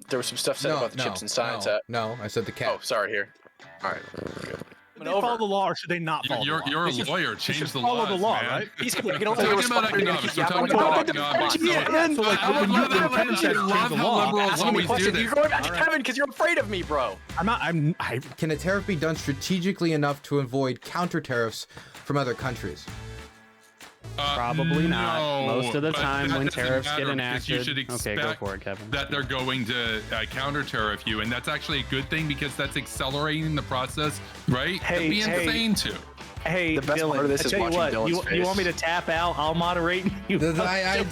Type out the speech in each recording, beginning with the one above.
there was some stuff said about the chips and signs. No, I said the cat. Oh, sorry. Here. All right. Should they follow the law or should they not follow the law? You're a lawyer. Change the law. Follow the law, man. right? He's you Talking don't take about responsibility. economics. We're talking about economics. So like, I when love you how intend to change the law, liberals always do this. You're going back to Kevin because you're afraid of me, bro. Can a tariff be done strategically enough to avoid counter tariffs from other countries? Probably not. No, Most of the but time that when doesn't tariffs matter get because you enacted, should okay, go expect for it, Kevin. that they're going to counter tariff you, and that's actually a good thing because that's accelerating the process, right? That'd be insane too. Hey, The best Dylan, part of this I is tell you watching what, Dylan's face. you want me to tap out? I'll moderate. I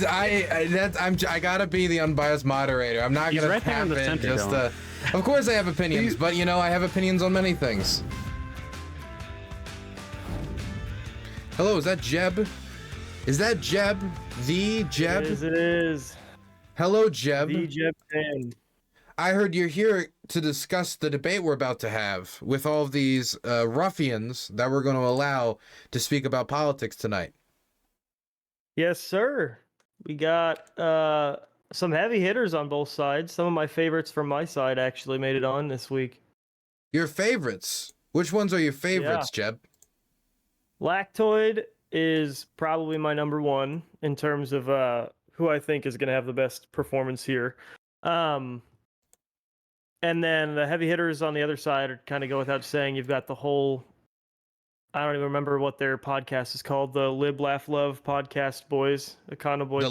gotta be the unbiased moderator. I'm not He's gonna right there in tap the in center, just Dylan. Of course I have opinions, but you know I have opinions on many things. Hello, is that Jeb? Is that Jeb? The Jeb? It is. Hello, Jeb. The Jeb Penn. I heard you're here to discuss the debate we're about to have with all of these ruffians that we're going to allow to speak about politics tonight. Yes, sir. We got some heavy hitters on both sides. Some of my favorites from my side actually made it on this week. Your favorites? Which ones are your favorites, Jeb? Lactoid is probably my number one in terms of who I think is going to have the best performance here. And then the heavy hitters on the other side are kind of go without saying. You've got the whole, I don't even remember what their podcast is called, the Lib Laugh Love podcast boys, the Condo Boys. The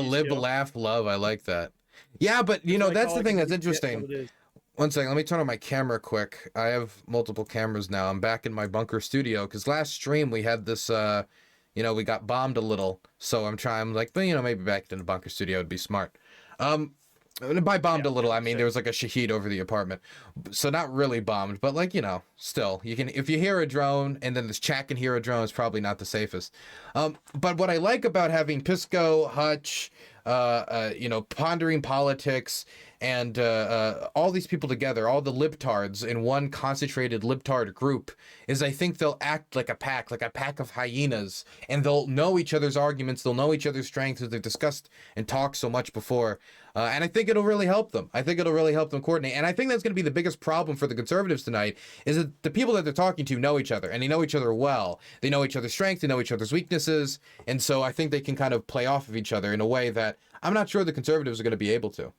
Lib Laugh Love. I like that. Yeah, but you know, that's the thing that's interesting. One second, let me turn on my camera quick. I have multiple cameras now. I'm back in my bunker studio because last stream we had this, you know, we got bombed a little. So I'm like, well, you know, maybe back in the bunker studio would be smart. By bombed a little, I mean there was like a shaheed over the apartment, so not really bombed, but like, you know, still you can, if you hear a drone and then this chat can hear a drone, it's probably not the safest. But what I like about having Pisco, Hutch, you know, pondering politics, and all these people together, all the libtards in one concentrated libtard group, is I think they'll act like a pack of hyenas, and they'll know each other's arguments, they'll know each other's strengths, as they've discussed and talked so much before. And I think it'll really help them. I think it'll really help them coordinate. And I think that's going to be the biggest problem for the conservatives tonight, is that the people that they're talking to know each other, and they know each other well. They know each other's strengths, they know each other's weaknesses, and so I think they can kind of play off of each other in a way that I'm not sure the conservatives are going to be able to.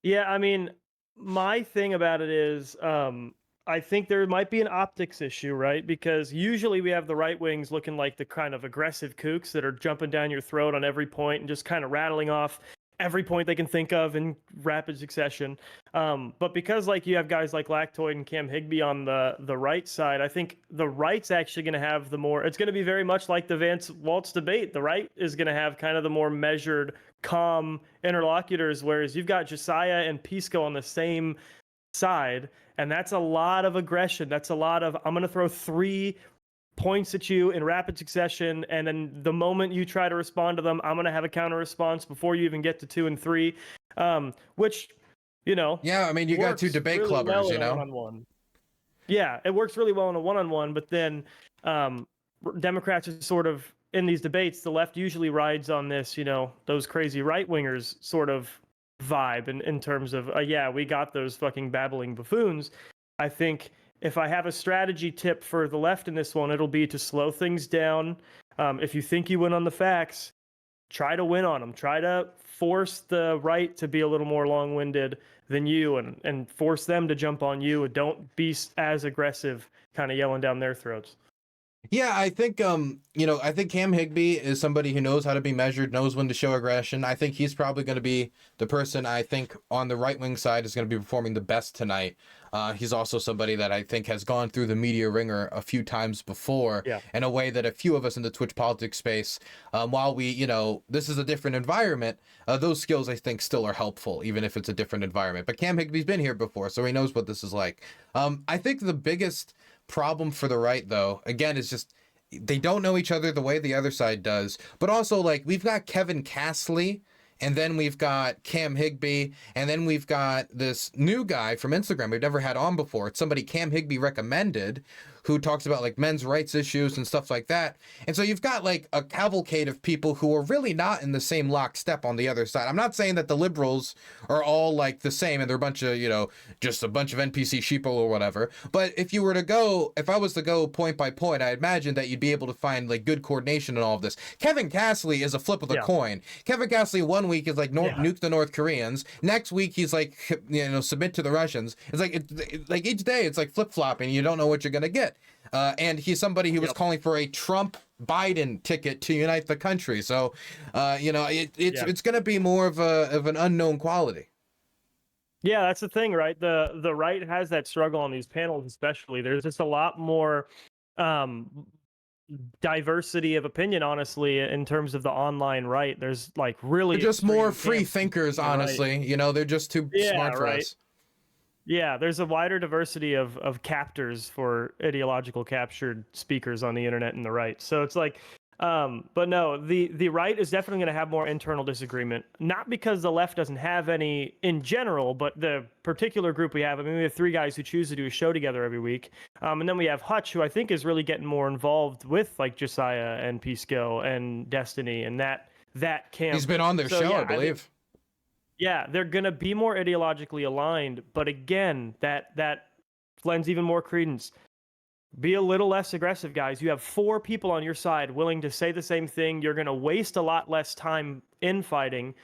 Yeah, I mean, my thing about it is, I think there might be an optics issue, right? Because usually we have the right wings looking like the kind of aggressive kooks that are jumping down your throat on every point and just kind of rattling off every point they can think of in rapid succession. But because like you have guys like Lactoid and Cam Higbee on the right side, I think the right's actually going to have the more, it's going to be very much like the Vance Walz debate. The right is going to have kind of the more measured, calm interlocutors, whereas you've got Josiah and Pisco on the same side, and that's a lot of aggression. That's a lot of, I'm going to throw 3 points at you in rapid succession, and then the moment you try to respond to them, I'm going to have a counter response before you even get to 2 and 3, which, you know, yeah, I mean, you got 2 debate really clubbers, well, you know, one-on-one. Yeah, it works really well in a one-on-one, but then Democrats are sort of in these debates, the left usually rides on this, you know, those crazy right-wingers sort of vibe in terms of, yeah, we got those fucking babbling buffoons. I think if I have a strategy tip for the left in this one, it'll be to slow things down. If you think you win on the facts, try to win on them. Try to force the right to be a little more long-winded than you, and force them to jump on you. And don't be as aggressive, kind of yelling down their throats. Yeah, I think, you know, I think Cam Higbee is somebody who knows how to be measured, knows when to show aggression. I think he's probably going to be the person I think on the right-wing side is going to be performing the best tonight. He's also somebody that I think has gone through the media ringer a few times before, in a way that a few of us in the Twitch politics space, while we, you know, this is a different environment, those skills I think still are helpful, even if it's a different environment. But Cam Higbee's been here before, so he knows what this is like. I think the biggest problem for the right, though, again, is just they don't know each other the way the other side does. But also, like, we've got Kevin Castley, and then we've got Cam Higbee, and then we've got this new guy from Instagram we've never had on before. It's somebody Cam Higbee recommended, who talks about like men's rights issues and stuff like that. And so you've got like a cavalcade of people who are really not in the same lockstep on the other side. I'm not saying that the liberals are all like the same and they're a bunch of, just a bunch of NPC sheeple or whatever. But if I was to go point by point, I imagine that you'd be able to find like good coordination in all of this. Kevin Castley is a flip of the coin. Kevin Castley one week is like nuke the North Koreans. Next week he's like, submit to the Russians. It's like each day it's like flip-flopping. You don't know what you're going to get. And he's somebody who was calling for a Trump-Biden ticket to unite the country. So, it's going to be more of an unknown quality. Yeah, that's the thing, right? The right has that struggle on these panels, especially. There's just a lot more diversity of opinion, honestly, in terms of the online right. There's like really they're just more free thinkers, honestly. Right. They're just too smart for us. Yeah, there's a wider diversity of captors for ideological captured speakers on the internet and the right. So it's like, but no, the right is definitely going to have more internal disagreement, not because the left doesn't have any in general, but the particular group we have. I mean, we have 3 guys who choose to do a show together every week. And then we have Hutch, who I think is really getting more involved with like Josiah and Peacekill and Destiny and that camp. He's been on their show, I believe. Yeah, they're going to be more ideologically aligned, but again, that lends even more credence. Be a little less aggressive, guys. You have 4 people on your side willing to say the same thing. You're going to waste a lot less time infighting,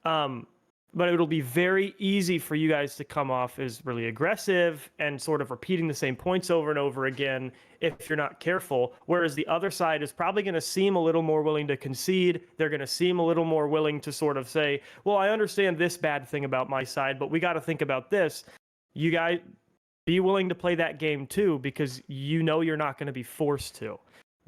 but it'll be very easy for you guys to come off as really aggressive and sort of repeating the same points over and over again if you're not careful, whereas the other side is probably going to seem a little more willing to concede. They're going to seem a little more willing to sort of say, well, I understand this bad thing about my side, but we got to think about this. You guys be willing to play that game too, because you're not going to be forced to,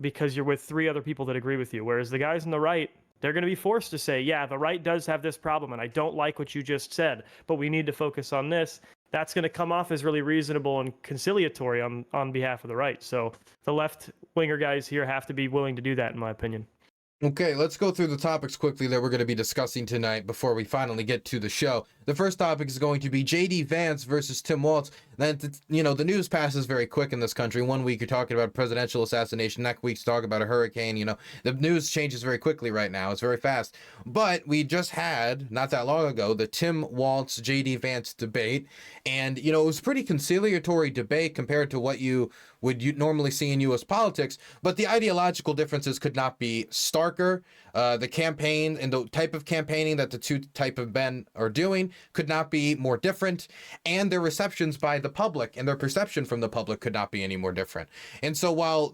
because you're with 3 other people that agree with you, whereas the guys on the right, they're going to be forced to say, yeah, the right does have this problem, and I don't like what you just said, but we need to focus on this. That's going to come off as really reasonable and conciliatory on behalf of the right. So the left-winger guys here have to be willing to do that, in my opinion. Okay, let's go through the topics quickly that we're going to be discussing tonight before we finally get to the show. The first topic is going to be JD Vance versus Tim Walz. Then, the news passes very quick in this country. One week you're talking about a presidential assassination, next week's talking about a hurricane. The news changes very quickly right now. It's very fast. But we just had, not that long ago, the Tim Walz JD Vance debate. And, it was a pretty conciliatory debate compared to what you would normally see in U.S. politics. But the ideological differences could not be starker. The campaign and the type of campaigning that the 2 type of men are doing could not be more different, and their receptions by the public and their perception from the public could not be any more different. And so while,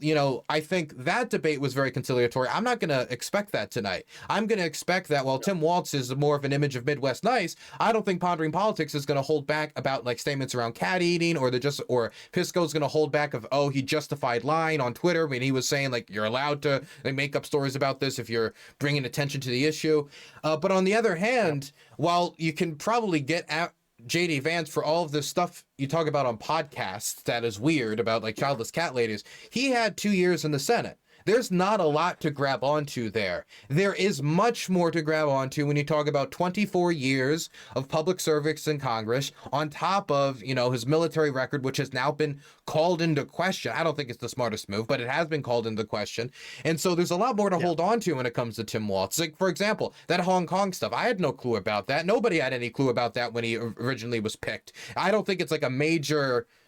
I think that debate was very conciliatory, I'm not going to expect that tonight. I'm going to expect that while Tim Walz is more of an image of Midwest nice, I don't think Pondering Politics is going to hold back about like statements around cat eating, or Pisco's going to hold back of, he justified lying on Twitter when he was saying like, you're allowed to make up stories about this if you're bringing attention to the issue. But on the other hand, while you can probably get at JD Vance for all of this stuff you talk about on podcasts that is weird about like childless cat ladies, he had 2 years in the Senate. There's not a lot to grab onto there. There is much more to grab onto when you talk about 24 years of public service in Congress, on top of, his military record, which has now been called into question. I don't think it's the smartest move, but it has been called into question. And so there's a lot more to hold on to when it comes to Tim Walz. Like, for example, that Hong Kong stuff. I had no clue about that. Nobody had any clue about that when he originally was picked. I don't think it's like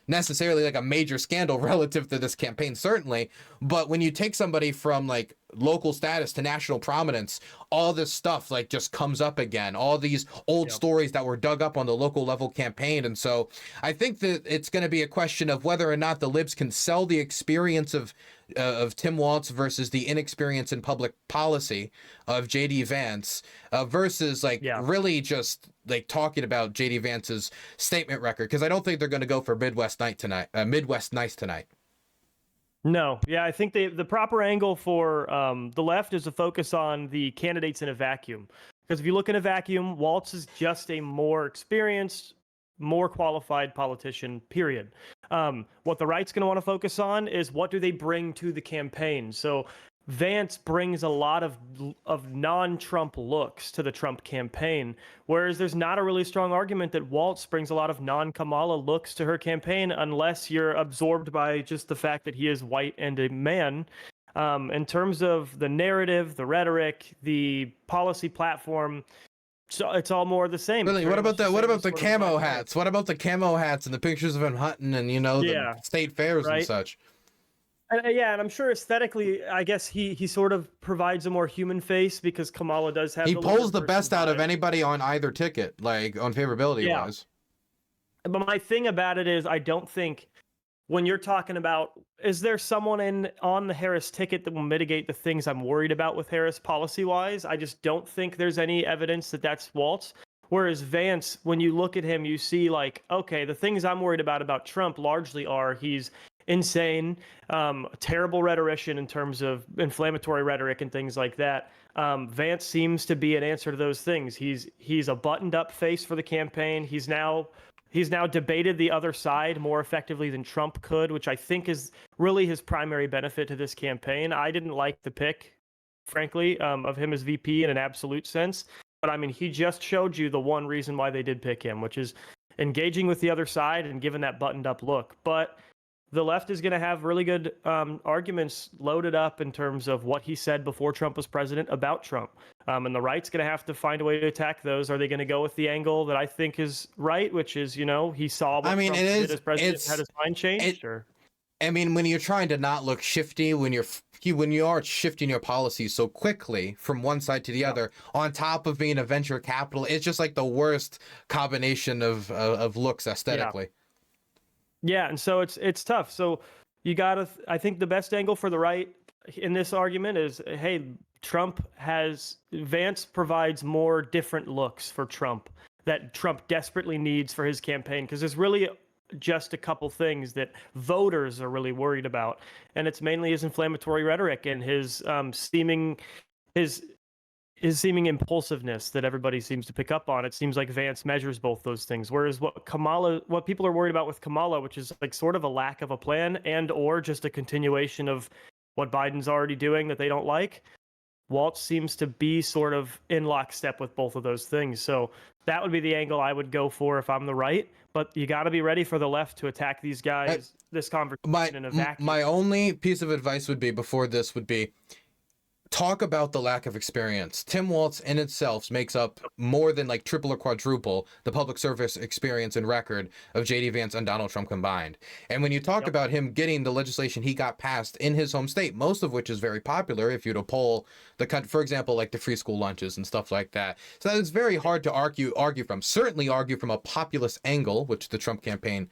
necessarily like a major scandal relative to this campaign, certainly, but when you take somebody from like local status to national prominence, all this stuff like just comes up again, all these old stories that were dug up on the local level campaign. And so I think that it's going to be a question of whether or not the libs can sell the experience of Tim Walz versus the inexperience in public policy of JD Vance versus really just like talking about JD Vance's statement record, because I don't think they're going to go for Midwest nice tonight. No, yeah, I think the proper angle for the left is to focus on the candidates in a vacuum. Because if you look in a vacuum, Walz is just a more experienced, more qualified politician, period. What the right's going to want to focus on is what do they bring to the campaign. So Vance brings a lot of non-Trump looks to the Trump campaign, whereas there's not a really strong argument that Walz brings a lot of non-Kamala looks to her campaign, unless you're absorbed by just the fact that he is white and a man. In terms of the narrative, the rhetoric, the policy platform, so it's all more the same. Really, what about that? What about the camo hats? What about the camo hats and the pictures of him hunting and the state fairs and such? Yeah, and I'm sure aesthetically, I guess he sort of provides a more human face because Kamala does have. He pulls the best out of anybody on either ticket, like on favorability wise. But my thing about it is, I don't think when you're talking about, is there someone on the Harris ticket that will mitigate the things I'm worried about with Harris policy wise? I just don't think there's any evidence that that's Walz. Whereas Vance, when you look at him, you see like, okay, the things I'm worried about Trump largely are he's insane, terrible rhetorician in terms of inflammatory rhetoric and things like that. Vance seems to be an answer to those things. He's a buttoned up face for the campaign. He's now debated the other side more effectively than Trump could, which I think is really his primary benefit to this campaign. I didn't like the pick, frankly, of him as VP in an absolute sense. But I mean, he just showed you the one reason why they did pick him, which is engaging with the other side and giving that buttoned up look. But the left is going to have really good arguments loaded up in terms of what he said before Trump was president about Trump. And the right's going to have to find a way to attack those. Are they going to go with the angle that I think is right, which is, he saw what Trump did as president, had his mind changed? I mean, when you're trying to not look shifty, when you are shifting your policies so quickly from one side to the other, on top of being a venture capital, it's just like the worst combination of looks aesthetically. Yeah, and so it's tough. So you gotta. I think the best angle for the right in this argument is, hey, Vance provides more different looks for Trump that Trump desperately needs for his campaign, because there's really just a couple things that voters are really worried about, and it's mainly his inflammatory rhetoric and his seeming impulsiveness that everybody seems to pick up on. It seems like Vance measures both those things. Whereas what people are worried about with Kamala, which is like sort of a lack of a plan and or just a continuation of what Biden's already doing that they don't like, Walz seems to be sort of in lockstep with both of those things. So that would be the angle I would go for if I'm the right. But you got to be ready for the left to attack these guys, this conversation in a vacuum. My only piece of advice would be before this would be, talk about the lack of experience. Tim Walz in itself makes up more than like triple or quadruple the public service experience and record of JD Vance and Donald Trump combined. And when you talk about him getting the legislation he got passed in his home state, most of which is very popular if you were to poll the country, for example, like the free school lunches and stuff like that. So it's very hard to argue from, certainly argue from a populist angle, which the Trump campaign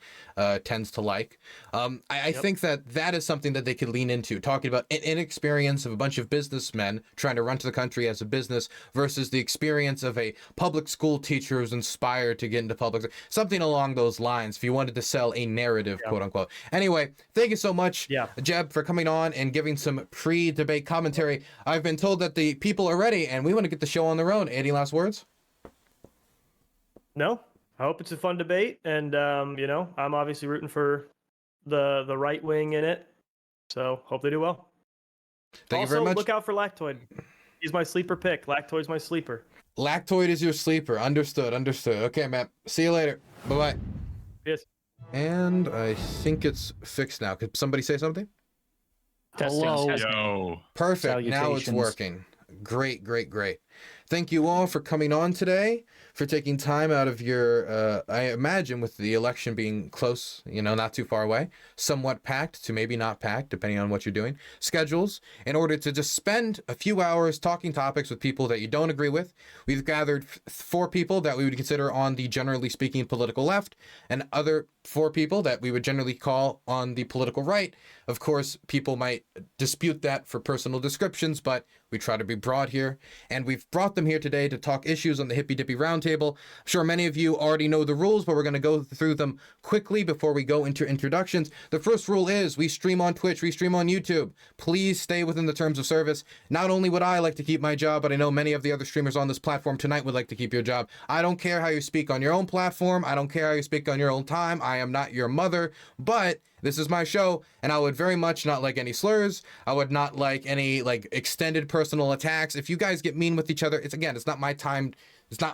tends to like. I think that is something that they could lean into, talking about inexperience of a bunch of businessmen trying to run to the country as a business versus the experience of a public school teacher who's inspired to get into public, something along those lines, if you wanted to sell a narrative, quote unquote. Anyway, thank you so much, Jeb, for coming on and giving some pre-debate commentary. I've been told that the people are ready and we want to get the show on the road. Any last words? No, I hope it's a fun debate, and I'm obviously rooting for the right wing in it, so hope they do well. Thank you very much. Look out for Lactoid. He's my sleeper pick. Lactoid's my sleeper. Lactoid is your sleeper. Understood. Okay, Matt. See you later. Bye-bye. Yes. And I think it's fixed now. Could somebody say something? Hello. Yo. Perfect. Now it's working. Great. Thank you all for coming on today, for taking time out of your, I imagine with the election being close, not too far away, somewhat packed to maybe not packed, depending on what you're doing, schedules, in order to just spend a few hours talking topics with people that you don't agree with. We've gathered 4 people that we would consider on the generally speaking political left, and other 4 people that we would generally call on the political right. Of course, people might dispute that for personal descriptions, but we try to be broad here, and we've brought them here today to talk issues on the Hippy Dippy Roundtable. I'm sure many of you already know the rules, but we're going to go through them quickly before we go into introductions. The first rule is we stream on Twitch, we stream on YouTube. Please stay within the terms of service. Not only would I like to keep my job, but I know many of the other streamers on this platform tonight would like to keep your job. I don't care how you speak on your own platform. I don't care how you speak on your own time. I am not your mother, but This is my show, and I would very much not like any slurs. I would not like any like extended personal attacks. If you guys get mean with each other, it's not my time.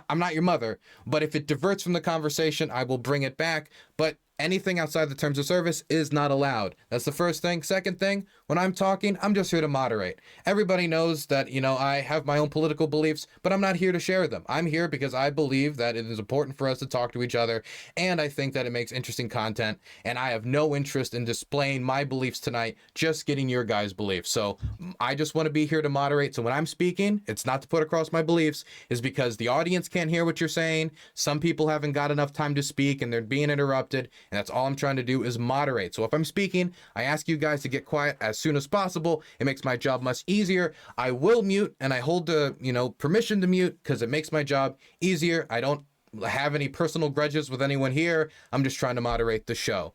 I'm not your mother. But if it diverts from the conversation, I will bring it back. But anything outside the terms of service is not allowed. That's the first thing. Second thing, when I'm talking, I'm just here to moderate. Everybody knows that, I have my own political beliefs, but I'm not here to share them. I'm here because I believe that it is important for us to talk to each other, and I think that it makes interesting content, and I have no interest in displaying my beliefs tonight, just getting your guys' beliefs. So I just want to be here to moderate. So when I'm speaking, it's not to put across my beliefs, is because the audience can't hear what you're saying. Some people haven't got enough time to speak, and they're being interrupted. And that's all I'm trying to do is moderate. So if I'm speaking, I ask you guys to get quiet as soon as possible. It makes my job much easier. I will mute, and I hold the, permission to mute because it makes my job easier. I don't have any personal grudges with anyone here. I'm just trying to moderate the show.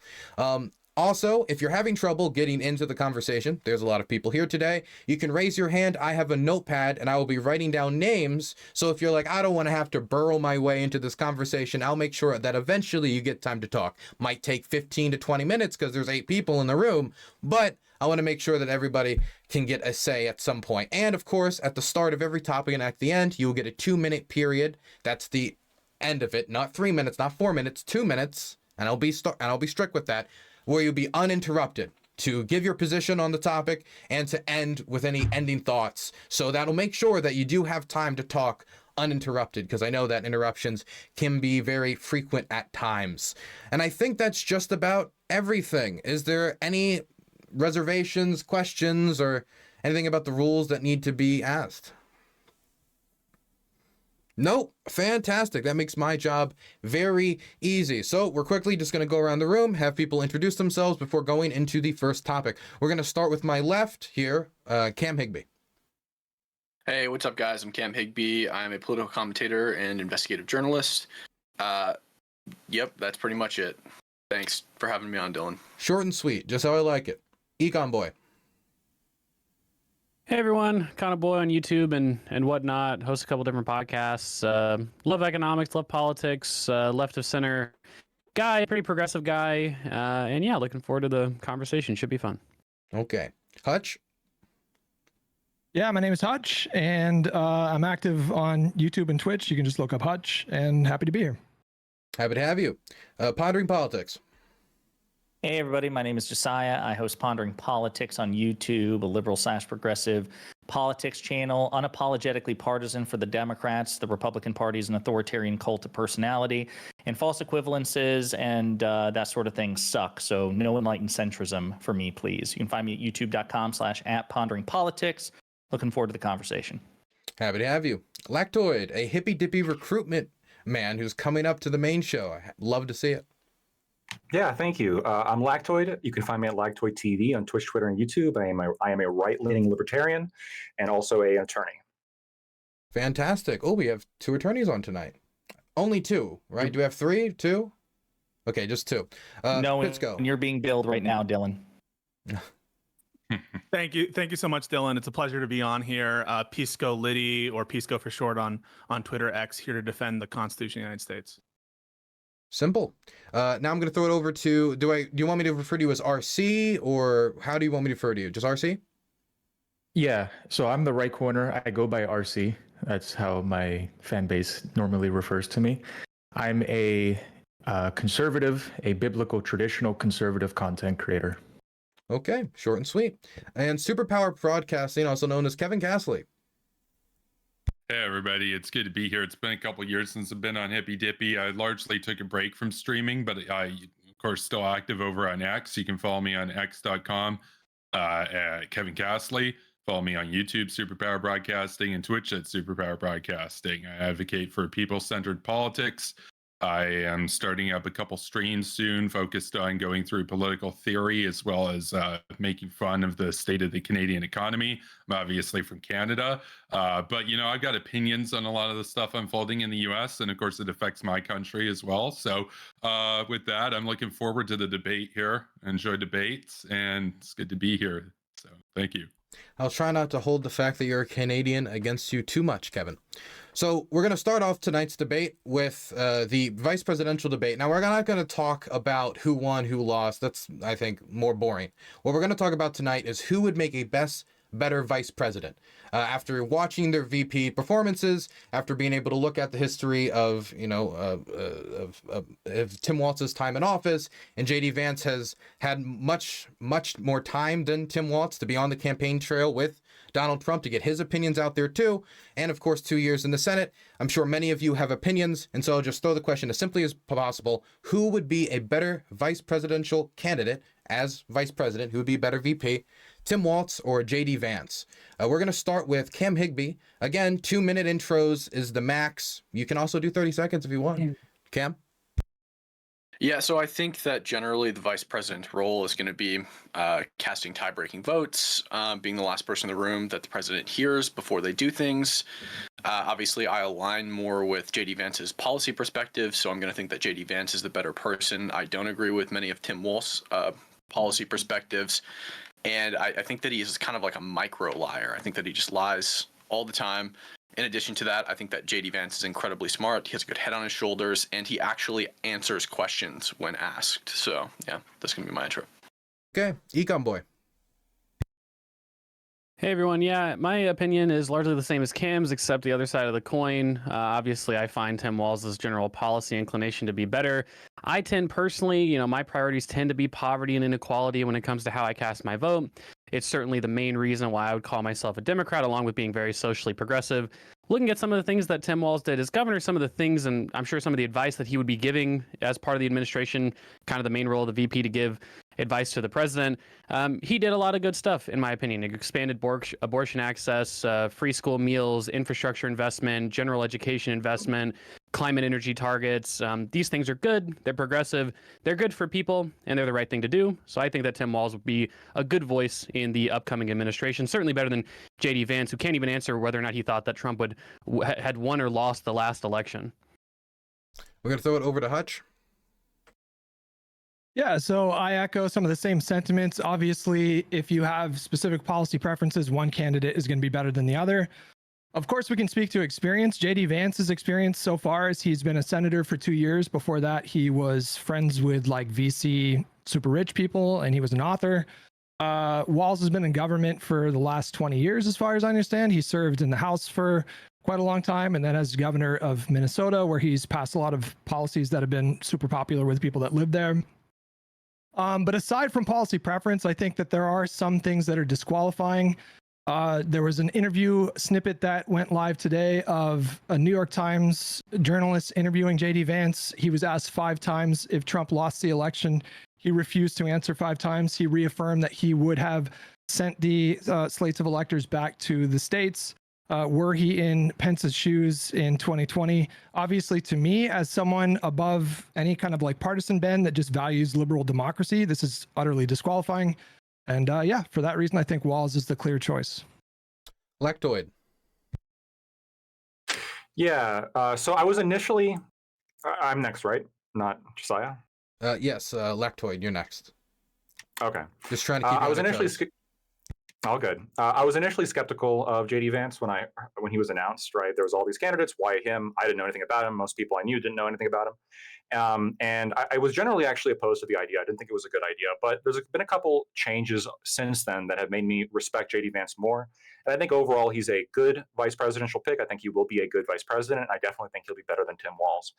Also, if you're having trouble getting into the conversation, there's a lot of people here today, you can raise your hand. I have a notepad and I will be writing down names. So if you're like, I don't want to have to burrow my way into this conversation, I'll make sure that eventually you get time to talk. Might take 15 to 20 minutes because there's 8 people in the room, but I want to make sure that everybody can get a say at some point. And of course, at the start of every topic and at the end, you will get a 2-minute period. That's the end of it. Not 3 minutes, not 4 minutes, 2 minutes. And I'll be strict with that, where you'll be uninterrupted to give your position on the topic and to end with any ending thoughts. So that'll make sure that you do have time to talk uninterrupted, because I know that interruptions can be very frequent at times. And I think that's just about everything. Is there any reservations, questions, or anything about the rules that need to be asked? Nope. Fantastic. That makes my job very easy. So we're quickly just going to go around the room, have people introduce themselves before going into the first topic. We're going to start with my left here, Cam Higby. Hey, what's up, guys? I'm Cam Higby. I'm a political commentator and investigative journalist. Yep, that's pretty much it. Thanks for having me on, Dylan. Short and sweet, just how I like it. Econ Boy. Hey everyone, Kind of Boy on YouTube and whatnot. Host a couple different podcasts. Love economics, love politics, left of center guy, pretty progressive guy. And yeah, looking forward to the conversation. Should be fun. Okay. Hutch? Yeah, my name is Hutch, and I'm active on YouTube and Twitch. You can just look up Hutch, and happy to be here. Happy to have you. Pondering Politics. Hey everybody, my name is Josiah. I host Pondering Politics on YouTube, a liberal/progressive politics channel, unapologetically partisan for the Democrats. The Republican Party is an authoritarian cult of personality, and false equivalences and that sort of thing suck. So no enlightened centrism for me, please. You can find me at youtube.com/@ponderingpolitics. Looking forward to the conversation. Happy to have you. Lactoid, a Hippy Dippy recruitment man who's coming up to the main show. I'd love to see it. Yeah, thank you. I'm Lactoid. You can find me at Lactoid TV on Twitch, Twitter, and YouTube. I am a right-leaning libertarian and also an attorney. Fantastic. Oh, we have 2 attorneys on tonight. Only 2, right? Do we have 3? 2? Okay, just 2. No, let's go. And you're being billed right now, Dylan. Thank you so much, Dylan. It's a pleasure to be on here. Pisco Liddy, or Pisco for short on Twitter X, here to defend the Constitution of the United States. Simple. Now I'm going to throw it over to, do you want me to refer to you as RC, or how do you want me to refer to you? Just RC? Yeah, so I'm the right corner. I go by RC. That's how my fan base normally refers to me. I'm a conservative, a biblical traditional conservative content creator. Okay, short and sweet. And Superpower Broadcasting, also known as Kevin Castley. Hey everybody, it's good to be here. It's been a couple years since I've been on Hippy Dippy. I largely took a break from streaming, but I, of course, still active over on X. You can follow me on x.com at Kevin Castley. Follow me on YouTube, Superpower Broadcasting, and Twitch at Superpower Broadcasting. I advocate for people-centered politics. I am starting up a couple streams soon focused on going through political theory as well as making fun of the state of the Canadian economy. I'm obviously from Canada, but I've got opinions on a lot of the stuff unfolding in the US, and of course it affects my country as well. So with that, I'm looking forward to the debate here. I enjoy debates, and it's good to be here. So thank you. I'll try not to hold the fact that you're a Canadian against you too much, Kevin. So we're going to start off tonight's debate with the vice presidential debate. Now, we're not going to talk about who won, who lost. That's, I think, more boring. What we're going to talk about tonight is who would make a better vice president. After watching their VP performances, after being able to look at the history of, of Tim Walz's time in office, and JD Vance has had much more time than Tim Walz to be on the campaign trail with Donald Trump to get his opinions out there too. And of course, 2 years in the Senate. I'm sure many of you have opinions. And so I'll just throw the question as simply as possible. Who would be a better vice presidential candidate as vice president? Who would be a better VP? Tim Walz or JD Vance? We're going to start with Cam Higbee. Again, 2-minute intros is the max. You can also do 30 seconds if you want. Cam? Yeah, so I think that generally the vice president role is going to be casting tie-breaking votes, being the last person in the room that the president hears before they do things. Obviously, I align more with JD Vance's policy perspective, so I'm going to think that JD Vance is the better person. I don't agree with many of Tim Walz's policy perspectives, and I think that he is kind of like a micro liar. I think that he just lies all the time. In addition to that, I think that JD Vance is incredibly smart. He has a good head on his shoulders, and he actually answers questions when asked. So, yeah, that's going to be my intro. Okay, Econ Boy. Hey everyone, yeah, my opinion is largely the same as Cam's, except the other side of the coin. Obviously, I find Tim Walz's general policy inclination to be better. I tend personally, my priorities tend to be poverty and inequality when it comes to how I cast my vote. It's certainly the main reason why I would call myself a Democrat, along with being very socially progressive. Looking at some of the things that Tim Walz did as governor, some of the things, and I'm sure some of the advice that he would be giving as part of the administration, kind of the main role of the VP to give advice to the president. He did a lot of good stuff, in my opinion. He expanded abortion access, free school meals, infrastructure investment, general education investment, climate energy targets. These things are good. They're progressive. They're good for people, and they're the right thing to do. So I think that Tim Walz would be a good voice in the upcoming administration, certainly better than JD Vance, who can't even answer whether or not he thought that Trump had won or lost the last election. We're going to throw it over to Hutch. Yeah, so I echo some of the same sentiments. Obviously, if you have specific policy preferences, one candidate is going to be better than the other. Of course, we can speak to experience. JD Vance's experience so far is he's been a senator for 2 years. Before that, he was friends with like VC super rich people, and he was an author. Walz has been in government for the last 20 years, as far as I understand. He served in the House for quite a long time, and then as governor of Minnesota, where he's passed a lot of policies that have been super popular with people that live there. But aside from policy preference, I think that there are some things that are disqualifying. There was an interview snippet that went live today of a New York Times journalist interviewing JD Vance. He was asked 5 times if Trump lost the election. He refused to answer 5 times. He reaffirmed that he would have sent the slates of electors back to the states were he in Pence's shoes in 2020. Obviously, to me, as someone above any kind of like partisan bend that just values liberal democracy, this is utterly disqualifying. And yeah, for that reason, I think Walz is the clear choice. Lectoid. Yeah, so I was initially, I'm next, right? Not Josiah? Yes, Lectoid, you're next. Okay. Just trying to keep I was initially all good. I was initially skeptical of JD Vance when he was announced. Right, there was all these candidates. Why him? I didn't know anything about him. Most people I knew didn't know anything about him. And I was generally actually opposed to the idea. I didn't think it was a good idea. But there's been a couple changes since then that have made me respect JD Vance more. And I think overall he's a good vice presidential pick. I think he will be a good vice president. I definitely think he'll be better than Tim Walz.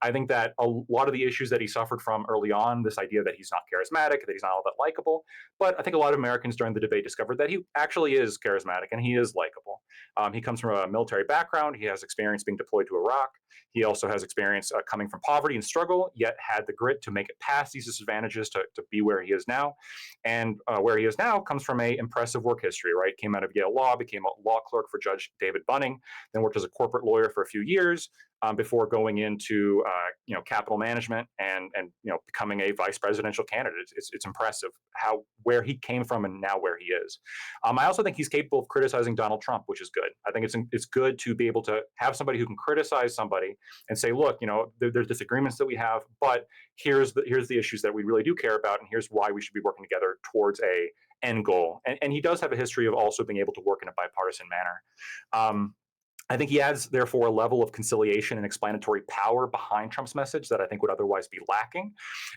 I think that a lot of the issues that he suffered from early on, this idea that he's not charismatic, that he's not all that likable, but I think a lot of Americans during the debate discovered that he actually is charismatic and he is likable. He comes from a military background. He has experience being deployed to Iraq. He also has experience coming from poverty and struggle, yet had the grit to make it past these disadvantages to be where he is now. And where he is now comes from an impressive work history, right? Came out of Yale Law, became a law clerk for Judge David Bunning, then worked as a corporate lawyer for a few years before going into capital management and becoming a vice presidential candidate. It's impressive where he came from and now where he is. I also think he's capable of criticizing Donald Trump, which is good. I think it's good to be able to have somebody who can criticize somebody and say, look, there's disagreements that we have, but here's the issues that we really do care about, and here's why we should be working together towards a end goal. And he does have a history of also being able to work in a bipartisan manner. I think he adds, therefore, a level of conciliation and explanatory power behind Trump's message that I think would otherwise be lacking.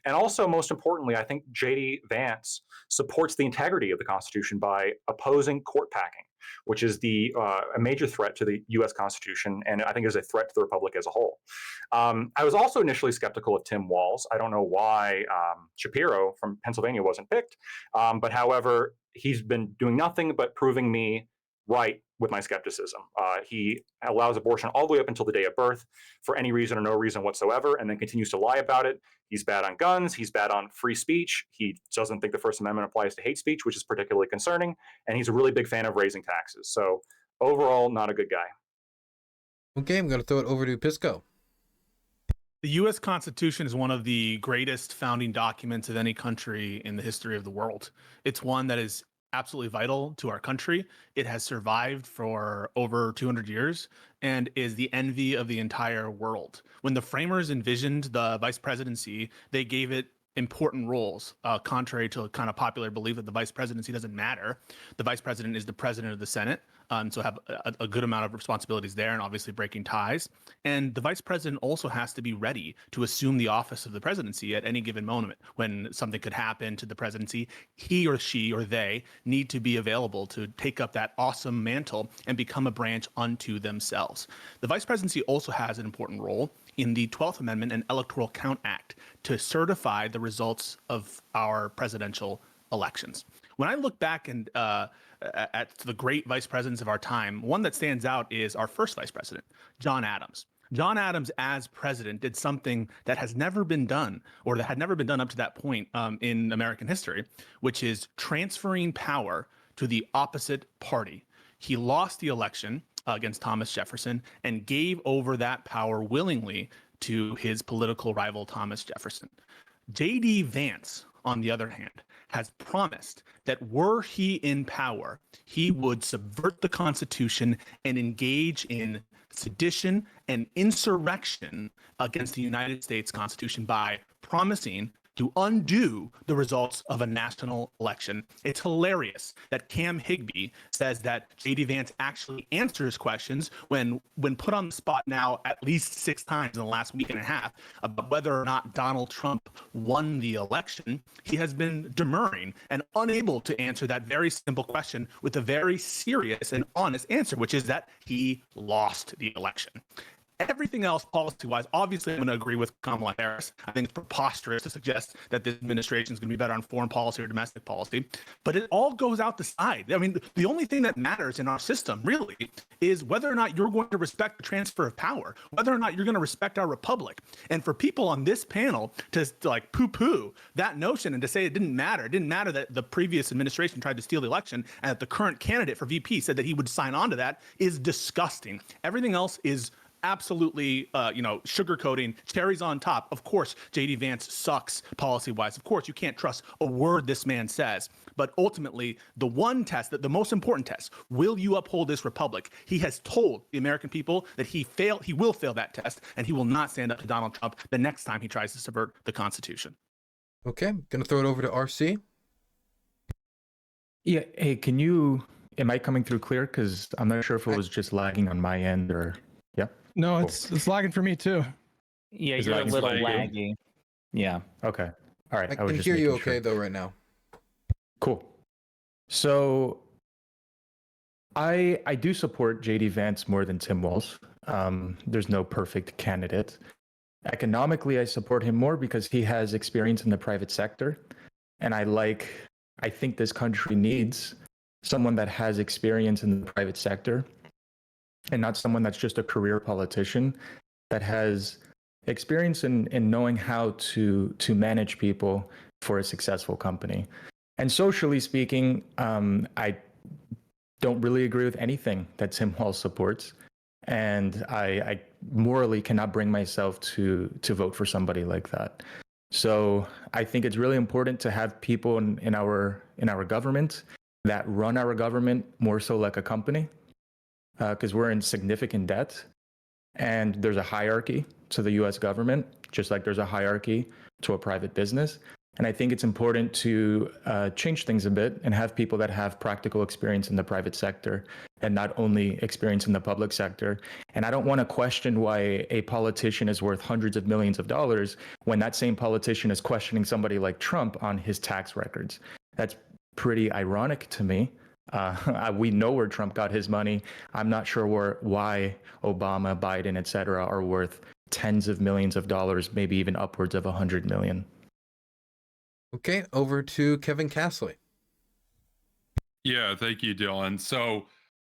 And also, most importantly, I think JD Vance supports the integrity of the Constitution by opposing court packing, which is a major threat to the U.S. Constitution, and I think is a threat to the Republic as a whole. I was also initially skeptical of Tim Walz. I don't know why Shapiro from Pennsylvania wasn't picked, but however, he's been doing nothing but proving me right with my skepticism. He allows abortion all the way up until the day of birth for any reason or no reason whatsoever, and then continues to lie about it. He's bad on guns. He's bad on free speech. He doesn't think the First Amendment applies to hate speech, which is particularly concerning. And he's a really big fan of raising taxes. So overall, not a good guy. Okay, I'm going to throw it over to Pisco. The U.S. Constitution is one of the greatest founding documents of any country in the history of the world. It's one that is absolutely vital to our country. It has survived for over 200 years and is the envy of the entire world. When the framers envisioned the vice presidency, they gave it important roles, contrary to kind of popular belief that the vice presidency doesn't matter. The vice president is the president of the Senate, so have a good amount of responsibilities there, and obviously breaking ties. And the vice president also has to be ready to assume the office of the presidency at any given moment. When something could happen to the presidency, he or she or they need to be available to take up that awesome mantle and become a branch unto themselves. The vice presidency also has an important role in the 12th Amendment and Electoral Count Act to certify the results of our presidential elections. When I look back and at the great vice presidents of our time, one that stands out is our first vice president, John Adams. John Adams, as president, did something that has never been done, or that had never been done up to that point in American history, which is transferring power to the opposite party. He lost the election against Thomas Jefferson and gave over that power willingly to his political rival, Thomas Jefferson. J.D. Vance, on the other hand, has promised that were he in power, he would subvert the Constitution and engage in sedition and insurrection against the United States Constitution by promising to undo the results of a national election. It's hilarious that Cam Higbee says that J.D. Vance actually answers questions when put on the spot now at least 6 times in the last week and a half about whether or not Donald Trump won the election. He has been demurring and unable to answer that very simple question with a very serious and honest answer, which is that he lost the election. Everything else, policy-wise, obviously I'm going to agree with Kamala Harris. I think it's preposterous to suggest that this administration is going to be better on foreign policy or domestic policy. But it all goes out the side. I mean, the only thing that matters in our system, really, is whether or not you're going to respect the transfer of power, whether or not you're going to respect our republic. And for people on this panel to like poo-poo that notion and to say it didn't matter that the previous administration tried to steal the election and that the current candidate for VP said that he would sign on to that is disgusting. Everything else is absolutely, sugarcoating, cherries on top. Of course, J.D. Vance sucks policy-wise. Of course, you can't trust a word this man says. But ultimately, the one test, the most important test, will you uphold this republic? He has told the American people that he will fail that test, and he will not stand up to Donald Trump the next time he tries to subvert the Constitution. Okay, gonna throw it over to RC. Yeah, hey, am I coming through clear? Because I'm not sure if it was just lagging on my end or, yeah. No, Cool. it's lagging for me too. Yeah, Is you're a it little lagging? laggy. Yeah. Okay. All right. I was can just hear you making sure. okay though right now. Cool. So I do support JD Vance more than Tim Walz. There's no perfect candidate. Economically, I support him more because he has experience in the private sector. And I think this country needs someone that has experience in the private sector and not someone that's just a career politician that has experience in knowing how to manage people for a successful company. And socially speaking, I don't really agree with anything that Tim Walz supports. And I morally cannot bring myself to vote for somebody like that. So I think it's really important to have people in our government that run our government more so like a company, because we're in significant debt. And there's a hierarchy to the US government, just like there's a hierarchy to a private business. And I think it's important to change things a bit and have people that have practical experience in the private sector and not only experience in the public sector. And I don't want to question why a politician is worth hundreds of millions of dollars when that same politician is questioning somebody like Trump on his tax records. That's pretty ironic to me. We know where Trump got his money. I'm not sure why Obama, Biden, et cetera, are worth tens of millions of dollars, maybe even upwards of 100 million. Okay, over to Kevin Castley. Yeah, thank you, Dylan. So,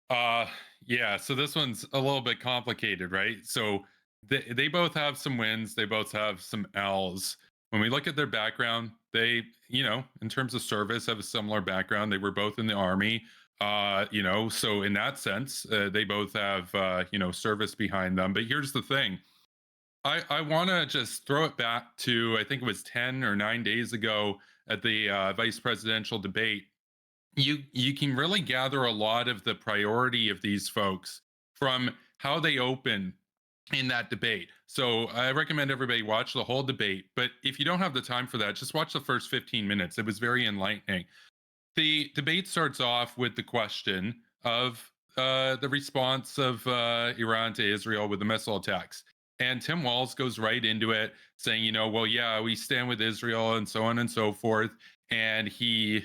so this one's a little bit complicated, right? So they both have some wins, they both have some L's. When we look at their background, they, in terms of service, have a similar background. They were both in the Army, so in that sense, they both have, service behind them. But here's the thing. I want to just throw it back to, I think it was 10 or 9 days ago at the vice presidential debate. You can really gather a lot of the priority of these folks from how they open in that debate. So I recommend everybody watch the whole debate. But if you don't have the time for that, just watch the first 15 minutes. It was very enlightening. The debate starts off with the question of the response of Iran to Israel with the missile attacks. And Tim Walz goes right into it saying, we stand with Israel and so on and so forth. And he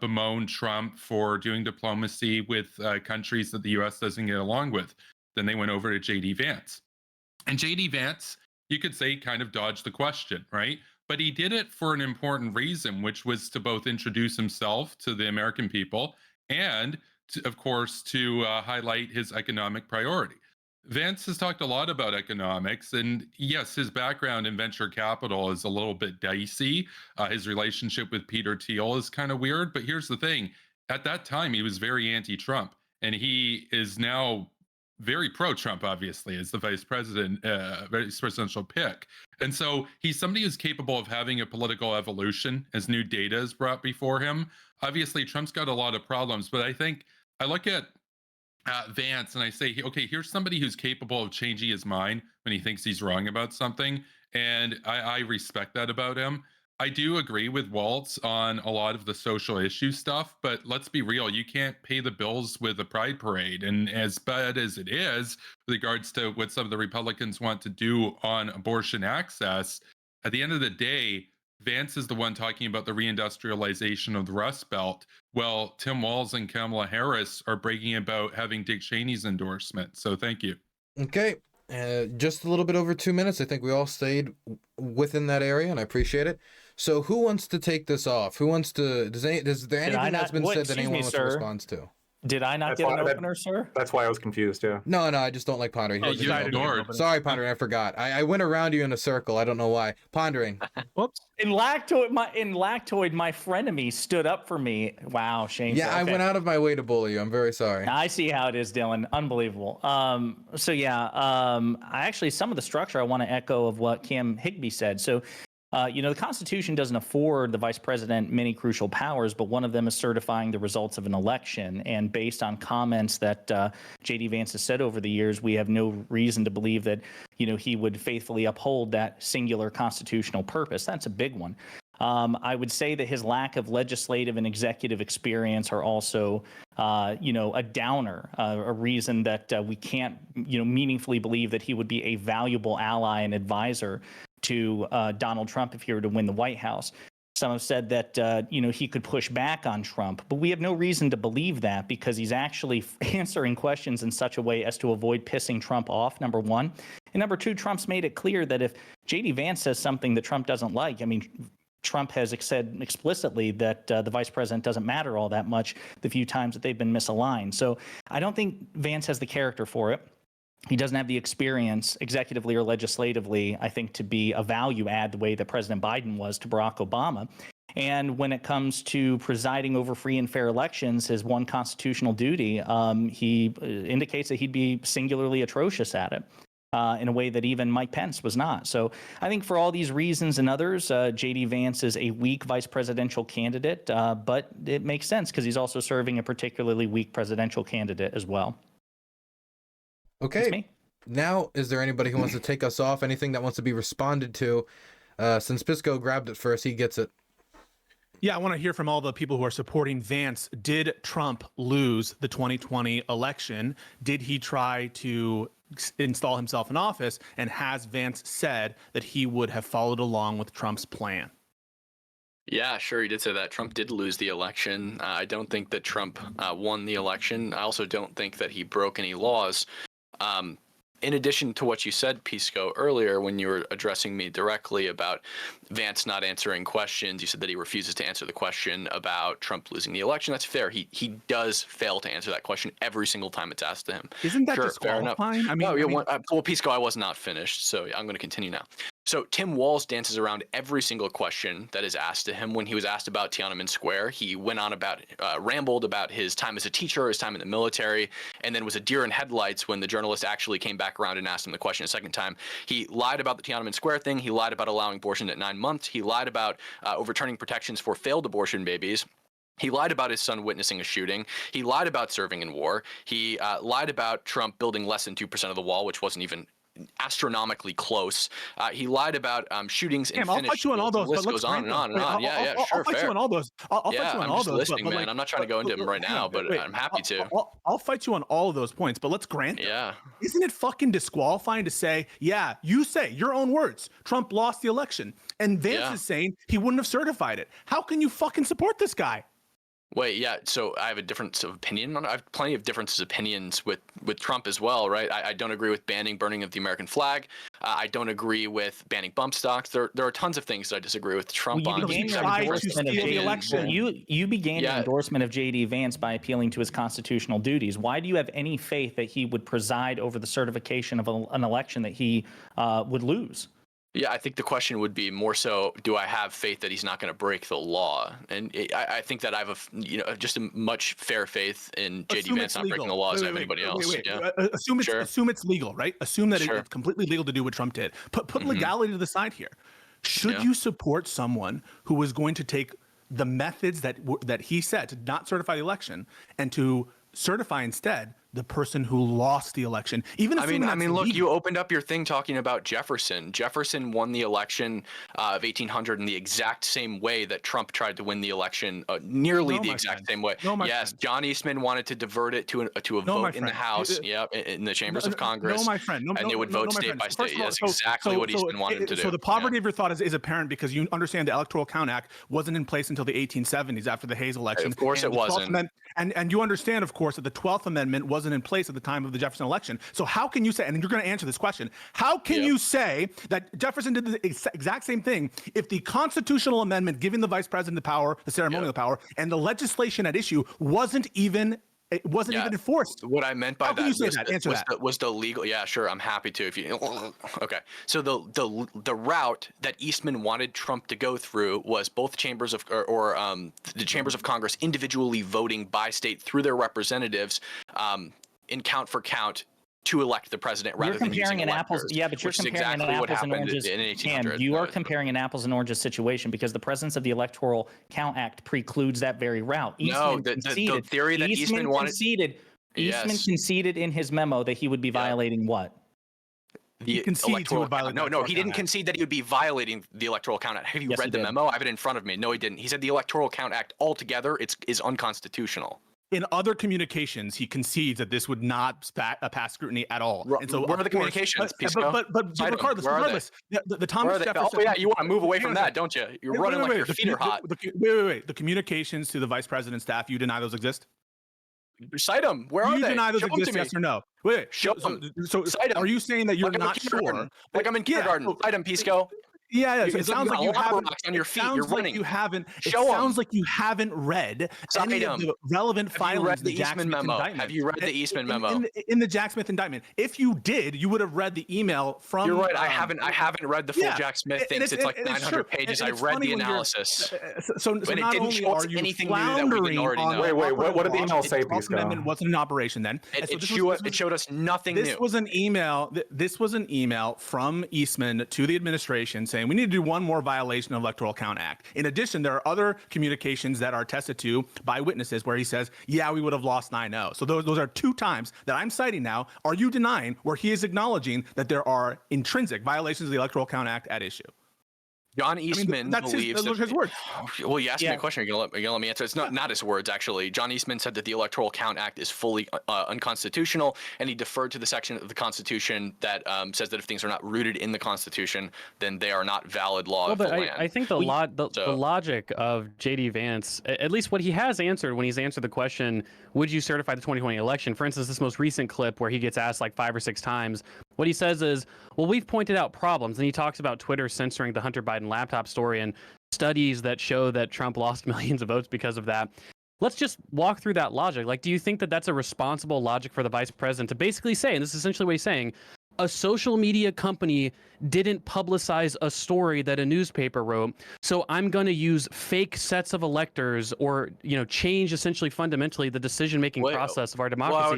bemoaned Trump for doing diplomacy with countries that the U.S. doesn't get along with. Then they went over to J.D. Vance. And J.D. Vance, you could say, kind of dodged the question, right? But he did it for an important reason, which was to both introduce himself to the American people and, of course, to highlight his economic priority. Vance has talked a lot about economics, and yes, his background in venture capital is a little bit dicey. His relationship with Peter Thiel is kind of weird, but here's the thing. At that time, he was very anti-Trump, and he is now very pro-Trump, obviously, as the vice presidential pick. And so he's somebody who's capable of having a political evolution as new data is brought before him. Obviously, Trump's got a lot of problems, but I look at Vance and I say, okay, here's somebody who's capable of changing his mind when he thinks he's wrong about something. And I respect that about him. I do agree with Walz on a lot of the social issue stuff, but let's be real, you can't pay the bills with a pride parade. And as bad as it is with regards to what some of the Republicans want to do on abortion access, at the end of the day, Vance is the one talking about the reindustrialization of the Rust Belt. Well, Tim Walz and Kamala Harris are breaking about having Dick Cheney's endorsement. So thank you. Okay. Just a little bit over 2 minutes. I think we all stayed within that area, and I appreciate it. So who wants to take this off? Who wants to, is there anything that's been said that anyone wants to respond to? Did I not get an opener, sir? That's why I was confused, yeah. No, I just don't like Pondering. Oh, you ignored. Sorry, Pondering, I forgot. I went around you in a circle. I don't know why. Pondering. Whoops. In Lactoid, my frenemy stood up for me. Wow, Shane. Yeah, okay. I went out of my way to bully you. I'm very sorry. I see how it is, Dylan. Unbelievable. Actually, some of the structure I want to echo of what Kim Higbee said. So, the Constitution doesn't afford the vice president many crucial powers, but one of them is certifying the results of an election. And based on comments that J.D. Vance has said over the years, we have no reason to believe that, he would faithfully uphold that singular constitutional purpose. That's a big one. I would say that his lack of legislative and executive experience are also, a downer, a reason that we can't, meaningfully believe that he would be a valuable ally and advisor to Donald Trump if he were to win the White House. Some have said that, he could push back on Trump, but we have no reason to believe that because he's actually answering questions in such a way as to avoid pissing Trump off, number one. And number two, Trump's made it clear that if J.D. Vance says something that Trump doesn't like, Trump has said explicitly that the vice president doesn't matter all that much the few times that they've been misaligned. So I don't think Vance has the character for it. He doesn't have the experience executively or legislatively, I think, to be a value add the way that President Biden was to Barack Obama. And when it comes to presiding over free and fair elections, his one constitutional duty, he indicates that he'd be singularly atrocious at it. In a way that even Mike Pence was not. So I think for all these reasons and others, J.D. Vance is a weak vice presidential candidate, but it makes sense because he's also serving a particularly weak presidential candidate as well. Okay. Now, is there anybody who wants to take us off? Anything that wants to be responded to? Since Pisco grabbed it first, he gets it. Yeah, I want to hear from all the people who are supporting Vance. Did Trump lose the 2020 election? Did he try to install himself in office? And has Vance said that he would have followed along with Trump's plan? Yeah, sure. He did say that Trump did lose the election. I don't think that Trump won the election. I also don't think that he broke any laws. In addition to what you said, Pisco, earlier when you were addressing me directly about Vance not answering questions, you said that he refuses to answer the question about Trump losing the election. That's fair. He does fail to answer that question every single time it's asked to him. Isn't that sure, disqualifying? I mean, well, Pisco, I was not finished, so I'm going to continue now. So Tim Walz dances around every single question that is asked to him. When he was asked about Tiananmen Square, he went on about, rambled about his time as a teacher, his time in the military, and then was a deer in headlights when the journalist actually came back around and asked him the question a second time. He lied about the Tiananmen Square thing. He lied about allowing abortion at 9 months. He lied about overturning protections for failed abortion babies. He lied about his son witnessing a shooting. He lied about serving in war. He lied about Trump building less than 2% of the wall, which wasn't even astronomically close. He lied about shootings in I'll fight you on all those. The list goes on and on and on. Yeah, I'll fight you on all those. I'll fight you on all those. Listening, man. I'm not trying to go into them right now, but I'm happy to. I'll fight you on all of those points, but let's grant. Yeah. Isn't it fucking disqualifying to say, yeah, you say your own words, Trump lost the election, and Vance is saying he wouldn't have certified it? How can you fucking support this guy? Wait, yeah. So I have a difference of opinion. I have plenty of differences of opinions with Trump as well, right? I don't agree with burning of the American flag. I don't agree with banning bump stocks. There are tons of things that I disagree with Trump on. You began the endorsement of J.D. Vance by appealing to his constitutional duties. Why do you have any faith that he would preside over the certification of an election that he would lose? Yeah, I think the question would be more so, do I have faith that he's not going to break the law? And I think that I have just a much fair faith in J.D. Vance not breaking the law as anybody else. Yeah. Assume it's legal, right? Assume that it's completely legal to do what Trump did. Put legality to the side here. Should you support someone who is going to take the methods that he said to not certify the election and to certify instead the person who lost the election? Even I mean, look, you opened up your thing talking about Jefferson. Jefferson won the election of 1800 in the exact same way that Trump tried to win the election, nearly the exact same way. Yes, John Eastman wanted to divert it to a vote in the House, in the chambers of Congress. And they would vote state by state. That's exactly what Eastman wanted to do. So the poverty of your thought is apparent because you understand the Electoral Count Act wasn't in place until the 1870s after the Hayes election. Of course it wasn't. And you understand, of course, that the 12th Amendment wasn't in place at the time of the Jefferson election. So how can you say, and you're going to answer this question, how can you say that Jefferson did the exact same thing if the constitutional amendment giving the vice president the power, the ceremonial power, and the legislation at issue wasn't even even enforced? What I meant by that was the legal. Yeah, sure. I'm happy to. If you okay. So the route that Eastman wanted Trump to go through was both chambers of the chambers of Congress individually voting by state through their representatives in count for count to elect the president rather than using electors. But you're comparing an apples and oranges. And you are comparing an apples and oranges situation because the presence of the Electoral Count Act precludes that very route. The theory that Eastman wanted. Eastman conceded in his memo that he would be violating what? He conceded he would violate. No, he didn't concede that he would be violating the Electoral Count Act. Have you read the memo? I have it in front of me. No, he didn't. He said the Electoral Count Act altogether is unconstitutional. In other communications, he concedes that this would not pass scrutiny at all. And so, where are the communications? But regardless, the Thomas Jefferson. Oh yeah, you want to move away from that, don't you? You're running like your feet are hot. Wait. The communications to the vice president's staff, you deny those exist? Cite them. Where are they? You deny those exist? Yes or no? Wait. Show them. So are you saying that you're not sure? Like I'm in kindergarten. Cite them, Pisco. Yeah. So it sounds like you haven't. On your feet, you're running. You haven't. It sounds like you haven't read any of the relevant filings. The Eastman memo. Have you read the Eastman memo? In the Jack Smith indictment. If you did, you would have read the email from. You're right. I haven't read the full Jack Smith things. It's like 900 pages. I read the analysis. So not only are you floundering on. Wait. What did the email say, Pisco? Amendment wasn't in operation then. It showed us nothing new. This was an email from Eastman to the administration saying we need to do one more violation of Electoral Count Act. In addition, there are other communications that are attested to by witnesses where he says, yeah, we would have lost 9-0. So those are two times that I'm citing now. Are you denying where he is acknowledging that there are intrinsic violations of the Electoral Count Act at issue? John Eastman that's believes his words. Well, you asked me a question. You're gonna let me answer. It's not his words, actually. John Eastman said that the Electoral Count Act is fully unconstitutional, and he deferred to the section of the Constitution that says that if things are not rooted in the Constitution, then they are not valid law of the land. I think the logic of JD Vance, at least what he has answered when he's answered the question, would you certify the 2020 election? For instance, this most recent clip where he gets asked like 5 or 6 times, what he says is, well, we've pointed out problems, and he talks about Twitter censoring the Hunter Biden laptop story and studies that show that Trump lost millions of votes because of that. Let's just walk through that logic. Like, do you think that that's a responsible logic for the vice president to basically say, and this is essentially what he's saying, a social media company didn't publicize a story that a newspaper wrote, so I'm going to use fake sets of electors, or change essentially fundamentally the decision-making process of our democracy. Well, I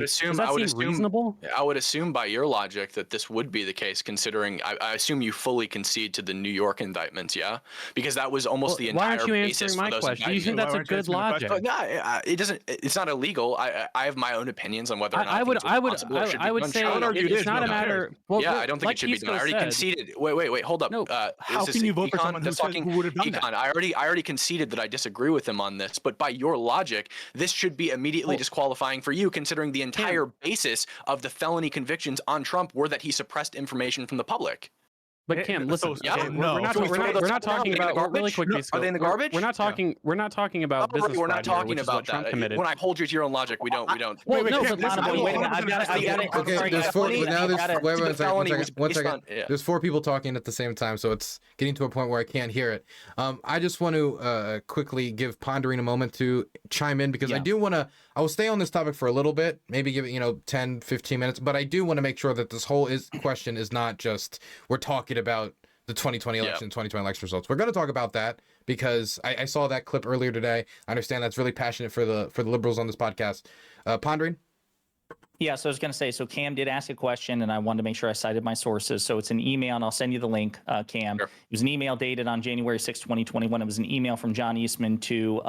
would assume reasonable? I would assume by your logic that this would be the case, considering I assume you fully concede to the New York indictments, yeah? Because that was almost the entire basis. Why aren't you answering my question? Do you think that's a good logic? No, it doesn't. It's not illegal. I have my own opinions on whether or not I would say it's not a matter. Well, yeah, I don't think it should be done. I already conceded. Wait, hold up. No, how can you vote for someone who would have done that? I already conceded that I disagree with him on this, but by your logic, this should be immediately disqualifying for you, considering the entire basis of the felony convictions on Trump were that he suppressed information from the public. But Cam, listen. We're not talking about really quick. Are they in the garbage? We're not talking. We're not talking about business we're not fraud talking here, about Trump that. committed. When I hold you to your own logic, we don't. Well, no, but I got it. Okay, there's 1 second. There's 4 people talking at the same time, so it's getting to a point where I can't hear it. I just want to quickly give Pondering a moment to chime in, because I do want to. I will stay on this topic for a little bit, maybe give it 10, 15 minutes, but I do want to make sure that this whole question is not just we're talking about the 2020 election, 2020 election results. We're going to talk about that because I saw that clip earlier today. I understand that's really passionate for the liberals on this podcast. Pondering? Yeah, so I was going to say, so Cam did ask a question, and I wanted to make sure I cited my sources. So it's an email, and I'll send you the link, Cam. Sure. It was an email dated on January 6, 2021. It was an email from John Eastman to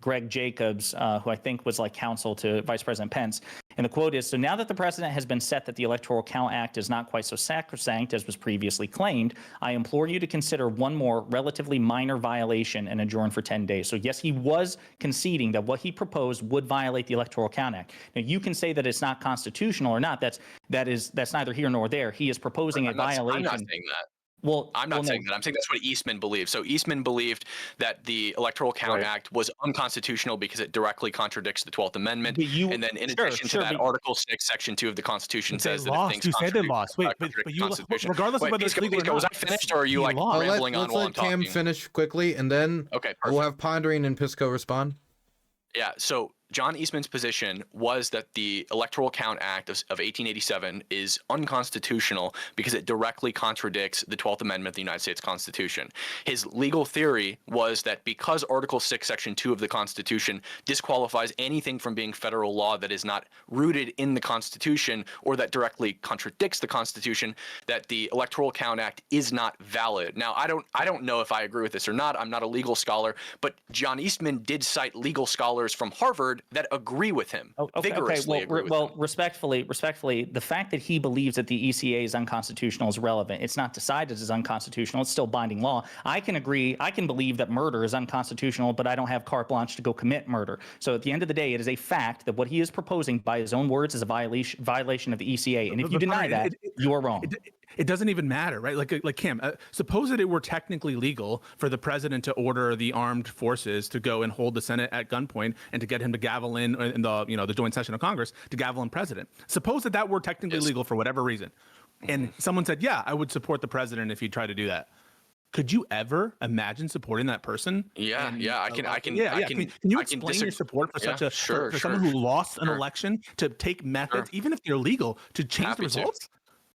Greg Jacobs, who I think was like counsel to Vice President Pence. And the quote is, so now that the president has been set that the Electoral Count Act is not quite so sacrosanct as was previously claimed, I implore you to consider one more relatively minor violation and adjourn for 10 days. So yes, he was conceding that what he proposed would violate the Electoral Count Act. Now you can say that it's not constitutional or not. That's neither here nor there. He is proposing a violation. I'm not saying that. Well, I'm not saying that. I'm saying that's what Eastman believed. So Eastman believed that the Electoral Count Act was unconstitutional because it directly contradicts the 12th Amendment. And then in addition to that, Article 6, Section 2 of the Constitution says that if things you said they lost. Wait, but you, regardless of whether it's legal or not. Was I finished, or are you like rambling on while I'm talking? Let's let Cam finish quickly, and then we'll have Pondering and Pisco respond. Yeah, so John Eastman's position was that the Electoral Count Act of 1887 is unconstitutional because it directly contradicts the 12th Amendment of the United States Constitution. His legal theory was that because Article 6, Section 2 of the Constitution disqualifies anything from being federal law that is not rooted in the Constitution or that directly contradicts the Constitution, that the Electoral Count Act is not valid. Now, I don't know if I agree with this or not. I'm not a legal scholar, but John Eastman did cite legal scholars from Harvard that agree with him. Vigorously agree with him. Respectfully, the fact that he believes that the ECA is unconstitutional is relevant. It's not decided as unconstitutional. It's still binding law. I can agree. I can believe that murder is unconstitutional, but I don't have carte blanche to go commit murder. So at the end of the day, it is a fact that what he is proposing, by his own words, is a violation of the ECA. And if you deny that, you are wrong. It doesn't even matter, right? Like Cam, suppose that it were technically legal for the president to order the armed forces to go and hold the Senate at gunpoint and to get him to gavel in the joint session of Congress to gavel in president. Suppose that were technically legal for whatever reason, and someone said, "Yeah, I would support the president if he tried to do that." Could you ever imagine supporting that person? Can you explain your support for for someone who lost an election to take methods, even if they're legal, to change the results?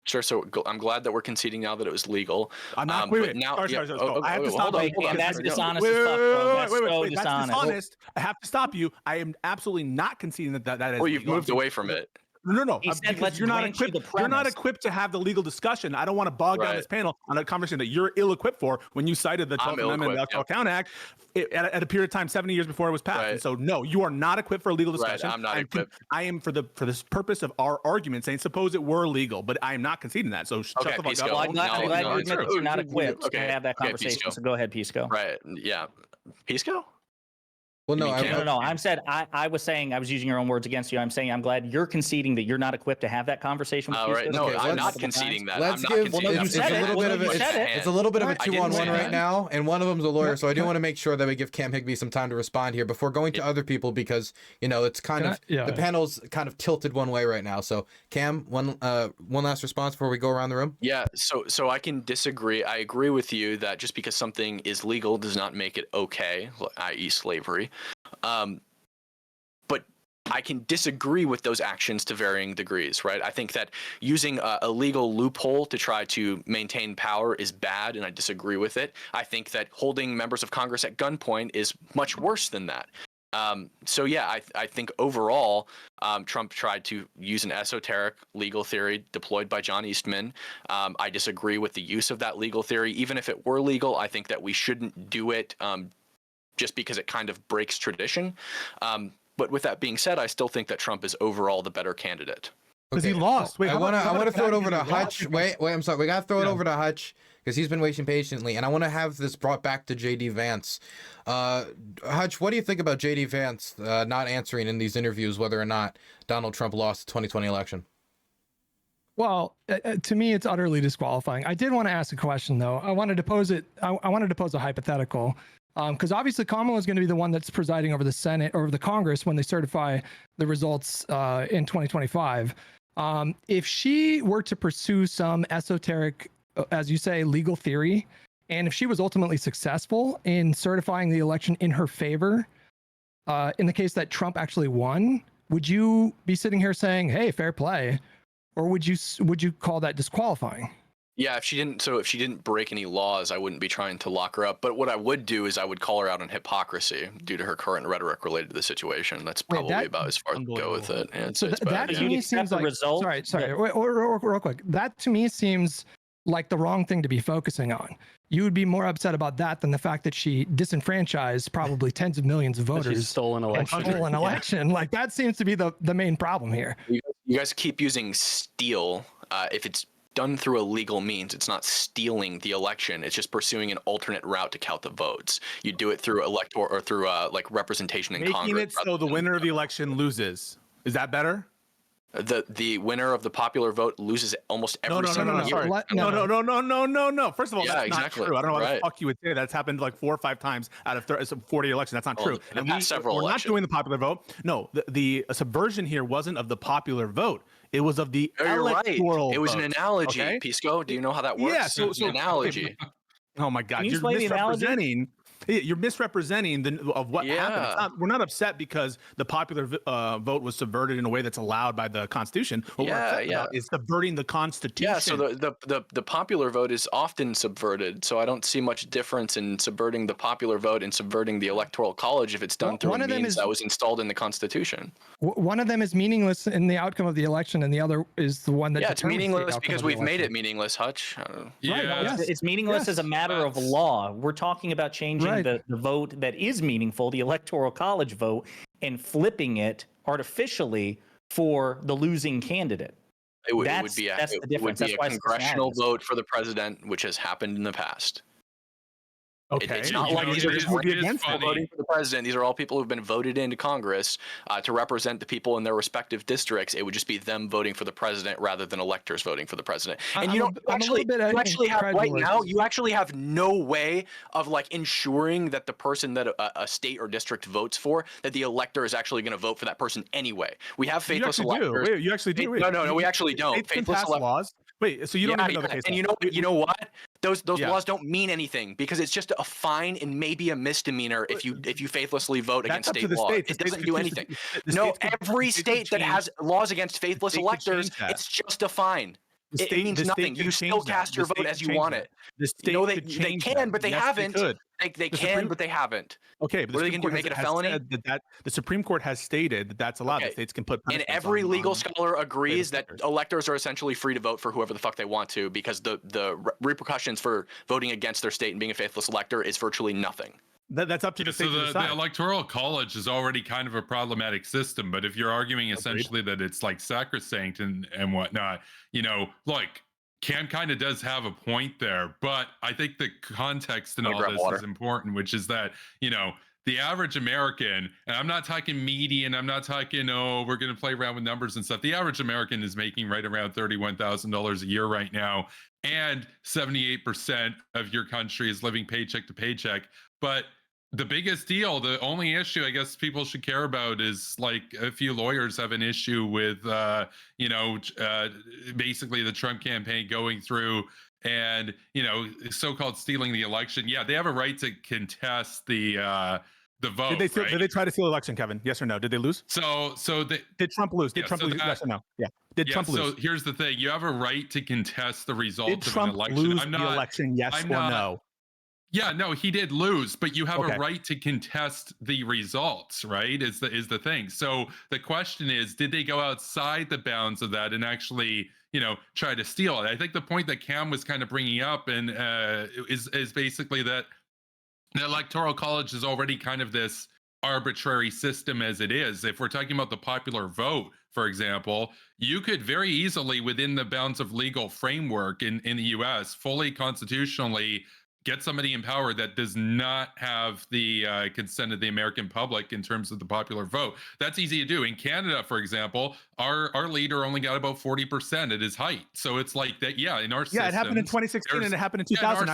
Sure. So I'm glad that we're conceding now that it was legal. I'm not. Wait. Now, I have to stop. That's dishonest as fuck, bro. That's so dishonest. That's dishonest. I have to stop you. I am absolutely not conceding that is. Well, you've moved away from it. No. He said, Because let's you're not grant you equipped. the You're not premise. equipped to have the legal discussion. I don't want to bog down Right. this panel on a conversation that you're ill-equipped for when you cited the 12th Amendment of the Electoral Count Act at a period of time 70 years before it was passed. Right. And so, no, you are not equipped for a legal discussion. Right. I'm not equipped. I am for this purpose of our argument saying suppose it were legal, but I am not conceding that. So shut the fuck Pisco. up. Well, I'm glad No, you it's admit that true. you're not equipped Okay. to have that Okay, conversation. Pisco. So go ahead, Pisco. Right. Yeah. Pisco? Well, no, You mean Cam? No. I was saying, I was using your own words against you. I'm saying I'm glad you're conceding that you're not equipped to have that conversation with All right. Pisco. No, Okay, I'm not let's- conceding that. Let's I'm not give. conceding you that. said It's a it. little bit of You a. said it. It's a little bit of a I didn't 2-on-1 say right that. now, and one of them's a lawyer, so I do want to make sure that we give Cam Higby some time to respond here before going to other people because it's kind of the panel's kind of tilted one way right now. So Cam, one last response before we go around the room. Yeah, so I can disagree. I agree with you that just because something is legal does not make it okay, i.e. slavery. But I can disagree with those actions to varying degrees, right? I think that using a legal loophole to try to maintain power is bad, and I disagree with it. I think that holding members of Congress at gunpoint is much worse than that. So yeah, I think overall, Trump tried to use an esoteric legal theory deployed by John Eastman. I disagree with the use of that legal theory. Even if it were legal, I think that we shouldn't do it just because it kind of breaks tradition. But with that being said, I still think that Trump is overall the better candidate. Because he lost. Wait, I want to throw it over to Hutch. Wait, I'm sorry. We got to throw it over to Hutch because he's been waiting patiently, and I want to have this brought back to JD Vance. Hutch, what do you think about JD Vance not answering in these interviews whether or not Donald Trump lost the 2020 election? Well, to me, it's utterly disqualifying. I did want to ask a question, though. I wanted to pose it. I wanted to pose a hypothetical. Because obviously Kamala is going to be the one that's presiding over the Senate or over the Congress when they certify the results in 2025. If she were to pursue some esoteric, as you say, legal theory, and if she was ultimately successful in certifying the election in her favor, in the case that Trump actually won, would you be sitting here saying, "Hey, fair play," or would you call that disqualifying? Yeah, if she didn't break any laws, I wouldn't be trying to lock her up. But what I would do is I would call her out on hypocrisy due to her current rhetoric related to the situation. That's probably about as far as I go with it. Yeah, So that to me seems like sorry. Real quick. That to me seems like the wrong thing to be focusing on. You would be more upset about that than the fact that she disenfranchised probably tens of millions of voters. She stole an election. Like that seems to be the main problem here. You guys keep using steal. If it's done through a legal means, it's not stealing the election. It's just pursuing an alternate route to count the votes. You do it through electoral or through like representation in Congress. Making it so the winner of the election loses. Is that better? The winner of the popular vote loses almost every single year. Sorry. No. First of all, that's exactly. not true. I don't know why the fuck you would say that. That's happened like 4 or 5 times out of 40 elections. That's not true. And we're not doing the popular vote. No, the subversion here wasn't of the popular vote. It was of the electoral vote. It was an analogy. Okay? Pisco, do you know how that works? Yeah, so an analogy. Oh my God, you're misrepresenting. You're misrepresenting of what happened. We're not upset because the popular vote was subverted in a way that's allowed by the Constitution. What we're upset about is subverting the Constitution. Yeah, so the popular vote is often subverted. So I don't see much difference in subverting the popular vote and subverting the Electoral College if it's done through a means that was installed in the Constitution. One of them is meaningless in the outcome of the election, and the other is the one that it's meaningless because we've made it meaningless, Hutch. It's meaningless as a matter of law. We're talking about changing the vote that is meaningful, the Electoral College vote, and flipping it artificially for the losing candidate. It would be a congressional vote for the president, which has happened in the past. Okay. It's not like these are just voting for the president. These are all people who've been voted into Congress to represent the people in their respective districts. It would just be them voting for the president rather than electors voting for the president. And you actually have no way of like ensuring that the person that a state or district votes for, that the elector is actually going to vote for that person anyway. We have faithless electors. Wait, you actually do. No, we actually don't. Faithless laws. Wait, so you don't even know the case. And you know what? Those laws don't mean anything because it's just a fine and maybe a misdemeanor if you faithlessly vote against state law. It doesn't do anything. No, every state that has laws against faithless electors, it's just a fine. It means nothing. You still cast your vote as you want it. The state they can, but they haven't. They can, but they haven't. Okay, but what are they going to do? Make it a felony? That the Supreme Court has stated that that's allowed. Okay. The states can put. And every legal scholar agrees that electors are essentially free to vote for whoever the fuck they want to, because the repercussions for voting against their state and being a faithless elector is virtually nothing. That's up to the state to decide. The electoral college is already kind of a problematic system, but if you're arguing essentially that it's like sacrosanct and whatnot, look, Cam kind of does have a point there, but I think the context in all this is important, which is that, the average American, and I'm not talking median, I'm not talking, we're going to play around with numbers and stuff. The average American is making right around $31,000 a year right now, and 78% of your country is living paycheck to paycheck. But the biggest deal, the only issue I guess people should care about is like a few lawyers have an issue with, basically the Trump campaign going through and, so-called stealing the election. Yeah, they have a right to contest the vote. Did they try to steal the election, Kevin? Yes or no? Did they lose? Did Trump lose? Did Trump lose? Yes or no? Yeah. Did Trump lose? So here's the thing: you have a right to contest the results of an election. Did Trump lose the election? Yes or no? Yeah, no, he did lose, but you have a right to contest the results, right? Is the thing. So the question is, did they go outside the bounds of that and actually, try to steal it? I think the point that Cam was kind of bringing up and is basically that the electoral college is already kind of this arbitrary system as it is. If we're talking about the popular vote, for example, you could very easily, within the bounds of legal framework in the US, fully constitutionally get somebody in power that does not have the consent of the American public in terms of the popular vote. That's easy to do. In Canada, for example, our leader only got about 40% at his height. So it's like that. Yeah, in our systems, it happened in 2016 and it happened in 2000.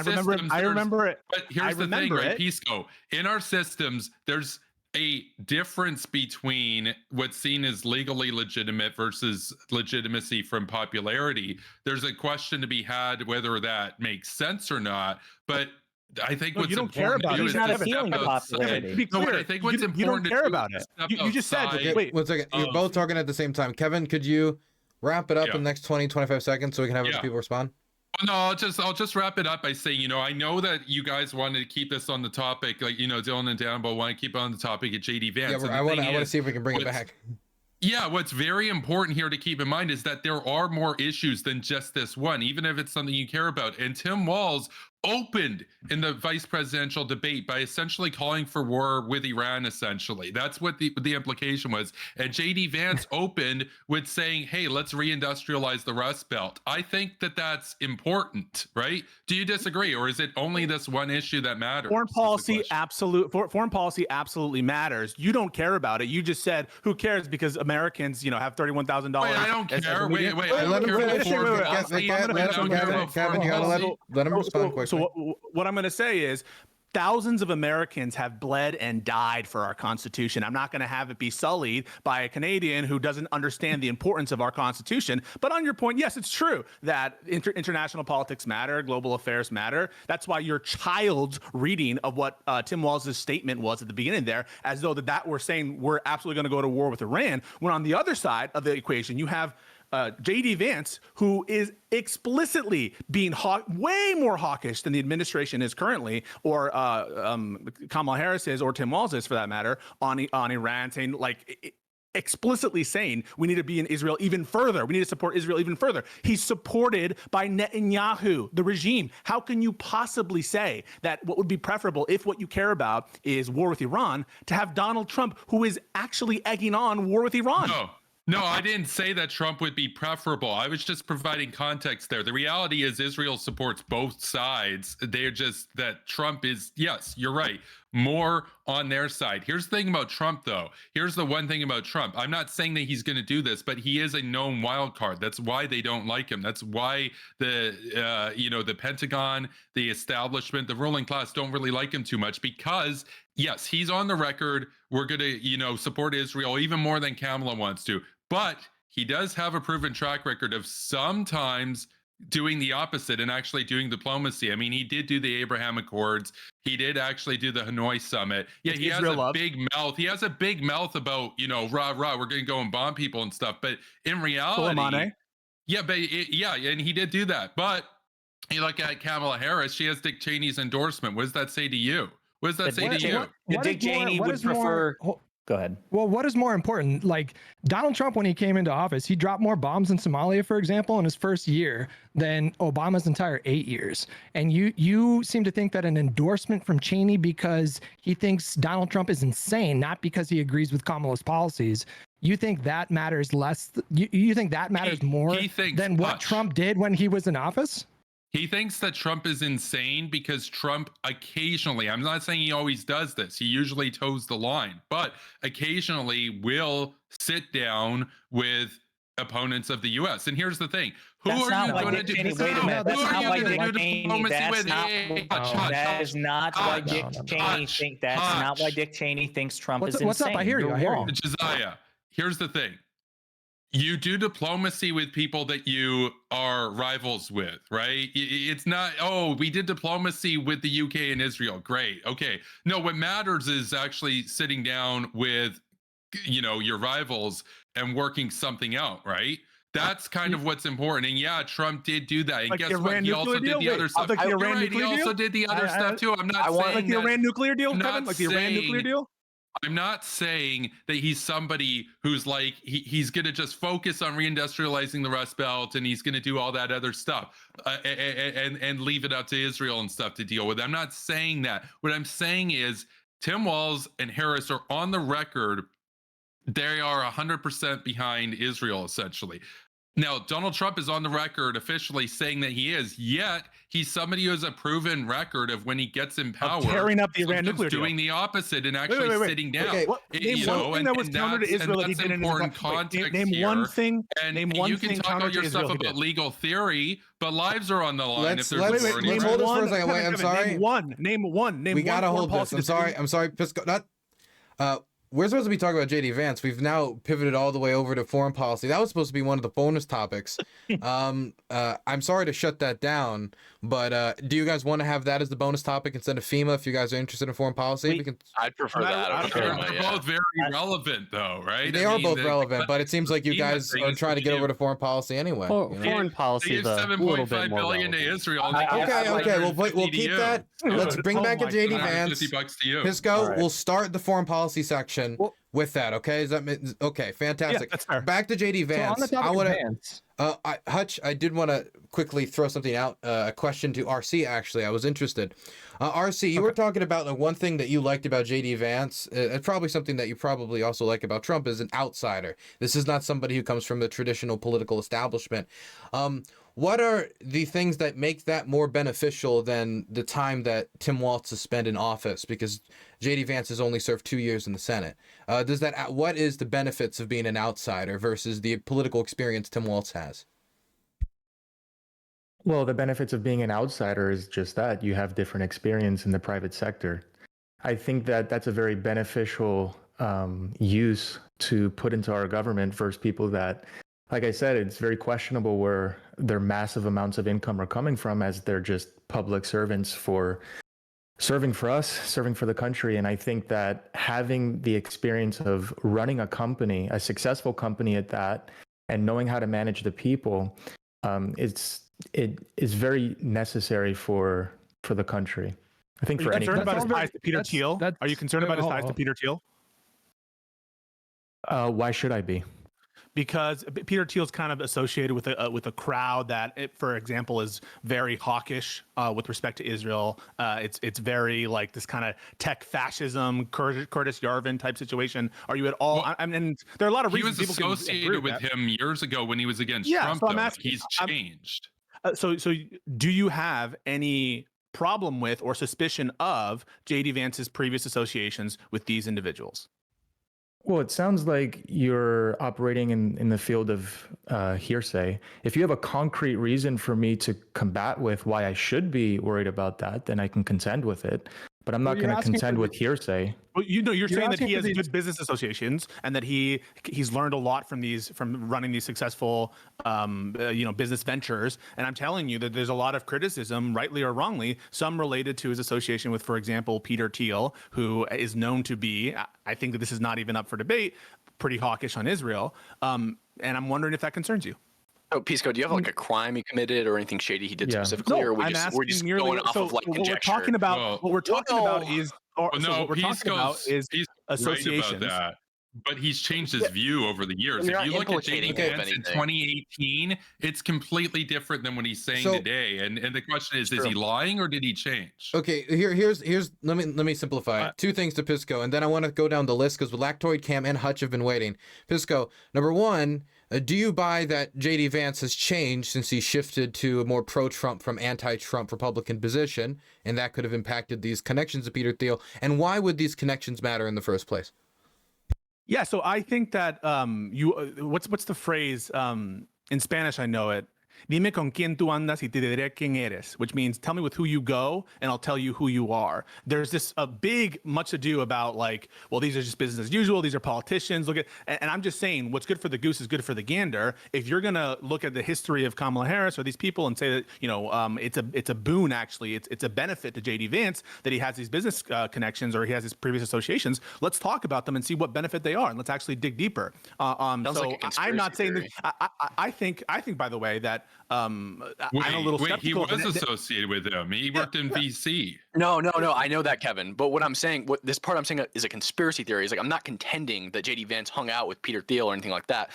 I remember it. But here's the thing, right, Pisco? In our systems, there's a difference between what's seen as legally legitimate versus legitimacy from popularity. There's a question to be had whether that makes sense or not. But I think what's important to do is not appealing to popularity. No, I think what's important. You don't care about it. You just said, wait 1 second. You're both talking at the same time. Kevin, could you wrap it up in the next 20-25 seconds so we can have other people respond? No, I'll just wrap it up by saying, I know that you guys wanted to keep this on the topic, like, Dylan and Downbow want to keep it on the topic of JD Vance. Yeah, I want to see if we can bring it back. Yeah, what's very important here to keep in mind is that there are more issues than just this one, even if it's something you care about. And Tim Walz opened in the vice presidential debate by essentially calling for war with Iran, essentially. That's what the implication was. And JD Vance opened with saying, hey, let's reindustrialize the Rust Belt. I think that that's important, right? Do you disagree? Or is it only this one issue that matters? Foreign policy absolutely matters. You don't care about it. You just said, who cares? Because Americans, have $31,000. Wait, I don't care. Wait. Let him respond quickly. So what I'm going to say is thousands of Americans have bled and died for our Constitution. I'm not going to have it be sullied by a Canadian who doesn't understand the importance of our Constitution. But on your point, yes, it's true that international politics matter, global affairs matter. That's why your child's reading of what Tim Walz's statement was at the beginning there, as though that we're saying we're absolutely going to go to war with Iran, when on the other side of the equation, you have JD Vance, who is explicitly being way more hawkish than the administration is currently, or Kamala Harris is, or Tim Walz is for that matter, on Iran, saying explicitly saying we need to be in Israel even further. We need to support Israel even further. He's supported by Netanyahu, the regime. How can you possibly say that what would be preferable, if what you care about is war with Iran, to have Donald Trump, who is actually egging on war with Iran? No, I didn't say that Trump would be preferable. I was just providing context there. The reality is Israel supports both sides. They're just that Trump is, yes, you're right, more on their side. Here's the thing about Trump, though. Here's the one thing about Trump. I'm not saying that he's going to do this, but he is a known wild card. That's why they don't like him. That's why the Pentagon, the establishment, the ruling class don't really like him too much, because yes, he's on the record. We're going to, support Israel even more than Kamala wants to. But he does have a proven track record of sometimes doing the opposite and actually doing diplomacy. I mean, he did do the Abraham Accords. He did actually do the Hanoi Summit. Yeah, he has a big mouth. He has a big mouth about, rah, we're going to go and bomb people and stuff. But in reality, and he did do that. But You look at Kamala Harris; she has Dick Cheney's endorsement. What does that say to you? What does that say to you? Dick Cheney would prefer. Go ahead. Well, what is more important? Like Donald Trump, when he came into office, he dropped more bombs in Somalia, for example, in his first year than Obama's entire 8 years. And you seem to think that an endorsement from Cheney because he thinks Donald Trump is insane, not because he agrees with Kamala's policies. You think that matters less? You think that matters more than what Trump did when he was in office? He thinks that Trump is insane because Trump occasionally, I'm not saying he always does this, he usually toes the line, but occasionally will sit down with opponents of the U.S. And here's the thing. Who are you going to do? Wait a minute. That's not why Dick Cheney. That is not why Dick Cheney thinks. That's not why Dick Cheney thinks Trump is insane. What's up? I hear you. I hear you. Josiah, here's the thing. You do diplomacy with people that you are rivals with, right? It's not, oh, we did diplomacy with the UK and Israel. Great. Okay. No, what matters is actually sitting down with, your rivals and working something out, right? That's kind of what's important. And yeah, Trump did do that. And like guess what? He also did the other stuff. He also did the other stuff too. I'm not saying like the Iran nuclear deal, Kevin? Like the Iran nuclear deal? I'm not saying that he's somebody who's like he's going to just focus on reindustrializing the Rust Belt and he's going to do all that other stuff and leave it up to Israel and stuff to deal with. I'm not saying that. What I'm saying is Tim Walz and Harris are on the record. They are 100% behind Israel, essentially. Now, Donald Trump is on the record officially saying that he is, yet he's somebody who has a proven record of when he gets in power, tearing up the Iran nuclear deal. Doing the opposite and actually sitting down. Okay. Name one thing that was counter to Israel that he did in important context. Name one thing. And name one you can thing talk all your stuff about legal theory, but lives are on the line. Let's hold this for a second. Wait, I'm sorry. Name one. We gotta hold this. I'm sorry. Pisco, we're supposed to be talking about JD Vance. We've now pivoted all the way over to foreign policy. That was supposed to be one of the bonus topics. I'm sorry to shut that down, but do you guys want to have that as the bonus topic instead of FEMA if you guys are interested in foreign policy? I'd prefer that. They're both very relevant, though, right? They are both relevant, but it seems like you guys are trying to get over to foreign policy anyway. Foreign policy is a little bit more relevant. To Israel. Okay. We'll keep that. Let's bring back a JD Vance. Pisco, we'll start the foreign policy section with that. Okay, okay? Fantastic. Yeah, that's fair. Back to JD Vance. So on the topic of Vance, Hutch, I did want to quickly throw something out. A question to RC. Actually, I was interested. RC, you were talking about the one thing that you liked about JD Vance. It's probably something that you probably also like about Trump is an outsider. This is not somebody who comes from the traditional political establishment. What are the things that make that more beneficial than the time that Tim Walz has spent in office? Because JD Vance has only served 2 years in the Senate. What is the benefits of being an outsider versus the political experience Tim Walz has? Well, the benefits of being an outsider is just that you have different experience in the private sector. I think that that's a very beneficial use to put into our government versus people that, like I said, it's very questionable where their massive amounts of income are coming from, as they're just public servants for serving for us, serving for the country. And I think that having the experience of running a company, a successful company at that, and knowing how to manage the people, it is very necessary for the country. I think for any country. Are you concerned about his ties to Peter Thiel? Are you concerned about his ties to Peter Thiel? Why should I be? Because Peter Thiel's kind of associated with a crowd that, for example, is very hawkish with respect to Israel. It's very like this kind of tech fascism, Curtis Yarvin type situation. Are you at all? Well, I mean, there are a lot of reasons he was associated with him years ago when he was against Trump. So I'm asking, he's changed. So do you have any problem with or suspicion of JD Vance's previous associations with these individuals? Well, it sounds like you're operating in the field of hearsay. If you have a concrete reason for me to combat with why I should be worried about that, then I can contend with it. But I'm not going to contend with hearsay. Well, you're saying that he has good business associations and that he's learned a lot from running these successful business ventures. And I'm telling you that there's a lot of criticism, rightly or wrongly, some related to his association with, for example, Peter Thiel, who is known to be, I think that this is not even up for debate, pretty hawkish on Israel. And I'm wondering if that concerns you. So, Pisco, do you have like a crime he committed or anything shady he did specifically, No, or I'm we're just asking merely. going off So of like what conjecture? we're talking about, Well, what we're talking about is, well, so no, what we're talking about is he's associations. right about that. But he's changed his view over the years. You're If you not look at implicating JD him of Vance in anything. 2018, it's completely different than what he's saying So- today. And the question is he lying or did he change? Okay, here's let me simplify it. Two things to Pisco, and then I want to go down the list because Lactoid, Cam, and Hutch have been waiting. Pisco, number one, do you buy that JD Vance has changed since he shifted to a more pro-Trump from anti-Trump Republican position, and that could have impacted these connections to Peter Thiel? And why would these connections matter in the first place? Yeah, so I think that what's the phrase in Spanish? I know it. Dime con quién tú andas y te diré quién eres, which means tell me with who you go and I'll tell you who you are. There's this much ado about like, well, these are just business as usual. These are politicians. Look at, and I'm just saying what's good for the goose is good for the gander. If you're going to look at the history of Kamala Harris or these people and say that, it's a boon, actually, it's a benefit to JD Vance that he has these business connections or he has his previous associations, let's talk about them and see what benefit they are. And let's actually dig deeper. Sounds So like a I'm not saying conspiracy that, I think, by the way, that I'm a little Wait, he skeptical. was associated with him. He worked in VC. No, I know that, Kevin. But what I'm saying, this part I'm saying is a conspiracy theory. Is like I'm not contending that JD Vance hung out with Peter Thiel or anything like that.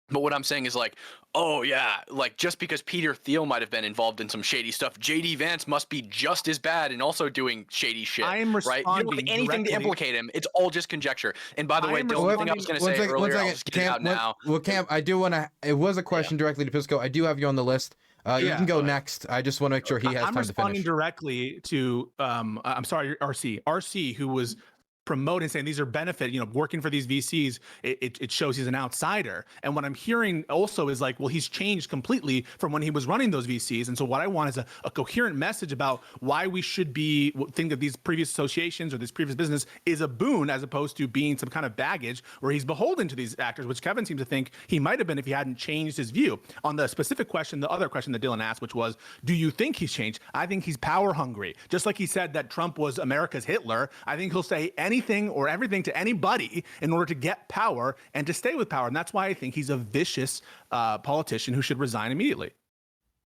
But what I'm saying is like, oh yeah, like just because Peter Thiel might have been involved in some shady stuff, JD Vance must be just as bad and also doing shady shit. I am right? You don't have responding anything to directly- implicate him. It's all just conjecture. And by the way, am the only thing I was going to say earlier, I'll just get it out now. Well, Cam, I do want to. It was a question directly to Pisco. I do have you on the list. You Yeah, can go go ahead. next. I just want to make sure he has I'm time to responding finish. directly to I'm sorry, RC, who was promoting, saying these are benefit, working for these VCs, it shows he's an outsider. And what I'm hearing also is like, well, he's changed completely from when he was running those VCs. And so what I want is a coherent message about why we should think that these previous associations or this previous business is a boon as opposed to being some kind of baggage where he's beholden to these actors, which Kevin seems to think he might have been if he hadn't changed his view. On the specific question, the other question that Dylan asked, which was, do you think he's changed? I think he's power hungry. Just like he said that Trump was America's Hitler, I think he'll say anything or everything to anybody in order to get power and to stay with power. And that's why I think he's a vicious politician who should resign immediately.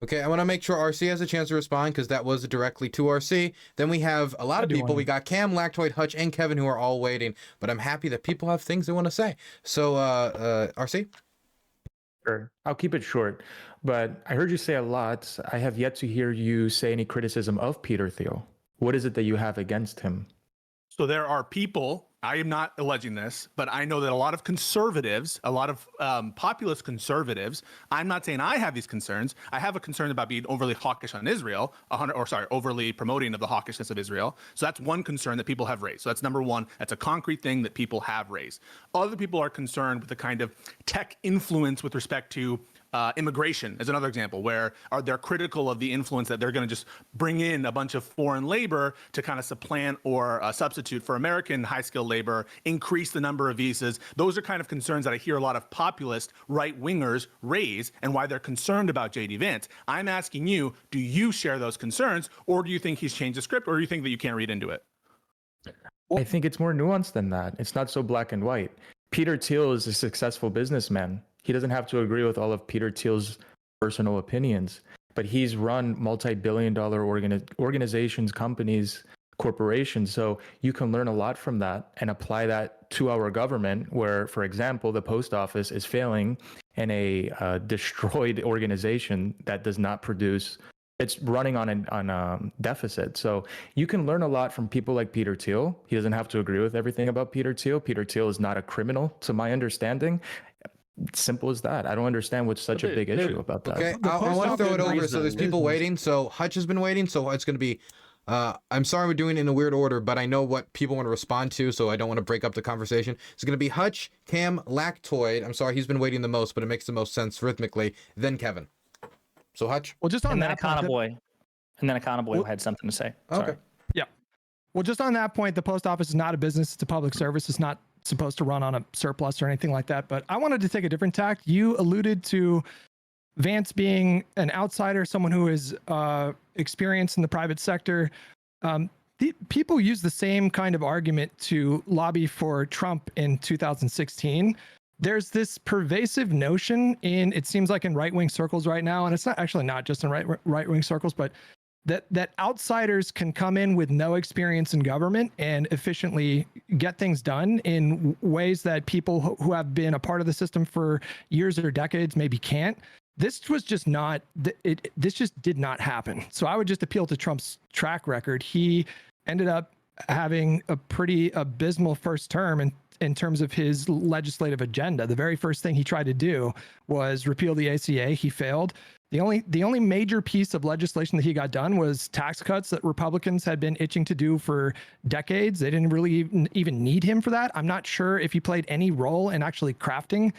Okay, I want to make sure RC has a chance to respond because that was directly to RC. Then we have a lot of people. We got Cam, Lactoid, Hutch, and Kevin who are all waiting. But I'm happy that people have things they want to say. So, RC? Sure. I'll keep it short. But I heard you say a lot. I have yet to hear you say any criticism of Peter Thiel. What is it that you have against him? So there are people, I am not alleging this, but I know that a lot of conservatives, a lot of populist conservatives, I'm not saying I have these concerns. I have a concern about being overly hawkish on Israel, overly promoting of the hawkishness of Israel. So that's one concern that people have raised. So that's number one. That's a concrete thing that people have raised. Other people are concerned with the kind of tech influence with respect to immigration is another example where they're critical of the influence that they're going to just bring in a bunch of foreign labor to kind of supplant or substitute for American high-skilled labor, increase the number of visas. Those are kind of concerns that I hear a lot of populist right-wingers raise and why they're concerned about JD Vance. I'm asking you, do you share those concerns or do you think he's changed the script or do you think that you can't read into it? I think it's more nuanced than that. It's not so black and white. Peter Thiel is a successful businessman. He doesn't have to agree with all of Peter Thiel's personal opinions, but he's run multi-billion-dollar organizations, companies, corporations. So you can learn a lot from that and apply that to our government where, for example, the post office is failing in a destroyed organization that does not produce. It's running on a deficit. So you can learn a lot from people like Peter Thiel. He doesn't have to agree with everything about Peter Thiel. Peter Thiel is not a criminal, to my understanding. Simple as that. I don't understand what's such a big issue about that. Okay, I want to throw it over. So there's people waiting. So Hutch has been waiting. So it's going to be, I'm sorry we're doing it in a weird order, but I know what people want to respond to, so I don't want to break up the conversation. It's going to be Hutch, Cam, Lactoid. I'm sorry, he's been waiting the most, but it makes the most sense rhythmically. Then Kevin. So Hutch. Well, just on And then that Econo point, Boy. And then Econo Boy had something to say. Sorry. Okay. yeah. Well, just on that point, the post office is not a business; it's a public service. It's not supposed to run on a surplus or anything like that. But I wanted to take a different tack. You alluded to Vance being an outsider, someone who is experienced in the private sector. People use the same kind of argument to lobby for Trump in 2016. there's this pervasive notion in, it seems like in right-wing circles right now, and it's not just in right-wing circles, but that outsiders can come in with no experience in government and efficiently get things done in ways that people who have been a part of the system for years or decades maybe can't. This was just not, this just did not happen. So I would just appeal to Trump's track record. He ended up having a pretty abysmal first term in terms of his legislative agenda. The very first thing he tried to do was repeal the ACA. He failed. The only major piece of legislation that he got done was tax cuts that Republicans had been itching to do for decades. They didn't really even need him for that. I'm not sure if he played any role in actually crafting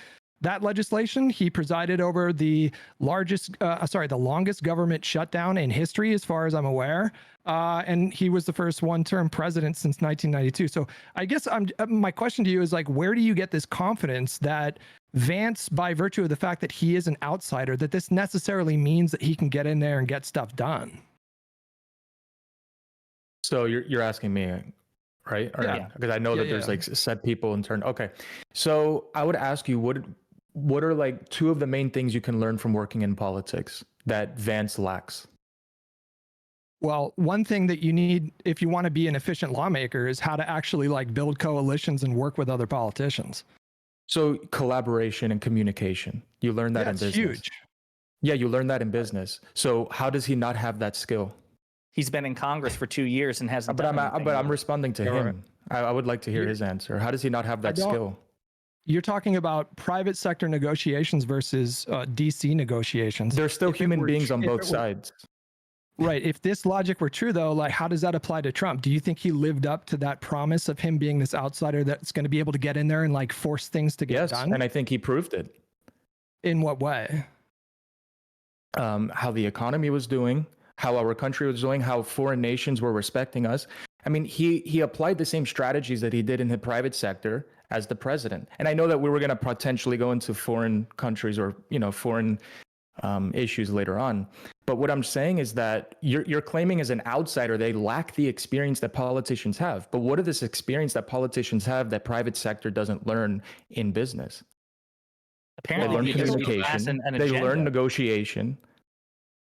that legislation. He presided over the longest government shutdown in history, as far as I'm aware. And he was the first one-term president since 1992. So I guess my question to you is, like, where do you get this confidence that Vance, by virtue of the fact that he is an outsider, that this necessarily means that he can get in there and get stuff done? So you're asking me, right? Or Yeah. Because I know that there's like set people in turn. Okay. So I would ask you, what are like two of the main things you can learn from working in politics that Vance lacks? Well, one thing that you need if you want to be an efficient lawmaker is how to actually like build coalitions and work with other politicians. So collaboration and communication, you learn that in That's business. huge. Yeah, you learn that in business. So how does he not have that skill? He's been in Congress for 2 years and hasn't done anything. But I'm responding to Yeah, him. I would like to hear his answer. How does he not have that skill? You're talking about private sector negotiations versus DC negotiations. There's still human beings on both sides. Right. If this logic were true, though, like, how does that apply to Trump? Do you think he lived up to that promise of him being this outsider that's going to be able to get in there and like force things to get done? Yes, and I think he proved it. In what way? How the economy was doing, how our country was doing, how foreign nations were respecting us. I mean, he applied the same strategies that he did in the private sector as the president. And I know that we were going to potentially go into foreign countries or, foreign issues later on. But what I'm saying is that you're claiming as an outsider, they lack the experience that politicians have. But what are this experience that politicians have that private sector doesn't learn in business? Apparently, they learn you just communication. They learn negotiation.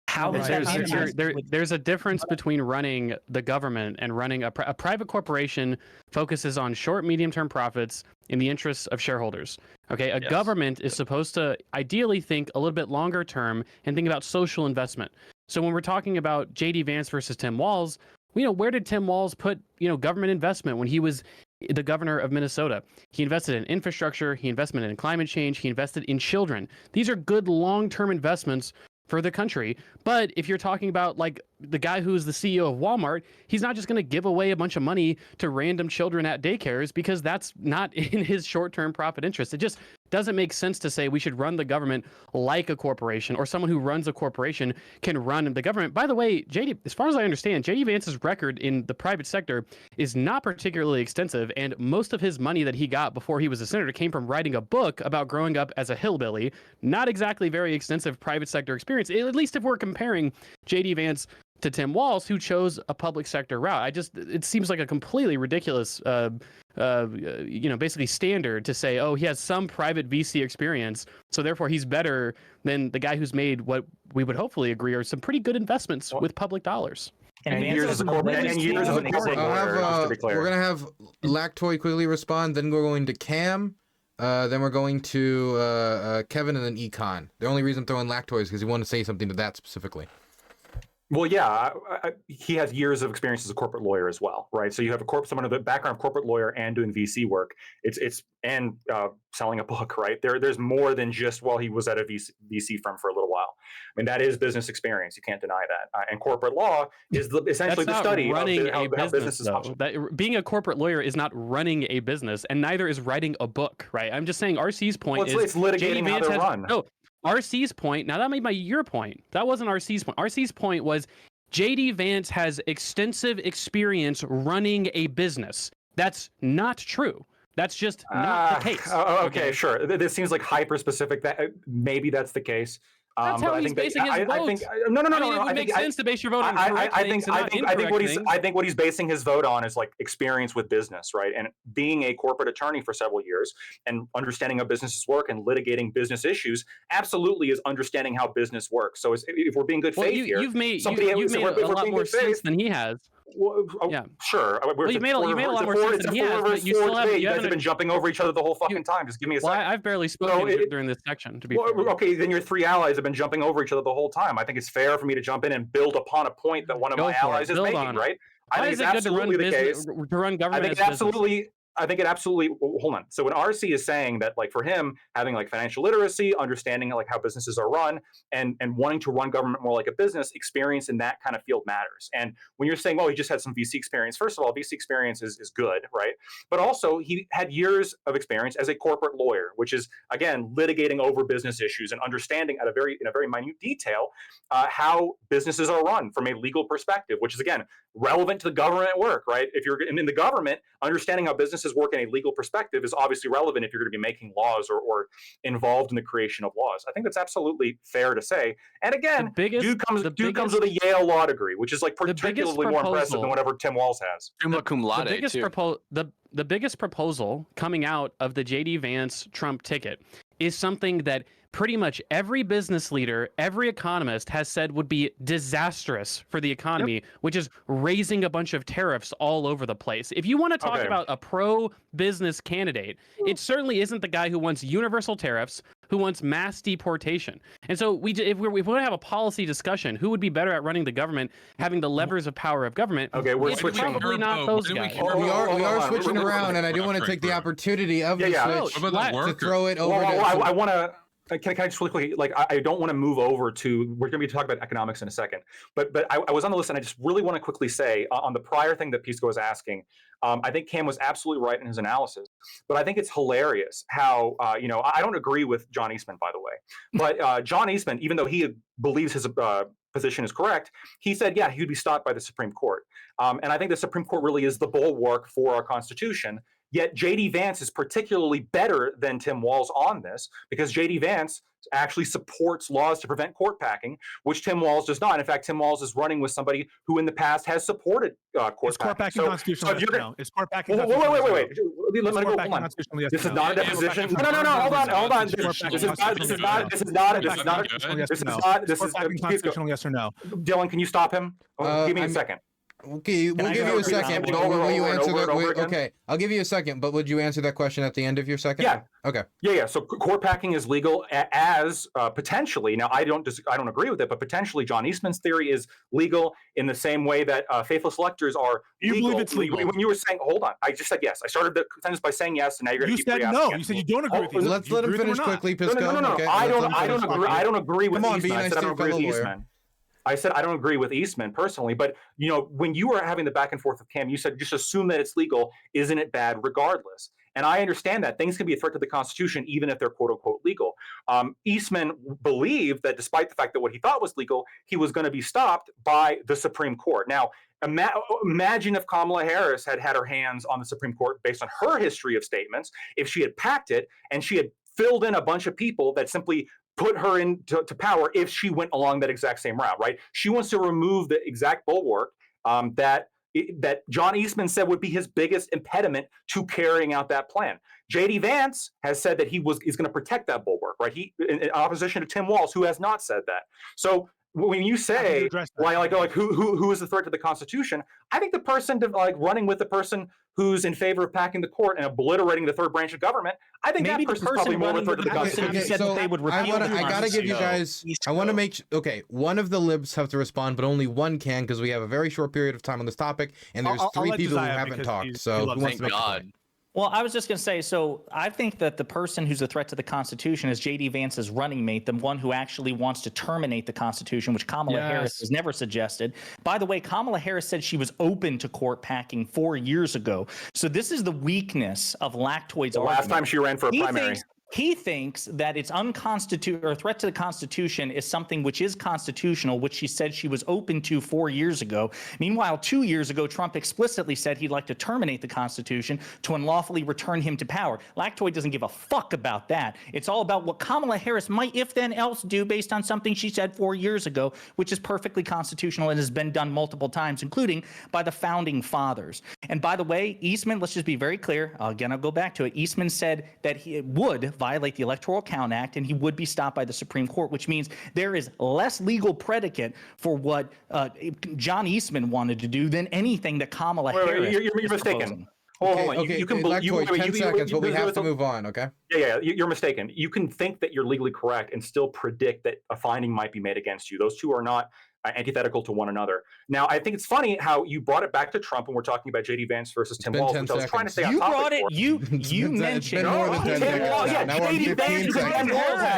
How is that? There's a difference between running the government and running a private corporation. Focuses on short, medium-term profits in the interests of shareholders. Okay, a government is supposed to ideally think a little bit longer term and think about social investment. So when we're talking about J.D. Vance versus Tim Walz, where did Tim Walz put government investment when he was the governor of Minnesota? He invested in infrastructure. He invested in climate change. He invested in children. These are good long-term investments for the country. But if you're talking about like the guy who's the CEO of Walmart, he's not just going to give away a bunch of money to random children at daycares because that's not in his short-term profit interest. It just doesn't make sense to say we should run the government like a corporation, or someone who runs a corporation can run the government. By the way, JD, as far as I understand, JD Vance's record in the private sector is not particularly extensive, and most of his money that he got before he was a senator came from writing a book about growing up as a hillbilly. Not exactly very extensive private sector experience, at least if we're comparing JD Vance to Tim Walz, who chose a public sector route. It seems like a completely ridiculous, basically standard to say, oh, he has some private VC experience, so therefore he's better than the guy who's made what we would hopefully agree are some pretty good investments with public dollars. And years as a corporate lawyer, to be clear. We're gonna have Lactoy quickly respond, then we're going to Cam, then we're going to Kevin, and then Econ. The only reason I'm throwing Lactoy is because he wanted to say something to that specifically. Well, yeah, he has years of experience as a corporate lawyer as well, right? So you have someone with a background of corporate lawyer and doing VC work. It's selling a book, right? There's more than just, well, he was at a VC firm for a little while. I mean, that is business experience. You can't deny that. And corporate law is essentially the study of how businesses function. Being a corporate lawyer is not running a business, and neither is writing a book, right? I'm just saying RC's point is it's litigating how they're run. No, RC's point, now that made your point. That wasn't RC's point. RC's point was J.D. Vance has extensive experience running a business. That's not true. That's just not the case. Okay, sure. This seems like hyper-specific. Maybe that's the case. That's how he's basing his vote. I think no. I mean, it would make sense to base your vote on correct things and not incorrect things. I think what he's basing his vote on is like experience with business, right? And being a corporate attorney for several years and understanding how businesses work and litigating business issues absolutely is understanding how business works. So if we're being good faith here, you've made a lot more sense than he has. Well, yeah, sure. Well, you made a lot more sense than he has, but you still haven't. You guys have been jumping over each other the whole fucking time. Just give me a second. I've barely spoken during this section. To be fair. Okay, then your three allies have been jumping over each other the whole time. I think it's fair for me to jump in and build upon a point that one of my allies is making, right? I think it's absolutely the case. To run government, I think it absolutely. Hold on. So when RC is saying that, like, for him having like financial literacy, understanding like how businesses are run, and wanting to run government more like a business, experience in that kind of field matters. And when you're saying, well, he just had some VC experience. First of all, VC experience is good, right? But also he had years of experience as a corporate lawyer, which is again litigating over business issues and understanding in a very minute detail how businesses are run from a legal perspective, which is again relevant to the government work, right? If you're in the government, understanding how businesses work in a legal perspective is obviously relevant if you're going to be making laws or involved in the creation of laws. I think that's absolutely fair to say. And again, dude comes with a Yale law degree, which is like particularly more impressive than whatever Tim Walz has. The biggest proposal coming out of the JD Vance Trump ticket is something that pretty much every business leader, every economist has said would be disastrous for the economy, which is raising a bunch of tariffs all over the place. If you want to talk about a pro-business candidate, it certainly isn't the guy who wants universal tariffs, who wants mass deportation. And so if we want to have a policy discussion, who would be better at running the government, having the levers of power of government? Okay, we're switching. Probably not those guys. We are switching around, and I do want to take the opportunity of the switch to throw it over. I want to. Can I just really quickly, like, I don't want to move over to, we're going to be talking about economics in a second, but I was on the list and I just really want to quickly say on the prior thing that Pisco was asking, I think Cam was absolutely right in his analysis, but I think it's hilarious how, I don't agree with John Eastman, by the way, but John Eastman, even though he believes his position is correct, he said, yeah, he would be stopped by the Supreme Court. And I think the Supreme Court really is the bulwark for our Constitution. Yet JD Vance is particularly better than Tim Walz on this because JD Vance actually supports laws to prevent court packing, which Tim Walz does not. In fact, Tim Walz is running with somebody who in the past has supported court packing. Constitutional? No. Is court packing wait. Let me go. Hold on. This is not a deposition. No. Hold on. This is constitutional. Yes or no? Dylan, can you stop him? Give me a second. Okay, we'll give you a second. But will you answer that? Okay, I'll give you a second. But would you answer that question at the end of your second? Yeah. Okay. Yeah. So court packing is legal as potentially. Now I don't agree with it, but potentially John Eastman's theory is legal in the same way that faithless electors are. You believe it's legal? When you were saying, hold on, I just said yes. I started the sentence by saying yes, and now you're going to keep re-asking. You said no. You said you don't agree with these. Let's let him finish quickly, Pisco. No. Okay, I don't agree with Eastman. I said I don't agree with Eastman. I said I don't agree with Eastman personally, but when you were having the back and forth with Cam, you said just assume that it's legal. Isn't it bad regardless? And I understand that things can be a threat to the Constitution even if they're quote unquote legal. Eastman believed that despite the fact that what he thought was legal, he was going to be stopped by the Supreme Court. Now, imagine if Kamala Harris had her hands on the Supreme Court based on her history of statements, if she had packed it and she had filled in a bunch of people that simply put her into power if she went along that exact same route, right? She wants to remove the exact bulwark that John Eastman said would be his biggest impediment to carrying out that plan. JD Vance has said that he's going to protect that bulwark, right? He, in opposition to Tim Walz, who has not said that. So when you say who is the threat to the Constitution, I think the person running with the person who's in favor of packing the court and obliterating the third branch of government, I think that person's probably more of a threat to the Constitution. I gotta give you guys. I want to make one of the libs have to respond, but only one can because we have a very short period of time on this topic, and there's three people who haven't talked. So who wants to make a point? Well, I was just going to say, so I think that the person who's a threat to the Constitution is J.D. Vance's running mate, the one who actually wants to terminate the Constitution, which Kamala Harris has never suggested. By the way, Kamala Harris said she was open to court packing 4 years ago. So this is the weakness of Lactoid's argument. Last time she ran for a primary. He thinks that it's unconstitutional or a threat to the Constitution is something which is constitutional, which she said she was open to 4 years ago. Meanwhile, 2 years ago, Trump explicitly said he'd like to terminate the Constitution to unlawfully return him to power. Lactoid doesn't give a fuck about that. It's all about what Kamala Harris might, if then else, do based on something she said 4 years ago, which is perfectly constitutional and has been done multiple times, including by the founding fathers. And by the way, Eastman, let's just be very clear. Again, I'll go back to it. Eastman said that he would violate the Electoral Count Act and he would be stopped by the Supreme Court, which means there is less legal predicate for what John Eastman wanted to do than anything that Kamala Harris you're mistaken. proposing. Okay, you can believe 10 seconds, but we have to move on, okay? Yeah, you're mistaken. You can think that you're legally correct and still predict that a finding might be made against you. Those two are not antithetical to one another. Now, I think it's funny how you brought it back to Trump when we're talking about JD Vance versus Tim Walz, which I was trying to say on topic. You brought it. You mentioned. It's been more than 10 seconds now. Now we're on 15 seconds.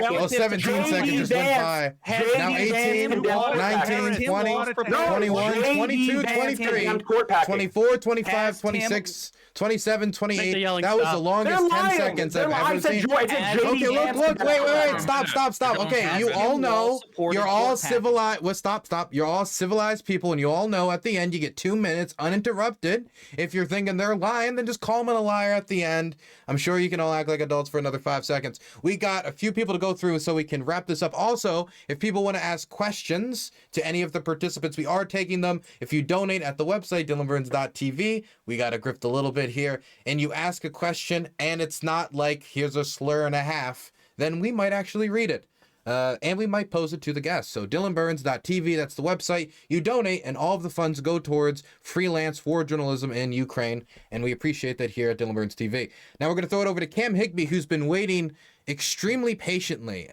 Well, 17 seconds just went by. Now 18, 19, 20, 21, 22, 23, 24, 25, 26, 27, 28. That was the longest 10 seconds I've ever seen. Okay, look, wait. Stop. Okay, you all know, you're all civilized. Well, stop. You're all civilized people, and you all know at the end you get 2 minutes uninterrupted. If you're thinking they're lying, then just call them a liar at the end. I'm sure you can all act like adults for another 5 seconds. We got a few people to go through so we can wrap this up. Also, if people want to ask questions to any of the participants, we are taking them. If you donate at the website, dylanburns.tv, we got to grift a little bit here, and you ask a question, and it's not like, here's a slur and a half, then we might actually read it. And we might pose it to the guests. So dylanburns.tv, that's the website. You donate, and all of the funds go towards freelance war journalism in Ukraine, and we appreciate that here at Dylan Burns TV. Now we're going to throw it over to Cam Higbee, who's been waiting extremely patiently.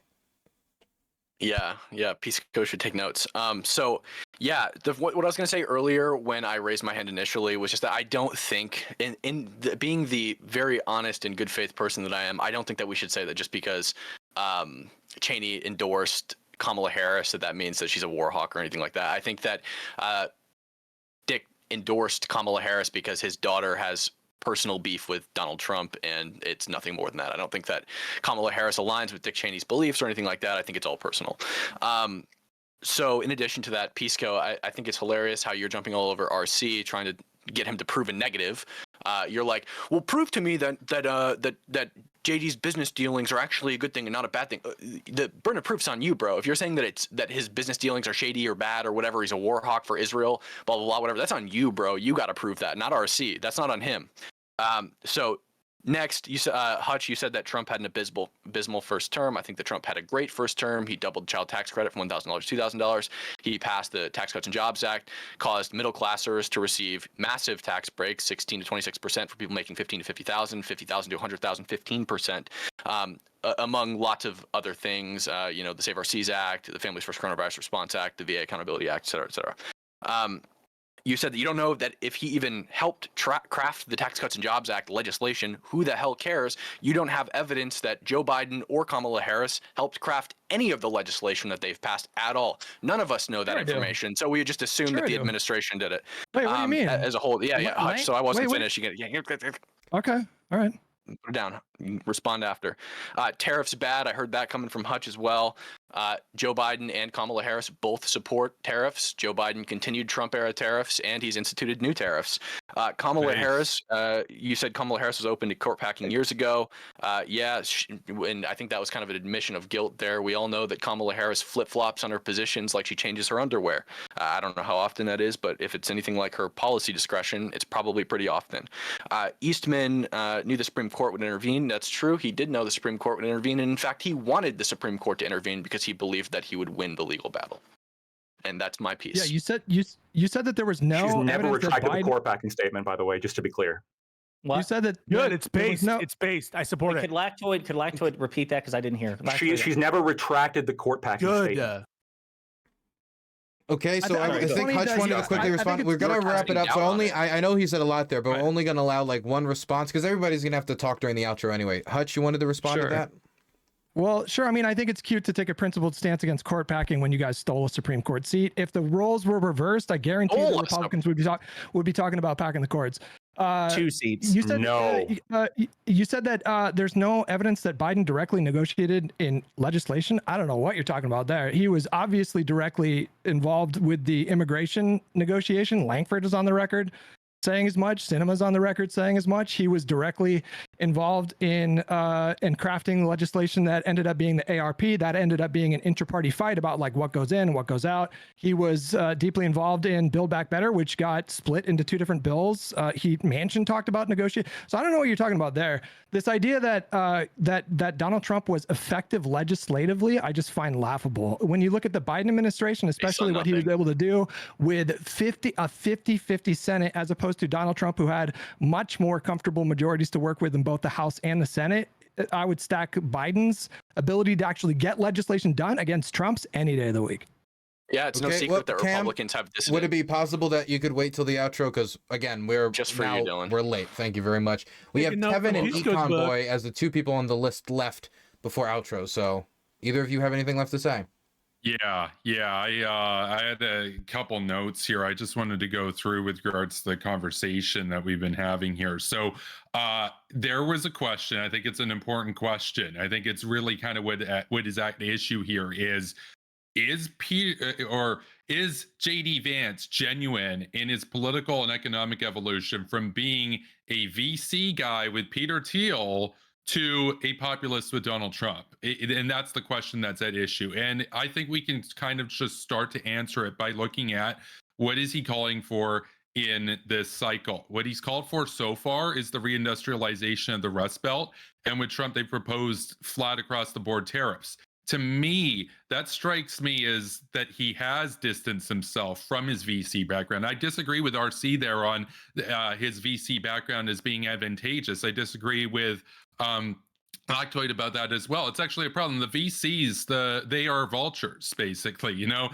Yeah, Pisco should take notes. What I was going to say earlier when I raised my hand initially was just that I don't think, being the very honest and good faith person that I am, I don't think that we should say that just because Cheney endorsed Kamala Harris that means that she's a war hawk or anything like that. I think that Dick endorsed Kamala Harris because his daughter has personal beef with Donald Trump, and it's nothing more than that. I don't think that Kamala Harris aligns with Dick Cheney's beliefs or anything like that. I think it's all personal. So in addition to that, Pisco, I think it's hilarious how you're jumping all over RC trying to get him to prove a negative. You're like, well, prove to me that JD's business dealings are actually a good thing and not a bad thing. The burden of proof's on you, bro. If you're saying that his business dealings are shady or bad or whatever, he's a war hawk for Israel, blah blah blah, whatever. That's on you, bro. You got to prove that, not RC. That's not on him. So next, Hutch, you said that Trump had an abysmal first term. I think that Trump had a great first term. He doubled child tax credit from $1,000 to $2,000. He passed the Tax Cuts and Jobs Act, caused middle classers to receive massive tax breaks, 16 to 26% for people making 15 to 50,000, 50,000 to 100,000, 15%. Among lots of other things, the Save Our Seas Act, the Families First Coronavirus Response Act, the VA Accountability Act, et cetera. You said that you don't know that if he even helped craft the Tax Cuts and Jobs Act legislation, who the hell cares? You don't have evidence that Joe Biden or Kamala Harris helped craft any of the legislation that they've passed at all. None of us know that information, so we just assume that the administration did it. Wait, what do you mean? As a whole, Hutch, so I wasn't finished. Okay, all right. Put it down. Respond after. Tariffs bad. I heard that coming from Hutch as well. Joe Biden and Kamala Harris both support tariffs. Joe Biden continued Trump-era tariffs, and he's instituted new tariffs. Kamala Harris, you said Kamala Harris was open to court packing years ago. And I think that was kind of an admission of guilt there. We all know that Kamala Harris flip-flops on her positions like she changes her underwear. I don't know how often that is, but if it's anything like her policy discretion, it's probably pretty often. Eastman knew the Supreme Court would intervene. That's true. He did know the Supreme Court would intervene. And in fact, he wanted the Supreme Court to intervene because he believed that he would win the legal battle. And that's my piece. Yeah, you said that there was no. She's never retracted the court packing statement, by the way, just to be clear. What? You said that. Good. It's based. It's based. I support it. Could Lactoid repeat that because I didn't hear. She's never retracted the court packing statement. Okay, so I think Hutch wanted to quickly respond. We're going to wrap it up. So I know he said a lot there, but we're only going to allow like one response because everybody's going to have to talk during the outro anyway. Hutch, you wanted to respond to that? Well, sure. I mean, I think it's cute to take a principled stance against court packing when you guys stole a Supreme Court seat. If the roles were reversed, I guarantee the Republicans would be talking about packing the courts. 2 seats. You said No. You said that there's no evidence that Biden directly negotiated in legislation. I don't know what you're talking about there. He was obviously directly involved with the immigration negotiation. Langford is on the record saying as much. Sinema's on the record saying as much. He was directly involved in crafting legislation that ended up being the ARP. That ended up being an inter-party fight about like what goes in, what goes out. He was deeply involved in Build Back Better, which got split into 2 different bills. Manchin talked about negotiate. So I don't know what you're talking about there. This idea that that Donald Trump was effective legislatively, I just find laughable. When you look at the Biden administration, especially what he was able to do with a 50-50 Senate, as opposed to Donald Trump, who had much more comfortable majorities to work with in both the House and the Senate, I would stack Biden's ability to actually get legislation done against Trump's any day of the week. Yeah, it's no secret that Republicans have dissident. Would it be possible that you could wait till the outro? Because again, we're just for you, Dylan. We're late. Thank you very much. We have Kevin and Econ Boy as the 2 people on the list left before outro. So either of you have anything left to say? Yeah. I had a couple notes here. I just wanted to go through with regards to the conversation that we've been having here. So there was a question. I think it's an important question. I think it's really kind of what is at the issue here is Peter or is JD Vance genuine in his political and economic evolution from being a VC guy with Peter Thiel to a populist with Donald Trump? And that's the question that's at issue. And I think we can kind of just start to answer it by looking at what is he calling for in this cycle. What he's called for so far is the reindustrialization of the Rust Belt. And with Trump, they proposed flat across the board tariffs. To me, that strikes me as that he has distanced himself from his VC background. I disagree with RC there on his VC background as being advantageous. I disagree with Octoid about that as well. It's actually a problem. The VCs, they are vultures, basically. You know,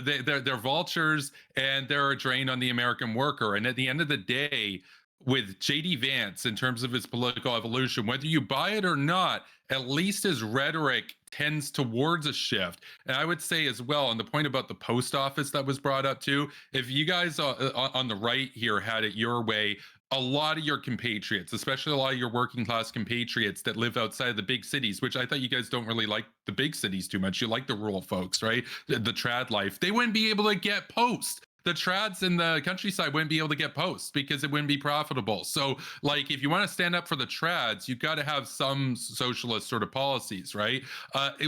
they're vultures, and they're a drain on the American worker. And at the end of the day, with JD Vance, in terms of his political evolution, whether you buy it or not, at least his rhetoric tends towards a shift. And I would say as well, on the point about the post office that was brought up too, if you guys on the right here had it your way, a lot of your compatriots, especially a lot of your working class compatriots that live outside of the big cities, which I thought you guys don't really like the big cities too much. You like the rural folks, right? The trad life. They wouldn't be able to get post. The trads in the countryside wouldn't be able to get posts because it wouldn't be profitable. So, like, if you want to stand up for the trads, you've got to have some socialist sort of policies, right?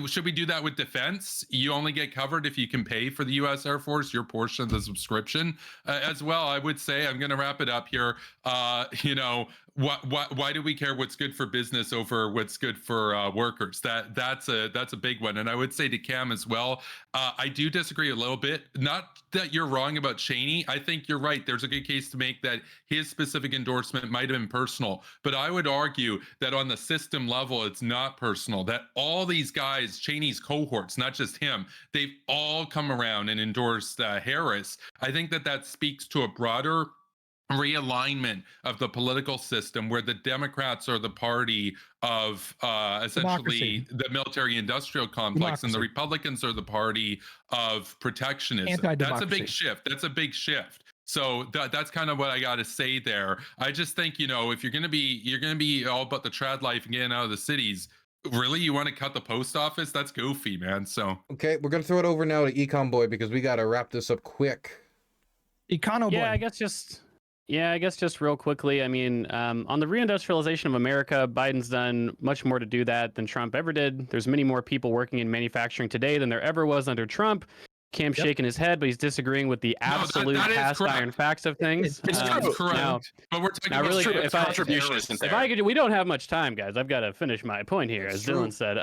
Should we do that with defense? You only get covered if you can pay for the U.S. Air Force, your portion of the subscription. As well, I would say, I'm going to wrap it up here. You know, why do we care what's good for business over what's good for workers? That's a big one. And I would say to Cam as well, I do disagree a little bit. Not that you're wrong about Cheney. I think you're right. There's a good case to make that his specific endorsement might have been personal. But I would argue that on the system level, it's not personal. That all these guys, Cheney's cohorts, not just him, they've all come around and endorsed Harris. I think that speaks to a broader realignment of the political system where the Democrats are the party of essentially the military industrial complex and the Republicans are the party of protectionism. That's a big shift. So that's kind of what I got to say there. I just think, you know, if you're going to be all about the trad life and getting out of the cities, really, you want to cut the post office? That's goofy, man. So okay, we're going to throw it over now to Econ Boy because we got to wrap this up quick. Econo Boy. I guess just real quickly, I mean, on the reindustrialization of America, Biden's done much more to do that than Trump ever did. There's many more people working in manufacturing today than there ever was under Trump. Cam's shaking his head, but he's disagreeing with the absolute cast iron facts of things. It's correct. Now, but we're talking about really, contribution. We don't have much time, guys. I've got to finish my point here, as Dylan said.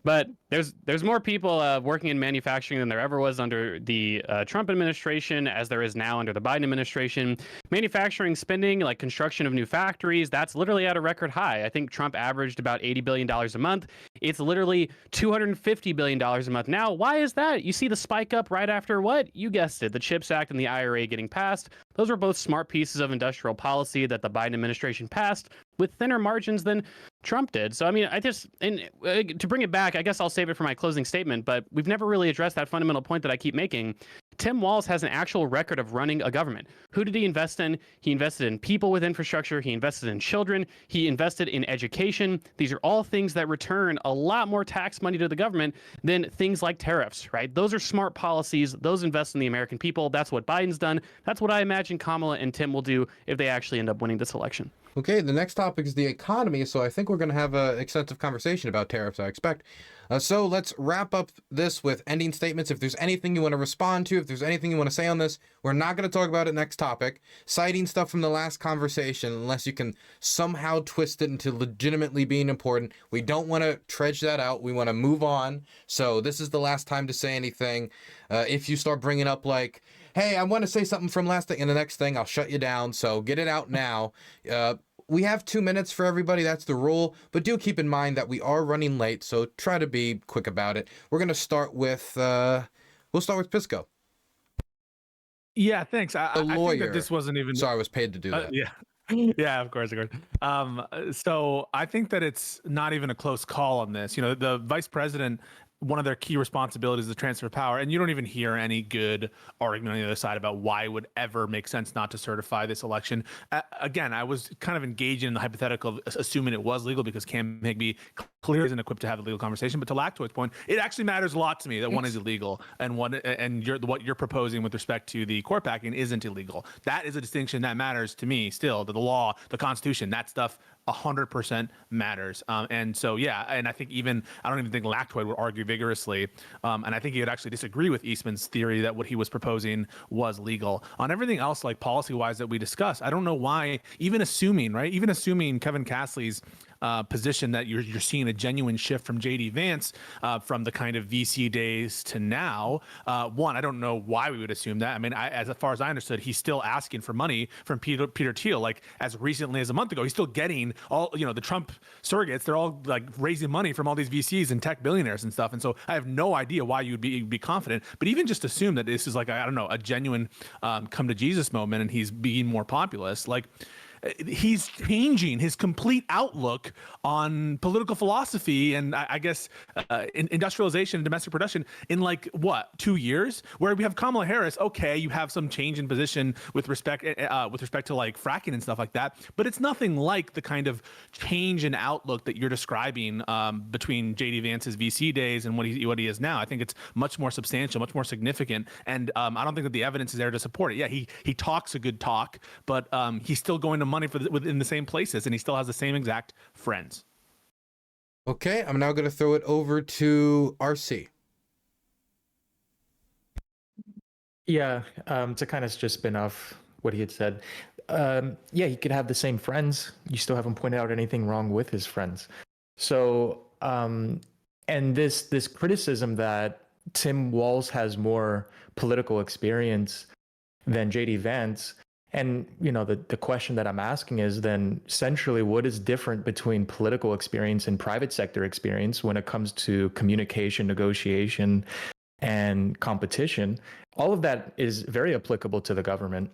But there's more people working in manufacturing than there ever was under the Trump administration, as there is now under the Biden administration. Manufacturing spending, like construction of new factories, that's literally at a record high. I think Trump averaged about $80 billion a month. It's literally $250 billion a month. Now, why is that? You see the spike up right after what? You guessed it, the CHIPS Act and the IRA getting passed. Those were both smart pieces of industrial policy that the Biden administration passed with thinner margins than Trump did. So, I mean, to bring it back, I guess I'll save it for my closing statement, but we've never really addressed that fundamental point that I keep making. Tim Walz has an actual record of running a government. Who did he invest in? He invested in people with infrastructure. He invested in children. He invested in education. These are all things that return a lot more tax money to the government than things like tariffs, right? Those are smart policies. Those invest in the American people. That's what Biden's done. That's what I imagine Kamala and Tim will do if they actually end up winning this election. Okay, the next topic is the economy, so I think we're going to have an extensive conversation about tariffs, I expect. So let's wrap up this with ending statements. If there's anything you want to respond to, if there's anything you want to say on this, we're not going to talk about it next topic. Citing stuff from the last conversation, unless you can somehow twist it into legitimately being important. We don't want to trudge that out. We want to move on. So this is the last time to say anything. If you start bringing up like, hey, I want to say something from last thing and the next thing, I'll shut you down. So get it out now. We have 2 minutes for everybody. That's the rule. But do keep in mind that we are running late, so try to be quick about it. We're going to start with, we'll start with Pisco. Yeah, thanks. I think that this wasn't even... Sorry, I was paid to do that. Yeah. Yeah, of course. So I think that it's not even a close call on this. You know, the vice president, one of their key responsibilities is the transfer of power, and you don't even hear any good argument on the other side about why it would ever make sense not to certify this election. Again, I was kind of engaging in the hypothetical, assuming it was legal, because Cam Higbee clearly isn't equipped to have a legal conversation. But to Lactoid's point, it actually matters a lot to me that one is illegal and what you're proposing with respect to the court packing isn't illegal. That is a distinction that matters to me still. The law, the Constitution, that stuff 100% matters. And so, yeah, and I think I don't even think Lactoid would argue vigorously. And I think he would actually disagree with Eastman's theory that what he was proposing was legal. On everything else, like policy-wise that we discussed, I don't know why, even assuming Kevin Cassidy's position that you're seeing a genuine shift from JD Vance from the kind of VC days to now. One, I don't know why we would assume that. I mean, as far as I understood, he's still asking for money from Peter Thiel. Like as recently as a month ago, he's still getting all, the Trump surrogates. They're all like raising money from all these VCs and tech billionaires and stuff. And so I have no idea why you'd be confident. But even just assume that this is like, I don't know, a genuine come to Jesus moment, and he's being more populist. Like, he's changing his complete outlook on political philosophy and I guess industrialization and domestic production in 2 years, where we have Kamala Harris. Okay, you have some change in position with respect to like fracking and stuff like that, but it's nothing like the kind of change in outlook that you're describing between JD Vance's VC days and what he is now. I think it's much more substantial, much more significant, and I don't think that the evidence is there to support it. Yeah, he talks a good talk, but he's still going to money within the same places, and he still has the same exact friends. Okay, I'm now going to throw it over to RC. Yeah, to kind of just spin off what he had said. Yeah, he could have the same friends. You still haven't pointed out anything wrong with his friends. So, and this criticism that Tim Walz has more political experience than JD Vance. And, the question that I'm asking is then centrally, what is different between political experience and private sector experience when it comes to communication, negotiation, and competition? All of that is very applicable to the government.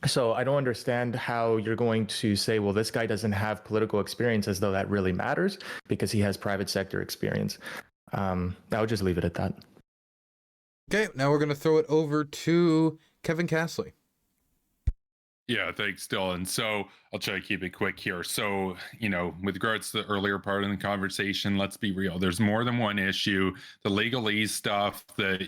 So I don't understand how you're going to say, well, this guy doesn't have political experience, as though that really matters because he has private sector experience. I would just leave it at that. Okay, now we're going to throw it over to Kevin Cassley. Yeah, thanks, Dylan. So I'll try to keep it quick here. So, with regards to the earlier part of the conversation, let's be real. There's more than one issue. The legalese stuff that,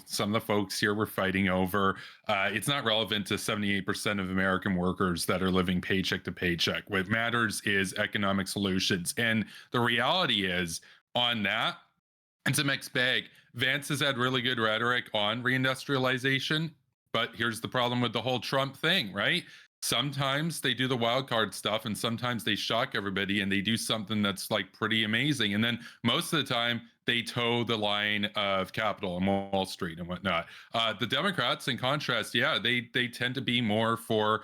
some of the folks here were fighting over, it's not relevant to 78% of American workers that are living paycheck to paycheck. What matters is economic solutions. And the reality is on that, it's a mixed bag. Vance has had really good rhetoric on reindustrialization. But here's the problem with the whole Trump thing, right? Sometimes they do the wild card stuff, and sometimes they shock everybody and they do something that's like pretty amazing. And then most of the time they toe the line of capital and Wall Street and whatnot. The Democrats, in contrast, yeah, they tend to be more for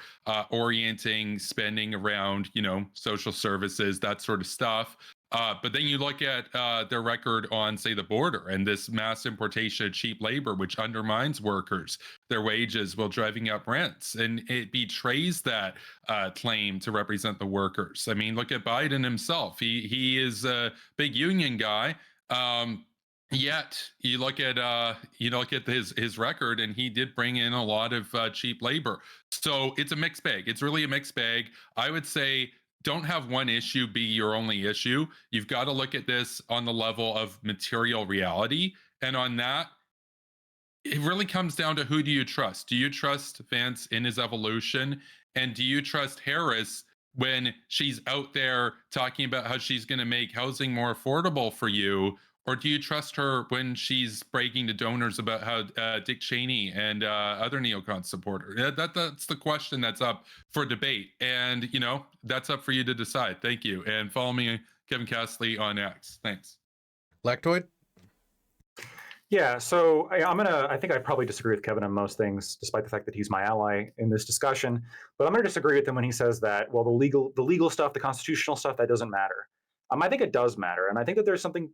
orienting spending around, social services, that sort of stuff. But then you look at their record on, say, the border and this mass importation of cheap labor, which undermines workers, their wages, while driving up rents. And it betrays that claim to represent the workers. I mean, look at Biden himself. He is a big union guy. Yet you look at his record, and he did bring in a lot of cheap labor. So it's a mixed bag. It's really a mixed bag. I would say don't have one issue be your only issue. You've got to look at this on the level of material reality, and on that, it really comes down to who do you trust? Do you trust Vance in his evolution, and do you trust Harris when she's out there talking about how she's going to make housing more affordable for you? Or do you trust her when she's bragging to donors about how Dick Cheney and other neocons support her? That's the question that's up for debate. And, that's up for you to decide. Thank you. And follow me, Kevin Castley, on X. Thanks. Lactoid? Yeah, so I think I probably disagree with Kevin on most things, despite the fact that he's my ally in this discussion. But I'm going to disagree with him when he says that, well, the legal stuff, the constitutional stuff, that doesn't matter. I think it does matter. And I think that there's something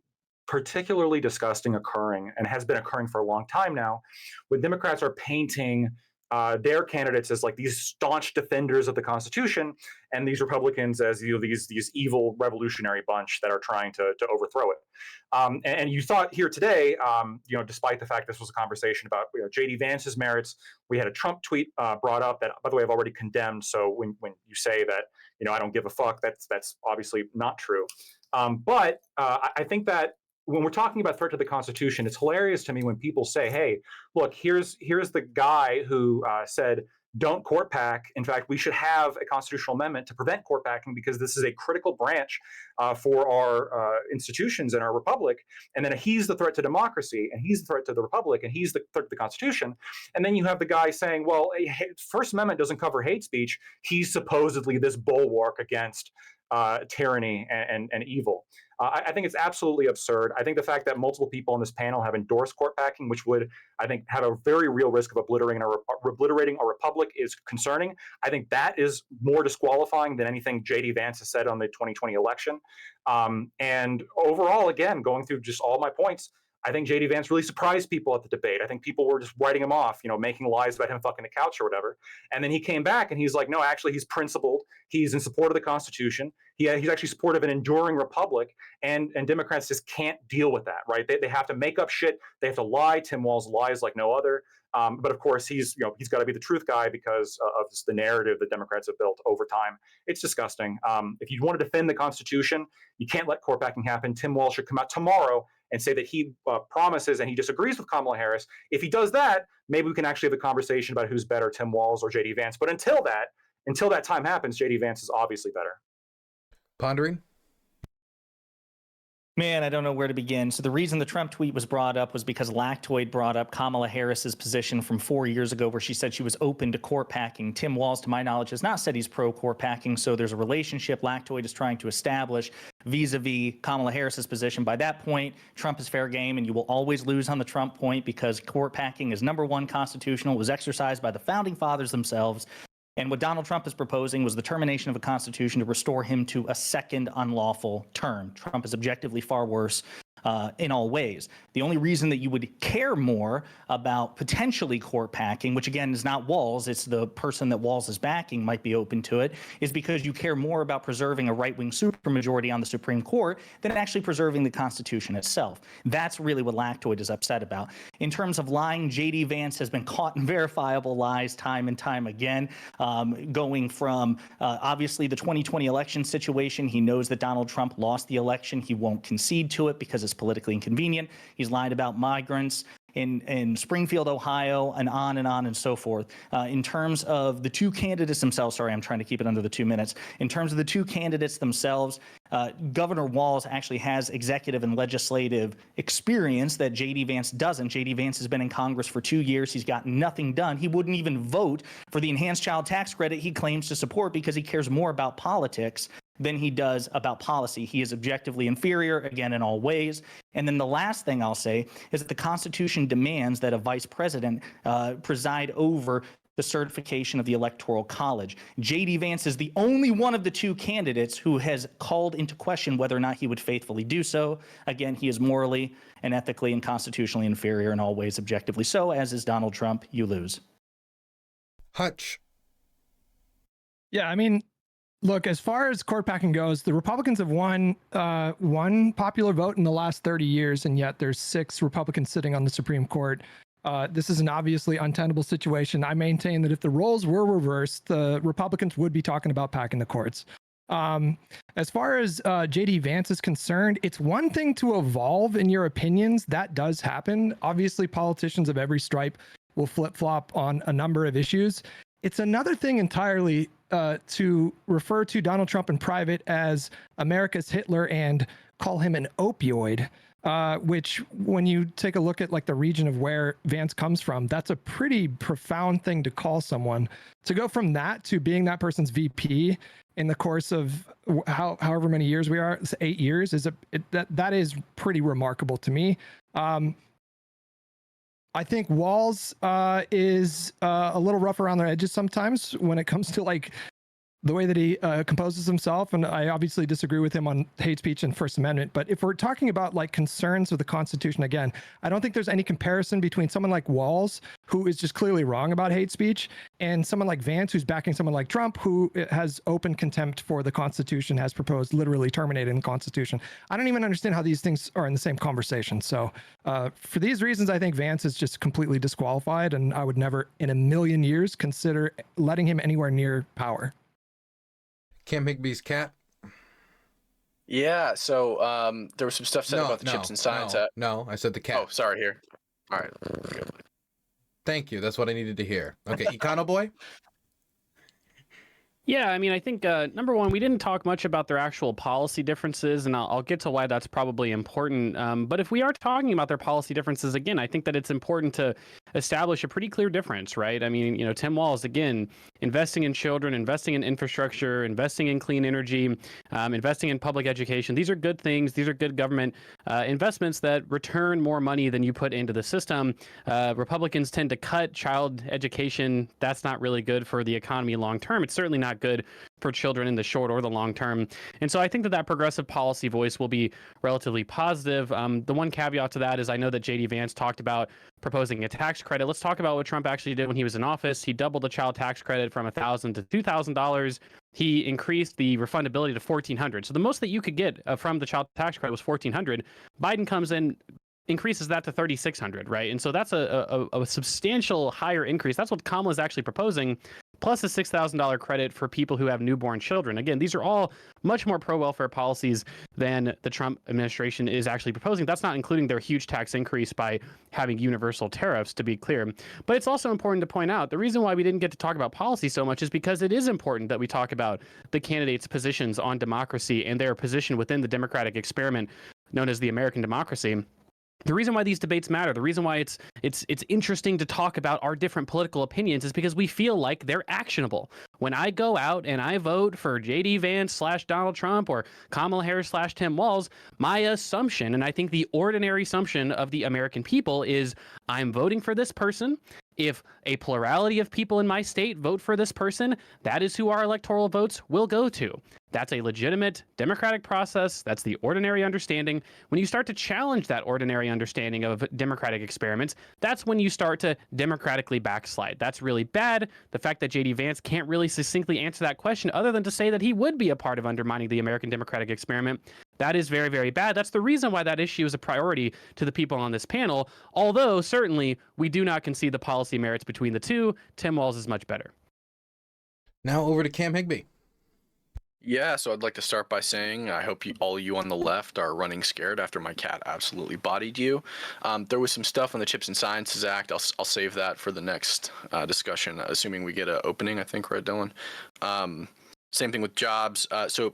particularly disgusting occurring, and has been occurring for a long time now, when Democrats are painting their candidates as like these staunch defenders of the Constitution, and these Republicans as these evil revolutionary bunch that are trying to overthrow it. And you thought here today, despite the fact this was a conversation about J.D. Vance's merits, we had a Trump tweet brought up that, by the way, I've already condemned. So when you say that I don't give a fuck, that's obviously not true. But I think that when we're talking about threat to the Constitution, it's hilarious to me when people say, hey, look, here's the guy who said, don't court pack. In fact, we should have a constitutional amendment to prevent court packing because this is a critical branch for our institutions in our republic. And then he's the threat to democracy, and he's the threat to the republic, and he's the threat to the Constitution. And then you have the guy saying, well, First Amendment doesn't cover hate speech. He's supposedly this bulwark against tyranny and evil. I think it's absolutely absurd. I think the fact that multiple people on this panel have endorsed court packing, which would, I think, have a very real risk of obliterating our republic, is concerning. I think that is more disqualifying than anything J.D. Vance has said on the 2020 election. And overall, again, going through just all my points, I think J.D. Vance really surprised people at the debate. I think people were just writing him off, making lies about him fucking the couch or whatever. And then he came back and he's like, no, actually, he's principled. He's in support of the Constitution. He's actually supportive of an enduring republic. And Democrats just can't deal with that, right? They have to make up shit. They have to lie. Tim Walz lies like no other. But of course, he's got to be the truth guy because of just the narrative that Democrats have built over time. It's disgusting. If you want to defend the Constitution, you can't let court packing happen. Tim Walz should come out tomorrow and say that he promises and he disagrees with Kamala Harris. If he does that, maybe we can actually have a conversation about who's better, Tim Walz or J.D. Vance. But until that time happens, J.D. Vance is obviously better. Pondering? Man, I don't know where to begin. So the reason the Trump tweet was brought up was because Lactoid brought up Kamala Harris's position from 4 years ago where she said she was open to court packing. Tim Walz, to my knowledge, has not said he's pro court packing. So there's a relationship Lactoid is trying to establish vis-a-vis Kamala Harris's position. By that point, Trump is fair game, and you will always lose on the Trump point because court packing is #1 constitutional. It was exercised by the founding fathers themselves. And what Donald Trump is proposing was the termination of a constitution to restore him to a second unlawful term. Trump is objectively far worse in all ways. The only reason that you would care more about potentially court packing, which again is not Walz, it's the person that Walz is backing might be open to it, is because you care more about preserving a right-wing supermajority on the Supreme Court than actually preserving the Constitution itself. That's really what Lactoid is upset about. In terms of lying, J.D. Vance has been caught in verifiable lies time and time again, going from obviously the 2020 election situation. He knows that Donald Trump lost the election. He won't concede to it because it's politically inconvenient. He's lied about migrants in Springfield, Ohio, and on and so forth. In terms of the two candidates themselves, sorry, I'm trying to keep it under the 2 minutes. In terms of the two candidates themselves, Governor Walz actually has executive and legislative experience that J.D. Vance doesn't. J.D. Vance has been in Congress for 2 years. He's gotten nothing done. He wouldn't even vote for the enhanced child tax credit he claims to support because he cares more about politics than he does about policy. He is objectively inferior, again, in all ways. And then the last thing I'll say is that the Constitution demands that a vice president preside over the certification of the Electoral College. J.D. Vance is the only one of the two candidates who has called into question whether or not he would faithfully do so. Again, he is morally and ethically and constitutionally inferior in all ways, objectively so, as is Donald Trump. You lose. Hutch. Yeah, I mean, Look, as far as court packing goes, the Republicans have won one popular vote in the last 30 years, and yet there's 6 Republicans sitting on the Supreme Court. This is an obviously untenable situation. I maintain that if the roles were reversed, the Republicans would be talking about packing the courts. As far as JD Vance is concerned, it's one thing to evolve in your opinions. That does happen. Obviously, politicians of every stripe will flip-flop on a number of issues. It's another thing entirely to refer to Donald Trump in private as America's Hitler and call him an opioid, which when you take a look at like the region of where Vance comes from, that's a pretty profound thing to call someone. To go from that to being that person's VP in the course of however many years we are, 8 years, that is pretty remarkable to me. I think Walz is a little rough around the edges sometimes when it comes to like the way that he composes himself, and I obviously disagree with him on hate speech and First Amendment. But if we're talking about like concerns with the Constitution, again, I don't think there's any comparison between someone like Walz, who is just clearly wrong about hate speech, and someone like Vance, who's backing someone like Trump, who has open contempt for the Constitution, has proposed literally terminating the Constitution. I don't even understand how these things are in the same conversation. So for these reasons, I think Vance is just completely disqualified, and I would never in a million years consider letting him anywhere near power. Cam Higby's cat. Yeah, so there was some stuff said about the Chips and Science Act. No, I said the cat. Oh, sorry, here. All right. Thank you. That's what I needed to hear. Okay, Econo Boy? Yeah, I mean, I think number one, we didn't talk much about their actual policy differences, and I'll get to why that's probably important. But if we are talking about their policy differences, again, I think that it's important to establish a pretty clear difference, right? I mean, you know, Tim Walz, again, investing in children, investing in infrastructure, investing in clean energy, investing in public education. These are good things. These are good government investments that return more money than you put into the system. Republicans tend to cut child education. That's not really good for the economy long term. It's certainly not good for children in the short or the long term. And so I think that progressive policy voice will be relatively positive. The one caveat to that is I know that JD Vance talked about proposing a tax credit. Let's talk about what Trump actually did when he was in office. He doubled the child tax credit from $1,000 to $2,000. He increased the refundability to $1,400. So the most that you could get from the child tax credit was $1,400. Biden comes in, increases that to $3,600, right? And so that's a substantial higher increase. That's what Kamala is actually proposing, plus a $6,000 credit for people who have newborn children. Again, these are all much more pro-welfare policies than the Trump administration is actually proposing. That's not including their huge tax increase by having universal tariffs, to be clear. But it's also important to point out, the reason why we didn't get to talk about policy so much is because it is important that we talk about the candidates' positions on democracy and their position within the democratic experiment known as the American democracy. The reason why these debates matter, the reason why it's interesting to talk about our different political opinions is because we feel like they're actionable. When I go out and I vote for JD Vance / Donald Trump or Kamala Harris / Tim Walz, my assumption, and I think the ordinary assumption of the American people, is I'm voting for this person. If a plurality of people in my state vote for this person, that is who our electoral votes will go to. That's a legitimate democratic process. That's the ordinary understanding. When you start to challenge that ordinary understanding of democratic experiments, that's when you start to democratically backslide. That's really bad. The fact that JD Vance can't really succinctly answer that question other than to say that he would be a part of undermining the American democratic experiment, that is very, very bad. That's the reason why that issue is a priority to the people on this panel, although certainly we do not concede the policy merits between the two. Tim Walz is much better. Now over to Cam Higby. Yeah, so I'd like to start by saying I hope all you on the left are running scared after my cat absolutely bodied you. There was some stuff on the Chips and Sciences Act. I'll save that for the next discussion, assuming we get an opening, I think, right, Dylan? Same thing with jobs. So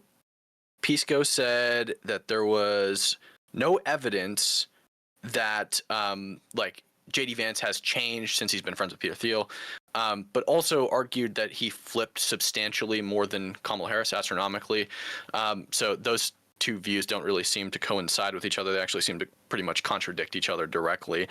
Pisco said that there was no evidence that like JD Vance has changed since he's been friends with Peter Thiel, but also argued that he flipped substantially more than Kamala Harris, astronomically. So those two views don't really seem to coincide with each other. They actually seem to pretty much contradict each other directly.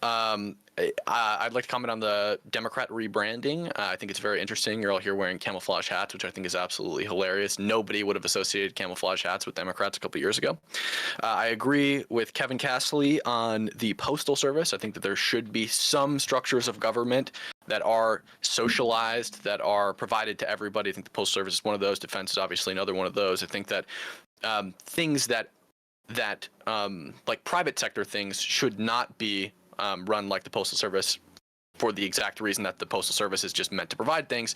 I'd like to comment on the Democrat rebranding. I think it's very interesting. You're all here wearing camouflage hats, which I think is absolutely hilarious. Nobody would have associated camouflage hats with Democrats a couple years ago. I agree with Kevin Castley on the Postal Service. I think that there should be some structures of government that are socialized, that are provided to everybody. I think the Postal Service is one of those. Defense is obviously another one of those. I think that things that like private sector things should not be run like the Postal Service, for the exact reason that the Postal Service is just meant to provide things,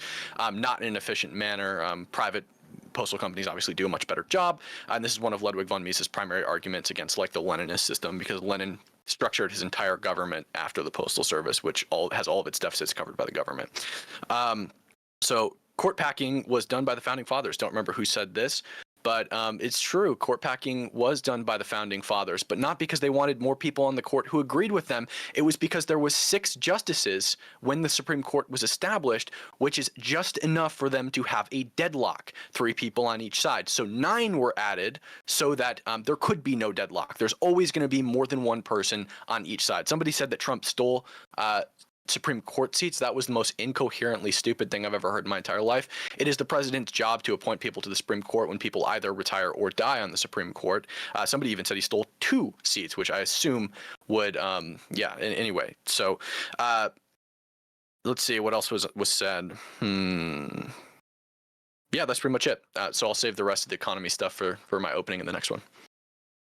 not in an efficient manner. Private postal companies obviously do a much better job, and this is one of Ludwig von Mises' primary arguments against like the Leninist system, because Lenin structured his entire government after the Postal Service, which has all of its deficits covered by the government. So court packing was done by the Founding Fathers. Don't remember who said this, but it's true. Court packing was done by the Founding Fathers, but not because they wanted more people on the court who agreed with them. It was because there was 6 justices when the Supreme Court was established, which is just enough for them to have a deadlock, 3 people on each side. So 9 were added so that there could be no deadlock. There's always going to be more than one person on each side. Somebody said that Trump stole Supreme Court seats. That was the most incoherently stupid thing I've ever heard in my entire life. It is the president's job to appoint people to the Supreme Court when people either retire or die on the Supreme Court. Somebody even said he stole 2 seats, which I assume would, anyway. So let's see what else was said. Yeah, that's pretty much it. So I'll save the rest of the economy stuff for my opening in the next one.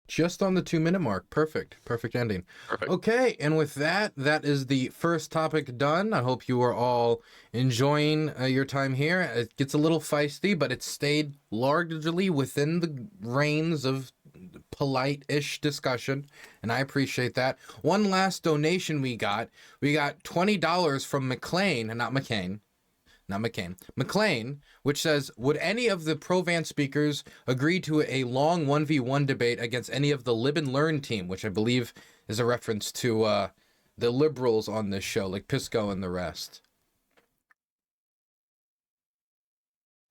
Just on the 2-minute mark. Perfect ending. Perfect. Okay, and with that is the first topic done. I hope you are all enjoying your time here. It gets a little feisty, but it stayed largely within the reins of polite-ish discussion, and I appreciate that. One last donation we got $20 from McClain, which says, would any of the pro-Vance speakers agree to a long 1v1 debate against any of the Lib and Learn team, which I believe is a reference to the liberals on this show, like Pisco and the rest?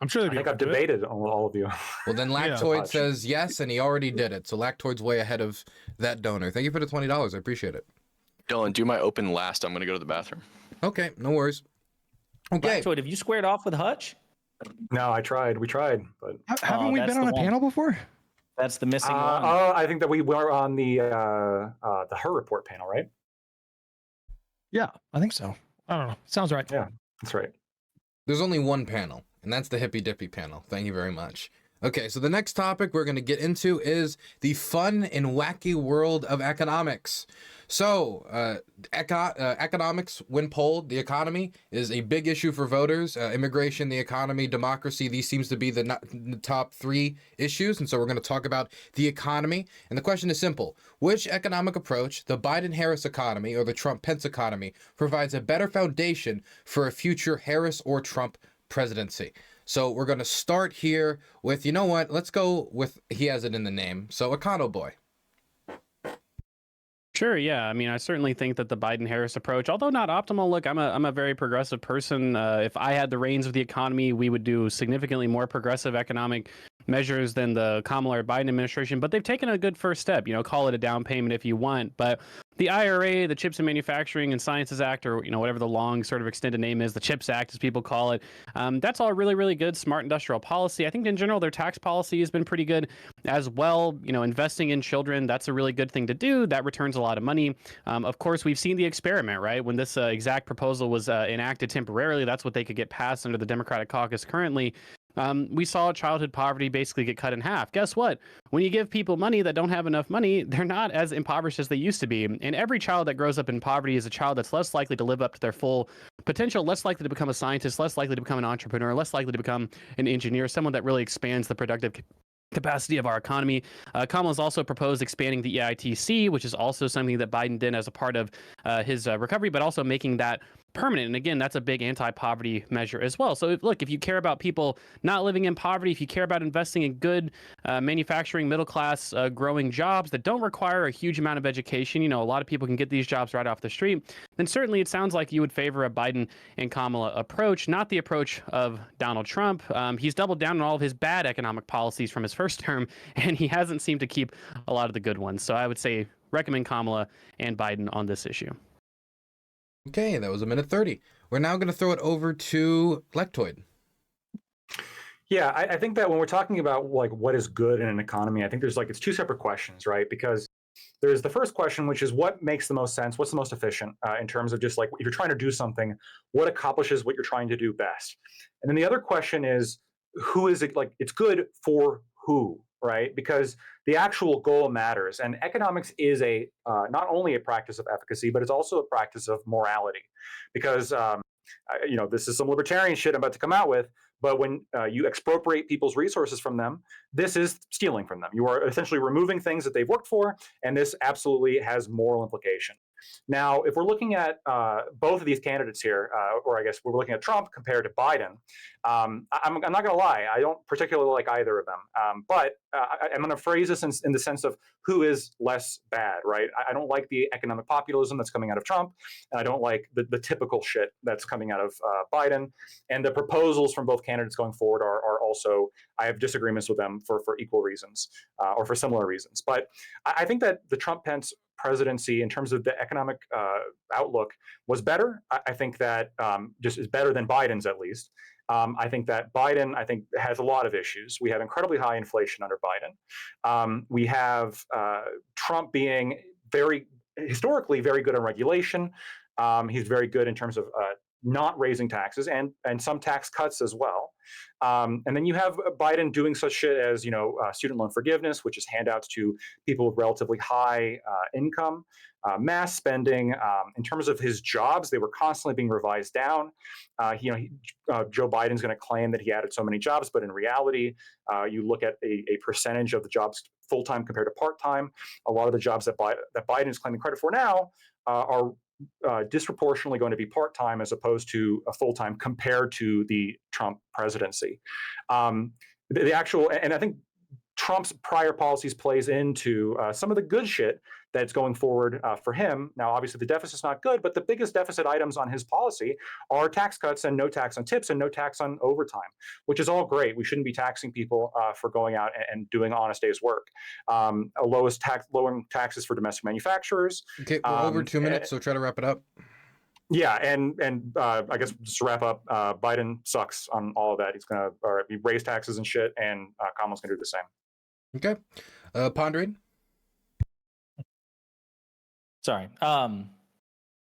I'm sure I think I've debated all of you. Well, then Lactoid says yes, and he already did it. So Lactoid's way ahead of that donor. Thank you for the $20. I appreciate it. Dylan, do my open last. I'm going to go to the bathroom. Okay, no worries. Okay. Lactoid, have you squared off with Hutch? No, I tried. We tried, but haven't we been on a panel before? That's the missing one. I think that we were on the Her Report panel, right? Yeah, I think so. I don't know. Sounds right. Yeah, that's right. There's only one panel, and that's the Hippy Dippy panel. Thank you very much. Okay, so the next topic we're going to get into is the fun and wacky world of economics. So, economics, when polled, the economy is a big issue for voters. Immigration, the economy, democracy, these seems to be the top 3 issues. And so we're going to talk about the economy. And the question is simple. Which economic approach, the Biden-Harris economy or the Trump-Pence economy, provides a better foundation for a future Harris or Trump presidency? So we're going to start here with, you know what, let's go with, he has it in the name. So Econo Boy. Sure, yeah. I mean, I certainly think that the Biden-Harris approach, although not optimal, look, I'm a very progressive person. If I had the reins of the economy, we would do significantly more progressive economic measures than the Kamala or Biden administration, but they've taken a good first step. Call it a down payment if you want, but the IRA, the Chips and Manufacturing and Sciences Act, or whatever the long sort of extended name is, the CHIPS Act as people call it, that's all really, really good, smart industrial policy. I think in general their tax policy has been pretty good as well. Investing in children, that's a really good thing to do. That returns a lot of money. Of course, we've seen the experiment, right? When this exact proposal was enacted temporarily, that's what they could get passed under the Democratic caucus currently. We saw childhood poverty basically get cut in half. Guess what? When you give people money that don't have enough money, they're not as impoverished as they used to be. And every child that grows up in poverty is a child that's less likely to live up to their full potential, less likely to become a scientist, less likely to become an entrepreneur, less likely to become an engineer, someone that really expands the productive capacity of our economy. Kamala's also proposed expanding the EITC, which is also something that Biden did as a part of his recovery, but also making that permanent. And again, that's a big anti-poverty measure as well. So if you care about people not living in poverty, if you care about investing in good manufacturing, middle-class growing jobs that don't require a huge amount of education, a lot of people can get these jobs right off the street, then certainly it sounds like you would favor a Biden and Kamala approach, not the approach of Donald Trump. He's doubled down on all of his bad economic policies from his first term, and he hasn't seemed to keep a lot of the good ones. So I would say recommend Kamala and Biden on this issue. Okay, that was a minute 30. We're now going to throw it over to Lectoid. Yeah, I think that when we're talking about like what is good in an economy, I think there's like it's two separate questions, right? Because there's the first question, which is what makes the most sense, what's the most efficient in terms of just like if you're trying to do something, what accomplishes what you're trying to do best. And then the other question is who is it, like it's good for who, right? Because the actual goal matters, and economics is a not only a practice of efficacy, but it's also a practice of morality. Because this is some libertarian shit I'm about to come out with. But when you expropriate people's resources from them, this is stealing from them. You are essentially removing things that they've worked for, and this absolutely has moral implication. Now, if we're looking at both of these candidates here, or I guess we're looking at Trump compared to Biden, I'm not going to lie, I don't particularly like either of them. But I'm going to phrase this in the sense of who is less bad, right? I don't like the economic populism that's coming out of Trump, and I don't like the typical shit that's coming out of Biden. And the proposals from both candidates going forward are also, I have disagreements with them for equal reasons or for similar reasons. But I think that the Trump-Pence presidency in terms of the economic outlook was better. I think that just is better than Biden's at least. I think that Biden, has a lot of issues. We have incredibly high inflation under Biden. We have Trump being historically very good on regulation. He's very good in terms of not raising taxes and some tax cuts as well. And then you have Biden doing such shit as, student loan forgiveness, which is handouts to people with relatively high income, mass spending. In terms of his jobs, they were constantly being revised down. Joe Biden's going to claim that he added so many jobs, but in reality, you look at a percentage of the jobs full-time compared to part-time. A lot of the jobs that Biden is claiming credit for now are disproportionately going to be part-time as opposed to a full-time compared to the Trump presidency. The actual, and I think Trump's prior policies plays into some of the good shit that's going forward for him. Now, obviously, the deficit's not good, but the biggest deficit items on his policy are tax cuts and no tax on tips and no tax on overtime, which is all great. We shouldn't be taxing people for going out and doing honest day's work. Lowering taxes for domestic manufacturers. Okay, we're over 2 minutes, so try to wrap it up. Yeah, and I guess just to wrap up, Biden sucks on all of that. He's going to raise taxes and shit, and Kamala's going to do the same. Okay. Pondering? Sorry.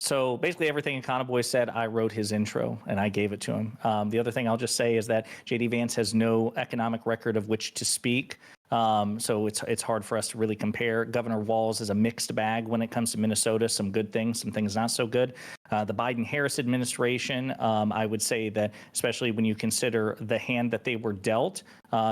So basically everything Econo Boy said, I wrote his intro and I gave it to him. The other thing I'll just say is that JD Vance has no economic record of which to speak. So it's hard for us to really compare. Governor Walz is a mixed bag when it comes to Minnesota. Some good things, some things not so good. The Biden-Harris administration, I would say that especially when you consider the hand that they were dealt,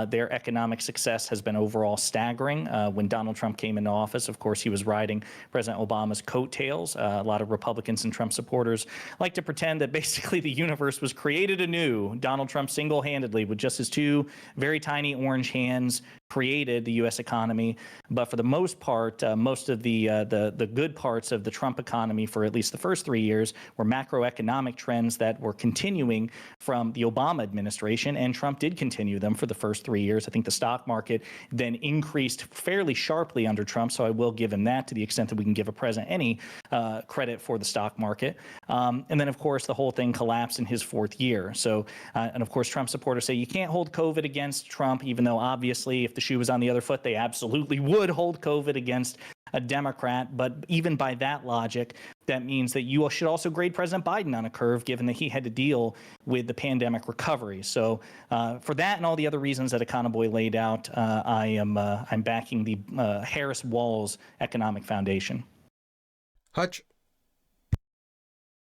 their economic success has been overall staggering. When Donald Trump came into office, of course, he was riding President Obama's coattails. A lot of Republicans and Trump supporters like to pretend that basically the universe was created anew. Donald Trump single-handedly, with just his two very tiny orange hands, created the U.S. economy. But for the most part, most of the good parts of the Trump economy for at least the first 3 years were macroeconomic trends that were continuing from the Obama administration, and Trump did continue them for the first 3 years. I think the stock market then increased fairly sharply under Trump, so I will give him that to the extent that we can give a president any credit for the stock market. And then, of course, the whole thing collapsed in his fourth year. So, and of course, Trump supporters say you can't hold COVID against Trump, even though obviously if the shoe was on the other foot, they absolutely would hold COVID against a Democrat. But even by that logic, that means that you should also grade President Biden on a curve, given that he had to deal with the pandemic recovery. So for that and all the other reasons that Econo Boy laid out, I'm backing the Harris-Walz Economic Foundation. Hutch?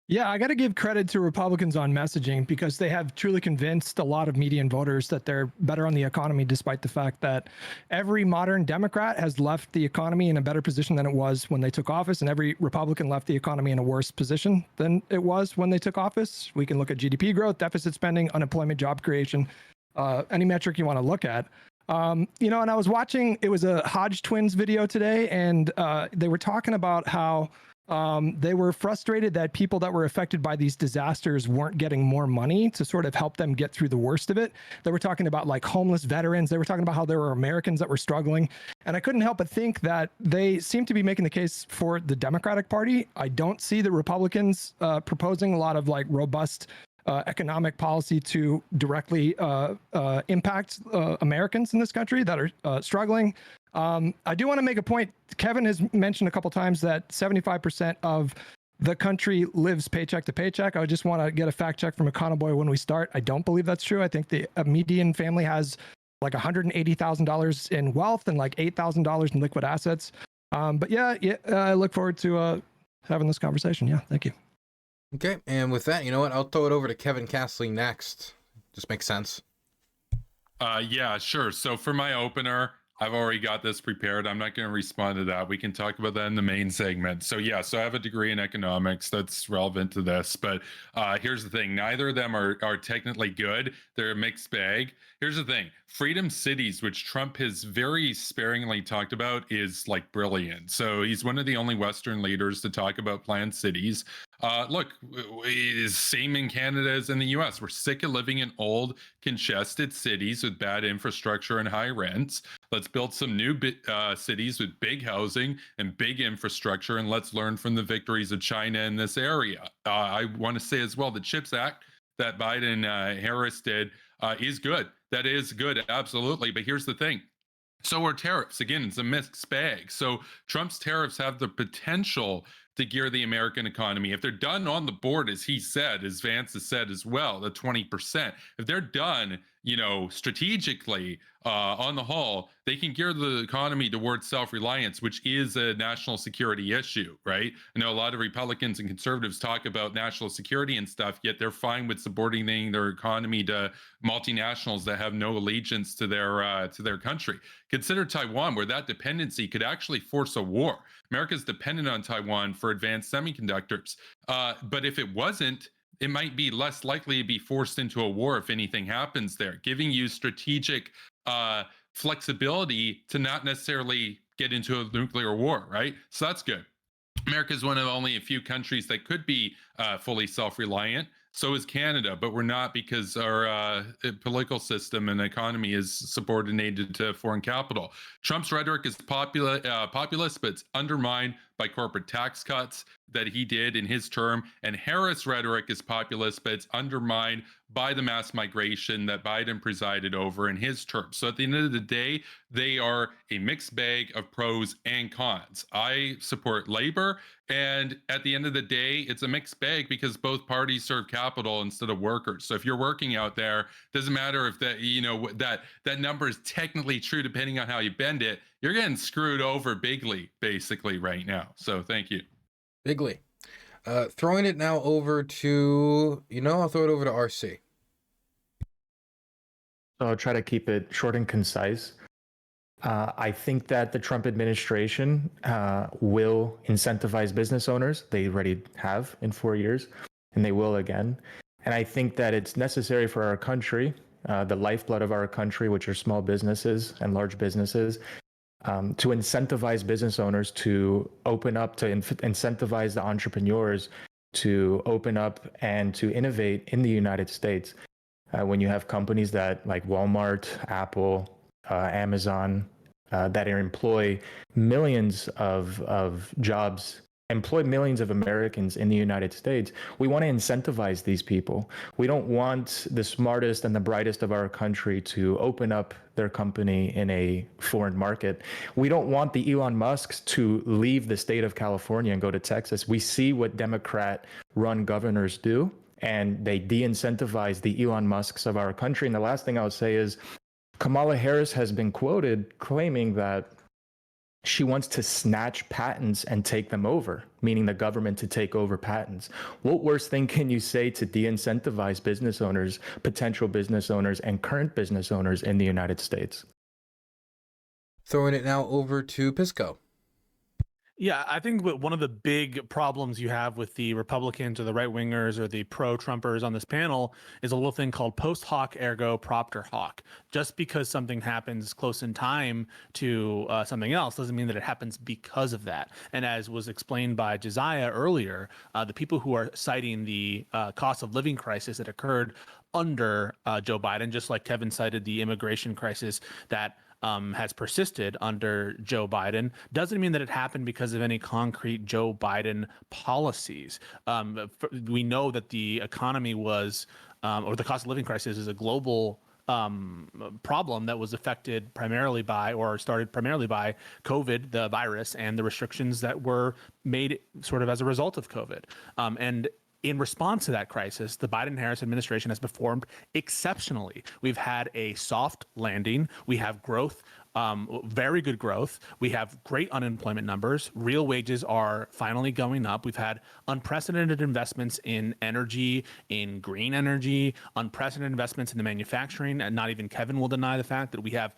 Yeah, I got to give credit to Republicans on messaging because they have truly convinced a lot of median voters that they're better on the economy, despite the fact that every modern Democrat has left the economy in a better position than it was when they took office, and every Republican left the economy in a worse position than it was when they took office. We can look at GDP growth, deficit spending, unemployment, job creation, any metric you want to look at. And I was watching, it was a Hodge Twins video today, and they were talking about how They were frustrated that people that were affected by these disasters weren't getting more money to sort of help them get through the worst of it. They were talking about like homeless veterans. They were talking about how there were Americans that were struggling. And I couldn't help but think that they seem to be making the case for the Democratic Party. I don't see the Republicans proposing a lot of like robust economic policy to directly impact Americans in this country that are struggling. I do want to make a point. Kevin has mentioned a couple times that 75% of the country lives paycheck to paycheck. I just want to get a fact check from Econoboy when we start. I don't believe that's true. I think the median family has like $180,000 in wealth and like $8,000 in liquid assets. But yeah, I look forward to having this conversation. Yeah, thank you. Okay, and with that, you know what? I'll throw it over to Kevin Castley next. Just makes sense. Yeah, sure. So for my opener, I've already got this prepared. I'm not going to respond to that. We can talk about that in the main segment. So yeah, so I have a degree in economics that's relevant to this. But here's the thing. Neither of them are technically good. They're a mixed bag. Here's the thing. Freedom cities, which Trump has very sparingly talked about, is like brilliant. So he's one of the only Western leaders to talk about planned cities. Look, it's same in Canada as in the US. We're sick of living in old, congested cities with bad infrastructure and high rents. Let's build some new cities with big housing and big infrastructure, and let's learn from the victories of China in this area. I want to say as well, the CHIPS Act that Biden Harris did is good. That is good, absolutely. But here's the thing. So are tariffs. Again, it's a mixed bag. So Trump's tariffs have the potential to gear the American economy. If they're done on the board, as he said, as Vance has said as well, the 20%, if they're done, strategically on the whole, they can gear the economy towards self-reliance, which is a national security issue, right? I know a lot of Republicans and conservatives talk about national security and stuff, yet they're fine with subordinating their economy to multinationals that have no allegiance to their country. Consider Taiwan, where that dependency could actually force a war. America's dependent on Taiwan for advanced semiconductors. But if it wasn't, it might be less likely to be forced into a war if anything happens there, giving you strategic flexibility to not necessarily get into a nuclear war, right? So that's good. America is one of only a few countries that could be fully self-reliant. So is Canada, but we're not because our political system and economy is subordinated to foreign capital. Trump's rhetoric is populist, but it's undermined by corporate tax cuts that he did in his term. And Harris' rhetoric is populist, but it's undermined by the mass migration that Biden presided over in his term. So at the end of the day, they are a mixed bag of pros and cons. I support labor. And at the end of the day, it's a mixed bag because both parties serve capital instead of workers. So if you're working out there, doesn't matter if that number is technically true, depending on how you bend it, you're getting screwed over bigly, basically, right now. So thank you. Bigly. Throwing it now over to, I'll throw it over to RC. So I'll try to keep it short and concise. I think that the Trump administration will incentivize business owners. They already have in 4 years, and they will again. And I think that it's necessary for our country, the lifeblood of our country, which are small businesses and large businesses, to incentivize business owners to open up, to incentivize the entrepreneurs to open up and to innovate in the United States. When you have companies that like Walmart, Apple, Amazon, that employ millions of jobs, employ millions of Americans in the United States, we want to incentivize these people. We don't want the smartest and the brightest of our country to open up their company in a foreign market. We don't want the Elon Musks to leave the state of California and go to Texas. We see what Democrat-run governors do, and they de-incentivize the Elon Musks of our country. And the last thing I would say is Kamala Harris has been quoted claiming that she wants to snatch patents and take them over, meaning the government to take over patents. What worse thing can you say to de-incentivize business owners, potential business owners, and current business owners in the United States? Throwing it now over to Pisco. Yeah, I think one of the big problems you have with the Republicans or the right wingers or the pro-Trumpers on this panel is a little thing called post hoc ergo propter hoc. Just because something happens close in time to something else doesn't mean that it happens because of that. And as was explained by Josiah earlier, the people who are citing the cost of living crisis that occurred under Joe Biden, just like Kevin cited the immigration crisis that has persisted under Joe Biden, doesn't mean that it happened because of any concrete Joe Biden policies. We know that the economy was, or the cost of living crisis is a global problem that was affected primarily by, or started primarily by, COVID, the virus, and the restrictions that were made sort of as a result of COVID. And in response to that crisis, the Biden-Harris administration has performed exceptionally. We've had a soft landing. We have growth, very good growth. We have great unemployment numbers. Real wages are finally going up. We've had unprecedented investments in energy, in green energy, unprecedented investments in the manufacturing. And not even Kevin will deny the fact that we have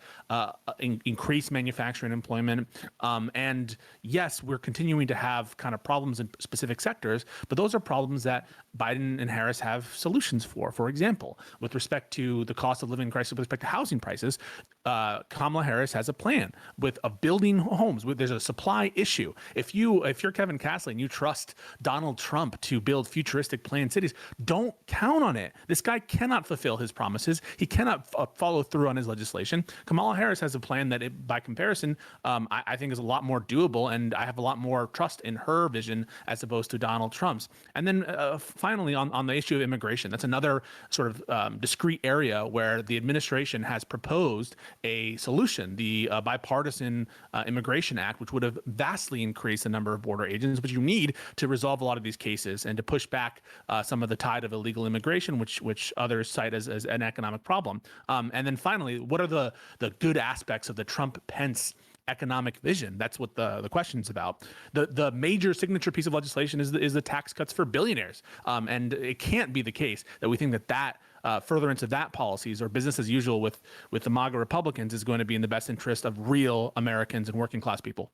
increased manufacturing employment. And yes, we're continuing to have kind of problems in specific sectors, but those are problems that Biden and Harris have solutions for. For example, with respect to the cost of living crisis, with respect to housing prices, Kamala Harris has a plan with building homes. There's a supply issue. If you're Kevin Castle and you trust Donald Trump to build futuristic planned cities, don't count on it. This guy cannot fulfill his promises. He cannot follow through on his legislation. Kamala Harris has a plan that, by comparison, I think is a lot more doable, and I have a lot more trust in her vision as opposed to Donald Trump's. And then finally, on the issue of immigration, that's another sort of discrete area where the administration has proposed a solution, the bipartisan Immigration Act, which would have vastly increased the number of border agents, which you need to resolve a lot of these cases and to push back some of the tide of illegal immigration, which others cite as an economic problem. And then finally, what are the good aspects of the Trump-Pence economic vision? That's what the question's about. The major signature piece of legislation is the tax cuts for billionaires. And it can't be the case that we think that furtherance of that policies or business as usual with the MAGA Republicans is going to be in the best interest of real Americans and working class people.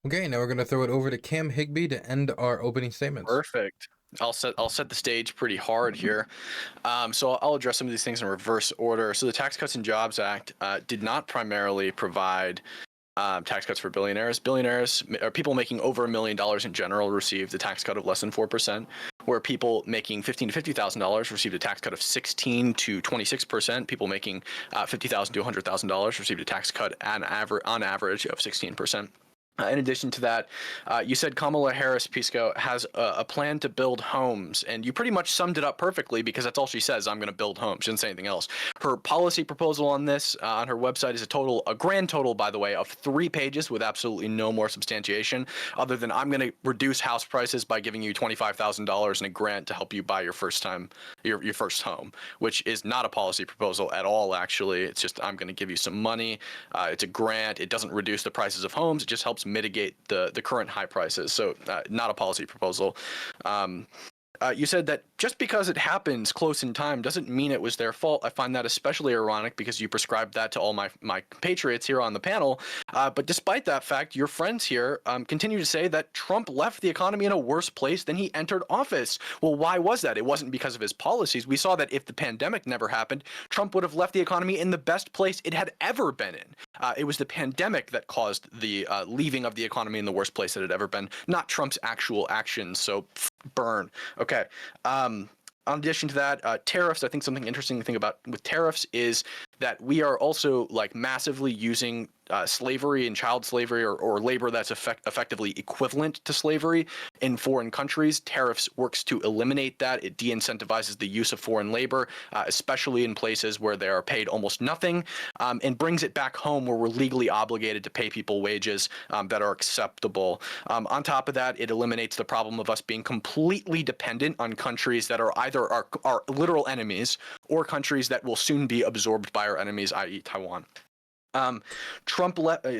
Okay, now we're going to throw it over to Cam Higbee to end our opening statements. Perfect. I'll set the stage pretty hard here. So I'll address some of these things in reverse order. So the Tax Cuts and Jobs Act did not primarily provide tax cuts for billionaires. Billionaires, or people making over $1 million in general, received a tax cut of less than 4%, where people making $15,000 to $50,000 received a tax cut of 16 to 26%. People making $50,000 to $100,000 received a tax cut on average of 16%. In addition to that, you said Kamala Harris, Pisco, has a plan to build homes, and you pretty much summed it up perfectly because that's all she says, I'm going to build homes. She didn't say anything else. Her policy proposal on this, on her website, is a grand total, by the way, of 3 pages with absolutely no more substantiation other than I'm going to reduce house prices by giving you $25,000 in a grant to help you buy your first home, which is not a policy proposal at all, actually. It's just I'm going to give you some money. It's a grant. It doesn't reduce the prices of homes. It just helps mitigate the current high prices. So not a policy proposal. You said that just because it happens close in time doesn't mean it was their fault. I find that especially ironic because you prescribed that to all my compatriots here on the panel. But despite that fact, your friends here continue to say that Trump left the economy in a worse place than he entered office. Well, why was that? It wasn't because of his policies. We saw that if the pandemic never happened, Trump would have left the economy in the best place it had ever been in. It was the pandemic that caused the leaving of the economy in the worst place it had ever been, not Trump's actual actions. So burn. Okay. In addition to that, tariffs, I think something interesting to think about with tariffs is that we are also massively using slavery and child slavery or labor that's effectively equivalent to slavery in foreign countries. Tariffs works to eliminate that. It de-incentivizes the use of foreign labor, especially in places where they are paid almost nothing, and brings it back home where we're legally obligated to pay people wages that are acceptable. On top of that, it eliminates the problem of us being completely dependent on countries that are either our literal enemies or countries that will soon be absorbed by our enemies, i.e. Taiwan. Trump already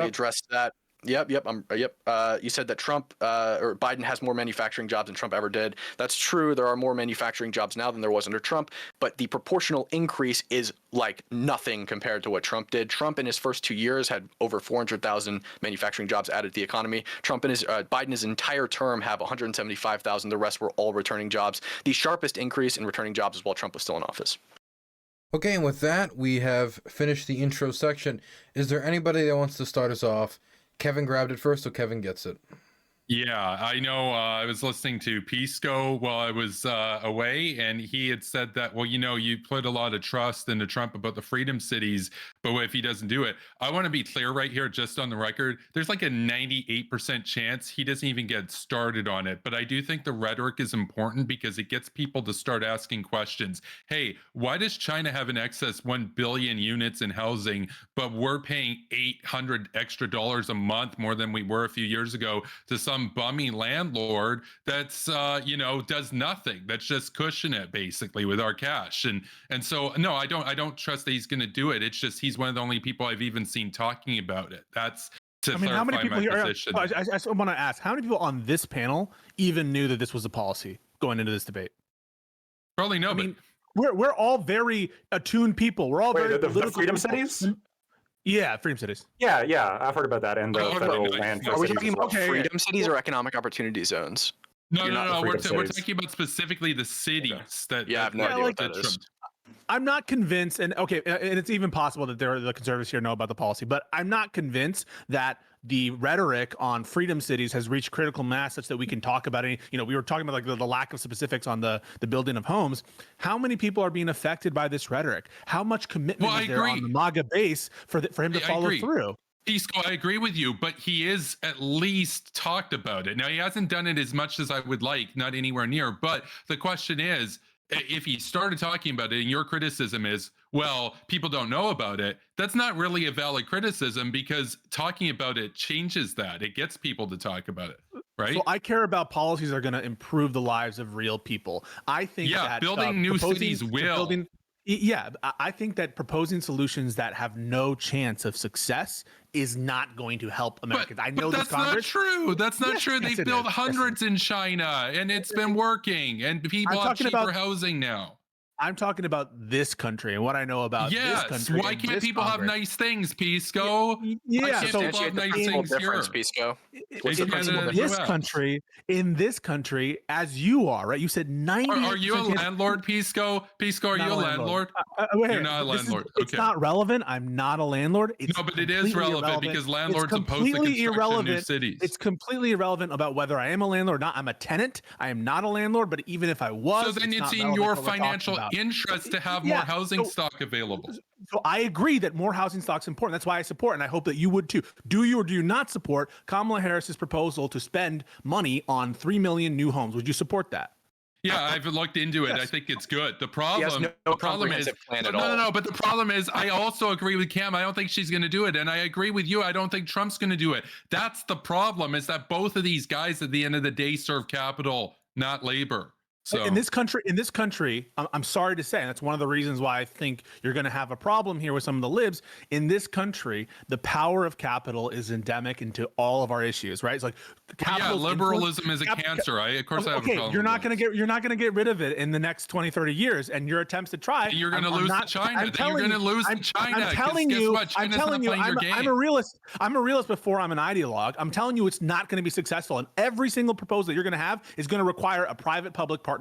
addressed that. Yep. You said that Trump or Biden has more manufacturing jobs than Trump ever did. That's true. There are more manufacturing jobs now than there was under Trump, but the proportional increase is like nothing compared to what Trump did. Trump in his first 2 years had over 400,000 manufacturing jobs added to the economy. Biden his entire term have 175,000. The rest were all returning jobs. The sharpest increase in returning jobs is while Trump was still in office. Okay, and with that, we have finished the intro section. Is there anybody that wants to start us off? Kevin grabbed it first, so Kevin gets it. Yeah, I know. I was listening to Pisco while I was away, and he had said that, well, you put a lot of trust into Trump about the freedom cities, but what if he doesn't do it? I want to be clear right here, just on the record. There's like a 98% chance he doesn't even get started on it. But I do think the rhetoric is important because it gets people to start asking questions. Hey, why does China have an excess 1 billion units in housing, but we're paying $800 extra a month more than we were a few years ago to some bummy landlord that's does nothing, that's just cushioning it basically with our cash, and so no, I don't trust that he's going to do it. It's just he's one of the only people I've even seen talking about it. That's to clarify how many people my here position. I want to ask, how many people on this panel even knew that this was a policy going into this debate? Probably nobody. I mean, we're all very attuned people. We're all very the freedom cities. Yeah, freedom cities. Yeah, I've heard about that and the federal land. Are we talking about Okay. freedom cities or economic opportunity zones? No, we're cities. talking about specifically the cities that. Yeah, I have no idea what that is. I'm not convinced, and it's even possible that the conservatives here know about the policy, but I'm not convinced that the rhetoric on freedom cities has reached critical mass such that we can talk about any. We were talking about like the lack of specifics on the building of homes. How many people are being affected by this rhetoric? How much commitment is there on the MAGA base for him to follow through? Pisco, I agree with you, but he is at least talked about it. Now, he hasn't done it as much as I would like, not anywhere near. But the question is, if he started talking about it and your criticism is, well, people don't know about it, that's not really a valid criticism because talking about it changes that. It gets people to talk about it, right? So I care about policies that are going to improve the lives of real people. I think that building new cities will. I think that proposing solutions that have no chance of success is not going to help Americans. I know that's not true. That's not true. They've built hundreds in China, and it's been working, and people have cheaper housing now. I'm talking about this country and what I know about this country. Why can't people have nice things, Pisco? Yeah, so people have nice things here? Pisco. In this country, as you are, right? You said 90. Are you a landlord, Pisco? Pisco, are you a landlord? You're not a landlord. It's not relevant. I'm not a landlord. No, but it is relevant because landlords oppose the construction of new cities. It's completely irrelevant about whether I am a landlord or not. I'm a tenant. I am not a landlord, but even if I was, so then it's in your financial interest to have more housing stock available. So I agree that more housing stock is important. That's why I support, and I hope that you would too. Do you or do you not support Kamala Harris's proposal to spend money on 3 million new homes? Would you support that? Yeah, I've looked into it. I think it's good. The problem is plan at all. No, but the problem is I also agree with Cam. I don't think she's going to do it, and I agree with you. I don't think Trump's going to do it. That's the problem, is that both of these guys at the end of the day serve capital, not labor. So in this country, I'm sorry to say, and that's one of the reasons why I think you're going to have a problem here with some of the libs. In this country, the power of capital is endemic into all of our issues, right? It's like liberalism is a cancer. Of course I have a problem. You're not going to get rid of it in the next 20, 30 years, and your attempts to try. You're going to lose to China. You're going to lose to China. I'm telling you, I'm a realist. I'm a realist before I'm an ideologue. I'm telling you, it's not going to be successful, and every single proposal that you're going to have is going to require a private-public partnership.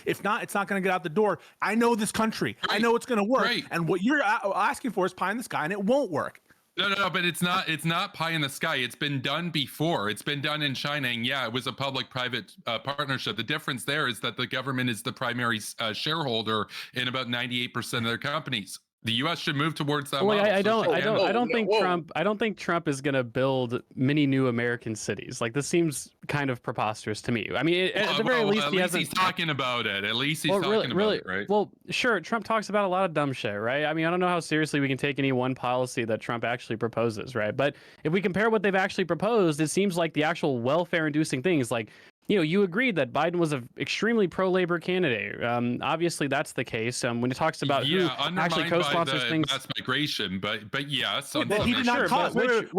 If not, it's not going to get out the door. I know this country. Right. I know it's going to work. Right. And what you're asking for is pie in the sky, and it won't work. No, but it's not pie in the sky. It's been done before. It's been done in China, and it was a public-private partnership. The difference there is that the government is the primary shareholder in about 98% of their companies. The U.S. should move towards that. Well, I don't think Trump is going to build many new American cities. Like, this seems kind of preposterous to me. I mean, at the very least, he's talking about it. At least he's talking about it, right? Well, sure. Trump talks about a lot of dumb shit, right? I mean, I don't know how seriously we can take any one policy that Trump actually proposes, right? But if we compare what they've actually proposed, it seems like the actual welfare-inducing things, like you agreed that Biden was an extremely pro-labor candidate. Obviously, that's the case. When it talks about who actually co-sponsors things, mass migration, but yes, Wait, he did not cause. Wait,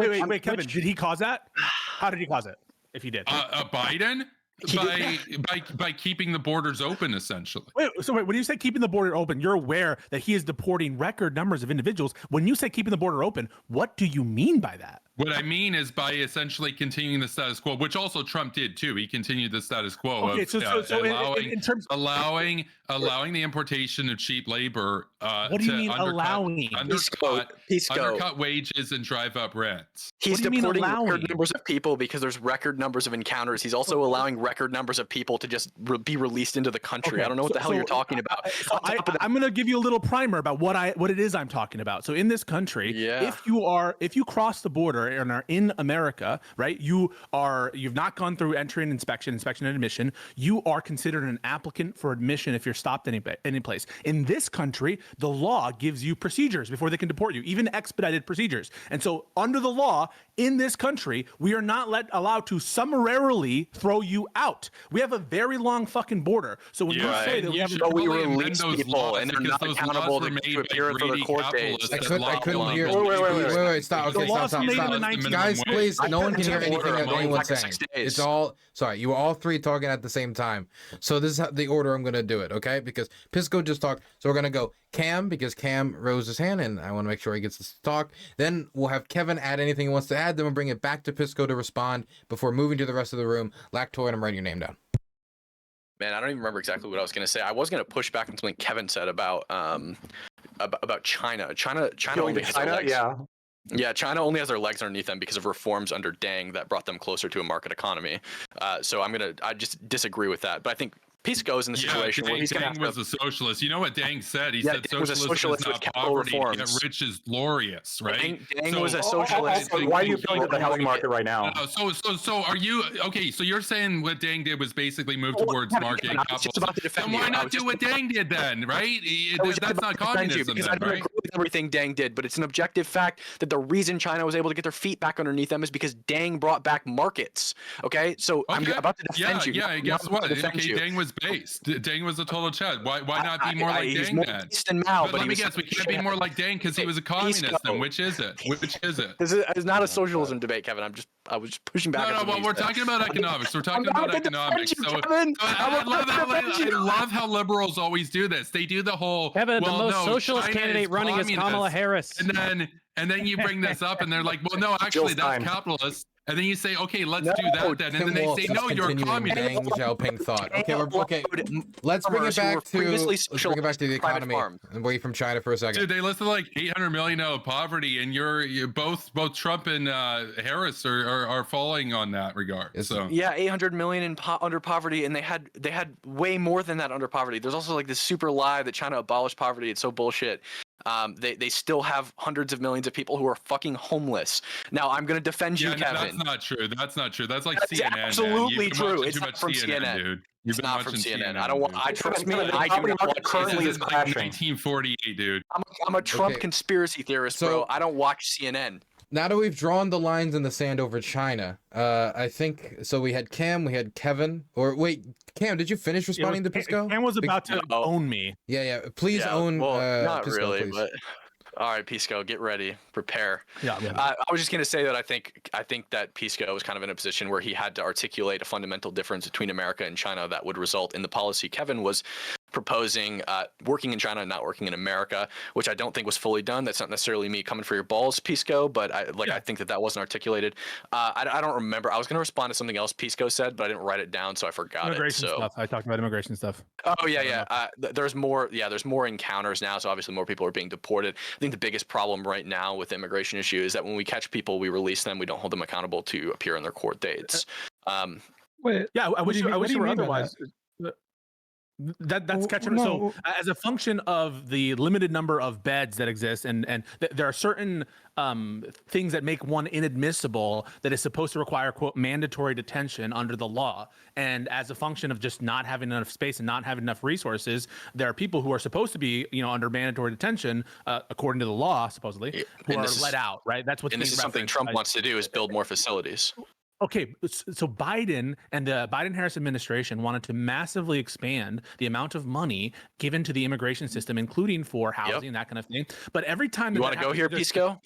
Kevin, which, did he cause that? How did he cause it? If he did, Biden by keeping the borders open, essentially. Wait, when you say keeping the border open, you're aware that he is deporting record numbers of individuals. When you say keeping the border open, what do you mean by that? What I mean is by essentially continuing the status quo, which also Trump did too. He continued the status quo of allowing the importation of cheap labor. What do you mean allowing? Undercut wages and drive up rents. He's deporting record numbers of people because there's record numbers of encounters. He's also allowing record numbers of people to just be released into the country. I don't know what the hell you're talking about. I'm going to give you a little primer about what it is I'm talking about. So in this country, if you cross the border and are in America, right, you've not gone through entry and inspection and admission, you are considered an applicant for admission if you're stopped any place. In this country, the law gives you procedures before they can deport you, even expedited procedures. And so under the law in this country, we are not allowed to summarily throw you out. We have a very long fucking border. So when you say that we release people and they're not accountable to appear for the court dates. I couldn't hear. Wait, stop. Okay, stop. Guys, please, no one can hear anything that anyone's saying. It's all, sorry, you were all three talking at the same time. So this is the order I'm going to do it, okay? Because Pisco just talked. So we're going to go Cam, because Cam rose his hand, and I want to make sure he gets to talk. Then we'll have Kevin add anything he wants to add. Then we'll bring it back to Pisco to respond before moving to the rest of the room. Lactoid, I'm writing your name down. Man, I don't even remember exactly what I was going to say. I was going to push back on something Kevin said about China. China only has their legs. Yeah, China only has their legs underneath them because of reforms under Deng that brought them closer to a market economy. So I just disagree with that. But I think Pisco is in the situation where he's going to have to... was a socialist. You know what Deng said? He said socialism is not poverty, yet rich is glorious, right? Deng was a socialist. Why are you appealing to the housing market right now? So are you... Okay, so you're saying what Deng did was basically move towards market capitalism. Then why not do what Deng did then, right? That's not communism because I don't agree with everything Deng did, but it's an objective fact that the reason China was able to get their feet back underneath them is because Deng brought back markets. Okay? So I'm about to defend you. Yeah, guess what? Okay, Deng was based. Deng was a total Chad. Why not be more like Deng then? East and Mao, but let me guess, we can't be more like Deng because he was a communist. Then which is it? This is not a socialism debate, Kevin. I was just pushing back. No, well, we're talking about economics. We're talking about economics. I love how liberals always do this. They do the whole Kevin, the most socialist candidate running is Kamala Harris. And then you bring this up, and they're like, well, no, actually, that's capitalist. And then you say, okay, let's do that then. And then they say, no, you're a communist. Deng Xiaoping thought. Okay. Let's bring it back to the economy and away from China for a second. Dude, they listed like 800 million out of poverty, and you're both Trump and Harris are falling on that regard. So yeah, 800 million under poverty, and they had way more than that under poverty. There's also like this super lie that China abolished poverty. It's so bullshit. They still have hundreds of millions of people who are fucking homeless. Now I'm going to defend you, Kevin. That's not true. That's like that's CNN. Absolutely true. It's not from CNN, dude. It's not from CNN. I don't want. I trust me. I do not watch currently is crashing. 1948, dude. I'm a Trump conspiracy theorist, bro. I don't watch CNN. Now that we've drawn the lines in the sand over China, I think so. We had Cam, we had Kevin. Or wait, Cam, did you finish responding to Pisco? Cam was about to own me. Yeah. Please own. Well, not Pisco, really, please. but all right, Pisco, get ready, prepare. Yeah. I was just gonna say that I think that Pisco was kind of in a position where he had to articulate a fundamental difference between America and China that would result in the policy Kevin was proposing, working in China and not working in America, which I don't think was fully done. That's not necessarily me coming for your balls, Pisco, but I think that wasn't articulated. I don't remember. I was going to respond to something else Pisco said, but I didn't write it down, so I forgot immigration stuff. I talked about immigration stuff. Oh yeah. There's more. Yeah, there's more encounters now, so obviously more people are being deported. I think the biggest problem right now with the immigration issue is that when we catch people, we release them. We don't hold them accountable to appear in their court dates. Wait. Yeah, I wish it were otherwise. That's catching. So as a function of the limited number of beds that exist, and there are certain things that make one inadmissible that is supposed to require, quote, mandatory detention under the law. And as a function of just not having enough space and not having enough resources, there are people who are supposed to be, under mandatory detention, according to the law, supposedly, who are let out, right? That's what's and this is something Trump wants to do, is build more facilities. Okay, so Biden and the Biden-Harris administration wanted to massively expand the amount of money given to the immigration system, including for housing, that kind of thing. But every time you want to go here, Pisco?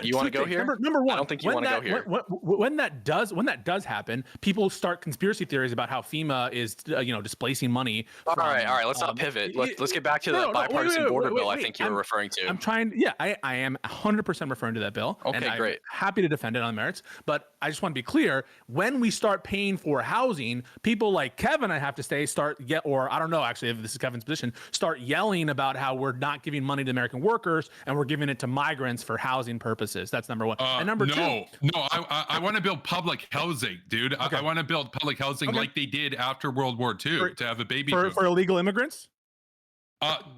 You want to go here? Number one, I don't think you want to go here. When that does happen, people start conspiracy theories about how FEMA is, displacing money. All right. Let's not pivot. Let's get back to the bipartisan border bill. I think you were referring to. I'm trying. Yeah, I am 100% referring to that bill. Okay, and I'm great. Happy to defend it on the merits, but I just want to be clear. When we start paying for housing, people like Kevin, I have to say, or I don't know, actually, if this is Kevin's position, start yelling about how we're not giving money to American workers and we're giving it to migrants for housing purposes. That's number one. And number two. No, I want to build public housing, dude. Okay. I want to build public housing like they did after World War II to have a baby boom. For illegal immigrants?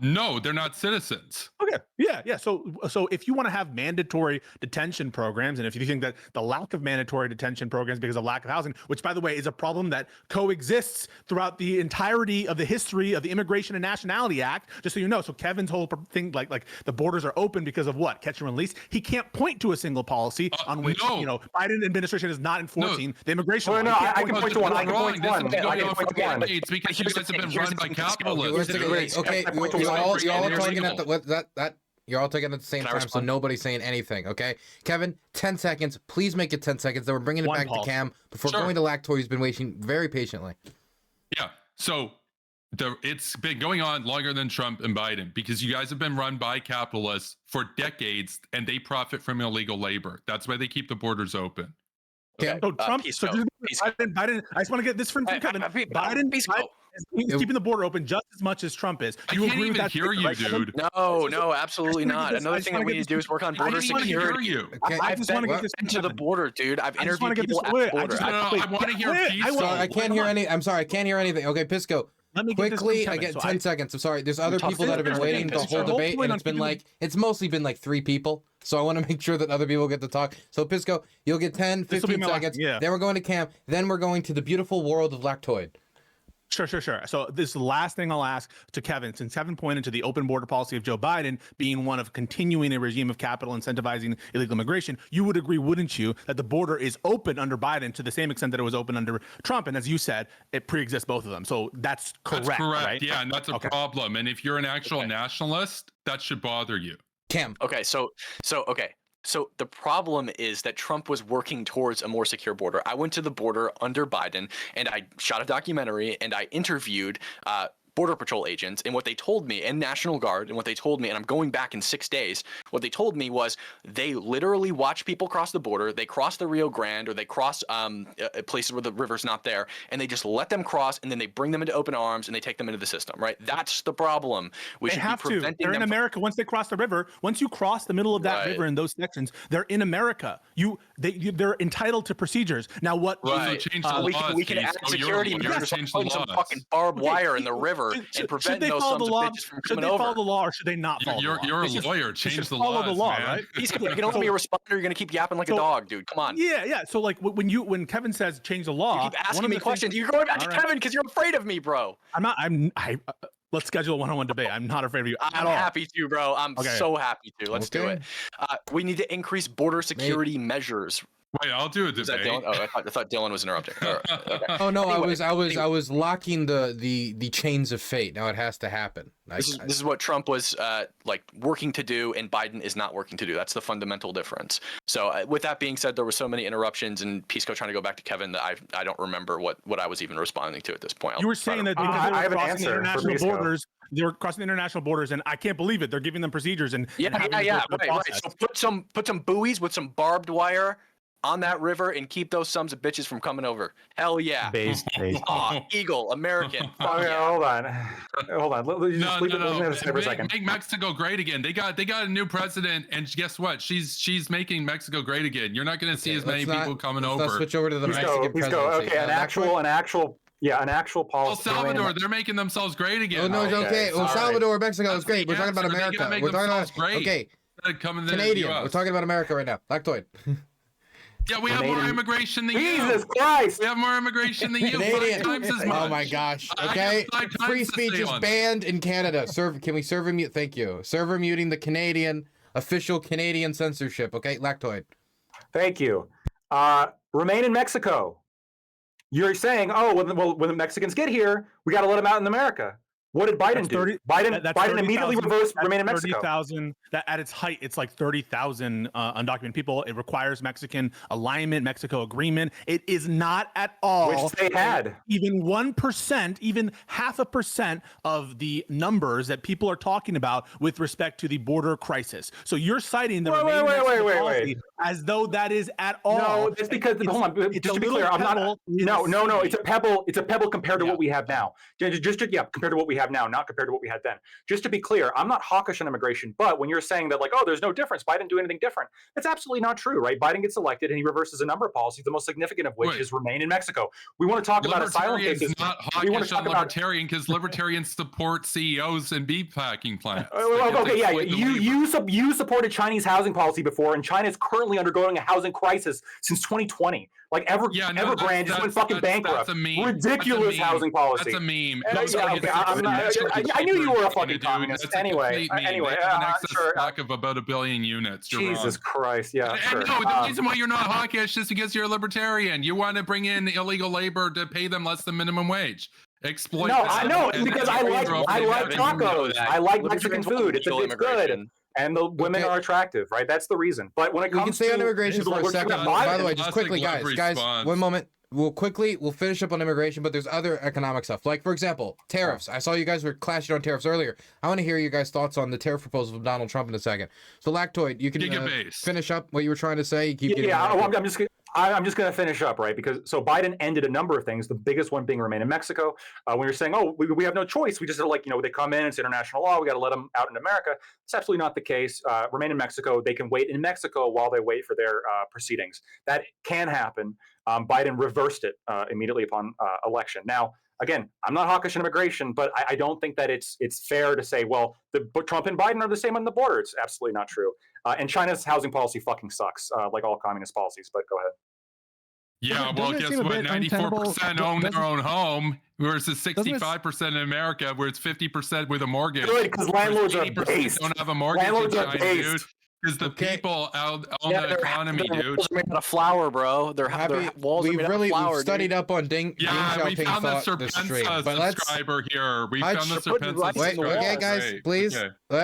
No, they're not citizens. Okay. Yeah. So if you want to have mandatory detention programs, and if you think that the lack of mandatory detention programs because of lack of housing, which by the way is a problem that coexists throughout the entirety of the history of the Immigration and Nationality Act, just so you know. So Kevin's whole thing, like the borders are open because of what? Catch and release. He can't point to a single policy on which Biden administration is not enforcing the immigration law. No, I can point to one. I can point to one. It's because you guys have been run by capitalists. Okay. You're all talking at you're all talking at the same time, so nobody's saying anything. Okay, Kevin, 10 seconds. Please make it 10 seconds. Then we're bringing it back to Cam before going to Lactoid, who's been waiting very patiently. Yeah. So it's been going on longer than Trump and Biden because you guys have been run by capitalists for decades, and they profit from illegal labor. That's why they keep the borders open. Okay. So Trump. Biden. I just want to get this from Kevin. Biden is keeping the border open just as much as Trump is. You agree with that? Hear you, dude? No, absolutely not. Another thing that we need to do is work on border security. I just want to get this to the border, dude. I've interviewed people at the border. I want to hear peace. I can't hear any. I'm sorry, I can't hear anything. Okay, Pisco. Quickly, I get 10 seconds. I'm sorry. There's other people that have been waiting the whole debate, and it's mostly been like 3 people. So I want to make sure that other people get to talk. So Pisco, you'll get 10, 15 seconds. Then we're going to Cam. Then we're going to the beautiful world of Lactoid. Sure. So this is the last thing I'll ask to Kevin, since Kevin pointed to the open border policy of Joe Biden being one of continuing a regime of capital incentivizing illegal immigration. You would agree, wouldn't you, that the border is open under Biden to the same extent that it was open under Trump? And as you said, it pre-exists both of them. So that's correct. That's correct. Right? Yeah, and that's a problem. And if you're an actual nationalist, that should bother you. Cam. Okay, so the problem is that Trump was working towards a more secure border. I went to the border under Biden, and I shot a documentary, and I interviewed Border Patrol agents, and what they told me, and National Guard, and what they told me, and I'm going back in 6 days, what they told me was they literally watch people cross the border, they cross the Rio Grande, or they cross places where the river's not there, and they just let them cross, and then they bring them into open arms, and they take them into the system, right? That's the problem. They have to. They're in America once they cross the river. Once you cross the middle of that river in those sections, they're in America. They're entitled to procedures. Now what? Right. We can add security measures, put some fucking barbed wire in the river. And prevent those sons of bitches from coming over. Should they follow the law or should they not follow the law? You're a lawyer. Change the law, right? You can only be a responder. You're going to keep yapping like a dog, dude. Come on. Yeah. So like when Kevin says change the law, you keep asking me questions. You're going back to Kevin because you're afraid of me, bro. I'm not. Let's schedule a one-on-one debate. I'm not afraid of you at all. I'm happy to, bro. I'm so happy to. Let's do it. We need to increase border security measures. Wait, I'll do a debate. I thought Dylan was interrupting. Okay. Oh no, anyway, I was locking the chains of fate. Now it has to happen. This is what Trump was working to do, and Biden is not working to do. That's the fundamental difference. So with that being said, there were so many interruptions, and Pisco trying to go back to Kevin that I don't remember what I was even responding to at this point. You were saying that because they were crossing the international borders. They were crossing the international borders, and I can't believe it. They're giving them procedures and right. So put some buoys with some barbed wire on that river and keep those sons of bitches from coming over. Hell yeah. Based. Eagle, American. Hold on. Let's leave it for a second. Make Mexico great again. They got a new president, and guess what? She's making Mexico great again. You're not going to see as many people coming over. Let's switch over to the Mexican presidency. Okay, an actual policy. El Salvador, they're making themselves great again. Oh no, okay. El Salvador, Mexico is great. We're talking about America. We're talking about Canadian. We're talking about America right now. Lactoid. Yeah, we have more immigration than you. Jesus Christ! We have more immigration than you. Canadian. 5 times as much. Oh my gosh. Okay. Free speech is banned in Canada. Can we server mute? Thank you. Server muting the official Canadian censorship. Okay, Lactoid. Thank you. remain in Mexico. You're saying, oh, when the Mexicans get here, we got to let them out in America. What did Biden do? Biden immediately reversed remain in Mexico. 30,000. That at its height, it's like 30,000 undocumented people. It requires Mexican alignment, Mexico agreement. It is not at all. Which they had. Even 1%, even 0.5% of the numbers that people are talking about with respect to the border crisis. So you're citing the wait. As though that is at all. No, it's because hold on. Just to be clear, I'm not. No. It's a pebble. It's a pebble compared to what we have now. Compared to what we have now, not compared to what we had then. Just to be clear, I'm not hawkish on immigration, but when you're saying that, like, oh, there's no difference, Biden didn't do anything different, that's absolutely not true, right? Biden gets elected and he reverses a number of policies, the most significant of which is remain in Mexico. We want to talk about asylum cases. Not hawkish on libertarian because libertarians support CEOs and beef packing plants. Okay, yeah, you supported Chinese housing policy before, and China is currently undergoing a housing crisis since 2020. Like Evergrande just went fucking bankrupt. That's a meme. Ridiculous housing policy. That's a meme. I knew you were a fucking communist. Anyway, stock of about 1 billion units. Jesus Christ, yeah. And no, the reason why you're not hawkish is because you're a libertarian. You want to bring in illegal labor to pay them less than minimum wage. Exploit. No, I know because I like tacos. I like Mexican food. It's good. And the women are attractive, right? That's the reason. But when it comes we can stay on immigration for a second. By the way, just quickly, guys, 1 moment. We'll finish up on immigration, but there's other economic stuff. Like, for example, tariffs. I saw you guys were clashing on tariffs earlier. I want to hear your guys' thoughts on the tariff proposal from Donald Trump in a second. So, Lactoid, you can finish up what you were trying to say. I'm just going to finish up, right? Because Biden ended a number of things. The biggest one being remain in Mexico. When you're saying, oh, we have no choice, we just are like, they come in, it's international law, we got to let them out in America. It's absolutely not the case. Remain in Mexico. They can wait in Mexico while they wait for their proceedings. That can happen. Biden reversed it immediately upon election. Now, again, I'm not hawkish on immigration, but I don't think that it's fair to say, well, Trump and Biden are the same on the border. It's absolutely not true. And China's housing policy fucking sucks, like all communist policies. But go ahead. Yeah, well, guess what? 94% own their own home versus 65% in America, where it's 50% with a mortgage. Good, because landlords are based. Don't have a mortgage. Landlords are based. Dude. Because the people own the economy, dude. Walls are made out of flour, bro. They're walls are made out of flour. We've studied up on we found the Trump-Pence subscriber here. We found the Trump-Pence subscriber. Okay, guys, please.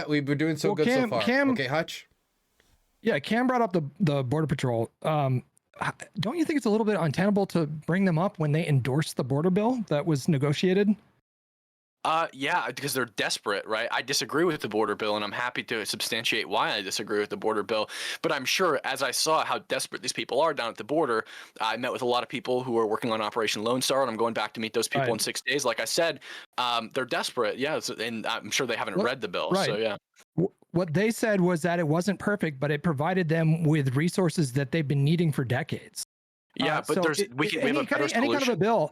We've been doing so good so far. Okay, Hutch. Yeah, Cam brought up the Border Patrol. Don't you think it's a little bit untenable to bring them up when they endorsed the border bill that was negotiated? Yeah, because they're desperate, right? I disagree with the border bill, and I'm happy to substantiate why I disagree with the border bill. But I'm sure, as I saw how desperate these people are down at the border, I met with a lot of people who are working on Operation Lone Star, and I'm going back to meet those people in 6 days. Like I said, they're desperate, and I'm sure they haven't read the bill. Right. So yeah. What they said was that it wasn't perfect, but it provided them with resources that they've been needing for decades. Yeah, but we have a better solution.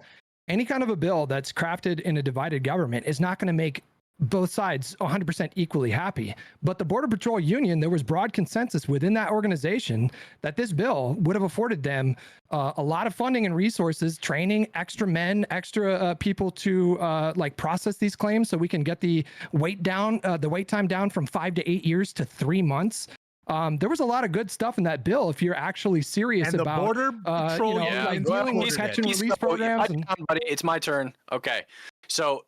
Any kind of a bill that's crafted in a divided government is not going to make both sides 100% equally happy. But the Border Patrol Union, there was broad consensus within that organization that this bill would have afforded them a lot of funding and resources, training, extra men, extra people to process these claims so we can get the wait time down from 5 to 8 years to 3 months. There was a lot of good stuff in that bill if you're actually serious about Border Patrol, dealing with catch and release programs. It's my turn. Okay. So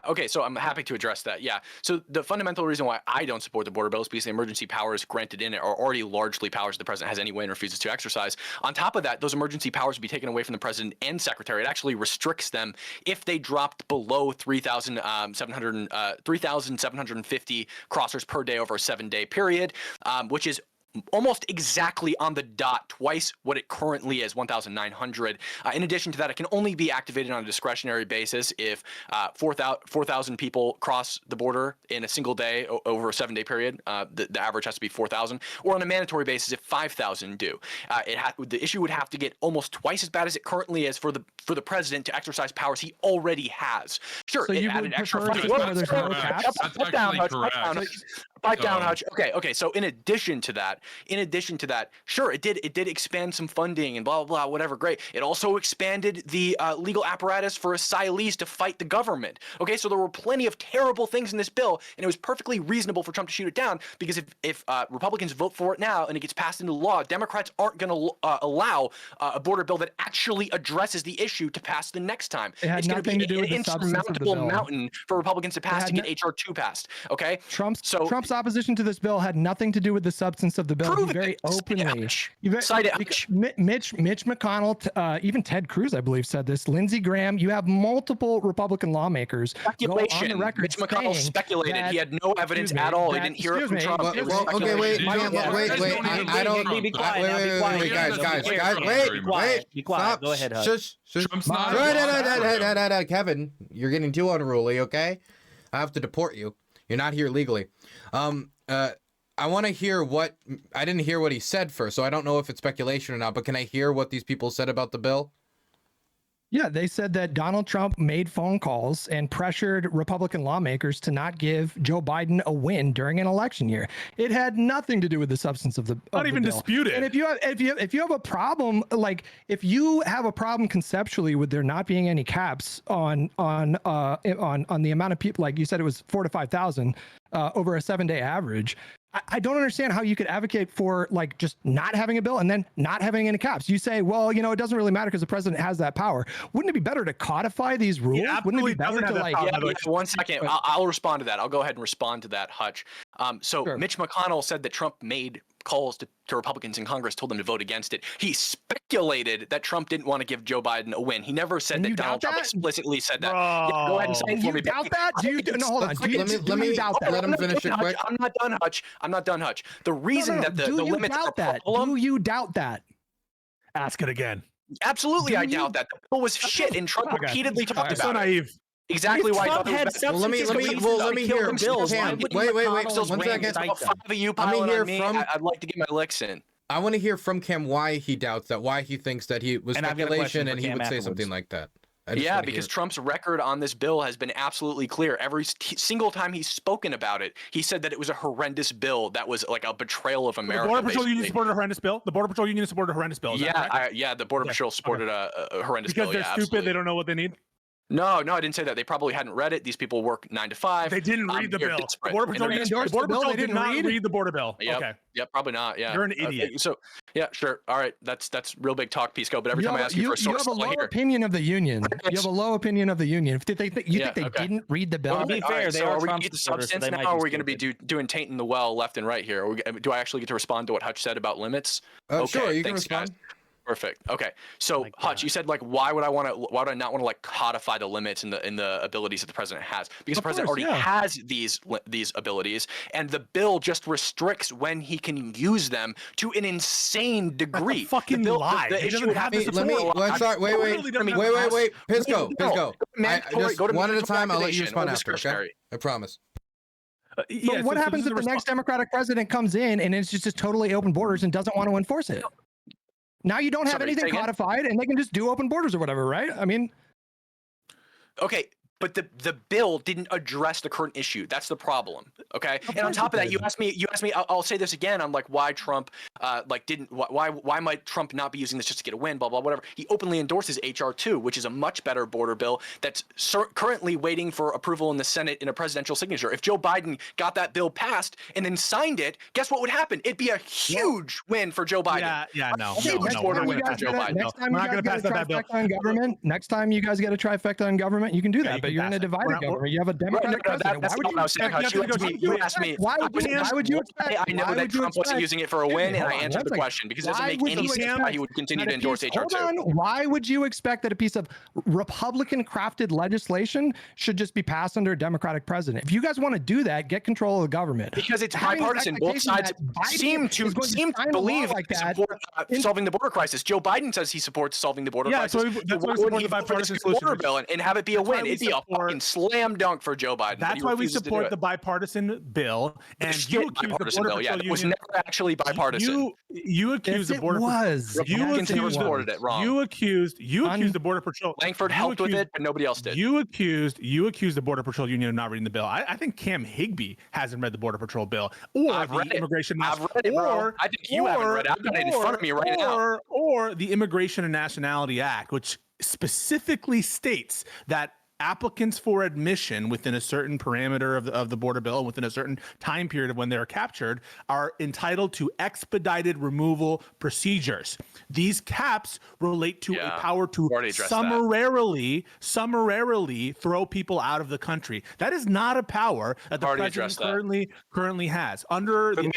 okay. So I'm happy to address that. Yeah. So the fundamental reason why I don't support the border bill is because the emergency powers granted in it are already largely powers the president has anyway and refuses to exercise. On top of that, those emergency powers would be taken away from the president and secretary. It actually restricts them if they dropped below 3,750 crossers per day over a 7-day period, which is almost exactly on the dot, twice what it currently is, 1,900. In addition to that, it can only be activated on a discretionary basis if 4,000 people cross the border in a single day over a 7-day period. The average has to be 4,000, or on a mandatory basis if 5,000 do. The issue would have to get almost twice as bad as it currently is for the president to exercise powers he already has. Sure, so it added extra funding. Pipe down, Hutch. Okay. So in addition to that, sure, it did expand some funding and blah blah blah, whatever. Great. It also expanded the legal apparatus for asylees to fight the government. Okay, so there were plenty of terrible things in this bill, and it was perfectly reasonable for Trump to shoot it down because if Republicans vote for it now and it gets passed into law, Democrats aren't going to allow a border bill that actually addresses the issue to pass the next time. It's going to be an insurmountable mountain for Republicans to pass to get HR2 passed. Okay. Trump's opposition to this bill had nothing to do with the substance of the bill. He very openly. Mitch McConnell, even Ted Cruz, I believe, said this. Lindsey Graham. You have multiple Republican lawmakers go on the record. Mitch McConnell speculated. He had no evidence at all. He didn't hear it from Trump. Okay, wait. I don't. Be quiet. Guys. Be quiet. Go ahead, Hutch. Shush. Kevin, you're getting too unruly. Okay, I have to deport you. You're not here legally. I want to hear I didn't hear what he said first, so I don't know if it's speculation or not, but can I hear what these people said about the bill? Yeah, they said that Donald Trump made phone calls and pressured Republican lawmakers to not give Joe Biden a win during an election year. It had nothing to do with the substance of the not even bill. disputed. And if you have a problem, like if you have a problem conceptually with there not being any caps on the amount of people, like you said, it was 4,000 to 5,000 over a 7-day average. I don't understand how you could advocate for like just not having a bill and then not having any caps. You say, well, it doesn't really matter because the president has that power. Wouldn't it be better to codify these rules? Wouldn't it be better to like? Yeah, 1 second. I'll respond to that. I'll go ahead and respond to that, Hutch. Sure. Mitch McConnell said that Trump made calls to Republicans in Congress, told them to vote against it. He speculated that Trump didn't want to give Joe Biden a win. He never said that Donald Trump explicitly said that. Yeah, go ahead and say it for me. Doubt that? Hold on. Let him finish it quick. I'm not done, Hutch. The reason that the limits are a problem. Do you doubt that? Ask it again. Absolutely, I doubt that. The bill was shit, and Trump repeatedly talked about it. So naive. Exactly why. Trump had let me hear. Wait. 1 second. I'd like to get my licks in. I want to hear from Cam why he doubts that, why he thinks that he was speculation, and he would say something like that. Yeah, because Trump's record on this bill has been absolutely clear. Every single time he's spoken about it, he said that it was a horrendous bill that was like a betrayal of America. The Border Patrol Union supported a horrendous bill. The Border Patrol Union supported a horrendous bill. The Border Patrol supported a horrendous bill. Because they're stupid. Absolutely. They don't know what they need. No, I didn't say that. They probably hadn't read it. These people work 9 to 5. They didn't read the bill. The Border Patrol did not read the border bill. Yep. Okay. Yep, probably not. Yeah. You're an idiot. Okay, so, yeah, sure. All right. That's real big talk, Pisco. But every time I ask you for a source, you have a low opinion of the union. You have a low opinion of the union. If they think they didn't read the bill. Well, to be fair, they are Trump supporters, the substance now, or are we going to be doing tainting the well left and right here? Do I actually get to respond to what Hutch said about limits? Sure, you can respond. Guys. Perfect. Okay. So Hutch, you said like why would I not want to like codify the limits and the abilities that the president has? Because the president already has these abilities, and the bill just restricts when he can use them to an insane degree. That's a fucking lie. Wait, Pisco. Just one at a time. I'll let you respond after. Okay. I promise. But what happens if the next Democratic president comes in and it's just totally open borders and doesn't want to enforce it? Now you don't have anything codified, and they can just do open borders or whatever, right? I mean, okay, but the bill didn't address the current issue. That's the problem. Okay, and on top of that, you asked me. I'll say this again. I'm like, why Trump, why might Trump not be using this just to get a win? Blah blah whatever. He openly endorses HR2, which is a much better border bill that's currently waiting for approval in the Senate in a presidential signature. If Joe Biden got that bill passed and then signed it, guess what would happen? It'd be a huge win for Joe Biden. Huge border win for Joe Biden. Next time you guys get a trifecta on government, next time you guys get a trifecta on government, you can do that. But you're in a divided government. You have a Democratic president. Why would you expect? You asked me. Why would you expect? I know that Trump wasn't using it for a win, and I answered the question because it doesn't make any sense why he would continue to endorse HR2. Hold on. Why would you expect that a piece of Republican-crafted legislation should just be passed under a Democratic president? If you guys want to do that, get control of the government. Because it's bipartisan. Both sides seem to believe support solving the border crisis. Joe Biden says he supports solving the border crisis. That's why we support the bipartisan border bill and have it be a win. It'd be a a fucking slam dunk for Joe Biden. That's why we support the bipartisan bill. And you accuse the Border Patrol Union. It was never actually bipartisan. You accused the Border Patrol. You accused the Border Patrol. Langford helped with it, but nobody else did. You accused the Border Patrol Union of not reading the bill. I think Cam Higbee hasn't read the Border Patrol bill, or I've read it. Immigration. I've read it, bro. I think you haven't read it. I've got it in front of me right now. Or the Immigration and Nationality Act, which specifically states that applicants for admission within a certain parameter of the border bill, within a certain time period of when they're captured, are entitled to expedited removal procedures. These caps relate to a power to summarily throw people out of the country. That is not a power that the president currently has. Under the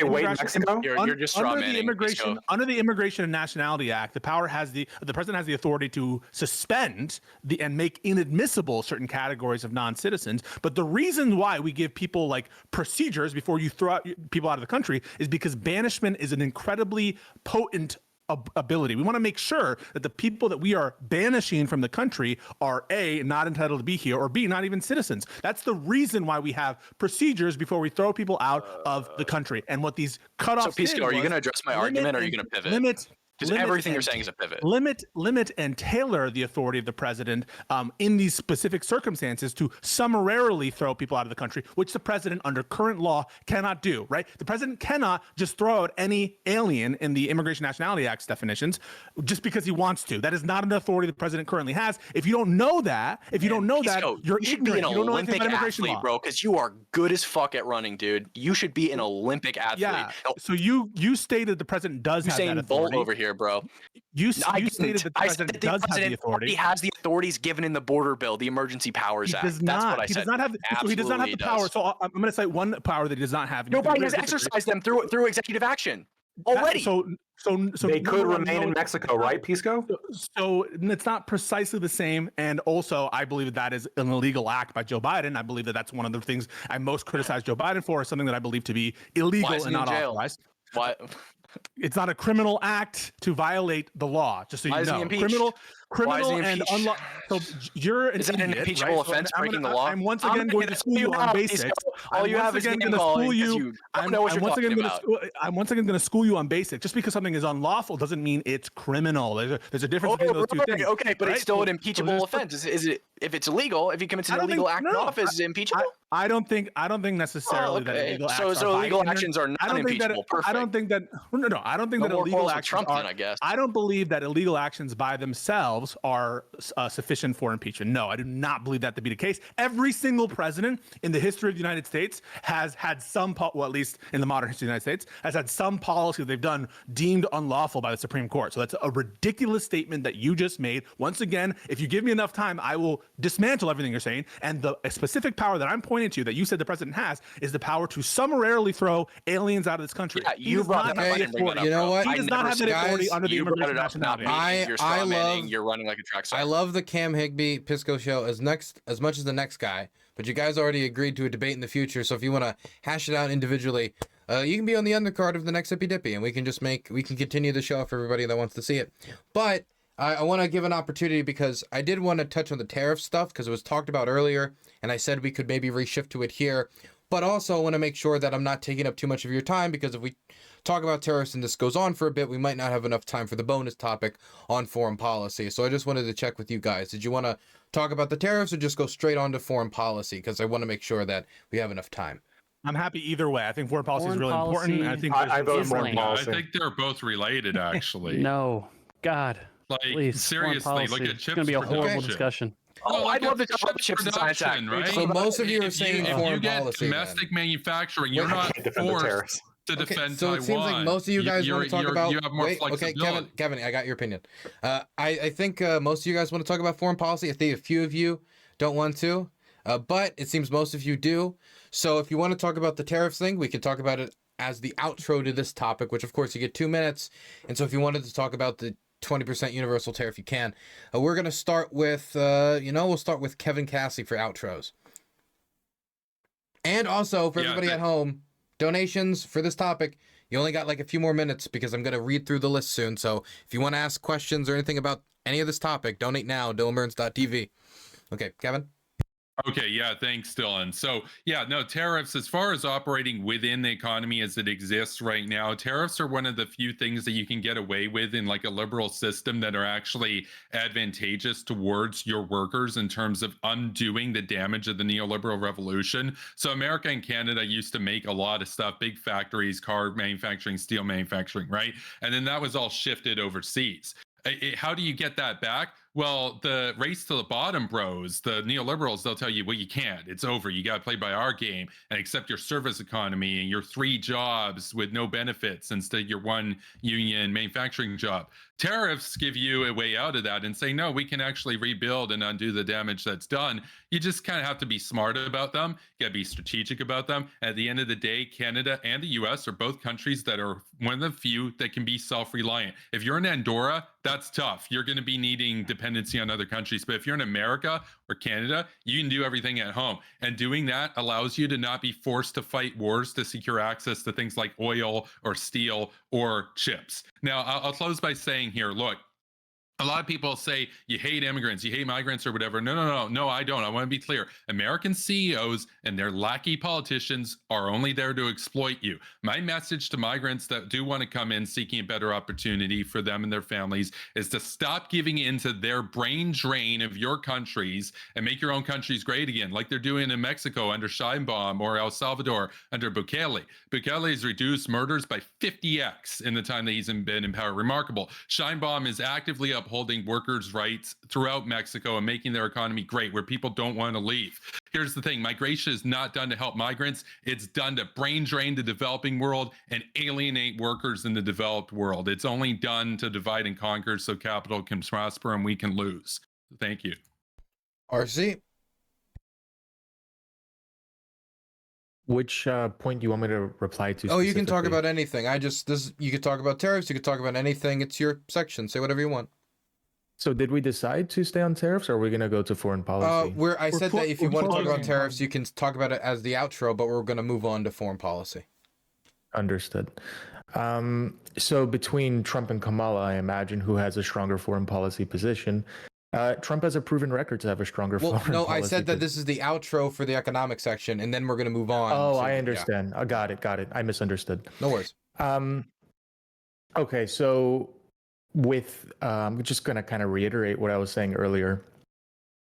Immigration and Nationality Act, the president has the authority to suspend and make inadmissible certain categories of non-citizens. But the reason why we give people like procedures before you throw out people out of the country is because banishment is an incredibly potent ability. We want to make sure that the people that we are banishing from the country are A, not entitled to be here, or B, not even citizens. That's the reason why we have procedures before we throw people out of the country. And what these cutoffs So, Pisco, are you going to address my argument, or are you going to pivot? Because everything you're saying is a pivot. Limit and tailor the authority of the president in these specific circumstances to summarily throw people out of the country, which the president under current law cannot do, right? The president cannot just throw out any alien in the Immigration Nationality Act's definitions just because he wants to. That is not an authority the president currently has. If you don't know that, you're ignorant. You don't know anything about immigration law, bro, because you are good as fuck at running, dude. You should be an Olympic athlete. Yeah. So you stated the president does have that authority. Over here, bro. You stated that the president does have the authority. He has the authorities given in the border bill, the Emergency Powers Act. That's what I said. He does not have the power. So I'm going to cite one power that he does not have. Nobody has exercised them through executive action already. So they could remain in Mexico, right, Pisco? So it's not precisely the same. And also, I believe that is an illegal act by Joe Biden. I believe that that's one of the things I most criticize Joe Biden for, is something that I believe to be illegal and not authorized. Why? It's not a criminal act to violate the law, just so you know. Criminal and unlawful. So you're an idiot, an impeachable offense, breaking the law? I'm once again going to school you on basics. All you have is name calling because you don't know what you're talking about. I'm once again going to school you on basics. Just because something is unlawful doesn't mean it's criminal. There's a difference between those two things. Okay, but it's still an impeachable offense. Is it? If it's illegal, if he commits an illegal act in office, is it impeachable? I don't think necessarily that illegal acts are so illegal actions are not impeachable. I don't think that illegal actions Trump, then, I guess. I don't believe that illegal actions by themselves are sufficient for impeachment. No, I do not believe that to be the case. Every single president in the history of the United States has had some, well, at least in the modern history of the United States, has had some policy that they've done deemed unlawful by the Supreme Court. So that's a ridiculous statement that you just made. Once again, if you give me enough time, I will dismantle everything you're saying. And the specific power that I'm pointing to that you said the president has is the power to summarily throw aliens out of this country. Yeah, you brought that up. You know what? He does not have that authority under the Immigration Nationality Act. You're running like a track star. I love the Cam Higbee Pisco show as much as the next guy, but you guys already agreed to a debate in the future. So if you want to hash it out individually, you can be on the undercard of the next Hippy Dippy, and we can continue the show for everybody that wants to see it. But I want to give an opportunity because I did want to touch on the tariff stuff because it was talked about earlier, and I said we could maybe reshift to it here. But also I want to make sure that I'm not taking up too much of your time, because if we talk about tariffs and this goes on for a bit, we might not have enough time for the bonus topic on foreign policy. So I just wanted to check with you guys. Did you want to talk about the tariffs or just go straight on to foreign policy? Because I want to make sure that we have enough time. I'm happy either way. I think foreign policy is really important. I think I vote foreign policy. I think they're both related, actually. No, God, like please, seriously, look at chips. It's going to be a horrible discussion. Oh, I'd love to talk about chips and science act, right? So most of you are saying foreign you get policy. Domestic manufacturing, you're not forced to defend so Taiwan. So it seems like most of you guys want to talk about. You have more flexibility. Okay, Kevin, I got your opinion. I think most of you guys want to talk about foreign policy. I think a few of you don't want to, but it seems most of you do. So if you want to talk about the tariffs thing, we can talk about it as the outro to this topic, which of course you get 2 minutes. And so if you wanted to talk about the 20% universal tariff, you can. We're going to start with, we'll start with Kevin Cassie for outros. And also for everybody at home, donations for this topic, you only got like a few more minutes because I'm going to read through the list soon. So if you want to ask questions or anything about any of this topic, donate now, dylanburns.tv. Okay, Kevin? Okay, yeah, thanks, Dylan. So, yeah, no, tariffs, as far as operating within the economy as it exists right now, tariffs are one of the few things that you can get away with in like a liberal system that are actually advantageous towards your workers in terms of undoing the damage of the neoliberal revolution. So, America and Canada used to make a lot of stuff, big factories, car manufacturing, steel manufacturing, right? And then that was all shifted overseas. How do you get that back? Well, the race to the bottom bros, the neoliberals, they'll tell you, well, you can't. It's over. You got to play by our game and accept your service economy and your 3 jobs with no benefits instead of your 1 union manufacturing job. Tariffs give you a way out of that and say, no, we can actually rebuild and undo the damage that's done. You just kind of have to be smart about them. You got to be strategic about them. At the end of the day, Canada and the US are both countries that are one of the few that can be self-reliant. If you're in Andorra, that's tough. You're going to be needing dependency on other countries. But if you're in America or Canada, you can do everything at home. And doing that allows you to not be forced to fight wars to secure access to things like oil or steel or chips. Now, I'll close by saying here, look, a lot of people say you hate immigrants, you hate migrants or whatever. No, I don't. I want to be clear. American CEOs and their lackey politicians are only there to exploit you. My message to migrants that do want to come in seeking a better opportunity for them and their families is to stop giving into their brain drain of your countries and make your own countries great again, like they're doing in Mexico under Sheinbaum or El Salvador under Bukele. Bukele has reduced murders by 50x in the time that he's been in power. Remarkable. Sheinbaum is actively upholding workers' rights throughout Mexico and making their economy great, where people don't want to leave. Here's the thing: migration is not done to help migrants. It's done to brain drain the developing world and alienate workers in the developed world. It's only done to divide and conquer so capital can prosper and we can lose. Thank you. RC? Which point do you want me to reply to? Oh, you can talk specifically? about anything. You could talk about tariffs. You could talk about anything. It's your section. Say whatever you want. So did we decide to stay on tariffs, or are we going to go to foreign policy? I said that if you want to talk about closing. tariffs, you can talk about it as the outro, but we're going to move on to foreign policy. Understood. So between Trump and Kamala, I imagine who has a stronger foreign policy position. Trump has a proven record to have a stronger foreign policy. No, I said that this is the outro for the economic section, and then we're going to move on. Oh, to, I understand. Yeah. I got it. I misunderstood. No worries. Okay, so with I'm just going to kind of reiterate what I was saying earlier.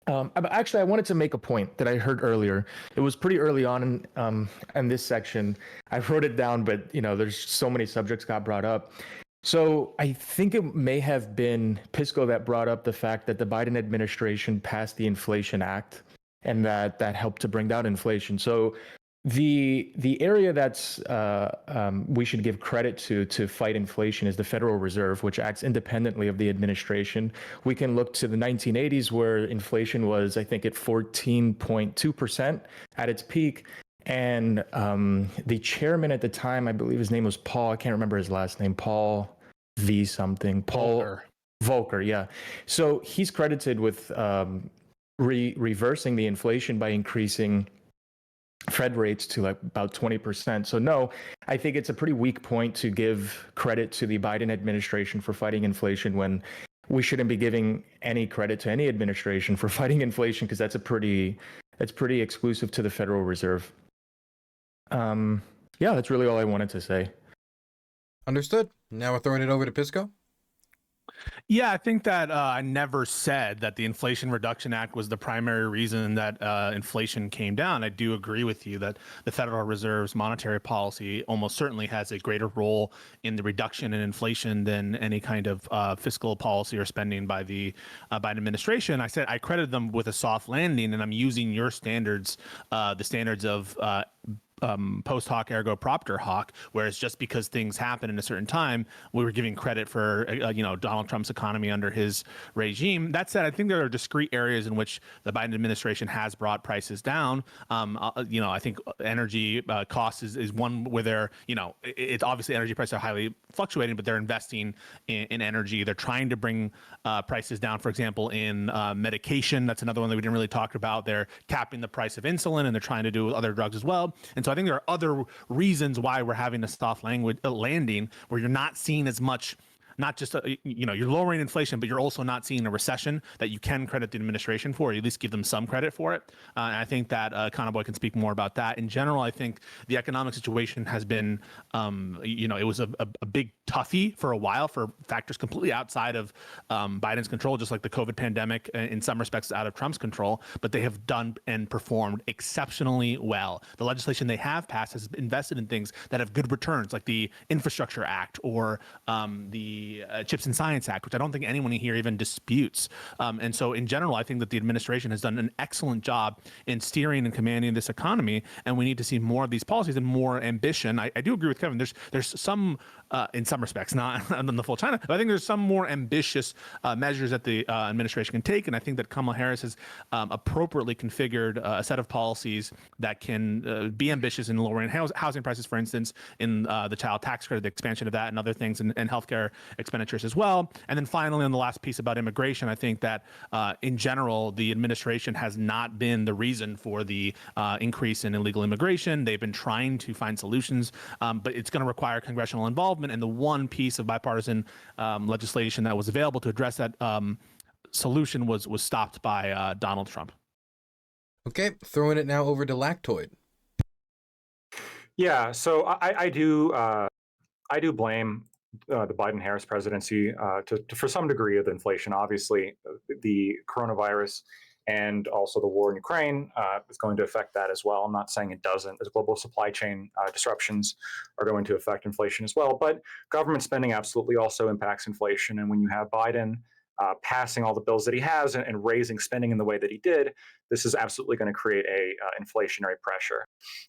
Actually, I wanted to make a point that I heard earlier. It was pretty early on in this section. I wrote it down, but there's so many subjects got brought up. So I think it may have been Pisco that brought up the fact that the Biden administration passed the Inflation Act, and that helped to bring down inflation. So the area that's we should give credit to fight inflation is the Federal Reserve, which acts independently of the administration. We can look to the 1980s, where inflation was, I think, at 14.2% at its peak. And the chairman at the time, I believe his name was Paul, I can't remember his last name, Paul V something. Paul Volcker, yeah. So he's credited with reversing the inflation by increasing Fed rates to like about 20%. So no, I think it's a pretty weak point to give credit to the Biden administration for fighting inflation when we shouldn't be giving any credit to any administration for fighting inflation, because that's pretty exclusive to the Federal Reserve. Yeah, that's really all I wanted to say. Understood. Now we're throwing it over to Pisco. Yeah, I think that I never said that the Inflation Reduction Act was the primary reason that inflation came down. I do agree with you that the Federal Reserve's monetary policy almost certainly has a greater role in the reduction in inflation than any kind of fiscal policy or spending by the Biden administration. I said I credited them with a soft landing, and I'm using your standards, the standards of post hoc ergo propter hoc, whereas just because things happen in a certain time, we were giving credit for Donald Trump's economy under his regime. That said, I think there are discrete areas in which the Biden administration has brought prices down. I think energy costs is one where they're, it's obviously energy prices are highly fluctuating, but they're investing in energy. They're trying to bring prices down, for example, in medication. That's another one that we didn't really talk about. They're capping the price of insulin, and they're trying to do with other drugs as well. And so I think there are other reasons why we're having a soft landing where you're not seeing as much not just you're lowering inflation, but you're also not seeing a recession that you can credit the administration for, or at least give them some credit for it. And I think that Boy can speak more about that. In general, I think the economic situation has been, it was a big toughie for a while for factors completely outside of Biden's control, just like the COVID pandemic in some respects out of Trump's control, but they have done and performed exceptionally well. The legislation they have passed has invested in things that have good returns, like the Infrastructure Act or the Chips and Science Act, which I don't think anyone here even disputes. And so in general, I think that the administration has done an excellent job in steering and commanding this economy, and we need to see more of these policies and more ambition. I do agree with Kevin. There's some, in some respects, not on the full China, but I think there's some more ambitious measures that the administration can take, and I think that Kamala Harris has appropriately configured a set of policies that can be ambitious in lowering housing prices, for instance, in the child tax credit, the expansion of that, and other things, and healthcare expenditures as well. And then finally, on the last piece about immigration, I think that in general, the administration has not been the reason for the increase in illegal immigration. They've been trying to find solutions, but it's going to require congressional involvement. And the one piece of bipartisan legislation that was available to address that solution was stopped by Donald Trump. Okay, throwing it now over to Lactoid. Yeah, so I do blame the Biden-Harris presidency for some degree of inflation. Obviously, the coronavirus and also the war in Ukraine is going to affect that as well. I'm not saying it doesn't. The global supply chain disruptions are going to affect inflation as well. But government spending absolutely also impacts inflation. And when you have Biden passing all the bills that he has and raising spending in the way that he did, this is absolutely going to create a inflationary pressure.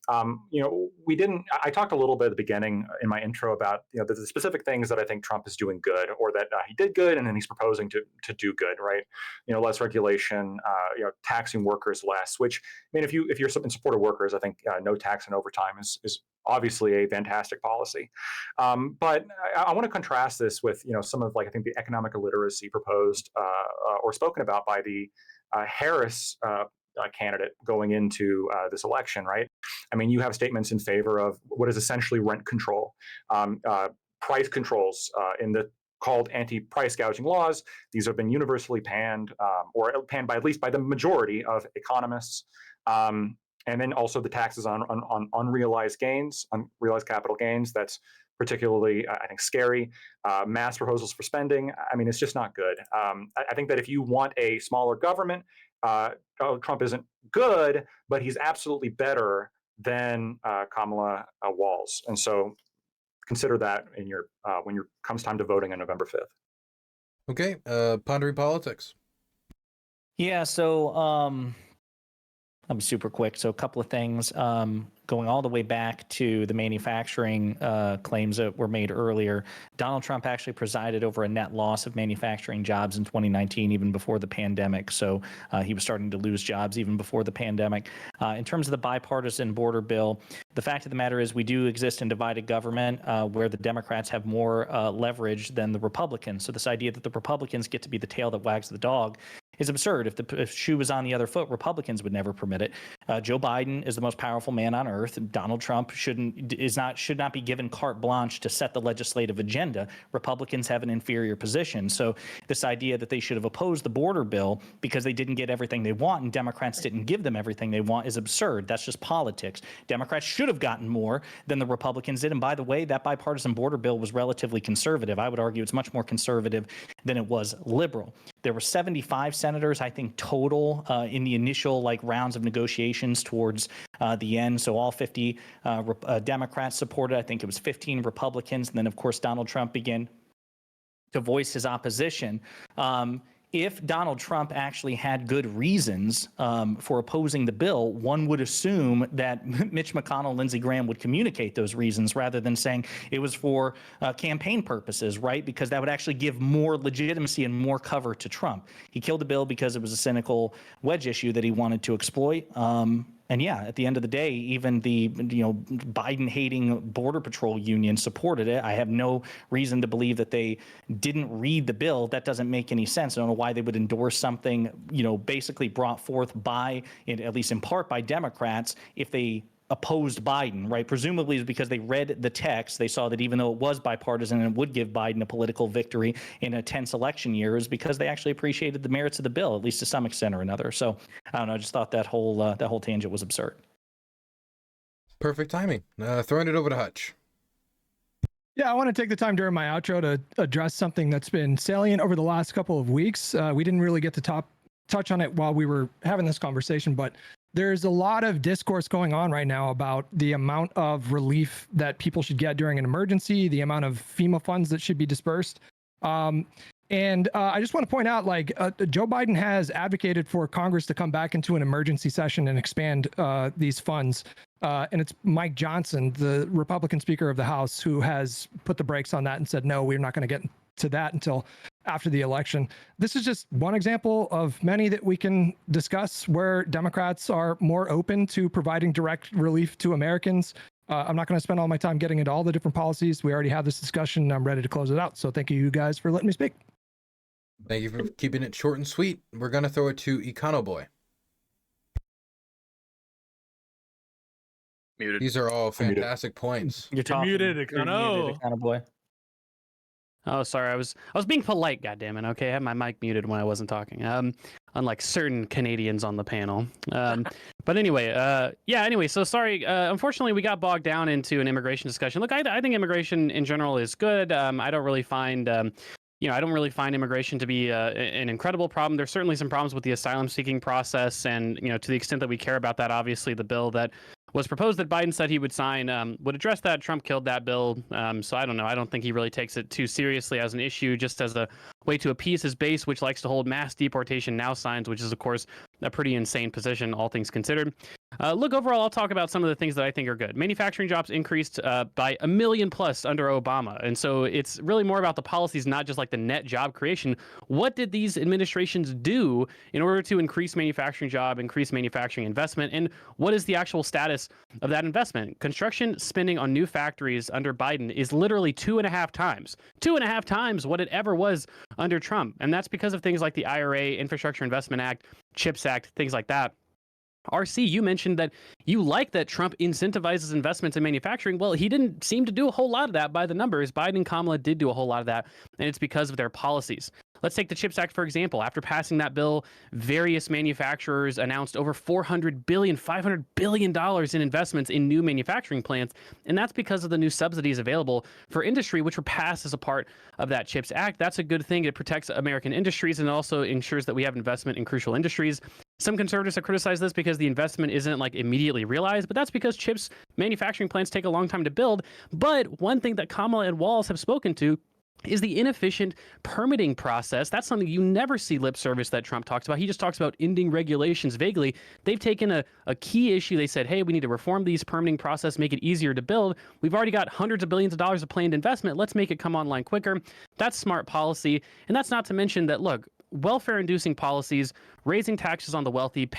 I talked a little bit at the beginning in my intro about the specific things that I think Trump is doing good, or that he did good, and then he's proposing to do good, right? Less regulation, taxing workers less. Which, I mean, if you're in support of workers, I think no tax and overtime is obviously a fantastic policy. But I want to contrast this with some of I think the economic illiteracy proposed or spoken about by the Harris candidate going into this election, right? I mean, you have statements in favor of what is essentially rent control, price controls in the called anti-price gouging laws. These have been universally panned, or panned by at least by the majority of economists. And then also the taxes on unrealized gains, unrealized capital gains. That's particularly, I think, scary. Mass proposals for spending. I mean, it's just not good. I think that if you want a smaller government, Trump isn't good, but he's absolutely better than Kamala Walz. And so consider that in your when comes time to voting on November 5th. Okay, pondering politics. Yeah, so I'll be super quick. So a couple of things. Going all the way back to the manufacturing claims that were made earlier, Donald Trump actually presided over a net loss of manufacturing jobs in 2019, even before the pandemic. So he was starting to lose jobs even before the pandemic. In terms of the bipartisan border bill, the fact of the matter is we do exist in divided government where the Democrats have more leverage than the Republicans. So this idea that the Republicans get to be the tail that wags the dog is absurd. If the shoe was on the other foot, Republicans would never permit it. Joe Biden is the most powerful man on earth. Donald Trump should not be given carte blanche to set the legislative agenda. Republicans have an inferior position. So this idea that they should have opposed the border bill because they didn't get everything they want and Democrats didn't give them everything they want is absurd. That's just politics. Democrats should have gotten more than the Republicans did. And by the way, that bipartisan border bill was relatively conservative. I would argue it's much more conservative than it was liberal. There were 75 senators, I think, total in the initial rounds of negotiations towards the end. So all 50 Democrats supported. I think it was 15 Republicans. And then, of course, Donald Trump began to voice his opposition. If Donald Trump actually had good reasons for opposing the bill, one would assume that Mitch McConnell and Lindsey Graham would communicate those reasons rather than saying it was for campaign purposes, right? Because that would actually give more legitimacy and more cover to Trump. He killed the bill because it was a cynical wedge issue that he wanted to exploit. And yeah, at the end of the day, even the Biden-hating Border Patrol union supported it. I have no reason to believe that they didn't read the bill. That doesn't make any sense. I don't know why they would endorse something, basically brought forth by, at least in part, by Democrats if they opposed Biden, right? Presumably it's because they read the text. They saw that even though it was bipartisan and would give Biden a political victory in a tense election year, is because they actually appreciated the merits of the bill, at least to some extent or another. So I don't know. I just thought that whole tangent was absurd. Perfect timing. Throwing it over to Hutch. Yeah, I want to take the time during my outro to address something that's been salient over the last couple of weeks. We didn't really get to touch on it while we were having this conversation, but there's a lot of discourse going on right now about the amount of relief that people should get during an emergency, the amount of FEMA funds that should be dispersed. And I just want to point out, like, Joe Biden has advocated for Congress to come back into an emergency session and expand these funds. And it's Mike Johnson, the Republican Speaker of the House, who has put the brakes on that and said, no, we're not going to get to that until after the election. This is just one example of many that we can discuss where Democrats are more open to providing direct relief to Americans. I'm not going to spend all my time getting into all the different policies. We already had this discussion. I'm ready to close it out. So thank you guys for letting me speak. Thank you for keeping it short and sweet. We're going to throw it to Econo Boy. Muted. These are all fantastic points. You're muted, You're Econo. muted, Econo boy. Oh, sorry. I was being polite. Goddammit. Okay, I had my mic muted when I wasn't talking. Unlike certain Canadians on the panel. But anyway, Anyway, so sorry. Unfortunately, we got bogged down into an immigration discussion. Look, I think immigration in general is good. I don't really find. I don't really find immigration to be an incredible problem. There's certainly some problems with the asylum seeking process, and to the extent that we care about that, obviously the bill that was proposed that Biden said he would sign would address that. Trump killed that bill. So I don't know. I don't think he really takes it too seriously as an issue, just as a way to appease his base, which likes to hold mass deportation now signs, which is, of course, a pretty insane position, all things considered. Look, overall, I'll talk about some of the things that I think are good. Manufacturing jobs increased by 1 million plus under Obama. And so it's really more about the policies, not just like the net job creation. What did these administrations do in order to increase manufacturing job, increase manufacturing investment? And what is the actual status of that investment? Construction spending on new factories under Biden is literally 2.5 times what it ever was under Trump. And that's because of things like the IRA, Infrastructure Investment Act, CHIPS Act, things like that. RC, you mentioned that you like that Trump incentivizes investments in manufacturing. Well, he didn't seem to do a whole lot of that by the numbers. Biden and Kamala did do a whole lot of that, and it's because of their policies. Let's take the CHIPS Act, for example. After passing that bill, various manufacturers announced over $500 billion in investments in new manufacturing plants, and that's because of the new subsidies available for industry, which were passed as a part of that CHIPS Act. That's a good thing. It protects American industries and also ensures that we have investment in crucial industries. Some conservatives have criticized this because the investment isn't like immediately realized, but that's because chips manufacturing plants take a long time to build. But one thing that Kamala and Walz have spoken to is the inefficient permitting process. That's something you never see lip service that Trump talks about. He just talks about ending regulations vaguely. They've taken a key issue. They said, hey, we need to reform these permitting process, make it easier to build. We've already got hundreds of billions of dollars of planned investment. Let's make it come online quicker. That's smart policy. And that's not to mention that, look, welfare-inducing policies, raising taxes on the wealthy,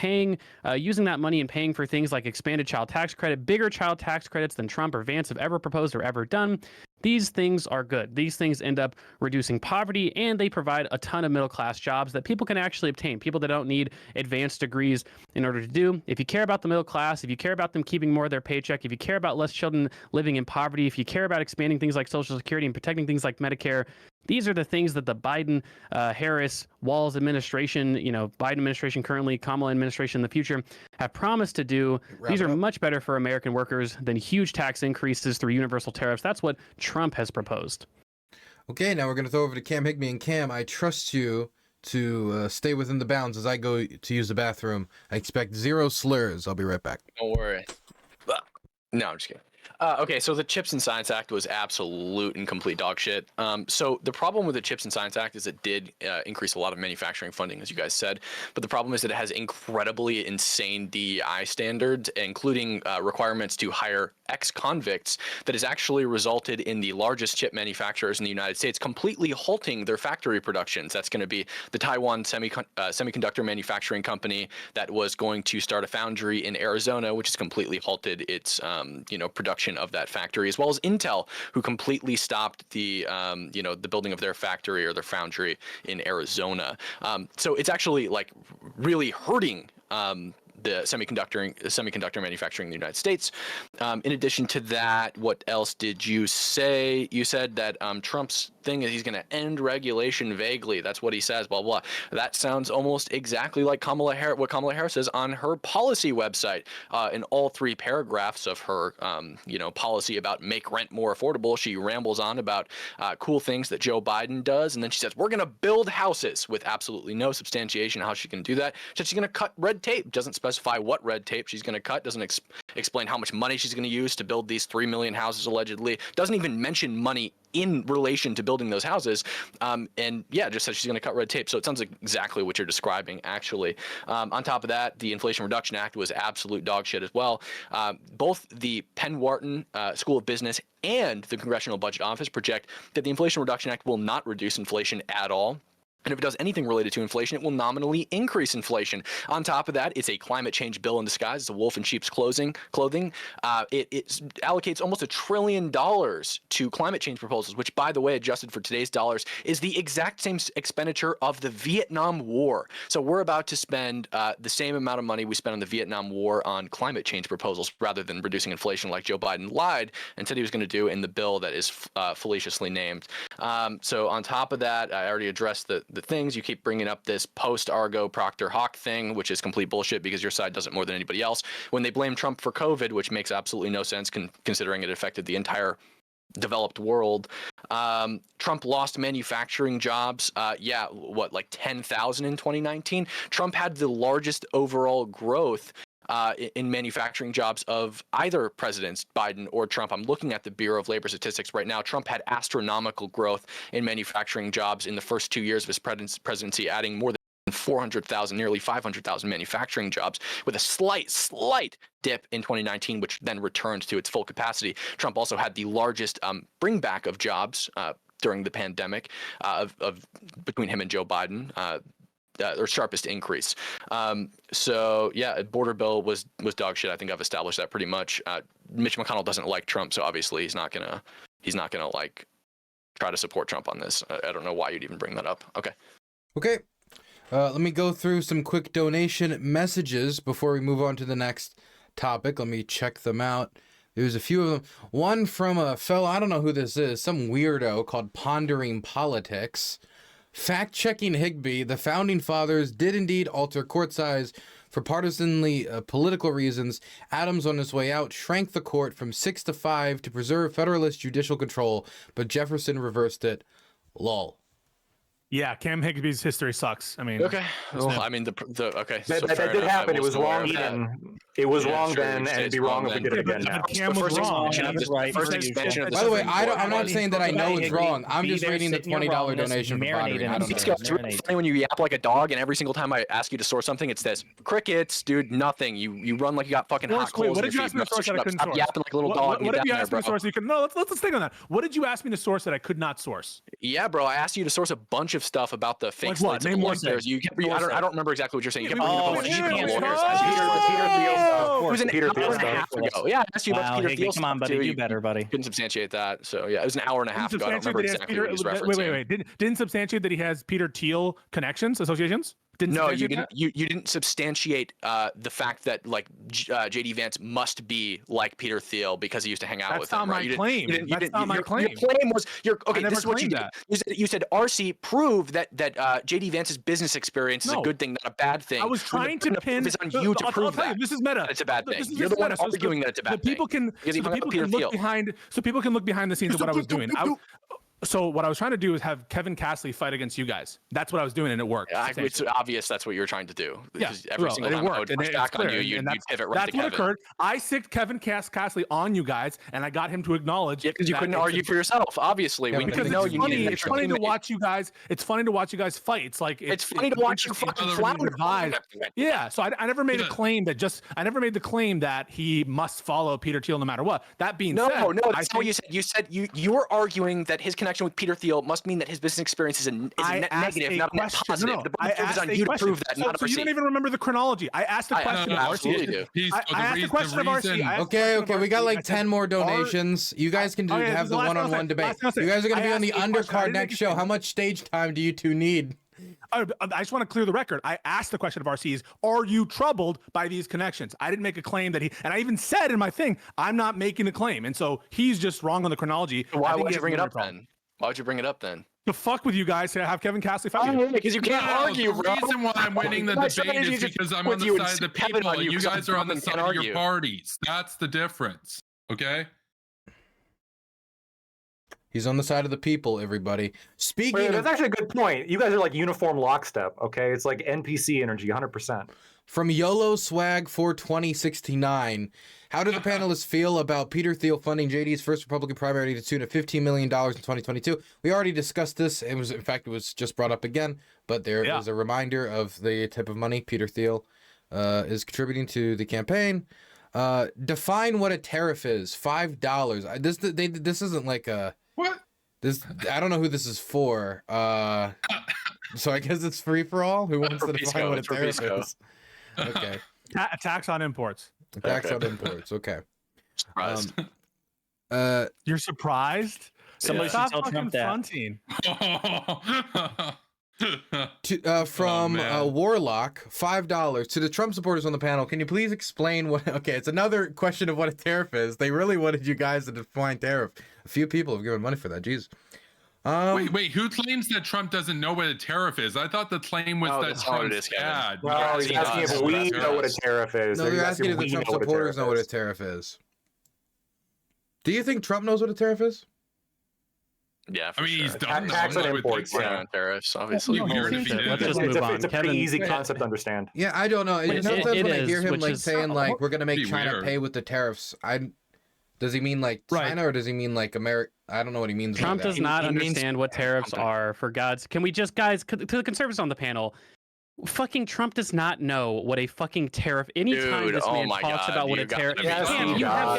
using that money and paying for things like expanded child tax credit, bigger child tax credits than Trump or Vance have ever proposed or ever done. These things are good. These things end up reducing poverty, and they provide a ton of middle-class jobs that people can actually obtain, people that don't need advanced degrees in order to do. If you care about the middle class, if you care about them keeping more of their paycheck, if you care about less children living in poverty, if you care about expanding things like Social Security and protecting things like Medicare, these are the things that the Biden, Harris, Walz administration, Biden administration currently, Kamala administration in the future, have promised to do. These are much better for American workers than huge tax increases through universal tariffs. That's what Trump has proposed. Okay, now we're going to throw over to Cam Higby. And Cam, I trust you to stay within the bounds as I go to use the bathroom. I expect 0 slurs. I'll be right back. Don't worry. No, I'm just kidding. Okay, so the Chips and Science Act was absolute and complete dog shit. So the problem with the Chips and Science Act is it did increase a lot of manufacturing funding, as you guys said. But the problem is that it has incredibly insane DEI standards, including requirements to hire ex-convicts, that has actually resulted in the largest chip manufacturers in the United States completely halting their factory productions. That's going to be the Taiwan Semiconductor Manufacturing Company that was going to start a foundry in Arizona, which has completely halted its production of that factory, as well as Intel, who completely stopped the the building of their factory or their foundry in Arizona. So it's actually like really hurting the semiconductor manufacturing in the United States. In addition to that, what else did you say? You said that Trump's thing is he's going to end regulation vaguely. That's what he says, blah, blah. That sounds almost exactly like what Kamala Harris says on her policy website. In all 3 paragraphs of her, policy about make rent more affordable, she rambles on about cool things that Joe Biden does. And then she says, we're going to build houses, with absolutely no substantiation how she can do that. She says she's going to cut red tape. Doesn't specify what red tape she's going to cut. Doesn't explain how much money she's going to use to build these 3 million houses allegedly. Doesn't even mention money in relation to building those houses. And yeah, just says she's going to cut red tape. So it sounds like exactly what you're describing, actually. On top of that, the Inflation Reduction Act was absolute dog shit as well. Both the Penn Wharton School of Business and the Congressional Budget Office project that the Inflation Reduction Act will not reduce inflation at all. And if it does anything related to inflation, it will nominally increase inflation. On top of that, it's a climate change bill in disguise. It's a wolf in sheep's clothing. It allocates almost $1 trillion to climate change proposals, which, by the way, adjusted for today's dollars, is the exact same expenditure of the Vietnam War. So we're about to spend the same amount of money we spent on the Vietnam War on climate change proposals, rather than reducing inflation like Joe Biden lied and said he was going to do in the bill that is fallaciously named. So on top of that, I already addressed the things. You keep bringing up this post-Argo Proctor Hawk thing, which is complete bullshit because your side does it more than anybody else. When they blame Trump for COVID, which makes absolutely no sense considering it affected the entire developed world. Trump lost manufacturing jobs. Like 10,000 in 2019. Trump had the largest overall growth in manufacturing jobs of either presidents, Biden or Trump. I'm looking at the Bureau of Labor Statistics right now. Trump had astronomical growth in manufacturing jobs in the first 2 years of his presidency, adding more than 400,000, nearly 500,000 manufacturing jobs, with a slight dip in 2019, which then returned to its full capacity. Trump also had the largest bring back of jobs during the pandemic of between him and Joe Biden. Or sharpest increase. So yeah, border bill was dog shit. I think I've established that pretty much. Mitch McConnell doesn't like Trump, so obviously he's not gonna like try to support Trump on this. I don't know why you'd even bring that up. Okay. Let me go through some quick donation messages before we move on to the next topic. Let me check them out. There's a few of them. One from a fellow, I don't know who this is, some weirdo called Pondering Politics. Fact-checking Higbee, the founding fathers did indeed alter court size for partisanly political reasons. Adams, on his way out, shrank the court from 6 to 5 to preserve Federalist judicial control, but Jefferson reversed it. Lol. Yeah, Cam Higbee's history sucks. I mean, okay. Well, I mean, okay. That did happen. It was wrong then. It was wrong then, and it'd be wrong if we did it again now. Cam was wrong. First expansion of the. By the way, I'm not saying that I know it's wrong. I'm just reading the $20 donation for pondering. I don't know. It's really funny when you yap like a dog, and every single time I ask you to source something, it says crickets, dude. Nothing. You run like you got fucking hot coals. What did you ask me to source that I couldn't source? Yapping like a little dog. What did you ask me to source? You can no. Let's think on that. What did you ask me to source that I could not source? Yeah, bro. I asked you to source a bunch of stuff about the fake slates of lawyers. I don't remember exactly what you're saying. You kept bringing up a bunch of lawyers. It was an hour and a half ago. Yeah, I asked you about Peter Thiel. Come on, buddy. Do better, buddy. Couldn't substantiate that. So yeah, it was an hour and a half ago. I don't remember exactly what he was referencing. Wait. Didn't substantiate that he has Peter Thiel connections, associations? No, you didn't. You didn't substantiate the fact that like JD Vance must be like Peter Thiel because he used to hang out with him. That's not my claim. That's not my claim. Your claim was okay. This is what you did. You said RC proved that JD Vance's business experience is a good thing, not a bad thing. I was trying to pin this on you to prove that. This is meta. It's a bad thing. You're the one arguing that it's a bad thing. People can look behind the scenes of what I was doing. So what I was trying to do is have Kevin Castley fight against you guys. That's what I was doing, and it worked. It's obvious that's what you were trying to do. Yeah, every single time I would push back on you, you'd pivot right to Kevin. That's what occurred. I sicked Kevin Castley on you guys, and I got him to acknowledge. Yeah, because you couldn't argue for yourself. Obviously, because it's funny to watch you guys. It's funny to watch you guys fight. It's like it's funny to watch you fucking flounder. Yeah. So I never made a claim that I never made the claim that he must follow Peter Thiel no matter what. That being said, no, that's not what you said. You said you were arguing that his connection with Peter Thiel must mean that his business experience is a net negative, not a net positive. The burden is on you to prove that, not so you don't even remember the chronology. I asked the question of RC. I asked the question of RC. Okay, we got like 10 more donations. You guys can have the one-on-one debate. You guys are going to be on the undercard next show. How much stage time do you two need? I just want to clear the record. I asked the question of RCs, are you troubled by these connections? I didn't make a claim that and I even said in my thing, I'm not making a claim. And so he's just wrong on the chronology. Why would you bring it up then? Why would you bring it up then? To fuck with you guys to have Kevin Castley fight you. Because you can't argue, the bro. reason why I'm winning the debate is because I'm on the side of the people and you guys are on the side of your parties. That's the difference. Okay? He's on the side of the people, everybody. Speaking that's actually a good point. You guys are like uniform lockstep, okay? It's like NPC energy, 100%. From YOLO Swag 42069, how do the panelists feel about Peter Thiel funding JD's first Republican primary to the tune of $15 million in 2022? We already discussed this. In fact, it was just brought up again, but there is a reminder of the type of money Peter Thiel is contributing to the campaign. Define what a tariff is. $5. This isn't like a... What? I don't know who this is for. So I guess it's free for all. Who wants to define what a tariff is? Okay. A tax on imports. A tax on imports. Okay. Surprised. You're surprised? Somebody should tell Trump that. Fronting. From Warlock, $5 to the Trump supporters on the panel. Can you please explain what? Okay, it's another question of what a tariff is. They really wanted you guys to define tariff. A few people have given money for that. Jeez. Wait, who claims that Trump doesn't know what a tariff is? I thought the claim was that Trump's bad. No, he's asking if we know what a tariff is. No, you're asking if the Trump supporters know what a tariff is. Do you think Trump knows what a tariff is? Yeah, I mean, he's done tax on imports. Tariffs, obviously. Let's just move on. It's a pretty easy concept to understand. Yeah, I don't know. Sometimes when I hear him like saying like we're gonna make China pay with the tariffs, does he mean like China or does he mean like America? I don't know what he means. Trump does not understand what tariffs are. For God's, can we just guys to the conservatives on the panel? Fucking Trump does not know what a fucking tariff. Anytime this man talks about what a tariff is,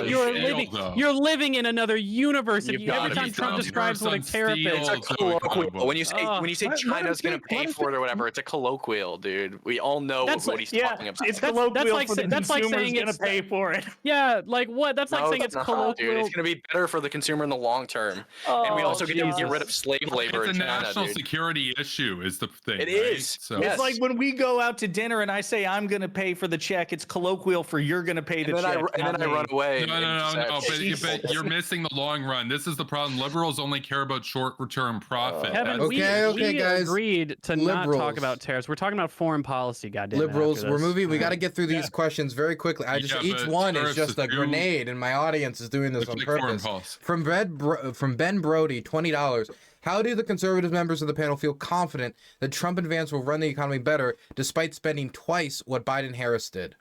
you're living in another universe. Every time Trump describes what a tariff is, it's a colloquial. When you say China's going to pay for it or whatever, it's a colloquial, dude. We all know what he's talking about. It's colloquial for the consumer's going to pay for it. Yeah, like what? That's like saying it's colloquial. Dude, it's going to be better for the consumer in the long term, and we also get to get rid of slave labor in China. It's a national security issue, is the thing. It is. It's like when we go out to dinner and I say I'm going to pay for the check, it's colloquial for you're going to pay the check. And then I run away. No. But you're missing the long run. This is the problem. Liberals only care about short-term profit. Kevin, we guys. agreed to not talk about tariffs. We're talking about foreign policy. Goddamn. Liberals, we're moving. We got to get through these questions very quickly. Each one is just a grenade, and my audience is doing this on purpose. From Ben Brody, $20. How do the conservative members of the panel feel confident that Trump and Vance will run the economy better despite spending twice what Biden-Harris did?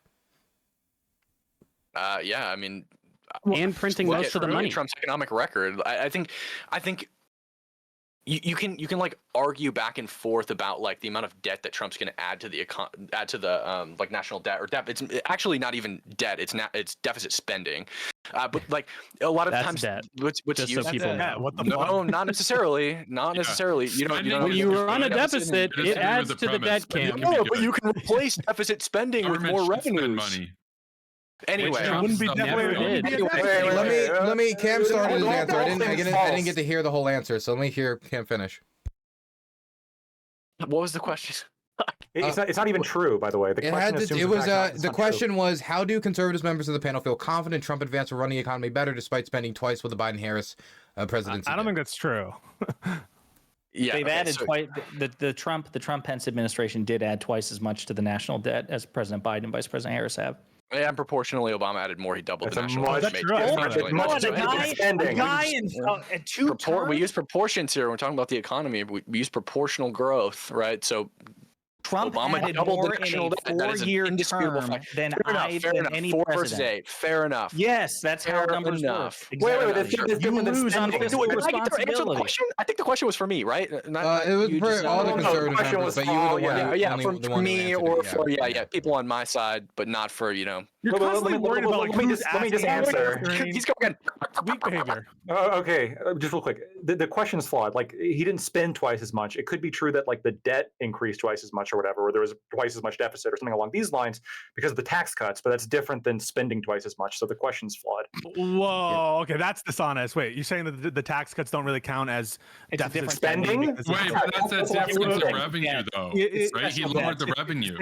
Yeah, I mean, and printing most of the money. Trump's economic record. I think you can like argue back and forth about like the amount of debt that Trump's going to add to the like national debt or debt. It's actually not even debt. It's deficit spending. But like a lot of times, what's just so people know. What the no, not necessarily. Not necessarily. You don't. When you run a deficit, it adds to the debt camp. No, but you can replace deficit spending with more revenues. Anyway, let me. Cam started his answer. I didn't get to hear the whole answer, so let me hear Cam finish. What was the question? It's not even true, by the way. The question was, how do conservative members of the panel feel confident Trump and Vance will run the economy better despite spending twice what the Biden-Harris presidency? I don't think that's true. Yeah, they've added twice. The Trump-Pence administration did add twice as much to the national debt as President Biden and Vice President Harris have. Yeah, and proportionally, Obama added more. He doubled the national debt. We use proportions here. We're talking about the economy. We use proportional growth, right? So Trump added more in a 4-year term than any president. Fair enough. Yes, that's how numbers work. Wait, you lose on fiscal responsibility. I think the question was for me, right? It was for all the conservative members, but you were the one. Yeah, for me or for people on my side, but not for You're constantly worried about like who's let me just answer. He's going. Weak behavior. Okay, just real quick. The question is flawed. Like he didn't spend twice as much. It could be true that like the debt increased twice as much or whatever, or there was twice as much deficit or something along these lines because of the tax cuts. But that's different than spending twice as much. So the question's flawed. Whoa. Okay, that's dishonest. Wait, you're saying that the tax cuts don't really count as deficit spending? Wait, but that's a difference in revenue, though. Right? He lowered the revenue.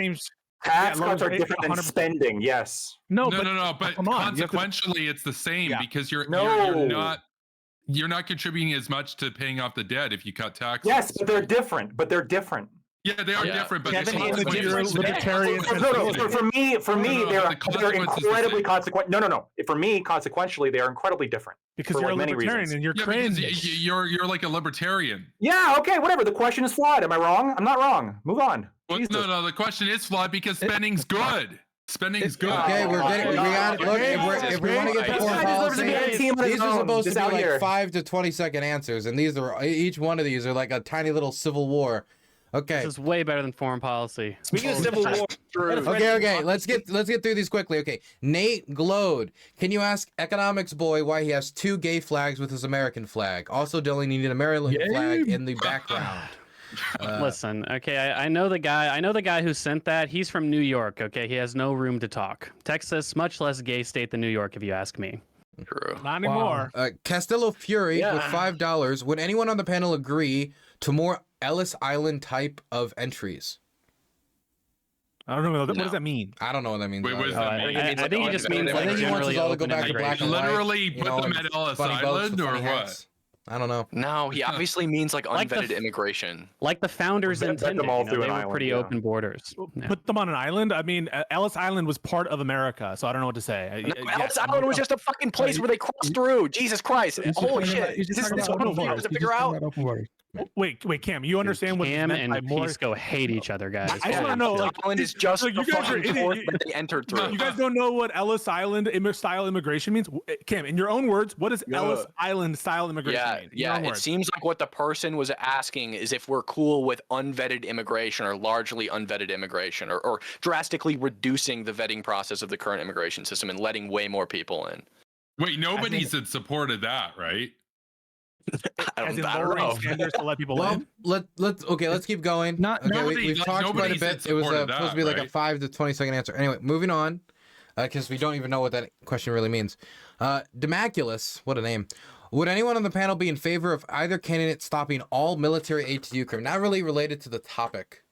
Tax cuts are different than spending. Yes. No. But consequentially, it's the same because you're not contributing as much to paying off the debt if you cut taxes. Yes, but they're different. Yeah, they are different, but libertarian. For me, they're incredibly consequential. No. For me, consequentially, they are incredibly different. Because you're a libertarian and you're cringe. You're like a libertarian. Yeah. Okay. Whatever. The question is flawed. Am I wrong? I'm not wrong. Move on. Well, no. The question is flawed because spending's good. Spending's good. Okay, we got it. Look, if we want to get to foreign policy, these are supposed to be like 5 to 20-second answers, and each one of these are like a tiny little civil war. Okay. This is way better than foreign policy. Speaking of civil war, okay. Let's get through these quickly. Okay, Nate Glode, can you ask Economics Boy why he has 2 gay flags with his American flag? Also, Dylan needed a Maryland flag in the background. Listen, okay, I know the guy who sent that. He's from New York. Okay, he has no room to talk. Texas, much less gay state than New York, if you ask me. True. Not anymore. Castillo Fury with $5. Would anyone on the panel agree to more Ellis Island type of entries? I don't know. What does that mean? I don't know what that means. Wait, what does that mean? I think it just means like he wants us all to go back to black and white. Literally put them at Ellis Island or what? I don't know. No, he obviously means like unvetted immigration. Like the founders intended. them all through they an were island, pretty open borders. Yeah. Put them on an island? I mean, Ellis Island was part of America, so I don't know what to say. Ellis Island was just a fucking place where they crossed through. Jesus Christ. Holy shit. Is this what I'm supposed to figure out? Wait, Cam, you understand what Cam meant by and more? Pisco hate each other, guys. I just want to know, like, Island is just so you guys are that they entered through. You guys don't know what Ellis Island style immigration means? Cam, in your own words, what does Ellis Island style immigration mean? Yeah, it seems like what the person was asking is if we're cool with unvetted immigration or largely unvetted immigration or drastically reducing the vetting process of the current immigration system and letting way more people in. Wait, nobody's had supported that, right? As in lowering standards to let people in? Let's keep going. We've talked quite a bit. It was supposed to be like a 5 to 20-second answer. Anyway, moving on, because we don't even know what that question really means. Demaculus, what a name. Would anyone on the panel be in favor of either candidate stopping all military aid to Ukraine? Not really related to the topic.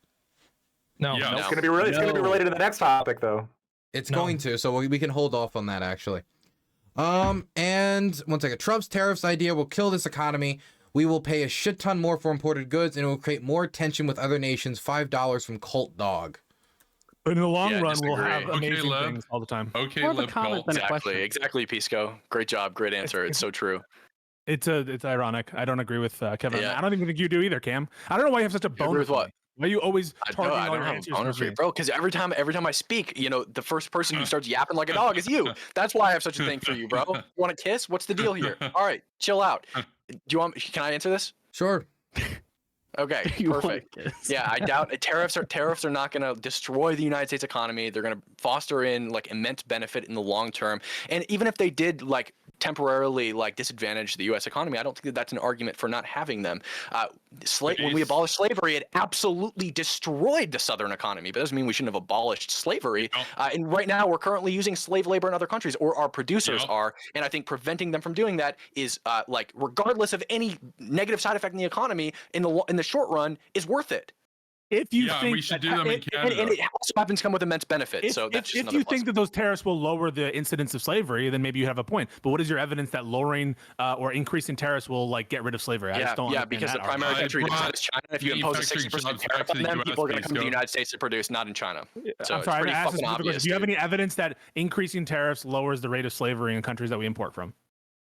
No. It's going to be related to the next topic, though. It's going to, so we can hold off on that, actually. And one second. Trump's tariffs idea will kill this economy. We will pay a shit ton more for imported goods, and it will create more tension with other nations. $5 from Colt Dog. But in the long run, we'll have amazing things all the time. Okay, exactly, Pisco. Great job, great answer. It's so true. It's ironic. I don't agree with Kevin. Yeah. I don't even think you do either, Cam. I don't know why you have such a bone. With what? Why you always targeting I all don't your have answers? Bro, because every time I speak, the first person who starts yapping like a dog is you. That's why I have such a thing for you, bro. You want to kiss? What's the deal here? All right, chill out. Can I answer this? Sure. Okay, perfect. Yeah, I doubt tariffs are not going to destroy the United States economy. They're going to foster in like immense benefit in the long term. And even if they did like temporarily like disadvantage the U.S. economy, I don't think that's an argument for not having them. When we abolished slavery, it absolutely destroyed the Southern economy, but it doesn't mean we shouldn't have abolished slavery. And right now, we're currently using slave labor in other countries, or our producers are. And I think preventing them from doing that is like, regardless of any negative side effect in the economy, in the short run, is worth it. If you think we should do them in Canada. And it also happens to come with immense benefit. So that's just if you think that those tariffs will lower the incidence of slavery, then maybe you have a point. But what is your evidence that lowering or increasing tariffs will like get rid of slavery? I just don't because the primary country is China. If you impose a 60% tariff on them, people are going to come to the United States to produce, not in China. So I'm sorry, I asked this obvious. Do you have any evidence that increasing tariffs lowers the rate of slavery in countries that we import from?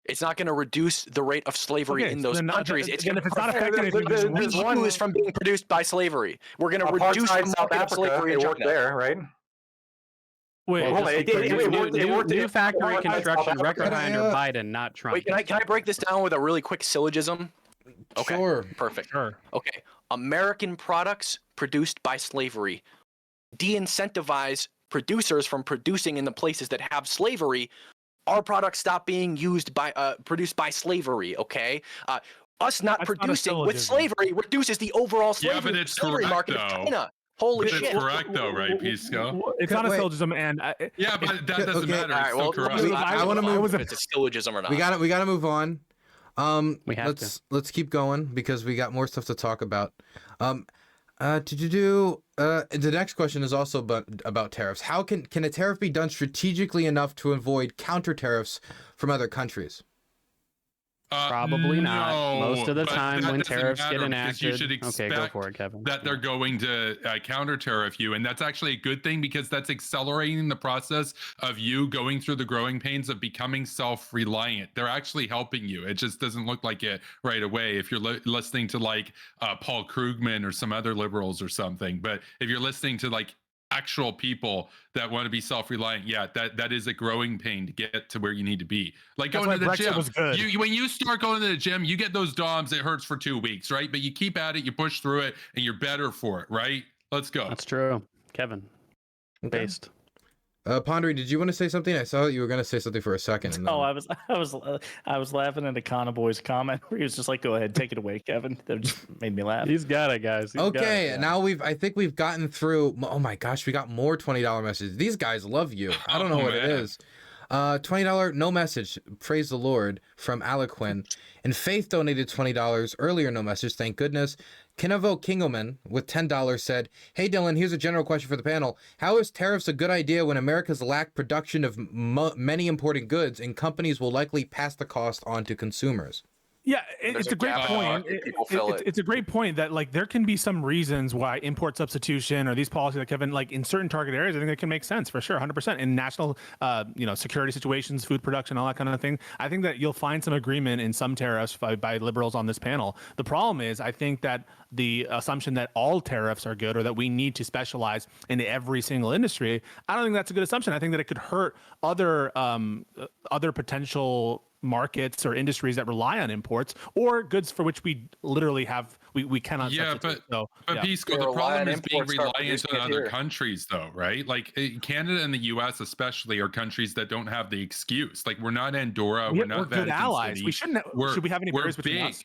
It's not going to reduce the rate of slavery in those countries. It's going to there's one is from being produced by slavery. We're going to reduce the South Africa. slavery in China. There, right? New factory construction record high under Biden, not Trump. Wait, can I break this down with a really quick syllogism? Okay, sure. Perfect. Sure. Okay, American products produced by slavery de-incentivize producers from producing in the places that have slavery, our products stop being used by produced by slavery. Okay, us not producing with slavery reduces the overall slavery market of China. Holy shit! It's correct though, right, Pisco? It's not a syllogism, and yeah, but that doesn't matter. All right, It's still correct. I want to move. If it's a syllogism or not. We got to move on. Let's keep going because we got more stuff to talk about. The next question is also about tariffs. How can a tariff be done strategically enough to avoid counter tariffs from other countries? Probably not. No, Most of the time when tariffs get enacted, you should okay, go for it, Kevin. That they're going to counter tariff you, and that's actually a good thing because that's accelerating the process of you going through the growing pains of becoming self-reliant. They're actually helping you. It just doesn't look like it right away if you're listening to like Paul Krugman or some other liberals or something. But if you're listening to like actual people that want to be self-reliant, that is a growing pain to get to where you need to be. Like going to the gym. When you start going to the gym, you get those DOMs, it hurts for 2 weeks, right? But you keep at it, you push through it, and you're better for it, right? Let's go. That's true. Kevin. Okay. Based. Pondering, did you want to say something? I saw you were going to say something for a second. And then... Oh, I was laughing at Econo Boy's comment where he was just like, "Go ahead, take it away, Kevin." That just made me laugh. He's got it, guys. Okay, now I think we've gotten through. Oh my gosh, we got more $20 messages. These guys love you. I don't know what it is. $20 no message. Praise the Lord from Alequin. And Faith donated $20 earlier. No message. Thank goodness. Kinavo Kingelman with $10 said, "Hey Dylan, here's a general question for the panel. How is tariffs a good idea when America's lack production of many imported goods and companies will likely pass the cost on to consumers?" Yeah, it's a great point. It's a great point that like there can be some reasons why import substitution or these policies that Kevin like in certain target areas, I think that can make sense for sure, 100%. In national, security situations, food production, all that kind of thing, I think that you'll find some agreement in some tariffs by liberals on this panel. The problem is, I think that the assumption that all tariffs are good or that we need to specialize in every single industry, I don't think that's a good assumption. I think that it could hurt other potential markets or industries that rely on imports or goods for which we literally have we cannot substitute. Pisco, the problem is being reliant on other countries though, right? Like Canada and the US especially are countries that don't have the excuse. Like we're not Andorra, we're not good allies. We shouldn't should we have any barriers between us?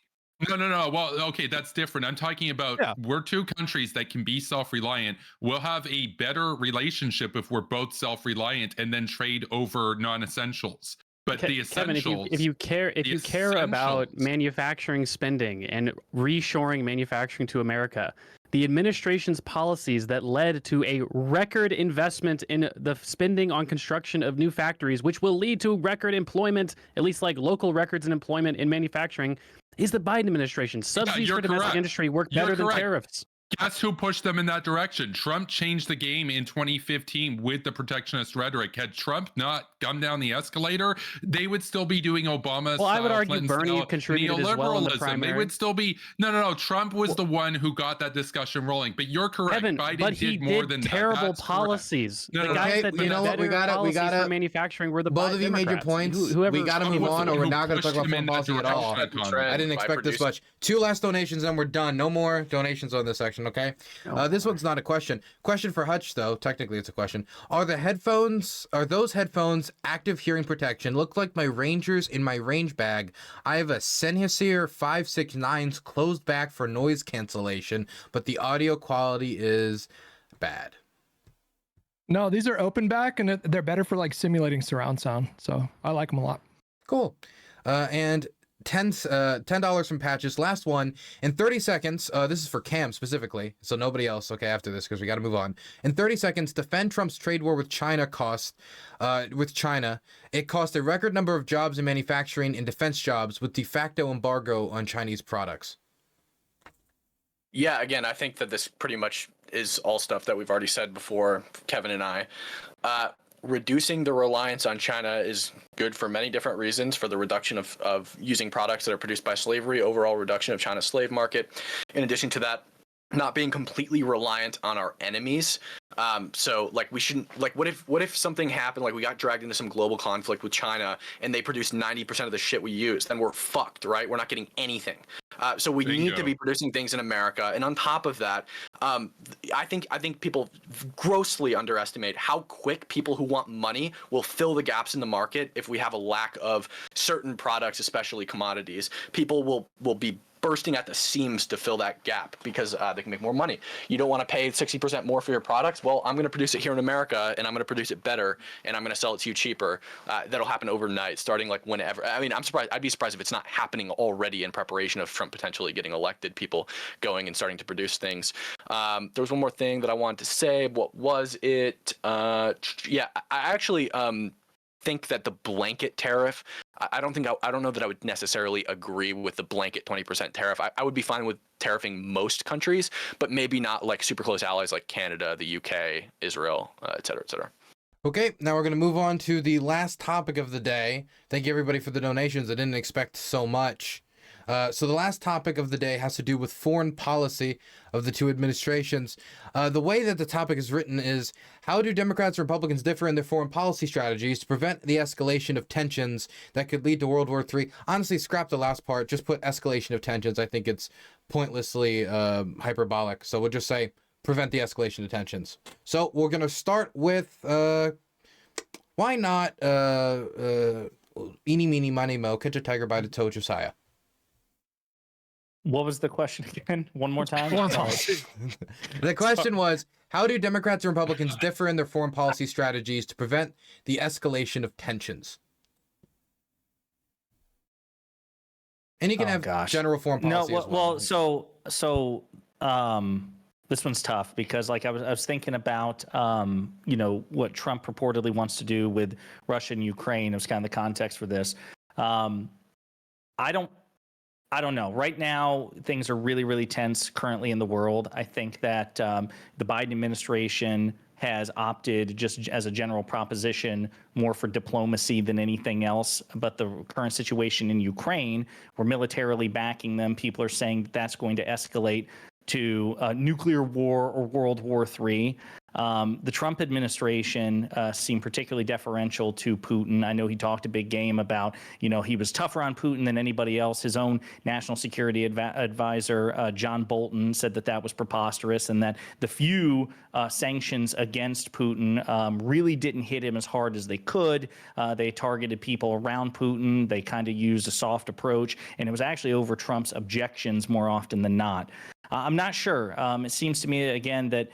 No. Well, okay, that's different. I'm talking about we're two countries that can be self-reliant. We'll have a better relationship if we're both self-reliant and then trade over non-essentials. But the essentials, Kevin, if you care about manufacturing spending and reshoring manufacturing to America, the administration's policies that led to a record investment in the spending on construction of new factories, which will lead to record employment, at least like local records and employment in manufacturing, is the Biden administration. Subsidies for domestic industry work better than tariffs. Guess who pushed them in that direction? Trump changed the game in 2015 with the protectionist rhetoric. Had Trump not come down the escalator, they would still be doing Obama. Well, I would argue Bernie contributed as well in the primary. They would still be. No. Trump was the one who got that discussion rolling. But you're correct. Kevin, Biden did more than terrible policies. You know what? We got manufacturing were the both of you made your points. We got to move on, or we're not going to talk about foreign policy at all. I didn't expect this much. 2 last donations, and we're done. No more donations on this section. Okay. This one's not a question. Question for Hutch, though. Technically, it's a question. Are those headphones active hearing protection? Look like my Rangers in my range bag. I have a Sennheiser 569s closed back for noise cancellation, but the audio quality is bad. No, these are open back, and they're better for like simulating surround sound. So I like them a lot. Cool. And $10 from Patches. Last one in 30 seconds. This is for Cam specifically, so nobody else. Okay, after this because we got to move on. In 30 seconds, defend Trump's trade war with China It cost a record number of jobs in manufacturing and defense jobs with de facto embargo on Chinese products. Yeah, again, I think that this pretty much is all stuff that we've already said before, Kevin and I. Reducing the reliance on China is good for many different reasons, for the reduction of using products that are produced by slavery, overall reduction of China's slave market. In addition to that, not being completely reliant on our enemies. So like we shouldn't, like what if something happened, like we got dragged into some global conflict with China and they produce 90% of the shit we use, then we're fucked, right? We're not getting anything. So we need to be producing things in America. And on top of that, I think people grossly underestimate how quick people who want money will fill the gaps in the market if we have a lack of certain products, especially commodities. People will be bursting at the seams to fill that gap because they can make more money. You don't want to pay 60% more for your products? Well, I'm going to produce it here in America, and I'm going to produce it better, and I'm going to sell it to you cheaper. That'll happen overnight, starting like whenever. I mean, I'm surprised. I'd be surprised if it's not happening already in preparation of Trump potentially getting elected. People going and starting to produce things. There was one more thing that I wanted to say. What was it? Yeah, I actually think that the blanket tariff, I don't know that I would necessarily agree with the blanket 20% tariff. I would be fine with tariffing most countries, but maybe not like super close allies like Canada, the UK, Israel, et cetera, et cetera. Okay, now we're going to move on to the last topic of the day. Thank you everybody for the donations. I didn't expect so much. So the last topic of the day has to do with foreign policy of the two administrations. The way that the topic is written is, how do Democrats and Republicans differ in their foreign policy strategies to prevent the escalation of tensions that could lead to World War III? Honestly, scrap the last part. Just put escalation of tensions. I think it's pointlessly hyperbolic. So we'll just say prevent the escalation of tensions. So we're going to start with, why not, eeny, meeny, miny, mo, catch a tiger by the toe, Josiah. What was the question again? One more time? The question was, how do Democrats and Republicans differ in their foreign policy strategies to prevent the escalation of tensions? And you can have general foreign policy as well. So this one's tough because like I was thinking about what Trump purportedly wants to do with Russia and Ukraine. It was kind of the context for this. I don't know. Right now, things are really, really tense currently in the world. I think that the Biden administration has opted, just as a general proposition, more for diplomacy than anything else. But the current situation in Ukraine, we're militarily backing them. People are saying that that's going to escalate to nuclear war or World War III. The Trump administration seemed particularly deferential to Putin. I know he talked a big game about, he was tougher on Putin than anybody else. His own national security advisor, John Bolton, said that was preposterous and that the few sanctions against Putin really didn't hit him as hard as they could. They targeted people around Putin. They kind of used a soft approach, and it was actually over Trump's objections more often than not. I'm not sure. It seems to me, again, that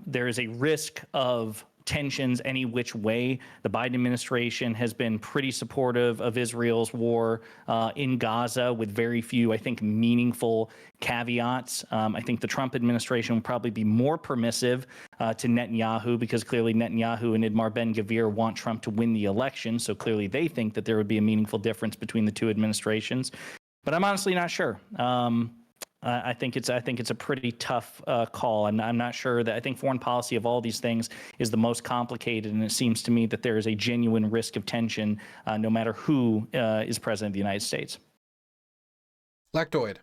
there is a risk of tensions any which way. The Biden administration has been pretty supportive of Israel's war in Gaza with very few, I think, meaningful caveats. I think the Trump administration will probably be more permissive to Netanyahu because clearly Netanyahu and Itamar Ben-Gvir want Trump to win the election. So clearly they think that there would be a meaningful difference between the two administrations. But I'm honestly not sure. I think it's a pretty tough call. I'm not sure that I think foreign policy of all these things is the most complicated, and it seems to me that there is a genuine risk of tension no matter who is president of the United States. Lectoid.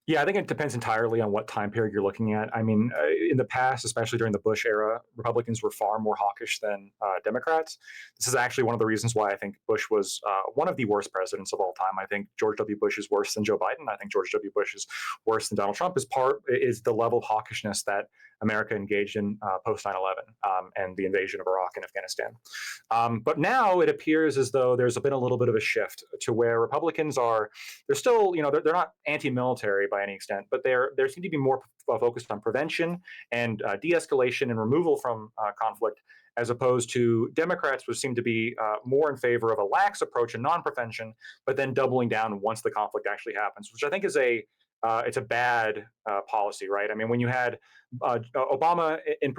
Yeah, I think it depends entirely on what time period you're looking at. I mean, in the past, especially during the Bush era, Republicans were far more hawkish than Democrats. This is actually one of the reasons why I think Bush was one of the worst presidents of all time. I think George W. Bush is worse than Joe Biden. I think George W. Bush is worse than Donald Trump. Is the level of hawkishness that America engaged in post 9/11 and the invasion of Iraq and Afghanistan. But now it appears as though there's been a little bit of a shift to where Republicans they're still, they're not anti-military by any extent, but there seem to be more focused on prevention and de-escalation and removal from conflict, as opposed to Democrats, which seem to be more in favor of a lax approach and non-prevention, but then doubling down once the conflict actually happens, which I think is it's a bad policy, right? I mean, when you had Obama in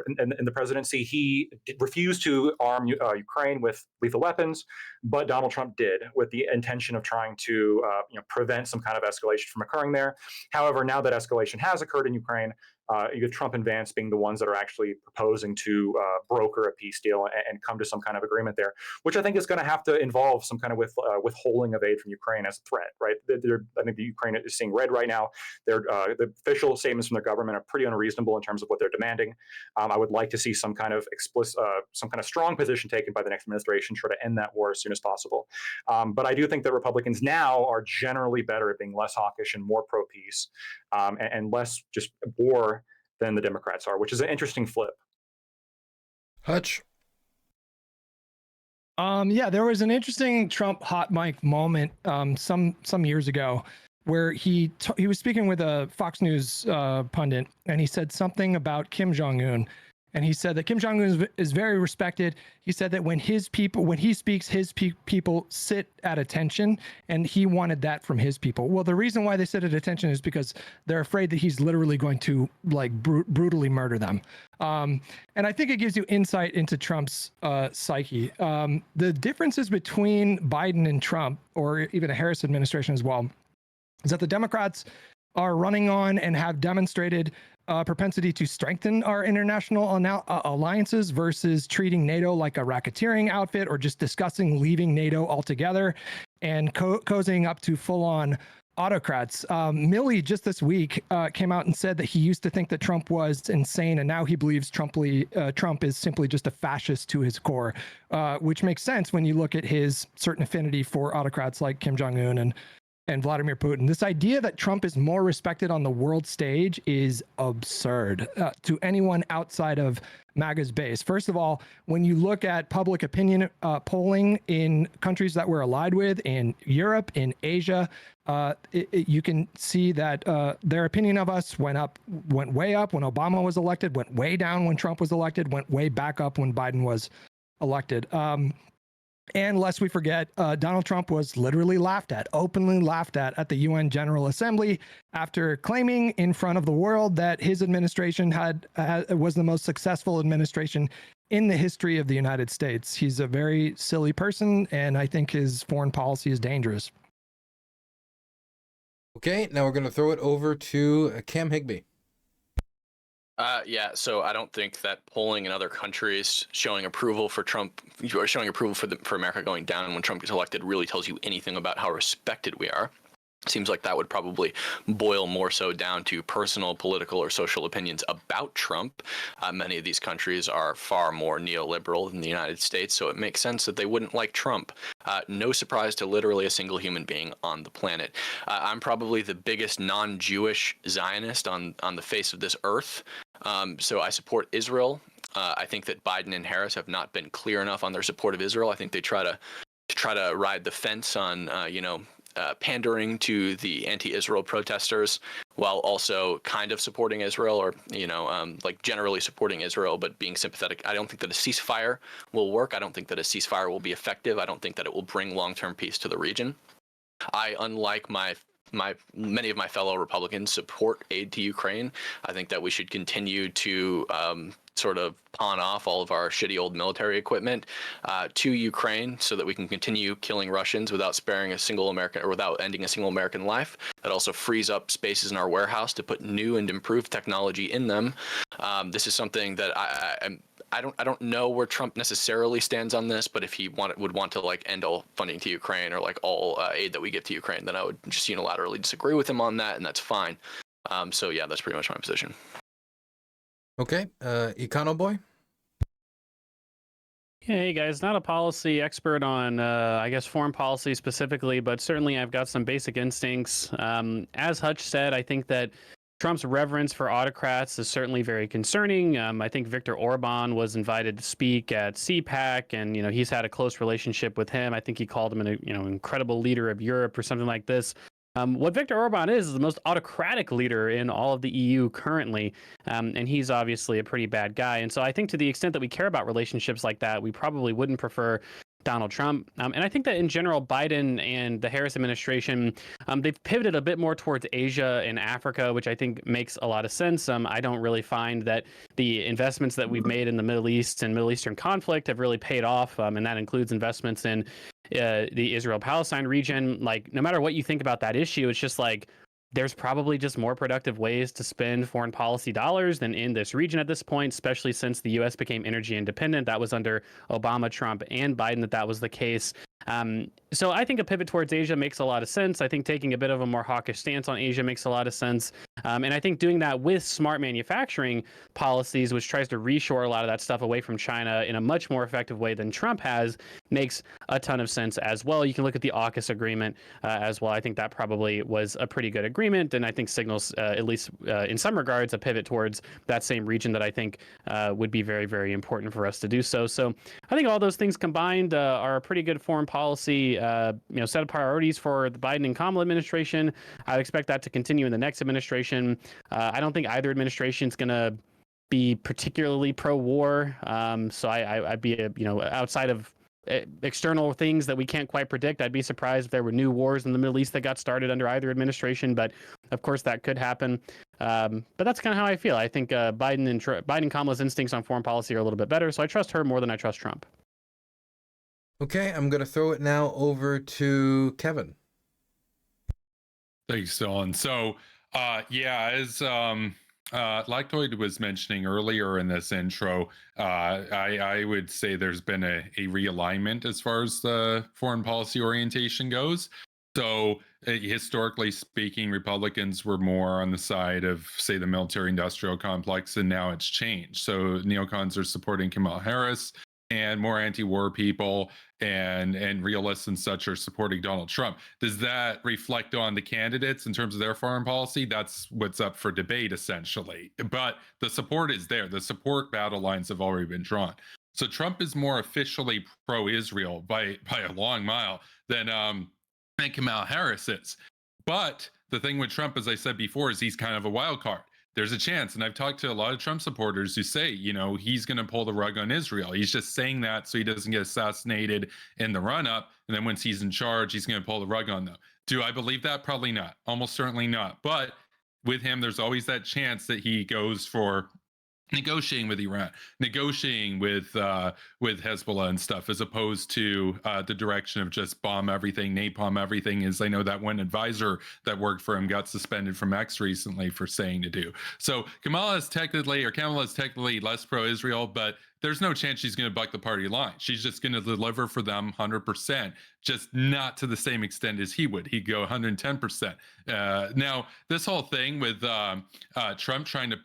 the presidency, he refused to arm Ukraine with lethal weapons, but Donald Trump did, with the intention of trying to prevent some kind of escalation from occurring there. However, now that escalation has occurred in Ukraine, you have Trump and Vance being the ones that are actually proposing to broker a peace deal and come to some kind of agreement there, which I think is going to have to involve some kind of withholding of aid from Ukraine as a threat, right? I think the Ukraine is seeing red right now. The official statements from their government are pretty unreasonable in terms of what they're demanding. I would like to see some kind of strong position taken by the next administration, try to end that war as soon as possible. But I do think that Republicans now are generally better at being less hawkish and more pro-peace, and less just war than the Democrats are, which is an interesting flip. Hutch. Yeah, there was an interesting Trump hot mic moment some years ago where he was speaking with a Fox News pundit, and he said something about Kim Jong-un. And he said that Kim Jong-un is very respected. He said that when he speaks, his people sit at attention, and he wanted that from his people. Well, the reason why they sit at attention is because they're afraid that he's literally going to brutally murder them. And I think it gives you insight into Trump's psyche. The differences between Biden and Trump, or even a Harris administration as well, is that the Democrats are running on and have demonstrated propensity to strengthen our international alliances versus treating NATO like a racketeering outfit or just discussing leaving NATO altogether and cozying up to full-on autocrats. Milley just this week came out and said that he used to think that Trump was insane, and now he believes Trump is simply just a fascist to his core, which makes sense when you look at his certain affinity for autocrats like Kim Jong-un and Vladimir Putin. This idea that Trump is more respected on the world stage is absurd to anyone outside of MAGA's base. First of all, when you look at public opinion polling in countries that we're allied with, in Europe, in Asia, you can see that their opinion of us went way up when Obama was elected, went way down when Trump was elected, went way back up when Biden was elected. And lest we forget, Donald Trump was literally openly laughed at the UN General Assembly after claiming in front of the world that his administration was the most successful administration in the history of the United States. He's a very silly person, and I think his foreign policy is dangerous. Okay, now we're going to throw it over to Cam Higbee. Yeah, so I don't think that polling in other countries showing approval for Trump, or showing approval for America going down when Trump gets elected, really tells you anything about how respected we are. Seems like that would probably boil more so down to personal, political, or social opinions about Trump. Many of these countries are far more neoliberal than the United States, so it makes sense that they wouldn't like Trump. No surprise to literally a single human being on the planet. I'm probably the biggest non-Jewish Zionist on the face of this earth, so I support Israel. I think that Biden and Harris have not been clear enough on their support of Israel. I think they try to ride the fence on, pandering to the anti-Israel protesters while also kind of supporting Israel, or, generally supporting Israel, but being sympathetic. I don't think that a ceasefire will work. I don't think that a ceasefire will be effective. I don't think that it will bring long-term peace to the region. Unlike many of my fellow Republicans, support aid to Ukraine. I think that we should continue to sort of pawn off all of our shitty old military equipment to Ukraine so that we can continue killing Russians without sparing a single American, or without ending a single American life. That also frees up spaces in our warehouse to put new and improved technology in them. This is something that I don't know where Trump necessarily stands on this, but if he would want to end all funding to Ukraine, or all aid that we give to Ukraine, then I would just unilaterally disagree with him on that, and that's fine. So yeah, that's pretty much my position. Okay, Econo Boy. Hey guys, not a policy expert on, foreign policy specifically, but certainly I've got some basic instincts. As Hutch said, I think that Trump's reverence for autocrats is certainly very concerning. I think Viktor Orban was invited to speak at CPAC, and he's had a close relationship with him. I think he called him an incredible leader of Europe or something like this. What Viktor Orban is the most autocratic leader in all of the EU currently, and he's obviously a pretty bad guy. And so I think to the extent that we care about relationships like that, we probably wouldn't prefer Donald Trump. And I think that in general, Biden and the Harris administration, they've pivoted a bit more towards Asia and Africa, which I think makes a lot of sense. I don't really find that the investments that we've made in the Middle East and Middle Eastern conflict have really paid off. And that includes investments in the Israel-Palestine region. Like, no matter what you think about that issue, it's just like, there's probably just more productive ways to spend foreign policy dollars than in this region at this point, especially since the U.S. became energy independent. That was under Obama, Trump, and Biden that was the case. So I think a pivot towards Asia makes a lot of sense. I think taking a bit of a more hawkish stance on Asia makes a lot of sense. And I think doing that with smart manufacturing policies, which tries to reshore a lot of that stuff away from China in a much more effective way than Trump has, makes a ton of sense as well. You can look at the AUKUS agreement as well. I think that probably was a pretty good agreement, and I think signals, at least in some regards, a pivot towards that same region that I think would be very, very important for us to do so. So I think all those things combined are a pretty good foreign policy set of priorities for the Biden and Kamala administration. I'd expect that to continue in the next administration. I don't think either administration is going to be particularly pro-war. So I'd be, outside of external things that we can't quite predict, I'd be surprised if there were new wars in the Middle East that got started under either administration. But of course, that could happen. But that's kind of how I feel. I think Biden and Kamala's instincts on foreign policy are a little bit better. So I trust her more than I trust Trump. Okay, I'm going to throw it now over to Kevin. Thanks, Dylan. So, as Lactoid was mentioning earlier in this intro, I would say there's been a realignment as far as the foreign policy orientation goes. So, historically speaking, Republicans were more on the side of, say, the military-industrial complex, and now it's changed. So, neocons are supporting Kamala Harris, and more anti-war people and realists and such are supporting Donald Trump. Does that reflect on the candidates in terms of their foreign policy? That's what's up for debate, essentially. But the support is there. The support battle lines have already been drawn. So Trump is more officially pro-Israel by a long mile than Kamala Harris is. But the thing with Trump, as I said before, is he's kind of a wild card. There's a chance, and I've talked to a lot of Trump supporters who say, he's going to pull the rug on Israel. He's just saying that so he doesn't get assassinated in the run-up, and then once he's in charge, he's going to pull the rug on them. Do I believe that? Probably not. Almost certainly not. But with him, there's always that chance that he goes for negotiating with Iran, negotiating with Hezbollah and stuff, as opposed to the direction of just bomb everything, napalm everything. As I know that one advisor that worked for him got suspended from X recently for saying to do. So Kamala is technically less pro-Israel, but there's no chance she's going to buck the party line. She's just going to deliver for them 100%, just not to the same extent as he would. He'd go 110%. Now, this whole thing with Trump trying to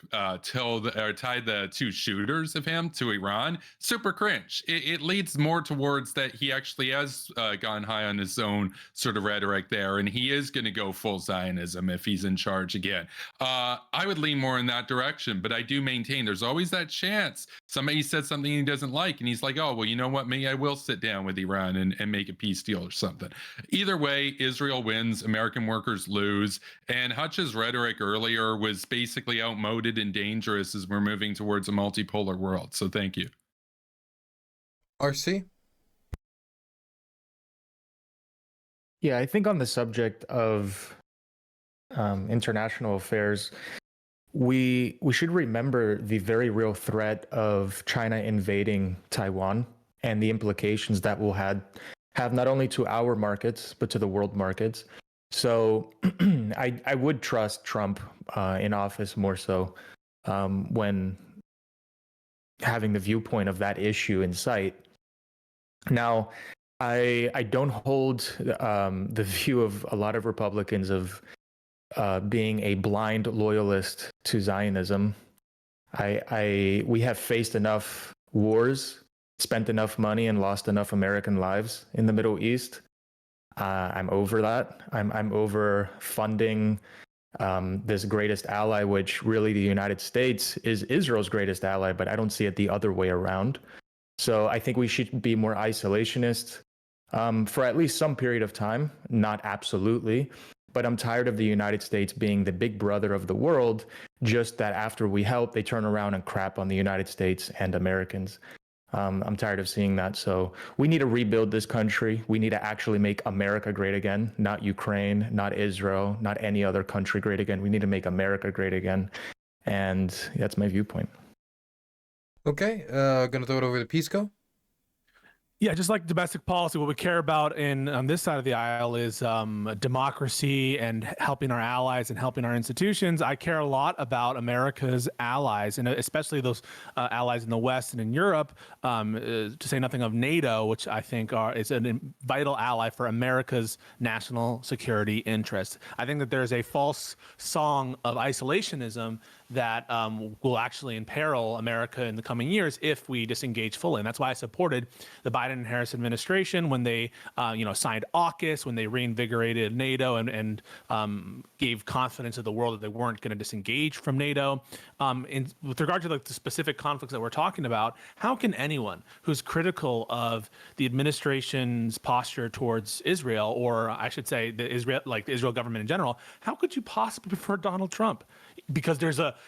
tie the two shooters of him to Iran, super cringe. It leads more towards that he actually has gone high on his own sort of rhetoric there, and he is going to go full Zionism if he's in charge again. I would lean more in that direction, but I do maintain there's always that chance somebody said something he doesn't like, and he's like, oh, well, you know what? Maybe I will sit down with Iran and make a peace deal or something. Either way, Israel wins, American workers lose. And Hutch's rhetoric earlier was basically outmoded and dangerous as we're moving towards a multipolar world. So thank you. RC? Yeah, I think on the subject of international affairs, we should remember the very real threat of China invading Taiwan and the implications that will have not only to our markets, but to the world markets. So I would trust Trump in office more so when having the viewpoint of that issue in sight. Now, I don't hold the view of a lot of Republicans of being a blind loyalist to Zionism. We have faced enough wars, spent enough money, and lost enough American lives in the Middle East. I'm over that. I'm over funding this greatest ally, which really the United States is Israel's greatest ally, but I don't see it the other way around. So I think we should be more isolationist for at least some period of time, not absolutely. But I'm tired of the United States being the big brother of the world, just that after we help, they turn around and crap on the United States and Americans. I'm tired of seeing that. So we need to rebuild this country. We need to actually make America great again, not Ukraine, not Israel, not any other country great again. We need to make America great again. And that's my viewpoint. Okay, gonna throw it over to Pisco. Yeah, just like domestic policy, what we care about on this side of the aisle is democracy and helping our allies and helping our institutions. I care a lot about America's allies, and especially those allies in the West and in Europe, to say nothing of NATO, which I think is a vital ally for America's national security interests. I think that there's a false song of isolationism that will actually imperil America in the coming years if we disengage fully. And that's why I supported the Biden and Harris administration when they, signed AUKUS, when they reinvigorated NATO and gave confidence to the world that they weren't going to disengage from NATO. With regard to the specific conflicts that we're talking about, how can anyone who's critical of the administration's posture towards Israel, or I should say the Israel government in general, how could you possibly prefer Donald Trump? Because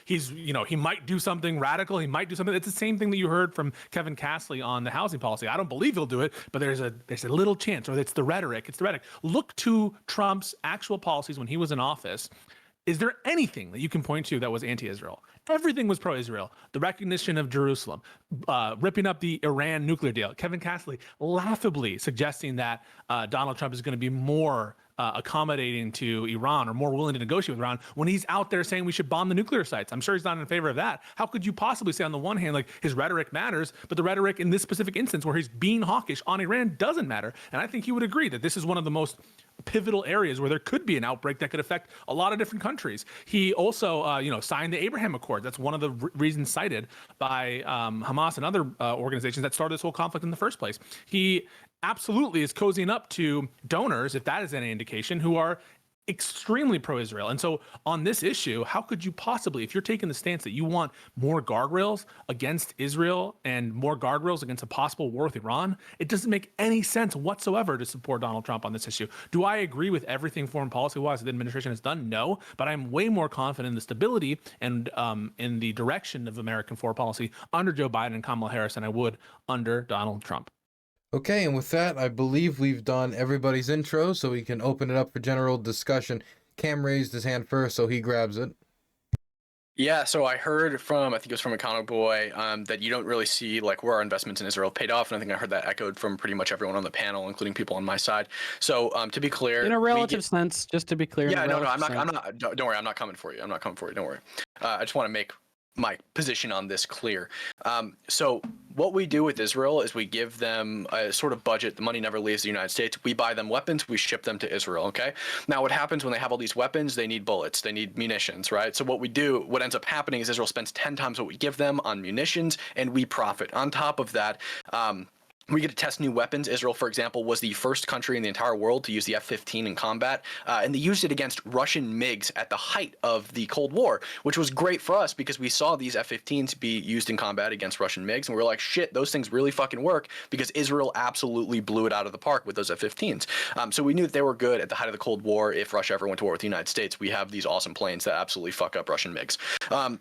he might do something radical. He might do something. It's the same thing that you heard from Kevin Castley on the housing policy. I don't believe he'll do it, but there's a little chance, or it's the rhetoric. It's the rhetoric. Look to Trump's actual policies when he was in office. Is there anything that you can point to that was anti-Israel? Everything was pro-Israel. The recognition of Jerusalem, ripping up the Iran nuclear deal. Kevin Castley laughably suggesting that Donald Trump is going to be more accommodating to Iran or more willing to negotiate with Iran when he's out there saying we should bomb the nuclear sites. I'm sure he's not in favor of that. How could you possibly say on the one hand, like, his rhetoric matters, but the rhetoric in this specific instance where he's being hawkish on Iran doesn't matter? And I think he would agree that this is one of the most pivotal areas where there could be an outbreak that could affect a lot of different countries. He also, signed the Abraham Accord. That's one of the reasons cited by Hamas and other organizations that started this whole conflict in the first place. He absolutely is cozying up to donors, if that is any indication, who are extremely pro-Israel. And so on this issue, how could you possibly, if you're taking the stance that you want more guardrails against Israel and more guardrails against a possible war with Iran, it doesn't make any sense whatsoever to support Donald Trump on this issue. Do I agree with everything foreign policy-wise that the administration has done? No, but I'm way more confident in the stability and in the direction of American foreign policy under Joe Biden and Kamala Harris than I would under Donald Trump. Okay, and with that, I believe we've done everybody's intro, so we can open it up for general discussion. Cam raised his hand first, so he grabs it. Yeah, so I heard from, I think it was from a comic boy, that you don't really see like where our investments in Israel paid off, and I think I heard that echoed from pretty much everyone on the panel, including people on my side. So to be clear, in a relative sense, just to be clear. Yeah, no, I'm not. Don't worry, I'm not coming for you. Don't worry. I just want to make my position on this clear. So what we do with Israel is we give them a sort of budget. The money never leaves the United States. We buy them weapons. We ship them to Israel. Okay. Now what happens when they have all these weapons? They need bullets. They need munitions, right? So what ends up happening is Israel spends 10 times what we give them on munitions, and we profit. On top of that, we get to test new weapons. Israel, for example, was the first country in the entire world to use the F-15 in combat, and they used it against Russian MiGs at the height of the Cold War, which was great for us because we saw these F-15s be used in combat against Russian MiGs, and we were like, shit, those things really fucking work, because Israel absolutely blew it out of the park with those F-15s. So we knew that they were good at the height of the Cold War. If Russia ever went to war with the United States, we have these awesome planes that absolutely fuck up Russian MiGs.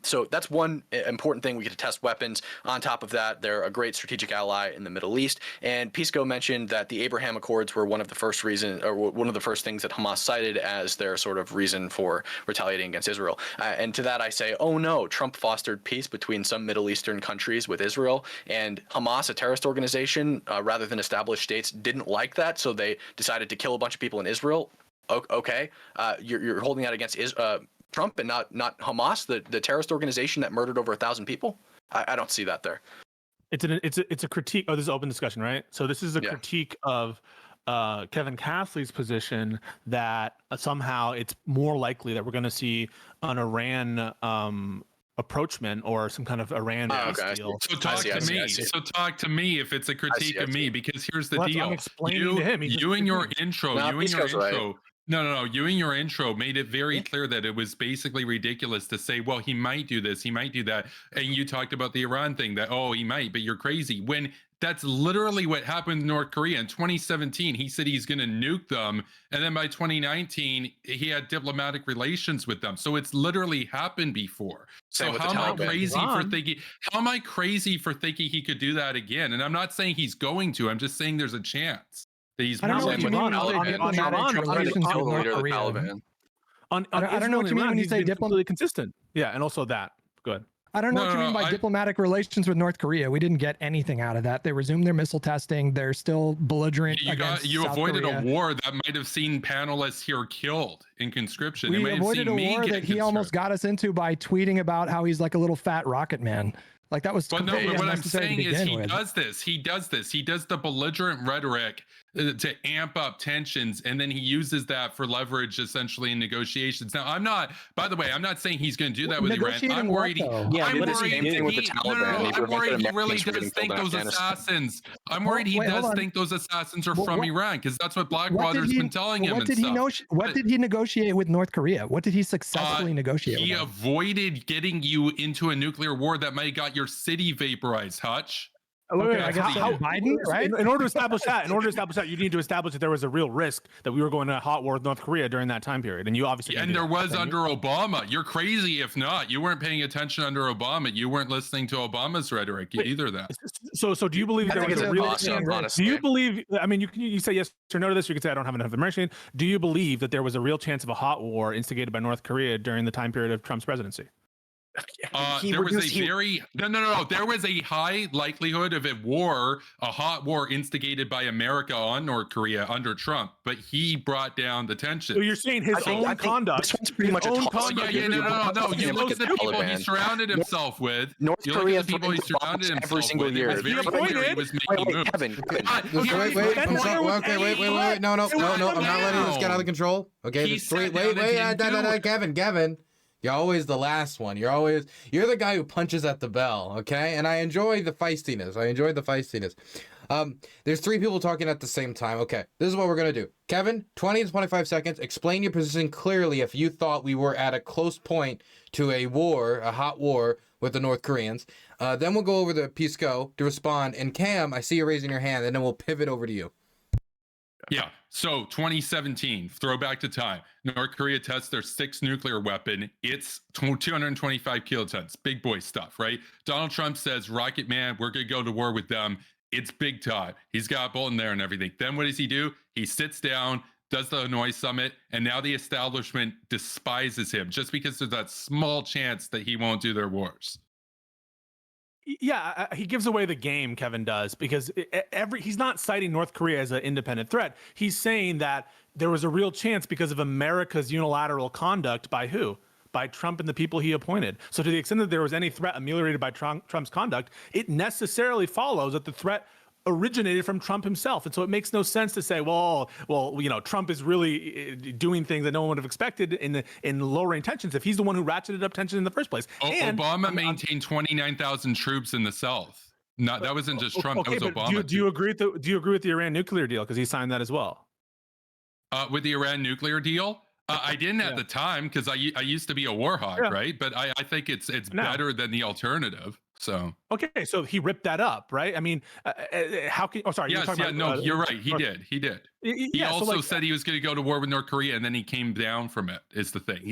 So that's one important thing. We get to test weapons. On top of that, they're a great strategic ally in the Middle East. And Pisco mentioned that the Abraham Accords were one of the first things that Hamas cited as their sort of reason for retaliating against Israel. And to that I say, oh no, Trump fostered peace between some Middle Eastern countries with Israel, and Hamas, a terrorist organization, rather than established states, didn't like that, so they decided to kill a bunch of people in Israel. Okay, you're holding that against Trump and not Hamas, the terrorist organization that murdered over 1,000 people? I don't see that there. It's a critique. Oh, this is open discussion, right? So this is a critique of Kevin Castley's position that somehow it's more likely that we're going to see an Iran approachment or some kind of Iran deal. So talk to me if it's a critique of me, because here's the deal. I'm explaining to him. You in your intro, No. You in your intro made it very clear that it was basically ridiculous to say, well, he might do this, he might do that. And you talked about the Iran thing that, oh, he might, but you're crazy. When that's literally what happened in North Korea in 2017. He said he's going to nuke them. And then by 2019, he had diplomatic relations with them. So it's literally happened before. So how am I crazy for thinking he could do that again? And I'm not saying he's going to, I'm just saying there's a chance. I don't know what you mean when you say diplomatic relations with North Korea. I don't know what you mean when you say diplomatically consistent. Yeah, and also that. Good. I don't know what you mean by diplomatic relations with North Korea. We didn't get anything out of that. They resumed their missile testing. They're still belligerent against You South avoided Korea. a war that might have seen panelists here killed in conscription. We avoided a war that he almost got us into by tweeting about how he's like a little fat rocket man. Like that was. But no, but what I'm saying is he does this. He does the belligerent rhetoric to amp up tensions, and then he uses that for leverage essentially in negotiations. Now, I'm not saying he's going to do that with Iran. I'm worried he really does think those assassins. I'm worried he does think those assassins are from Iran, because that's what Blackwater's been telling him. What did he negotiate with North Korea? What did he successfully negotiate? He avoided getting you into a nuclear war that might have got your city vaporized, Hutch. Okay, I guess Biden, right? In order to establish that, you need to establish that there was a real risk that we were going to a hot war with North Korea during that time period, and you obviously. And there was under Obama. You're crazy if not. You weren't paying attention under Obama. You weren't listening to Obama's rhetoric either. That. So do you believe there was a real chance? Do you believe? I mean, you say yes or no to this. You could say I don't have enough information. Do you believe that there was a real chance of a hot war instigated by North Korea during the time period of Trump's presidency? There was a high likelihood of a hot war instigated by America on North Korea under Trump, but he brought down the tension. So you're saying his own conduct. This one's pretty much a toss. No. You look at the people he surrounded himself with. North Korea people he surrounded himself every single year. Kevin. Wait. No. I'm not letting this get out of control. Okay. Kevin. You're always the last one. You're the guy who punches at the bell, okay? And I enjoy the feistiness. There's three people talking at the same time. Okay, this is what we're gonna do. Kevin, 20 to 25 seconds. Explain your position clearly if you thought we were at a close point to a hot war with the North Koreans. Then we'll go over to Pisco to respond. And Cam, I see you raising your hand, and then we'll pivot over to you. Yeah. So 2017, throwback to time. North Korea tests their sixth nuclear weapon. It's 225 kilotons. Big boy stuff, right? Donald Trump says, Rocket Man, we're going to go to war with them. It's big time. He's got Bolton there and everything. Then what does he do? He sits down, does the Hanoi summit, and now the establishment despises him just because there's that small chance that he won't do their wars. Yeah, he gives away the game, Kevin does, because he's not citing North Korea as an independent threat. He's saying that there was a real chance because of America's unilateral conduct by who? By Trump and the people he appointed. So to the extent that there was any threat ameliorated by Trump's conduct, it necessarily follows that the threat originated from Trump himself. And so it makes no sense to say, well, Trump is really doing things that no one would have expected in lowering tensions if he's the one who ratcheted up tension in the first place. Obama maintained 29,000 troops in the South. That wasn't just Trump. That was Obama. Do you agree with the Iran nuclear deal? Because he signed that as well. With the Iran nuclear deal? I didn't at the time because I used to be a war hawk, right? But I think it's better than the alternative. So okay, so he ripped that up, right? I mean, how can? Oh, sorry. Yes, you're right. He did. He also said he was going to go to war with North Korea, and then he came down from it. Is the thing?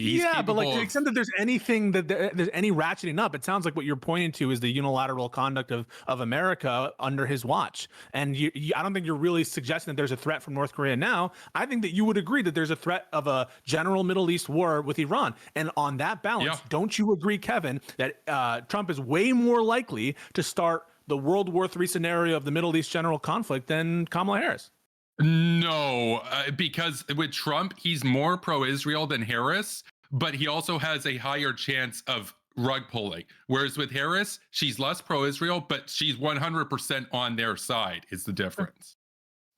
But like to the extent that there's anything there's any ratcheting up, it sounds like what you're pointing to is the unilateral conduct of America under his watch. And I don't think you're really suggesting that there's a threat from North Korea now. I think that you would agree that there's a threat of a general Middle East war with Iran. And on that balance, don't you agree, Kevin, that Trump is way more likely to start the World War III scenario of the Middle East general conflict than Kamala Harris? No, because with Trump, he's more pro-Israel than Harris, but he also has a higher chance of rug pulling. Whereas with Harris, she's less pro-Israel, but she's 100% on their side is the difference.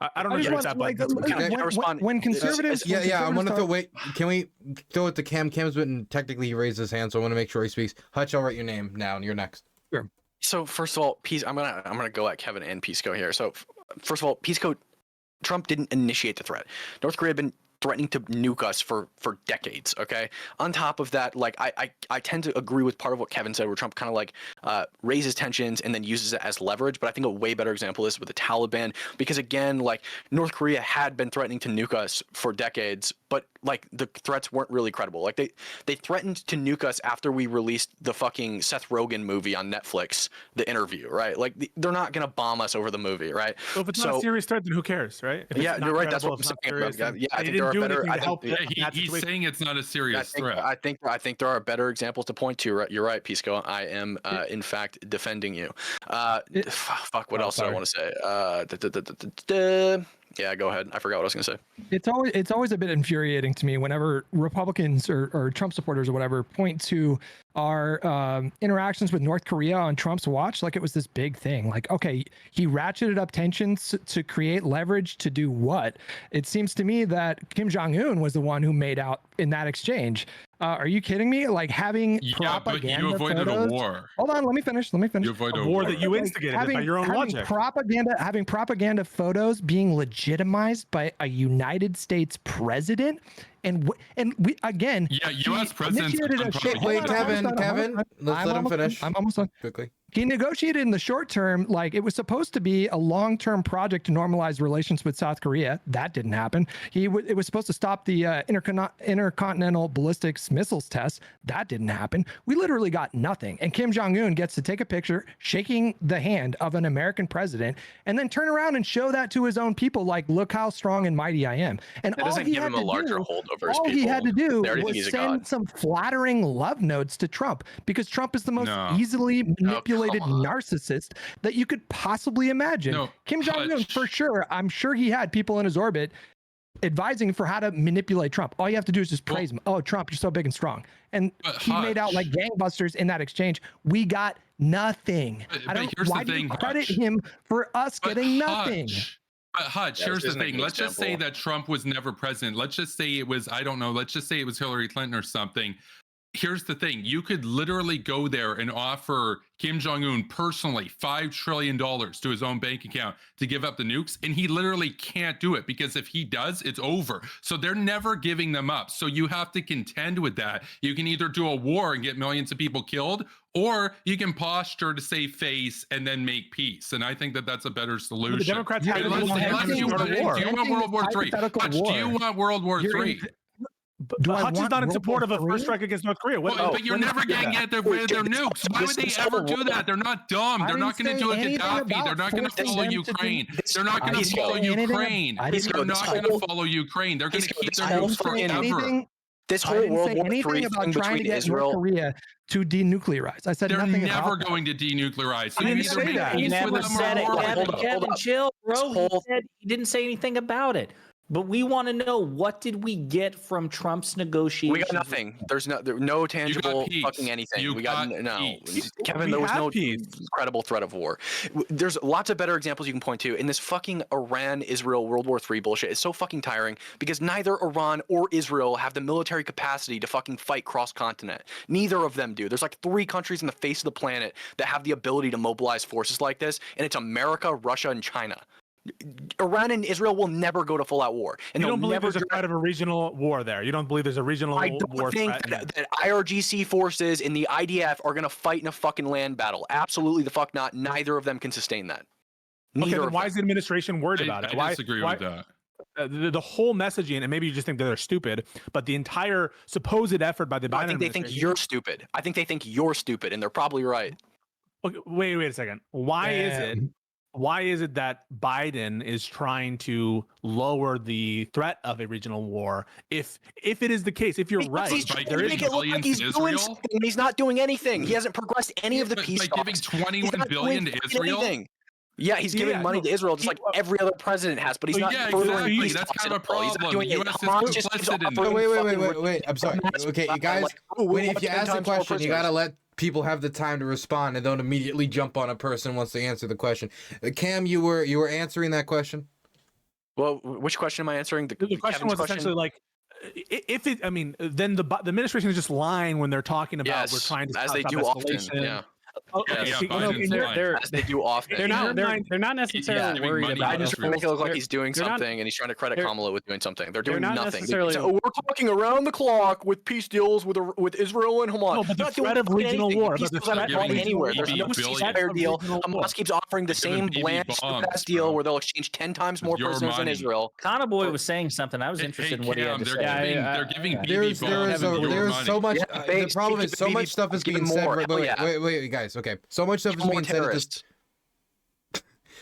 I don't know if that, but when conservatives, I want to wait. Can we throw it to Cam? Cam's been technically he raised his hand, so I want to make sure he speaks. Hutch, I'll write your name now, and you're next. Sure. So first of all, I'm gonna go at Kevin and Pisco here. So first of all, Pisco, Trump didn't initiate the threat. North Korea had been threatening to nuke us for decades. Okay. On top of that, like I tend to agree with part of what Kevin said, where Trump kind of like raises tensions and then uses it as leverage. But I think a way better example is with the Taliban, because again, like North Korea had been threatening to nuke us for decades, but like the threats weren't really credible. Like they threatened to nuke us after we released the fucking Seth Rogen movie on Netflix, The Interview, right? Like they're not gonna bomb us over the movie, right? So if it's not a serious threat, then who cares, right? Yeah, you're right. That's what I'm saying. Yeah, I think there are better. He's saying it's not a serious threat. I think there are better examples to point to. You're right, Pisco. I am in fact defending you. Fuck. What else do I want to say? Yeah, go ahead. I forgot what I was going to say. It's always a bit infuriating to me whenever Republicans or Trump supporters or whatever point to our interactions with North Korea on Trump's watch like it was this big thing. Like, okay, he ratcheted up tensions to create leverage to do what? It seems to me that Kim Jong-un was the one who made out in that exchange. Are you kidding me? Like having propaganda but you avoided photos. a war. Hold on, let me finish. You avoided a war that you instigated by your own logic. Having propaganda photos being legitimized by a United States president, and we again. Yeah, U.S. presidents. Wait, Kevin, let's let him finish. I'm almost done. Quickly. He negotiated in the short term, like it was supposed to be a long-term project to normalize relations with South Korea. That didn't happen. It was supposed to stop the intercontinental ballistic missiles test. That didn't happen. We literally got nothing. And Kim Jong-un gets to take a picture shaking the hand of an American president and then turn around and show that to his own people, like, look how strong and mighty I am. And that doesn't give him a larger hold over his people. All he had to do was send some flattering love notes to Trump, because Trump is the most easily manipulated narcissist that you could possibly imagine. Kim Jong-un, for sure, I'm sure he had people in his orbit advising for how to manipulate Trump. All you have to do is just praise him. Oh, Trump, you're so big and strong. And he made out like gangbusters in that exchange. We got nothing. Why do you credit him for us getting nothing? But Hutch, here's the thing. Let's just say that Trump was never president. Let's just say it was, I don't know, let's just say it was Hillary Clinton or something. Here's the thing. You could literally go there and offer Kim Jong-un personally $5 trillion to his own bank account to give up the nukes. And he literally can't do it, because if he does, it's over. So they're never giving them up. So you have to contend with that. You can either do a war and get millions of people killed, or you can posture to save face and then make peace. And I think that that's a better solution. The Democrats have do you want World War III? Do you want World War III? But Hutch is not in support of a first strike against North Korea. But you're never going to get their nukes. Why would they ever do that? They're not dumb. They're not going to do a Gaddafi. They're not going to follow Ukraine. They're not going to follow Ukraine. They're not going to follow Ukraine. They're going to keep their nukes forever. This whole World War III thing between Israel, North Korea to denuclearize. I said they're nothing never about going to denuclearize. I didn't say that. He never said it. Kevin, chill, bro. He didn't say anything about it. But we want to know, what did we get from Trump's negotiations? We got nothing. There's no tangible fucking anything. We got no. Kevin, there was no credible threat of war. There's lots of better examples you can point to. In this fucking Iran-Israel World War III bullshit, it's so fucking tiring, because neither Iran or Israel have the military capacity to fucking fight cross-continent. Neither of them do. There's like 3 countries on the face of the planet that have the ability to mobilize forces like this, and it's America, Russia, and China. Iran and Israel will never go to full-out war. And you don't believe there's a threat of a regional war there? You don't believe there's a regional war? I don't think that IRGC forces and the IDF are going to fight in a fucking land battle. Absolutely the fuck not. Neither of them can sustain that. Okay, then why is the administration worried about it? I disagree with that. The whole messaging, and maybe you just think that they're stupid, but the entire supposed effort by the Biden administration... I think they think you're stupid. I think they think you're stupid, and they're probably right. Okay, wait a second. Why is it that Biden is trying to lower the threat of a regional war? If it is the case, if you're right, he's trying to make it look like he's doing something, and he's not doing anything. He hasn't progressed any of the peace talks. By giving $21 billion to Israel. Yeah, he's giving money to Israel just like every other president has, but he's not furthering peace. That's kind of a problem. He's not doing it. Wait. I'm sorry. Okay, you guys. If you ask a question, you gotta let people have the time to respond and don't immediately jump on a person once they answer the question. Cam, you were answering that question. Well, which question am I answering? The question was essentially like, then the administration is just lying when they're talking about we're trying to as they do often. Yeah. They're not necessarily worried about. I just it. make it look like he's doing something, and he's trying to credit Kamala with doing something. They're doing nothing. We're talking around the clock with peace deals with Israel and Hamas. No, but the threat of regional war. Peace deals haven't gone anywhere. There's no ceasefire deal. Hamas keeps offering the same bland, stupid-ass deal where they'll exchange 10 times more prisoners in Israel. Boy was saying something. I was interested in what he had to say. They're giving there's so much. The problem is so much stuff is being said. Wait, guys. Okay, so much stuff is being said.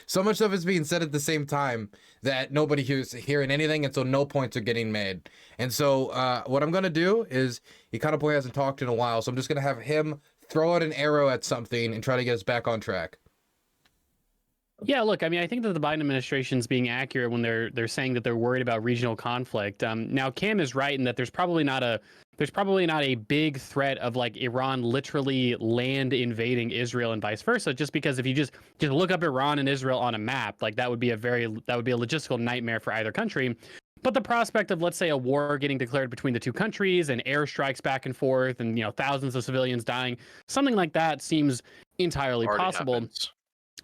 So much stuff is being said at the same time that nobody hears hearing anything, and so no points are getting made. And so what I'm gonna do is, Econoboy hasn't talked in a while, so I'm just gonna have him throw out an arrow at something and try to get us back on track. Yeah, look, I mean, I think that the Biden administration's being accurate when they're saying that they're worried about regional conflict. Now, Cam is right in that there's probably not a big threat of like Iran literally land invading Israel and vice versa. Just because if you just look up Iran and Israel on a map, like that would be a logistical nightmare for either country. But the prospect of, let's say, a war getting declared between the two countries and airstrikes back and forth, and thousands of civilians dying, something like that seems entirely possible. Happens.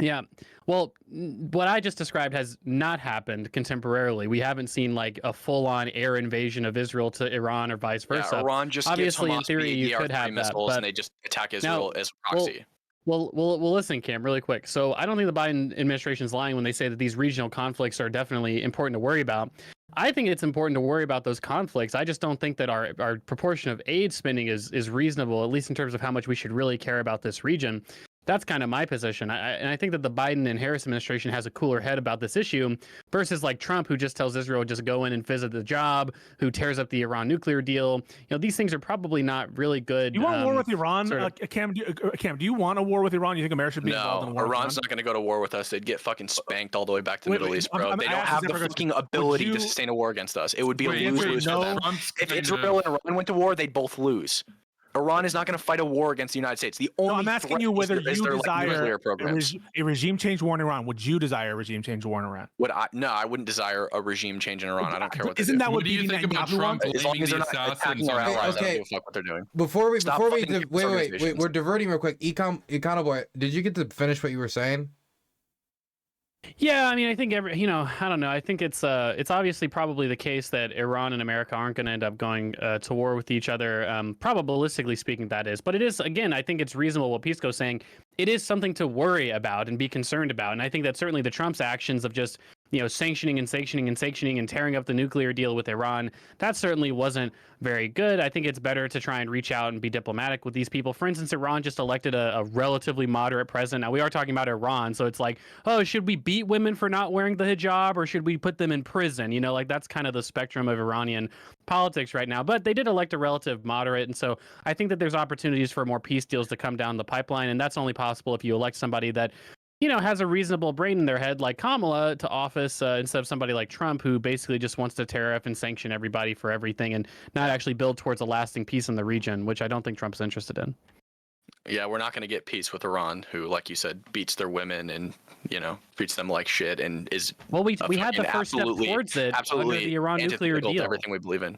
Yeah. Well, what I just described has not happened contemporarily. We haven't seen like a full-on air invasion of Israel to Iran or vice versa. Yeah, Iran just obviously gives Hamas in theory you could have that, missiles, but and they just attack Israel as a proxy. Well, listen, Cam, really quick. So I don't think the Biden administration is lying when they say that these regional conflicts are definitely important to worry about. I think it's important to worry about those conflicts. I just don't think that our proportion of aid spending is reasonable, at least in terms of how much we should really care about this region. That's kind of my position. And I think that the Biden and Harris administration has a cooler head about this issue versus like Trump, who just tells Israel just go in and visit the job, who tears up the Iran nuclear deal. These things are probably not really good. You want war with Iran? Cam, do you want a war with Iran? You think America should be involved in a war? Iran's not going to go to war with us. They'd get fucking spanked all the way back to the Middle East, bro. They don't have the fucking ability to sustain a war against us. It would be a lose-lose for them. If Israel and Iran went to war, they'd both lose. Iran is not going to fight a war against the United States. The only I'm asking you whether you desire a regime change war in Iran. Would you desire a regime change war in Iran? No, I wouldn't desire a regime change in Iran. I don't care what. Isn't that what do you think about Trump? As long as they're not attacking our allies, I don't give a fuck what they're doing. Before we wait, we're diverting real quick. Econoboy, did you get to finish what you were saying? Yeah, I mean, I think I don't know. I think it's obviously probably the case that Iran and America aren't going to end up going to war with each other. Probabilistically speaking, that is. But it is, again, I think it's reasonable what Pisco's saying. It is something to worry about and be concerned about. And I think that certainly the Trump's actions of just sanctioning and tearing up the nuclear deal with Iran, that certainly wasn't very good. I think it's better to try and reach out and be diplomatic with these people. For instance, Iran just elected a relatively moderate president. Now, we are talking about Iran, so it's like, oh, should we beat women for not wearing the hijab, or should we put them in prison? That's kind of the spectrum of Iranian politics right now. But they did elect a relative moderate, and so I think that there's opportunities for more peace deals to come down the pipeline, and that's only possible if you elect somebody that has a reasonable brain in their head like Kamala to office instead of somebody like Trump, who basically just wants to tariff and sanction everybody for everything and not actually build towards a lasting peace in the region, which I don't think Trump's interested in. Yeah, we're not going to get peace with Iran, who, like you said, beats their women and treats them like shit and is we had the first step towards it under the Iran nuclear deal. Everything we believe in.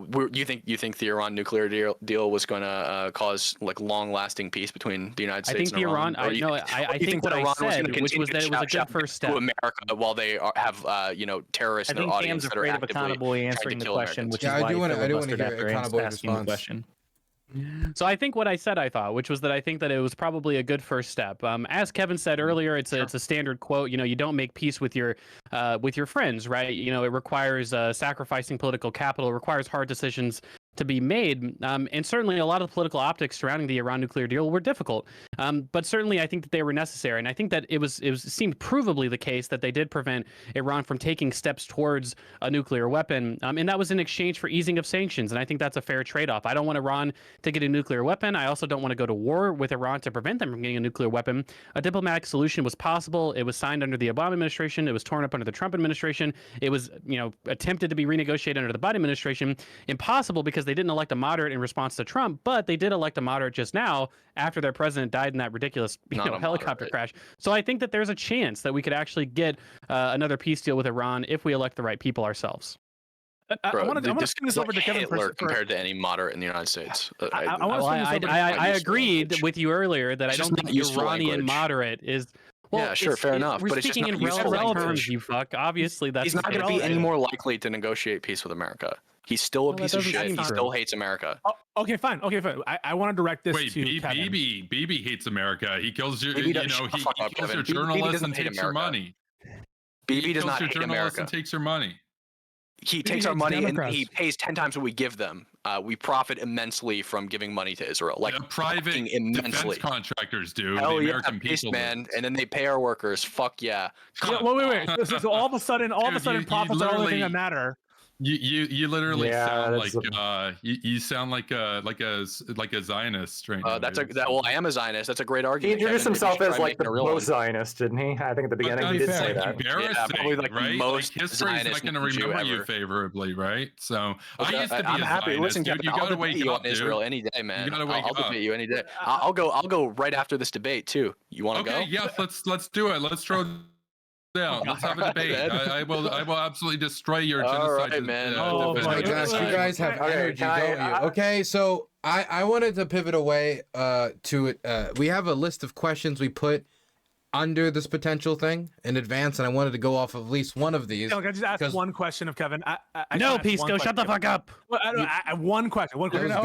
You think the Iran nuclear deal was going to cause like long-lasting peace between the United States and Iran? I think what I said, which was that it was a good first step to America while they have terrorists in their audience that are actively answering the question, which is why I do want to hear Econoboy's response. So I think what I said, which was that I think that it was probably a good first step. As Kevin said earlier, it's a standard quote. You don't make peace with your friends, right? It requires sacrificing political capital. It requires hard decisions to be made. And certainly a lot of the political optics surrounding the Iran nuclear deal were difficult. But certainly I think that they were necessary. And I think that it seemed provably the case that they did prevent Iran from taking steps towards a nuclear weapon. And that was in exchange for easing of sanctions. And I think that's a fair trade-off. I don't want Iran to get a nuclear weapon. I also don't want to go to war with Iran to prevent them from getting a nuclear weapon. A diplomatic solution was possible. It was signed under the Obama administration. It was torn up under the Trump administration. It was, attempted to be renegotiated under the Biden administration. Impossible because they didn't elect a moderate in response to Trump, but they did elect a moderate just now after their president died in that ridiculous helicopter crash. So I think that there's a chance that we could actually get another peace deal with Iran if we elect the right people ourselves. I want to this spin this is over to Kevin Hitler for compared to any moderate in the United States. I agreed with you earlier that I don't think Iranian moderate is. Well, yeah, sure, fair enough. We're But it's speaking just in not useful relative language. terms, you fuck. Obviously, that's He's not going to be any more likely to negotiate peace with America. He's still a piece of shit. He still hates America. Oh, okay, fine. I want to direct this to Kevin. BB hates America. He kills your, BB he kills your journalists and takes your money. BB does not hate hate America. And takes your money. He takes our money and he pays 10 times what we give them. We profit immensely from giving money to Israel, like private immensely. Defense contractors do. Hell the yeah, American people, man, and then they pay our workers. Fuck yeah. Wait. So all of a sudden, profits are the only thing that matter. You literally sound like you sound like a Zionist right now. Well, I am a Zionist. That's a great argument. He introduced himself as like the most Zionist, didn't he? I think at the beginning he did say that. Yeah, probably like right? most history's not going to remember you favorably, right? So I used to be I'm a happy. Zionist, Listen, dude. You got to wake you up, on Israel any day, man. You got to wake I'll up. debate you any day. I'll go right after this debate too. You want to go? Okay, yeah, let's do it. Let's throw down. Let's have a debate. I will absolutely destroy your genocide. All right, man. Oh my gosh, you guys have energy, don't you? Okay, so I wanted to pivot away to it. We have a list of questions we put under this potential thing in advance, and I wanted to go off of at least one of these. Can I just ask one question of Kevin? No, Pisco, shut the fuck up. Well, one question.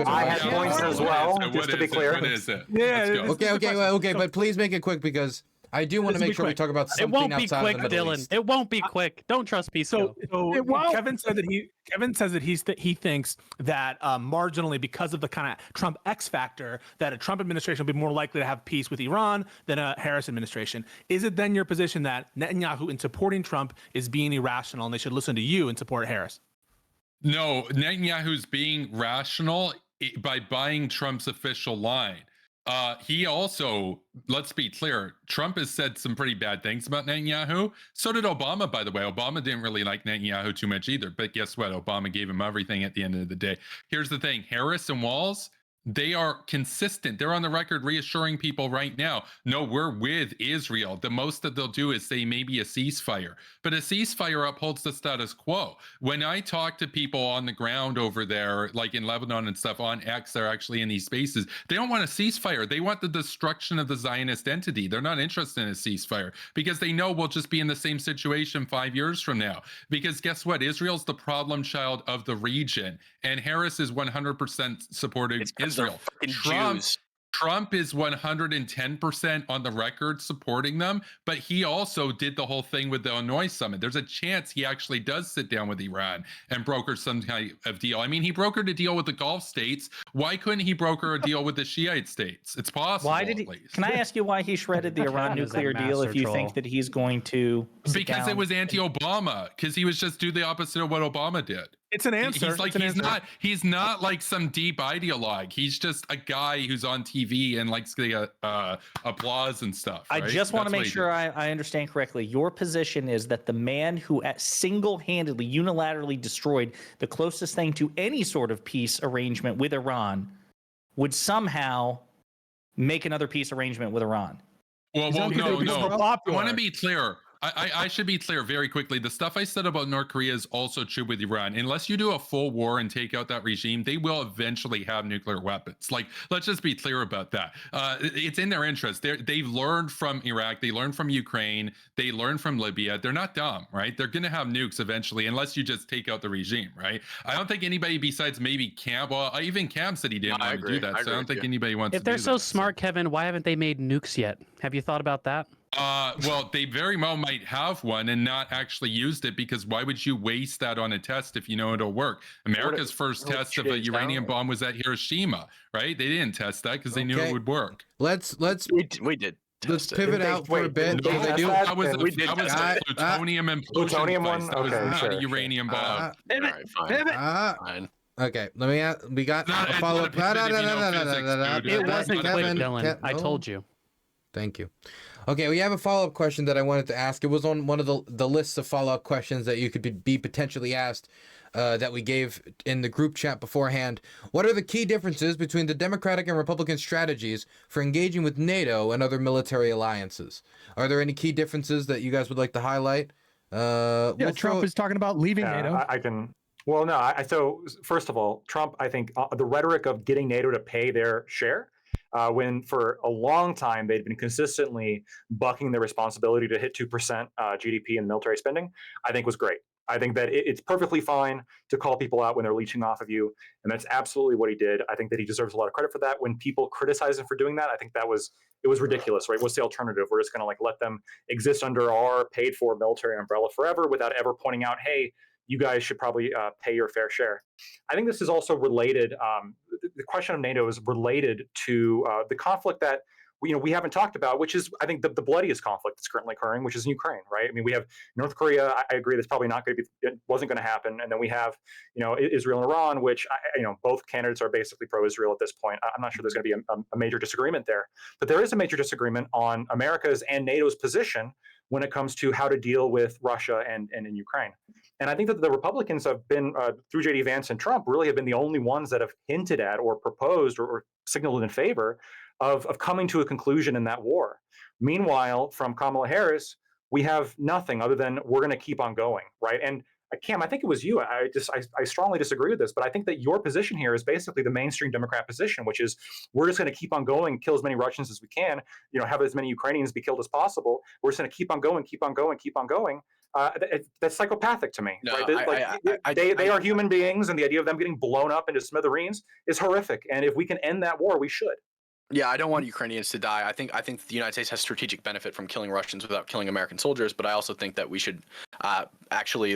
I had points as well, just to be clear. What is it? Yeah. Okay, but please make it quick because I do want to make sure we talk about something outside of the Middle East. It won't be quick. Don't trust Pisco. So Kevin said that he thinks that marginally, because of the kind of Trump X factor, that a Trump administration will be more likely to have peace with Iran than a Harris administration. Is it then your position that Netanyahu, in supporting Trump, is being irrational and they should listen to you and support Harris? No, Netanyahu's being rational by buying Trump's official line. He also, let's be clear, Trump has said some pretty bad things about Netanyahu. So did Obama, by the way. Obama didn't really like Netanyahu too much either. But guess what? Obama gave him everything at the end of the day. Here's the thing. Harris and Walz, they are consistent. They're on the record reassuring people right now, no, we're with Israel. The most that they'll do is say maybe a ceasefire. But a ceasefire upholds the status quo. When I talk to people on the ground over there, like in Lebanon and stuff on X, they're actually in these spaces. They don't want a ceasefire. They want the destruction of the Zionist entity. They're not interested in a ceasefire because they know we'll just be in the same situation 5 years from now. Because guess what? Israel's the problem child of the region. And Harris is 100% supporting Israel. Trump is 110% on the record supporting them, but he also did the whole thing with the Hanoi summit. There's a chance he actually does sit down with Iran and broker some kind of deal. I mean, he brokered a deal with the Gulf states. Why couldn't he broker a deal with the Shiite states? It's possible. Why did he? Can I ask you why he shredded the Iran nuclear deal? If you think that he's going to, because it was anti-Obama. Because he was just do the opposite of what Obama did. It's an answer. He's not like some deep ideologue. He's just a guy who's on TV and likes the applause and stuff. Right? I just want to make sure I understand correctly. Your position is that the man who single-handedly, unilaterally destroyed the closest thing to any sort of peace arrangement with Iran would somehow make another peace arrangement with Iran. Well, no. I want to be clear. I should be clear very quickly. The stuff I said about North Korea is also true with Iran. Unless you do a full war and take out that regime, they will eventually have nuclear weapons. Like, let's just be clear about that. It's in their interest. They've learned from Iraq. They learned from Ukraine. They learned from Libya. They're not dumb, right? They're going to have nukes eventually, unless you just take out the regime, right? I don't think anybody besides maybe Cam, well, even Cam said he didn't want to do that. So I don't think anybody wants to do that. If they're so smart, Kevin, why haven't they made nukes yet? Have you thought about that? Well, they very well might have one and not actually used it, because why would you waste that on a test if you know it'll work? America's first test of a uranium bomb was at Hiroshima, right? They didn't test that because they knew it would work. We did. Let's pivot out for a bit. That was plutonium and plutonium one. That was not a uranium bomb. Fine. Okay, we got a follow-up. It wasn't quick, Dylan. I told you. Thank you. Okay, we have a follow-up question that I wanted to ask. It was on one of the lists of follow-up questions that you could be potentially asked that we gave in the group chat beforehand. What are the key differences between the Democratic and Republican strategies for engaging with NATO and other military alliances? Are there any key differences that you guys would like to highlight? Trump is talking about leaving NATO. I can Well, no. So first of all, Trump, I think the rhetoric of getting NATO to pay their share, when for a long time they'd been consistently bucking their responsibility to hit 2% GDP in military spending, I think was great. I think that it's perfectly fine to call people out when they're leeching off of you, and that's absolutely what he did. I think that he deserves a lot of credit for that. When people criticize him for doing that, I think it was ridiculous, right? What's the alternative? We're just going to like let them exist under our paid-for military umbrella forever without ever pointing out, hey, you guys should probably pay your fair share. I think this is also related. The question of NATO is related to the conflict that we haven't talked about, which is I think the bloodiest conflict that's currently occurring, which is in Ukraine, right? I mean, we have North Korea. I agree that's probably not going to be, it wasn't going to happen, and then we have Israel and Iran, which both candidates are basically pro-Israel at this point. I'm not sure there's going to be a major disagreement there, but there is a major disagreement on America's and NATO's position when it comes to how to deal with Russia and in Ukraine. And I think that the Republicans have been, through J.D. Vance and Trump, really have been the only ones that have hinted at or proposed or signaled in favor of coming to a conclusion in that war. Meanwhile, from Kamala Harris, we have nothing other than we're going to keep on going, right? And Cam, I think it was you. I strongly disagree with this, but I think that your position here is basically the mainstream Democrat position, which is we're just going to keep on going, kill as many Russians as we can, have as many Ukrainians be killed as possible. We're just going to keep on going, keep on going, keep on going. That's psychopathic to me. No, right? They are human beings, and the idea of them getting blown up into smithereens is horrific. And if we can end that war, we should. Yeah, I don't want Ukrainians to die. I think the United States has strategic benefit from killing Russians without killing American soldiers, but I also think that we should actually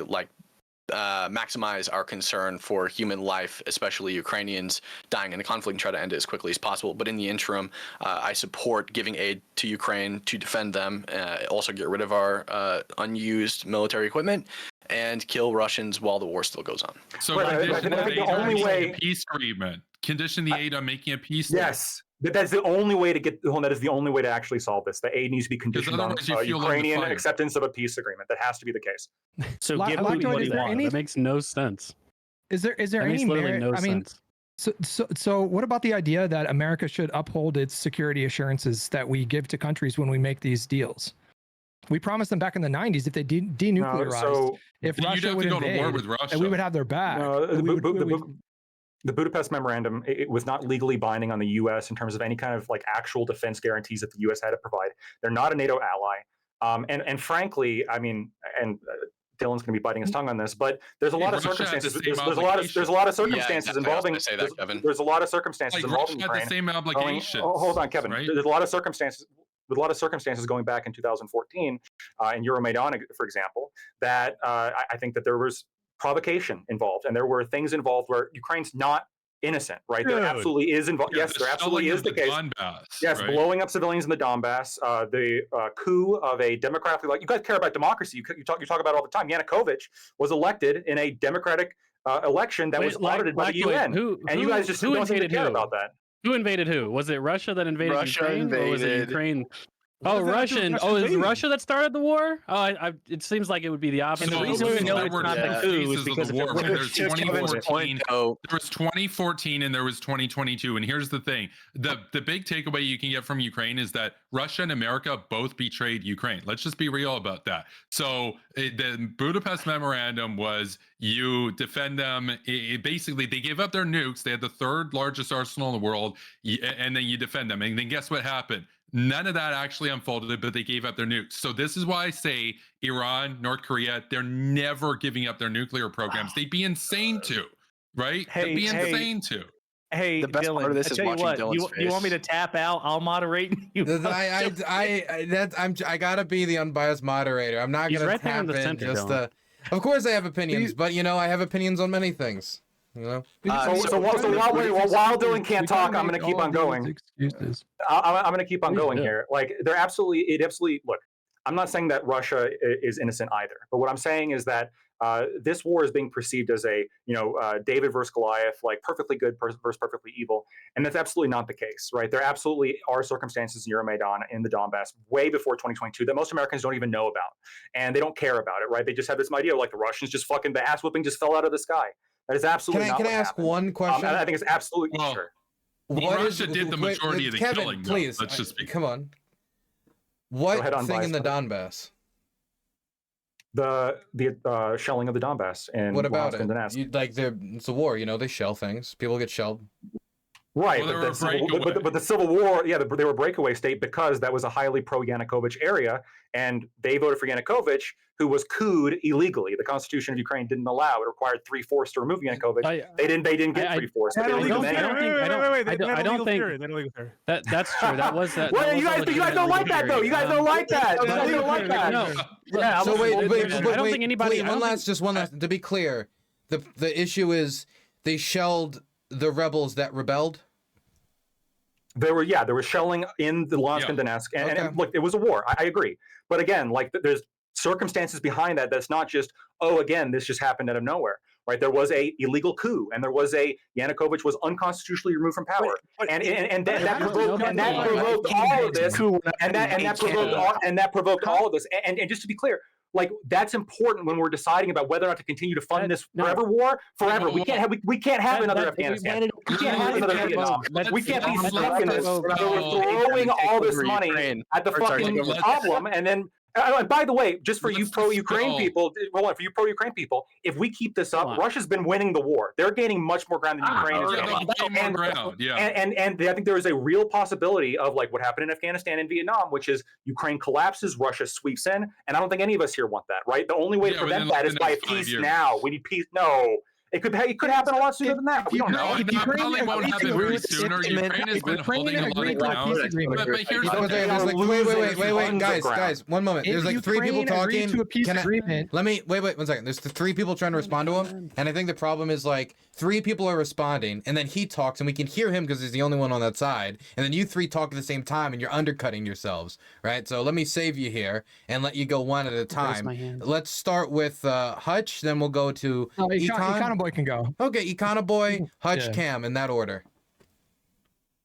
maximize our concern for human life, especially Ukrainians dying in the conflict, and try to end it as quickly as possible. But in the interim, I support giving aid to Ukraine to defend them, also get rid of our unused military equipment, and kill Russians while the war still goes on. So condition the only way peace agreement. Condition the aid on making a peace. Yes. That's the only way to get. That is the only way to actually solve this. The aid needs to be conditioned on Ukrainian acceptance of a peace agreement. That has to be the case. So give Putin what he wants. That makes no sense. Is there any merit? No sense. So what about the idea that America should uphold its security assurances that we give to countries when we make these deals? We promised them back in the 90s if they denuclearized, if Russia would invade, war with Russia, and we would have their back. The Budapest Memorandum, it was not legally binding on the U.S. in terms of any kind of actual defense guarantees that the U.S. had to provide. They're not a NATO ally, and frankly, I mean, and Dylan's going to be biting his tongue on this, but there's a lot of circumstances. There's a lot of circumstances involving. There's a lot of circumstances involving Ukraine. The same obligations. Hold on, Kevin. Right? There's a lot of circumstances. With a lot of circumstances going back in 2014 in Euromaidan, for example, that I think that there was provocation involved, and there were things involved where Ukraine's not innocent, right? There absolutely is involved. Yes, there absolutely is the case. Yes, right? Blowing up civilians in the Donbass, the coup of a democratically, you guys care about democracy. You talk about it all the time. Yanukovych was elected in a democratic election that was audited by the UN, and you guys just don't seem to care about that. Who invaded who? Was it Russia that invaded Ukraine? Or was it Ukraine? Oh, Russian. Oh, is it Russia that started the war? Oh, it seems like it would be the opposite. And the reason we know it's not the coup is because of the war. There's 2014, there was 2014, and there was 2022. And here's the thing: the big takeaway you can get from Ukraine is that Russia and America both betrayed Ukraine. Let's just be real about that. So the Budapest Memorandum was you defend them. Basically, they gave up their nukes. They had the third largest arsenal in the world, and then you defend them. And then guess what happened? None of that actually unfolded, but they gave up their nukes. So this is why I say Iran, North Korea, they're never giving up their nuclear programs. They'd be insane to, right? They'd be insane to. Hey, the best Dylan, part of this is watching Dylan's face. You want me to tap out? I'll moderate you. I gotta be the unbiased moderator. I'm not gonna tap in just to. Of course, I have opinions, but I have opinions on many things. So while Dylan can't talk, I'm going to keep on going. I'm going to keep on going here. It absolutely. Look, I'm not saying that Russia is innocent either, but what I'm saying is that this war is being perceived as a David versus Goliath, perfectly good versus perfectly evil, and that's absolutely not the case, right? There absolutely are circumstances in Euromaidan in the Donbass way before 2022 that most Americans don't even know about, and they don't care about it, right? They just have this idea the Russians just the ass whipping just fell out of the sky. That is absolutely not. Can I ask one question? I think it's absolutely sure. Russia did the majority of the killing. Please, come on. What thing in the Donbass? the shelling of the Donbass and What about Luhansk and it? Donetsk. It's a war, they shell things. People get shelled. Right, Well, but the Civil War, they were a breakaway state because that was a highly pro-Yanukovych area, and they voted for Yanukovych, who was couped illegally. The Constitution of Ukraine didn't allow it; required 3/4 to remove Yanukovych. They didn't get 3/4. That's true. That was that. Well, you guys don't like that though. You guys don't like that. You guys don't like that. No. Yeah. So wait. I don't think anybody. One last. To be clear, the issue is they shelled the rebels that rebelled. There were shelling in the Luhansk and Donetsk, and look, it was a war. I agree, but again, like there's circumstances behind that. That's not just again, this just happened out of nowhere, right? There was a illegal coup, and there was Yanukovych was unconstitutionally removed from power, and that provoked all of this, and that provoked all of this. And just to be clear, like that's important when we're deciding about whether or not to continue to fund this forever war. Forever, we can't have another Afghanistan. We can't have another Vietnam. We can't be stuck in this. So we're throwing all this money at the fucking problem, and then. And by the way, just for you pro-Ukraine people, if we keep this up, Russia's been winning the war. They're gaining much more ground than Ukraine is. And I think there is a real possibility of like what happened in Afghanistan and Vietnam, which is Ukraine collapses, Russia sweeps in, and I don't think any of us here want that, right? The only way to prevent that is by peace now. We need peace. No. It could happen a lot sooner than that. We don't know. It probably won't happen very sooner. Ukraine has been holding a lot of ground. But here's the thing. Wait, guys, 1 moment. There's like 3 people talking. Let me wait 1 second. There's 3 people trying to respond to him, and I think the problem is like 3 people are responding, and then he talks, and we can hear him because he's the only one on that side, and then you 3 talk at the same time, and you're undercutting yourselves, right? So let me save you here and let you go one at a time. Let's start with Hutch, then we'll go to Econ. Boy can go. Okay, Econoboy, Hutch, Cam, in that order.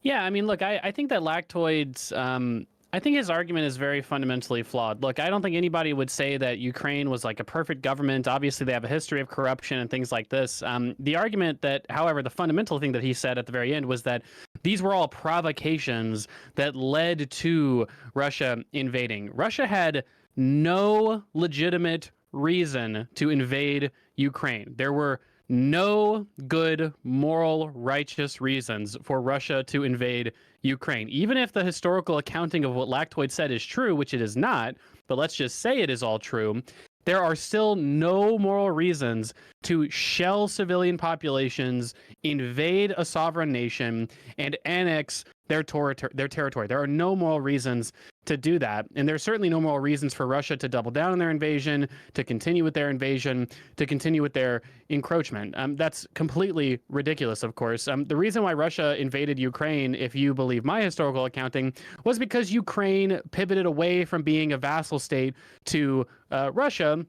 Yeah, I mean, look, I think that Lactoid's, I think his argument is very fundamentally flawed. Look, I don't think anybody would say that Ukraine was like a perfect government. Obviously, they have a history of corruption and things like this. The argument that, however, the fundamental thing that he said at the very end was that these were all provocations that led to Russia invading. Russia had no legitimate reason to invade Ukraine. There were no good, moral, righteous reasons for Russia to invade Ukraine. Even if the historical accounting of what Lactoid said is true, which it is not, but let's just say it is all true, there are still no moral reasons to shell civilian populations, invade a sovereign nation, and annex their territory. There are no moral reasons to do that. And there's certainly no moral reasons for Russia to double down on their invasion, to continue with their invasion, to continue with their encroachment. That's completely ridiculous, of course. The reason why Russia invaded Ukraine, if you believe my historical accounting, was because Ukraine pivoted away from being a vassal state to Russia,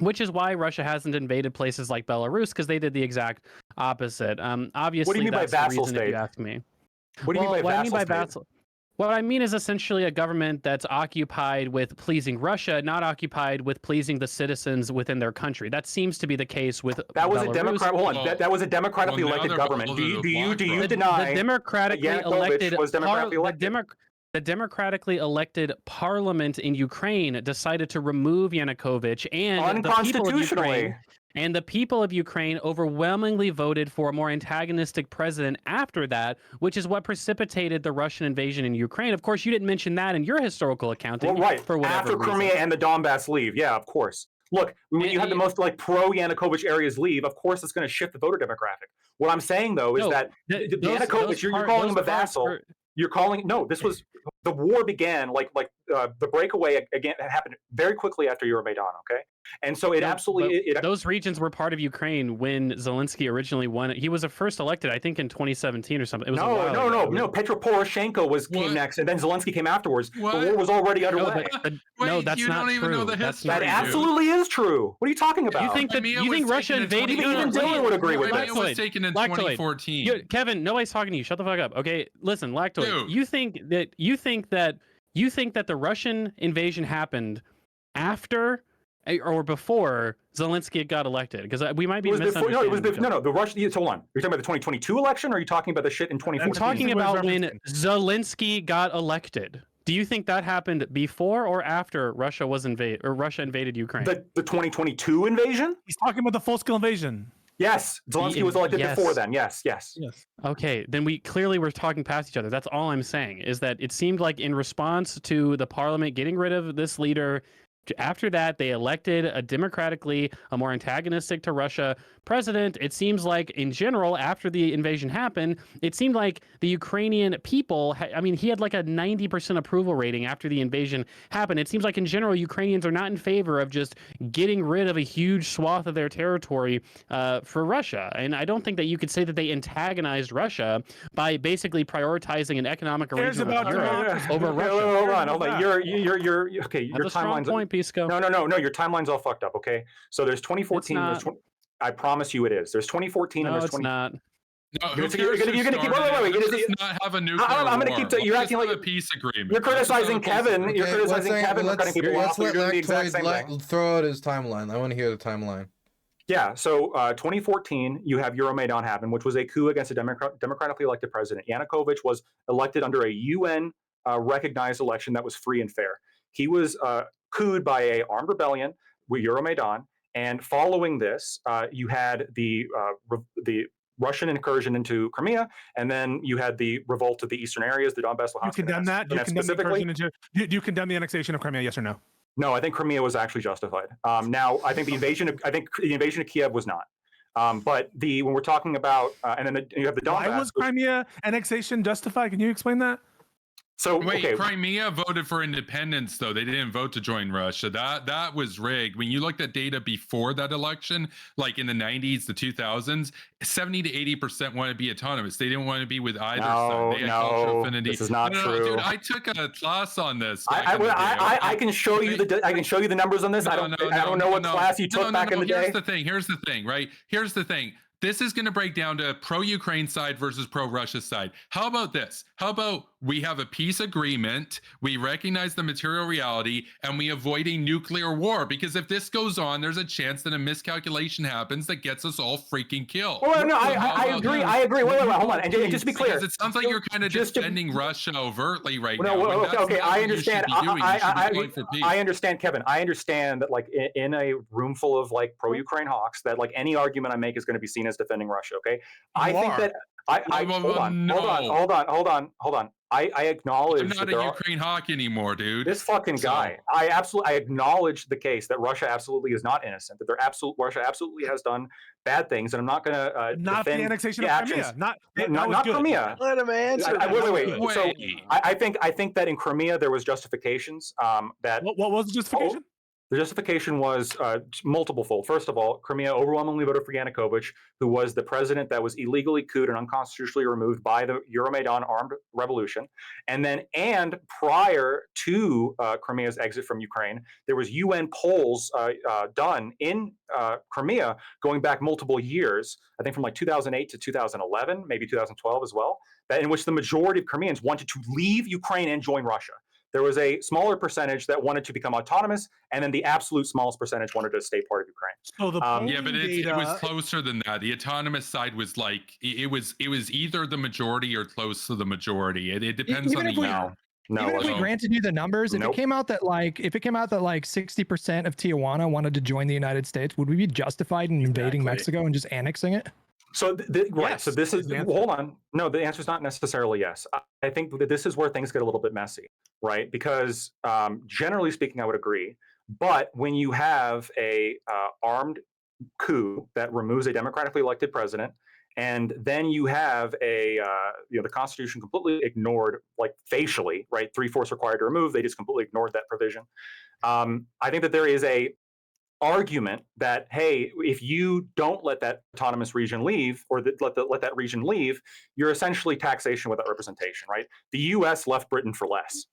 which is why Russia hasn't invaded places like Belarus, because they did the exact opposite. Obviously, what do you mean that's by the vassal reason state? If you ask me. What do you mean by vassal? What I mean is essentially a government that's occupied with pleasing Russia, not occupied with pleasing the citizens within their country. That seems to be the case with that was Belarus. a Democrat. Hold on, that was a democratically elected government. Do you deny the democratically elected was democratically elected? The democratically elected parliament in Ukraine decided to remove Yanukovych, and the people of Ukraine overwhelmingly voted for a more antagonistic president after that, which is what precipitated the Russian invasion in Ukraine. Of course, you didn't mention that in your historical accounting. Well, right. For whatever after Crimea and the Donbass leave. Yeah, of course. Look, when you have the most like pro-Yanukovych areas leave, of course it's going to shift the voter demographic. What I'm saying, though, is that Yanukovych, you're calling him a vassal. You're calling this was the war began the breakaway again happened very quickly after Euromaidan, okay? And so those regions were part of Ukraine when Zelensky originally won. He was first elected, I think, in 2017 or something. It was no. Petro Poroshenko came next, and then Zelensky came afterwards. What? The war was already underway. No, that's you not don't even true. know the history. That absolutely is true. What are you talking about? You think Russia invaded? Even Dylan would agree with Crimea this. was taken in 2014. Kevin, nobody's talking to you. Shut the fuck up. Okay, listen, Lactoid. You think that the Russian invasion happened after or before Zelensky got elected? Because we might be misunderstanding. The Russian. Hold on. You're talking about the 2022 election, or are you talking about the shit in 2014? I'm talking about when Zelensky got elected. Do you think that happened before or after Russia invaded Ukraine? The 2022 invasion? He's talking about the full-scale invasion. Yes, Zelensky was elected before then. Yes. Okay, then we clearly were talking past each other. That's all I'm saying, is that it seemed like in response to the parliament getting rid of this leader, after that, they elected a democratically, a more antagonistic to Russia president. It seems like, in general, after the invasion happened, it seemed like the Ukrainian people, he had like a 90% approval rating after the invasion happened. It seems like, in general, Ukrainians are not in favor of just getting rid of a huge swath of their territory for Russia. And I don't think that you could say that they antagonized Russia by basically prioritizing an economic arrangement with Europe over Russia. Hold on. You're okay. That's your a strong point, Pisco. No. Your timeline's all fucked up. Okay, so there's 2014. I promise you, it is. There's 2014 no, and there's it's not. No, you're gonna keep. Wait. Does not have a nuclear I'm gonna keep. You're acting like a peace agreement. You're criticizing Kevin. Okay, You're criticizing Kevin for cutting people off. You're doing the exact same thing. Throw out his timeline. I want to hear the timeline. Yeah. So 2014, you have Euromaidan happen, which was a coup against a democratically elected president. Yanukovych was elected under a UN recognized election that was free and fair. He was couped by a armed rebellion with Euromaidan. And following this, you had the Russian incursion into Crimea, and then you had the revolt of the eastern areas, the Donbass. You condemn that? Do you condemn the annexation of Crimea? Yes or no? No, I think Crimea was actually justified. Now, I think the invasion of Kiev was not. But when we're talking about, and then you have the Donbass. Why was Crimea annexation justified? Can you explain that? So wait, okay. Crimea voted for independence, though. They didn't vote to join Russia. That was rigged. When you looked at data before that election, like in the 90s, the 2000s, 70 to 80% wanted to be autonomous. They didn't want to be with either side. They had cultural affinity. This is not true. Dude, I took a class on this. I can show you the numbers on this. I don't know what class you took back in the day. Here's the thing, right? Here's the thing. This is going to break down to pro-Ukraine side versus pro-Russia side. How about this? How about we have a peace agreement, we recognize the material reality, and we avoid a nuclear war? Because if this goes on, there's a chance that a miscalculation happens that gets us all freaking killed. Well, no, I agree. I agree. Wait, hold on. And just to be clear, it sounds like you're kind of defending Russia overtly right now. Okay, I understand. I understand, Kevin. I understand that, like, in a room full of like pro-Ukraine hawks, that like any argument I make is going to be seen as defending Russia. Okay, Hold on. I acknowledge. I'm not a Ukraine hawk anymore, dude. This fucking guy. I acknowledge the case that Russia absolutely is not innocent. That Russia absolutely has done bad things, and I'm not going to not defend the annexation the of actions. Crimea. Not Crimea. Let him answer. Wait. So I think that in Crimea there was justifications. That what was the justification? The justification was multiple-fold. First of all, Crimea overwhelmingly voted for Yanukovych, who was the president that was illegally couped and unconstitutionally removed by the Euromaidan armed revolution. And prior to Crimea's exit from Ukraine, there was UN polls done in Crimea going back multiple years, I think from like 2008 to 2011, maybe 2012 as well, in which the majority of Crimeans wanted to leave Ukraine and join Russia. There was a smaller percentage that wanted to become autonomous, and then the absolute smallest percentage wanted to stay part of Ukraine. So the but it was closer than that. The autonomous side was like it was either the majority or close to the majority. It depends on the year. Even if we granted you the numbers, if it came out that like 60% of Tijuana wanted to join the United States, would we be justified in invading Mexico and just annexing it? So right. So this is hold on. No, the answer is not necessarily yes. I think that this is where things get a little bit messy, right? Because generally speaking, I would agree. But when you have a armed coup that removes a democratically elected president, and then you have the Constitution completely ignored, like facially, right? 3/4 required to remove. They just completely ignored that provision. I think that there is a argument that, hey, if you don't let that autonomous region leave, or let that region leave, you're essentially taxation without representation, right? The U.S. left Britain for less.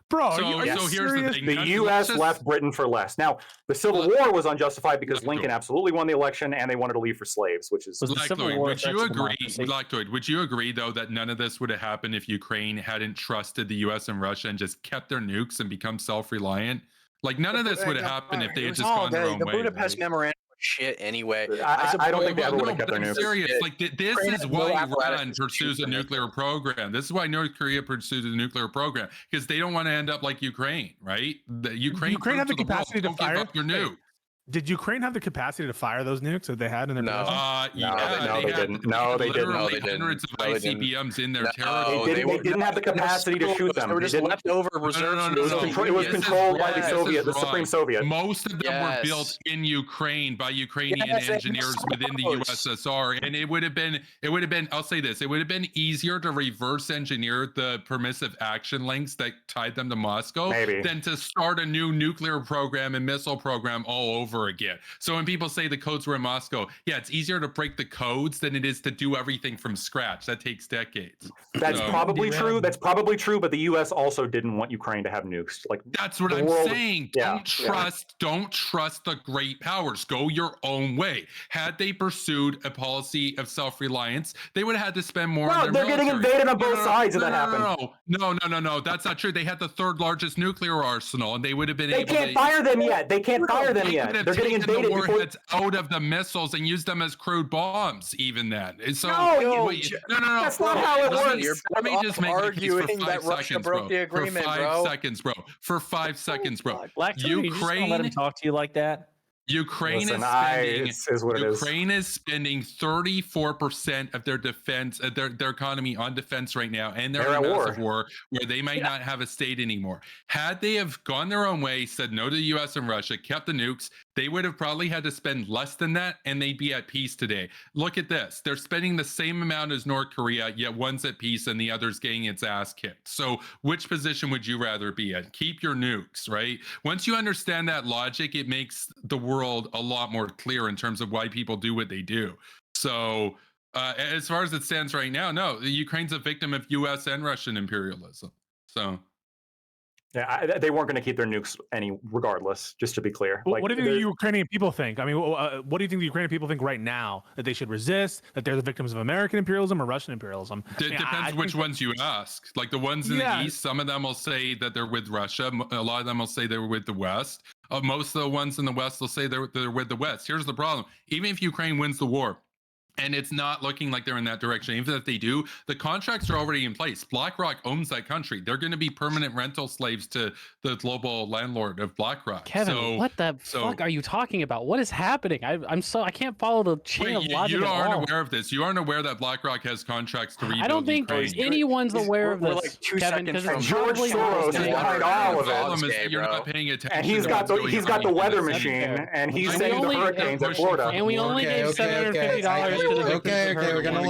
Bro, so here's the thing. The U.S. left Britain for less. Now, the Civil War was unjustified because Lincoln absolutely won the election, and they wanted to leave for slaves, which is. Would you agree, though, that none of this would have happened if Ukraine hadn't trusted the U.S. and Russia and just kept their nukes and become self-reliant? Like, none of this would have happened if they had just gone their own way. The Budapest Memorandum was shit anyway. I don't think they ever would have no, kept their but I'm nukes. serious. Like this Ukraine is has no why apparatus Iran to shoot pursues a the nuclear missiles. program. This is why North Korea pursues a nuclear program because they don't want to end up like Ukraine, right? The Ukraine have the to the world, capacity to don't give fire. up your nuke. Did Ukraine have the capacity to fire those nukes that they had in their No. possession? No, they didn't. No, they didn't. No, they didn't. Hundreds of No, they didn't. ICBMs in their No, territory. They didn't have the capacity to shoot them. They were They just didn't. leftover reserves. It was controlled by the Yes. Soviet, the Supreme Soviet. Most of them were built Yes. in Ukraine by Ukrainian Yes, and engineers within the those. USSR, and it would have been. I'll say this: it would have been easier to reverse engineer the permissive action links that tied them to Moscow than to start a new nuclear program and missile program all over again. So when people say the codes were in Moscow, yeah, it's easier to break the codes than it is to do everything from scratch. That takes decades. That's probably true. That's probably true. But the U.S. also didn't want Ukraine to have nukes. Like that's what I'm saying. Don't trust the great powers. Go your own way. Had they pursued a policy of self-reliance, they would have had to spend more. No, on their they're military. getting invaded on both sides if that happened. No. That's not true. They had the third largest nuclear arsenal, and they would have been able. They can't fire them yet. They can't fire them yet. They're getting invaded. The warheads out of the missiles and use them as crude bombs. Even then. So no. That's not how it works. Let me just make a case for 5 that Russia seconds, broke bro. the agreement, For 5 bro. seconds, bro. For 5 seconds, bro. Black Tony, you just gonna let him talk to you like that? Ukraine is spending 34% of their defense, their economy on defense right now, and they're in a massive war where they might not have a state anymore. Had they have gone their own way, said no to the U.S. and Russia, kept the nukes, they would have probably had to spend less than that, and they'd be at peace today. Look at this. They're spending the same amount as North Korea, yet one's at peace and the other's getting its ass kicked. So which position would you rather be in? Keep your nukes, right? Once you understand that logic, it makes the world a lot more clear in terms of why people do what they do. So as far as it stands right now, no, Ukraine's a victim of US and Russian imperialism. So yeah, they weren't going to keep their nukes regardless, just to be clear. What do the Ukrainian people think? I mean, what do you think the Ukrainian people think right now? That they should resist, that they're the victims of American imperialism or Russian imperialism? It depends which ones you ask. Like the ones in the East, some of them will say that they're with Russia. A lot of them will say they're with the West. Most of the ones in the West will say they're with the West. Here's the problem. Even if Ukraine wins the war, and it's not looking like they're in that direction. Even if they do, the contracts are already in place. BlackRock owns that country. They're going to be permanent rental slaves to the global landlord of BlackRock. Kevin, what the fuck are you talking about? What is happening? I can't follow the chain of logic. You at aren't all. aware of this. You aren't aware that BlackRock has contracts to rebuild I don't think Ukraine. anyone's aware of this, like 2 Kevin, seconds because from it's George probably Soros is behind all of it. You're not paying attention. And he's got the weather machine, and he's sending the hurricanes at Florida. And we only gave $750 to the victims. We're getting a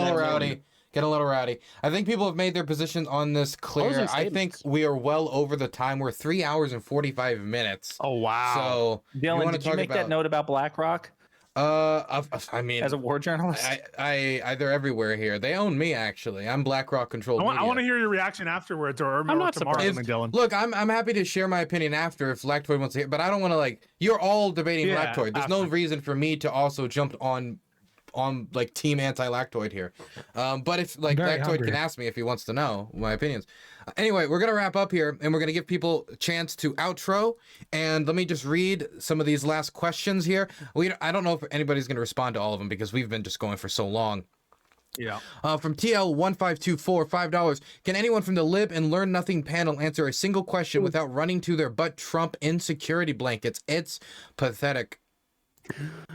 little rowdy. I think people have made their position on this clear. I think we are well over the time. We're 3 hours and 45 minutes. Oh wow! So Dylan, did you make that note about BlackRock? I mean, as a war journalist, they're everywhere here. They own me, actually. I'm BlackRock controlled. I want to hear your reaction afterwards, or I'm not surprised. Dylan. Look, I'm happy to share my opinion after if Lactoid wants to hear, but I don't want to you're all debating Lactoid. There's no reason for me to also jump on like team anti-lactoid here. But if Lactoid can ask me if he wants to know my opinions. Anyway, we're gonna wrap up here and we're gonna give people a chance to outro. And let me just read some of these last questions here. I don't know if anybody's gonna respond to all of them because we've been just going for so long. Yeah. From TL1524, $5. Can anyone from the Lib and Learn Nothing panel answer a single question without running to their butt Trump insecurity blankets? It's pathetic.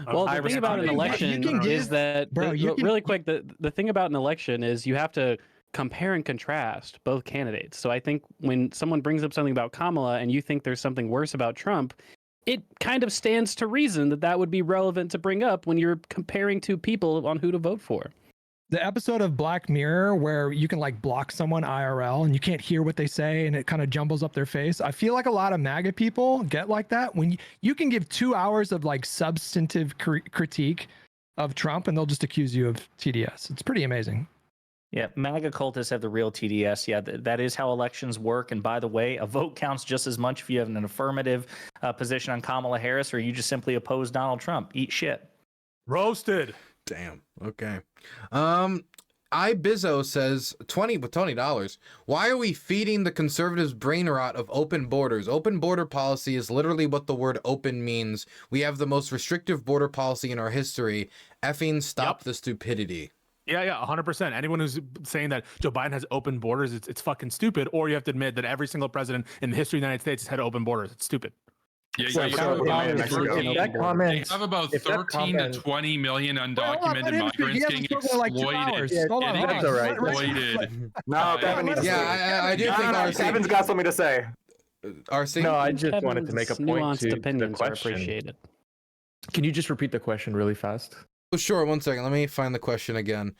Well, the thing about an election is that, really quick, the thing about an election is you have to compare and contrast both candidates. So I think when someone brings up something about Kamala and you think there's something worse about Trump, it kind of stands to reason that would be relevant to bring up when you're comparing two people on who to vote for. The episode of Black Mirror where you can block someone IRL and you can't hear what they say and it kind of jumbles up their face. I feel like a lot of MAGA people get like that when you can give 2 hours of substantive critique of Trump and they'll just accuse you of TDS. It's pretty amazing. Yeah, MAGA cultists have the real TDS. Yeah, that is how elections work. And by the way, a vote counts just as much if you have an affirmative position on Kamala Harris or you just simply oppose Donald Trump. Eat shit. Roasted. Damn. Okay. Bizzo says $20. Why are we feeding the conservatives brain rot of open borders? Open border policy is literally what the word open means. We have the most restrictive border policy in our history. Effing stop the stupidity. Yeah, 100%. Anyone who's saying that Joe Biden has open borders, it's fucking stupid. Or you have to admit that every single president in the history of the United States has had open borders. It's stupid. Yeah, So they have about 13 to 20 million undocumented migrants getting exploited. No, Kevin needs to I do think RC. Kevin's got something to say. RC? No, I just wanted to make a point nuanced to opinions the are question. appreciated. Can you just repeat the question really fast? Oh, sure. 1 second. Let me find the question again.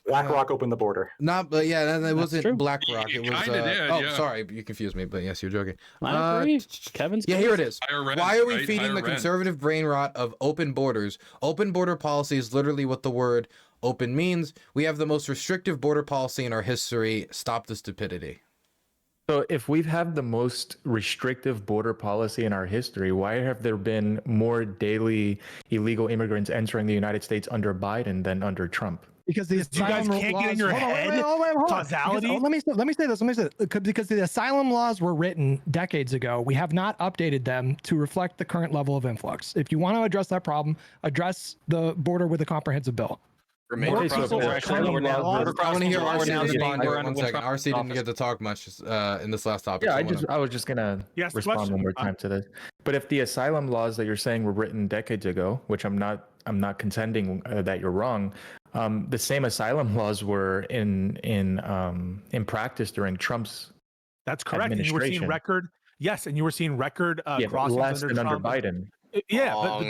BlackRock opened the border. But yeah, that wasn't true. BlackRock. It was. Sorry, you confused me. But yes, you're joking. I agree. Kevin's yeah, here it is. Rent, Why are we right? feeding Higher the rent. conservative brain rot of open borders? Open border policy is literally what the word open means. We have the most restrictive border policy in our history. Stop the stupidity. So if we've had the most restrictive border policy in our history, why have there been more daily illegal immigrants entering the United States under Biden than under Trump? Because the asylum guys can't laws, get in your head causality? Let me say this. Because the asylum laws were written decades ago, we have not updated them to reflect the current level of influx. If you want to address that problem, address the border with a comprehensive bill. I want to hear RC respond. 1 second. RC didn't get to talk much in this last topic. Yeah, I was just gonna respond one more time to this. But if the asylum laws that you're saying were written decades ago, which I'm not contending that you're wrong, the same asylum laws were in practice during Trump's. That's correct. And you were seeing record. Yes, and you were seeing record crossings less than under Trump. Biden. Yeah, but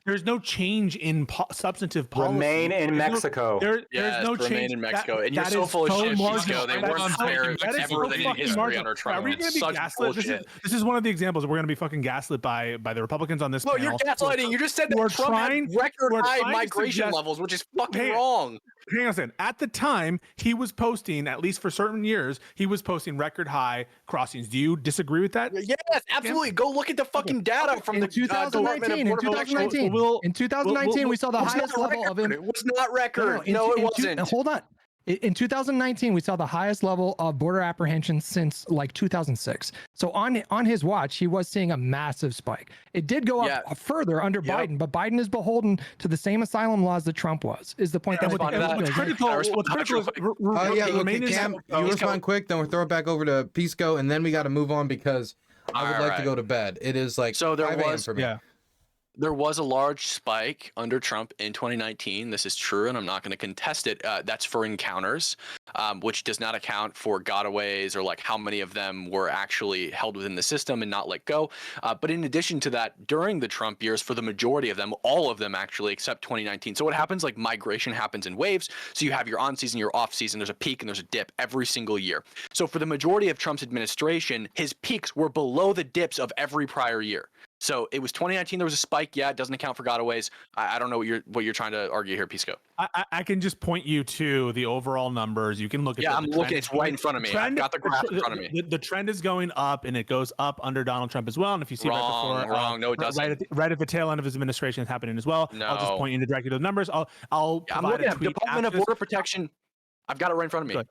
there's no change in substantive policy. Remain in Mexico. There's no change. Remain in Mexico. And you're so full of shit, Pisco. They weren't fair ever in history under Trump. Are we going to be Such gaslit? This is one of the examples. We're going to be fucking gaslit by the Republicans on this. No, you're gaslighting. You just said that Trump had record high migration levels, which is fucking wrong. Hang on a second. At the time, he was posting, at least for certain years, he was posting record high crossings. Do you disagree with that? Yes, absolutely. Go look at the fucking data from the 2019. In 2019, we saw the highest level of it was not record. No, it wasn't. Hold on. In 2019, we saw the highest level of border apprehension since like 2006. So on his watch, he was seeing a massive spike. It did go up furder under Biden, but Biden is beholden to the same asylum laws that Trump was. Is the point that what's critical? What's critical is Cam, you respond quick, then we'll throw it back over to Pisco, and then we got to move on because I would like to go to bed. It is like 5 a.m. for me. Yeah. There was a large spike under Trump in 2019. This is true, and I'm not going to contest it. That's for encounters, which does not account for gotaways or like how many of them were actually held within the system and not let go. But in addition to that, during the Trump years, for the majority of them, all of them actually, except 2019. So what happens, like migration happens in waves. So you have your on season, your off season. There's a peak and there's a dip every single year. So for the majority of Trump's administration, his peaks were below the dips of every prior year. So it was 2019. There was a spike. Yeah, it doesn't account for gotaways. I don't know what you're trying to argue here, Pisco. I can just point you to the overall numbers. You can look at. Yeah, I'm looking. It's right in front of me. I've got the graph in front of me. The trend is going up, and it goes up under Donald Trump as well. And if you see wrong, no, it doesn't. Right at the tail end of his administration, it's happening as well. No. I'll just point you directly to those numbers. I'm looking at Department of Border Protection. I've got it right in front of me.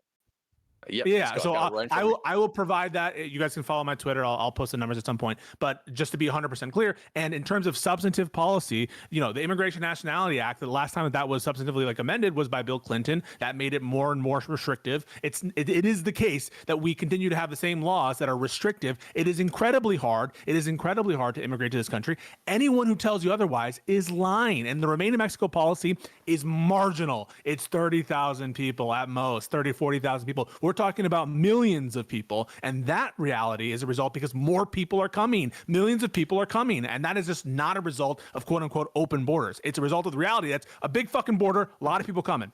Yep, yeah, so I will provide that. You guys can follow my Twitter. I'll post the numbers at some point. But just to be 100% clear, and in terms of substantive policy, the Immigration Nationality Act, the last time that was substantively amended was by Bill Clinton. That made it more and more restrictive. It is the case that we continue to have the same laws that are restrictive. It is incredibly hard. It is incredibly hard to immigrate to this country. Anyone who tells you otherwise is lying. And the Remain in Mexico policy is marginal. It's 30,000 people at most, 40,000 people. We're talking about millions of people, and that reality is a result because more people are coming. Millions of people are coming, and that is just not a result of quote unquote open borders. It's a result of the reality that's a big fucking border, a lot of people coming.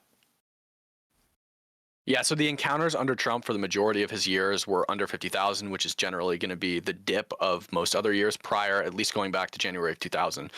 Yeah, so the encounters under Trump for the majority of his years were under 50,000, which is generally going to be the dip of most other years prior, at least going back to January of 2000.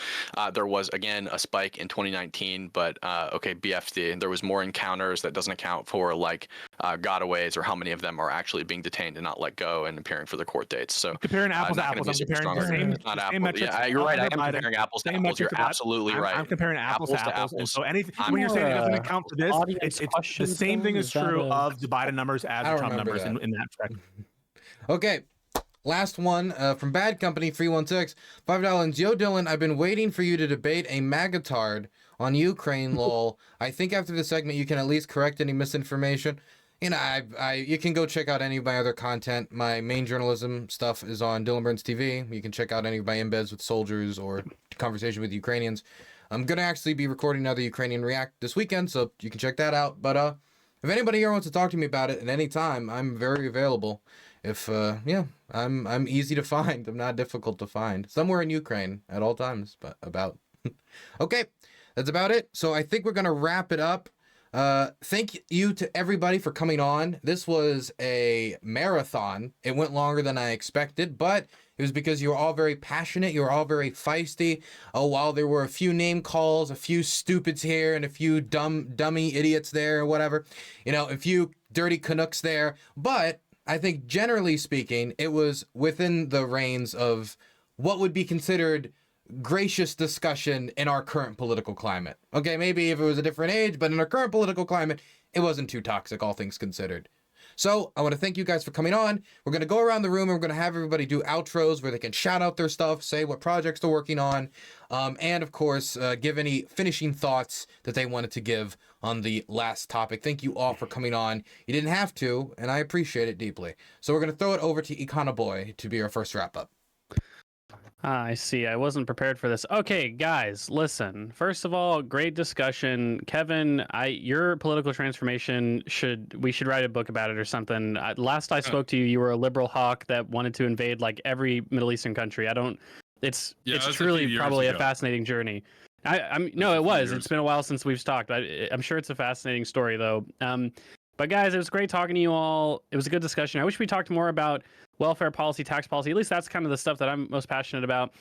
There was, again, a spike in 2019, but okay, BFD, there was more encounters. That doesn't account for like gotaways or how many of them are actually being detained and not let go and appearing for the court dates. So comparing apples to not apples, gonna I'm be super comparing strong the argument. Not same apples. metrics. Yeah, you're right. I am Biden, comparing apples to same apples. You're metrics. absolutely right. I'm comparing apples to apples. And so anything when you're saying it doesn't account for this, audience it's the questions, same thing though? is Is that true a- of the Biden numbers as I the don't Trump remember numbers that. in that respect. Okay, last one from Bad Company 316, $5. Yo, Dylan, I've been waiting for you to debate a magatard on Ukraine. Lol. I think after the segment you can at least correct any misinformation. You know, you can go check out any of my other content. My main journalism stuff is on Dylan Burns TV. You can check out any of my embeds with soldiers or conversation with Ukrainians. I'm gonna actually be recording another Ukrainian React this weekend, so you can check that out. But if anybody here wants to talk to me about it at any time, I'm very available. If yeah, I'm easy to find. I'm not difficult to find. Somewhere in Ukraine at all times, but about. Okay, that's about it. So I think we're gonna wrap it up. Thank you to everybody for coming on. This was a marathon. It went longer than I expected, but it was because you were all very passionate. You were all very feisty. Oh, while there were a few name calls, a few stupids here, and a few dummy idiots there, or whatever. You know, a few dirty Canucks there. But I think generally speaking, it was within the reins of what would be considered gracious discussion in our current political climate. Okay, maybe if it was a different age, but in our current political climate, it wasn't too toxic, all things considered. So I want to thank you guys for coming on. We're going to go around the room and we're going to have everybody do outros where they can shout out their stuff, say what projects they're working on, and of course, give any finishing thoughts that they wanted to give on the last topic. Thank you all for coming on. You didn't have to, and I appreciate it deeply. So we're going to throw it over to Econoboy to be our first wrap up. I see. I wasn't prepared for this. Okay, guys, listen. First of all, great discussion. Kevin, your political transformation we should write a book about it or something. Last I spoke to you, you were a liberal hawk that wanted to invade like every Middle Eastern country. It's truly probably a fascinating journey. No, it was. It's been a while since we've talked. I'm sure it's a fascinating story though. But guys, it was great talking to you all. It was a good discussion. I wish we talked more about welfare policy, tax policy. At least that's kind of the stuff that I'm most passionate about.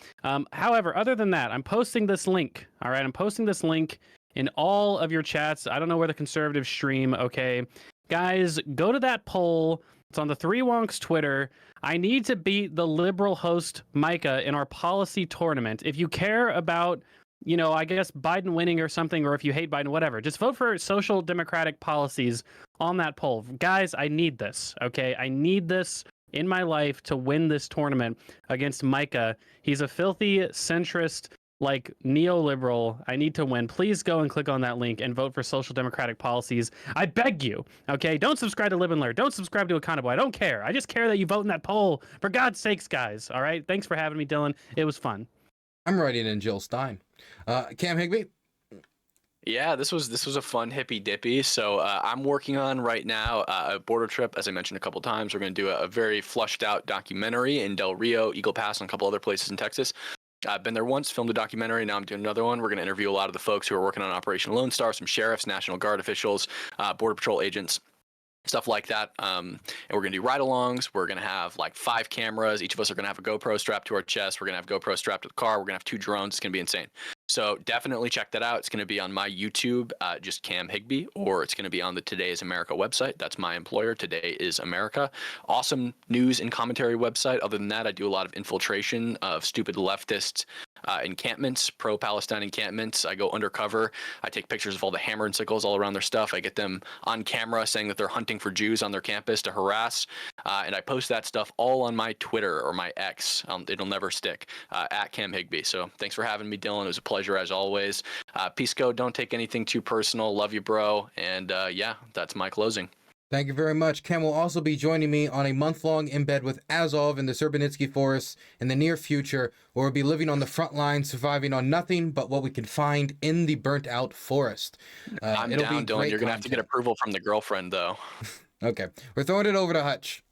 However, other than that, I'm posting this link. All right, I'm posting this link in all of your chats. I don't know where the conservatives stream. Okay, guys, go to that poll. It's on the Three Wonks Twitter. I need to beat the liberal host Micah in our policy tournament. If you care about, you know, I guess Biden winning or something, or if you hate Biden, whatever, just vote for social democratic policies on that poll. Guys, I need this, okay? I need this in my life to win this tournament against Micah. He's a filthy centrist, like neoliberal. I need to win. Please go and click on that link and vote for social democratic policies. I beg you, okay? Don't subscribe to Live and Learn. Don't subscribe to Econoboy. I don't care. I just care that you vote in that poll. For God's sakes, guys, all right? Thanks for having me, Dylan. It was fun. I'm writing in Jill Stein. Cam Higbee? Yeah, this was a fun Hippy Dippy. So I'm working on right now a border trip. As I mentioned a couple times, we're going to do a very flushed out documentary in Del Rio, Eagle Pass, and a couple other places in Texas. I've been there once, filmed a documentary. Now I'm doing another one. We're going to interview a lot of the folks who are working on Operation Lone Star, some sheriffs, National Guard officials, Border Patrol agents, stuff like that. And we're going to do ride-alongs. We're going to have like 5 cameras. Each of us are going to have a GoPro strapped to our chest. We're going to have GoPro strapped to the car. We're going to have 2 drones. It's going to be insane. So definitely check that out. It's going to be on my YouTube, just Cam Higbee, or it's going to be on the Today is America website. That's my employer, Today is America. Awesome news and commentary website. Other than that, I do a lot of infiltration of stupid leftist encampments, pro-Palestine encampments. I go undercover. I take pictures of all the hammer and sickles all around their stuff. I get them on camera saying that they're hunting for Jews on their campus to harass. And I post that stuff all on my Twitter or my X. It'll never stick, at Cam Higbee. So thanks for having me, Dylan. It was a pleasure as always. Peace, go. Don't take anything too personal. Love you, bro. And yeah, that's my closing. Thank you very much. Ken will also be joining me on a month-long embed with Azov in the Serbinitsky Forest in the near future, where we'll be living on the front line, surviving on nothing but what we can find in the burnt-out forest. I'm down, Dylan. You're going to have to get approval from the girlfriend, though. Okay. We're throwing it over to Hutch.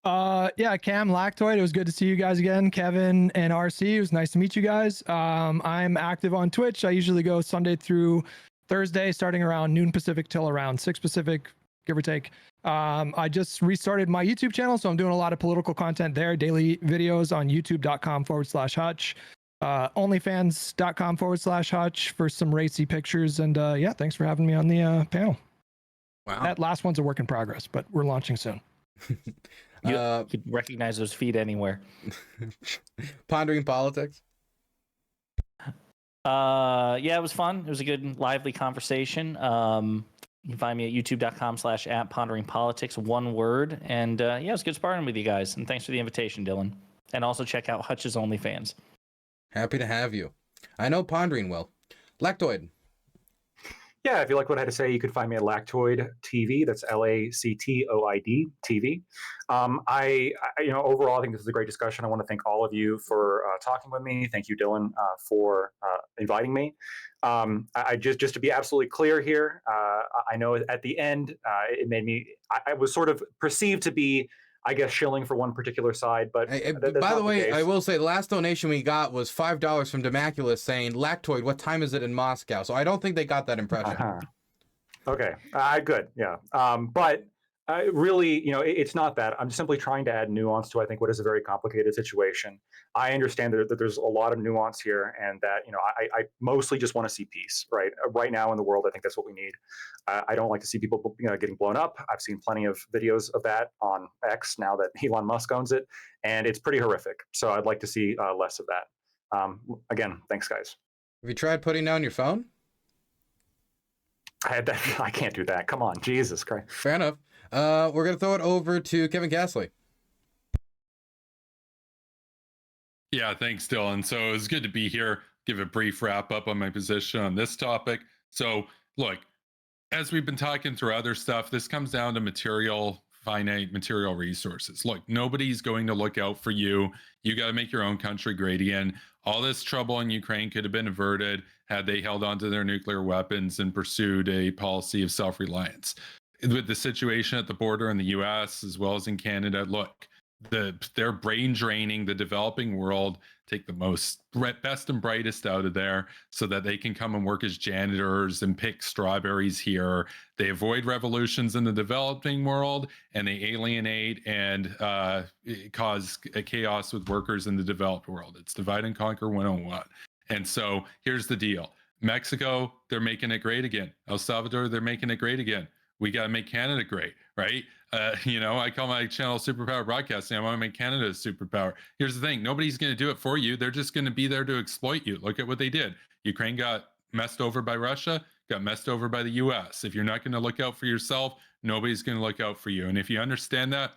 Yeah, Cam, Lactoid, it was good to see you guys again. Kevin and RC, it was nice to meet you guys. I'm active on Twitch. I usually go Sunday through Thursday, starting around noon Pacific till around 6 Pacific, give or take. I just restarted my YouTube channel, so I'm doing a lot of political content there, daily videos on youtube.com/Hutch, onlyfans.com/Hutch for some racy pictures. And yeah, thanks for having me on the panel. Wow. That last one's a work in progress, but we're launching soon. You could recognize those feet anywhere. Pondering politics. Yeah, it was fun. It was a good, lively conversation. You can find me at youtube.com/@ponderingpolitics, one word. And yeah, it was good sparring with you guys. And thanks for the invitation, Dylan. And also check out Hutch's OnlyFans. Happy to have you. I know Pondering will. Lactoid. Yeah, if you like what I had to say, you could find me at Lactoid TV. That's LACTOID TV. Overall, I think this is a great discussion. I want to thank all of you for talking with me. Thank you, Dylan, for inviting me. I just to be absolutely clear here, I know at the end it made me. I was sort of perceived to be, I guess, shilling for one particular side, but by the way, I will say the last donation we got was $5 from Demaculus saying, Lactoid, what time is it in Moscow? So I don't think they got that impression. Okay, good, yeah. But really, it's not that. I'm simply trying to add nuance to, I think, what is a very complicated situation. I understand that there's a lot of nuance here, and that, I mostly just want to see peace, right? Right now in the world, I think that's what we need. I don't like to see people, getting blown up. I've seen plenty of videos of that on X now that Elon Musk owns it, and it's pretty horrific. So I'd like to see less of that. Again, thanks, guys. Have you tried putting down your phone? I can't do that. Come on, Jesus Christ. Fair enough. We're going to throw it over to Kevin Castley. Yeah, thanks, Dylan. So it was good to be here. Give a brief wrap up on my position on this topic. So look, as we've been talking through other stuff, this comes down to finite material resources. Look, nobody's going to look out for you. You got to make your own country great again. All this trouble in Ukraine could have been averted had they held on to their nuclear weapons and pursued a policy of self-reliance. With the situation at the border in the US as well as in Canada, look, they're brain draining the developing world, take the best and brightest out of there so that they can come and work as janitors and pick strawberries here. They avoid revolutions in the developing world, and they alienate and cause chaos with workers in the developed world. It's divide and conquer 101. And so here's the deal. Mexico, they're making it great again. El Salvador, they're making it great again. We got to make Canada great, right? I call my channel Superpower Broadcasting. I want to make Canada a superpower. Here's the thing. Nobody's going to do it for you. They're just going to be there to exploit you. Look at what they did. Ukraine got messed over by Russia, got messed over by the US. If you're not going to look out for yourself, nobody's going to look out for you. And if you understand that,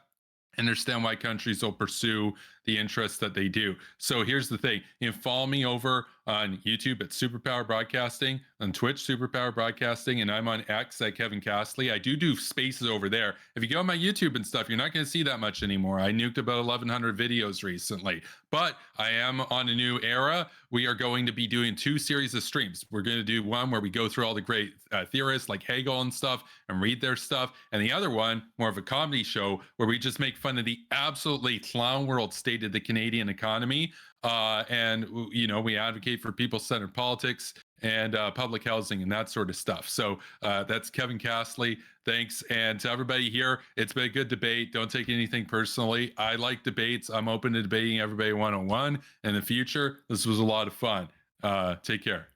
understand why countries will pursue the interests that they do. So here's the thing. You can follow me over on YouTube at Superpower Broadcasting, on Twitch, Superpower Broadcasting, and I'm on X at Kevin Castley. I do spaces over there. If you go on my YouTube and stuff, you're not going to see that much anymore. I nuked about 1,100 videos recently, but I am on a new era. We are going to be doing 2 series of streams. We're going to do one where we go through all the great theorists like Hegel and stuff and read their stuff. And the other one, more of a comedy show where we just make fun of the absolutely clown world state of the Canadian economy. We advocate for people-centered politics and public housing and that sort of stuff. So that's Kevin Castley. Thanks. And to everybody here, it's been a good debate. Don't take anything personally. I like debates. I'm open to debating everybody one-on-one in the future. This was a lot of fun. Take care.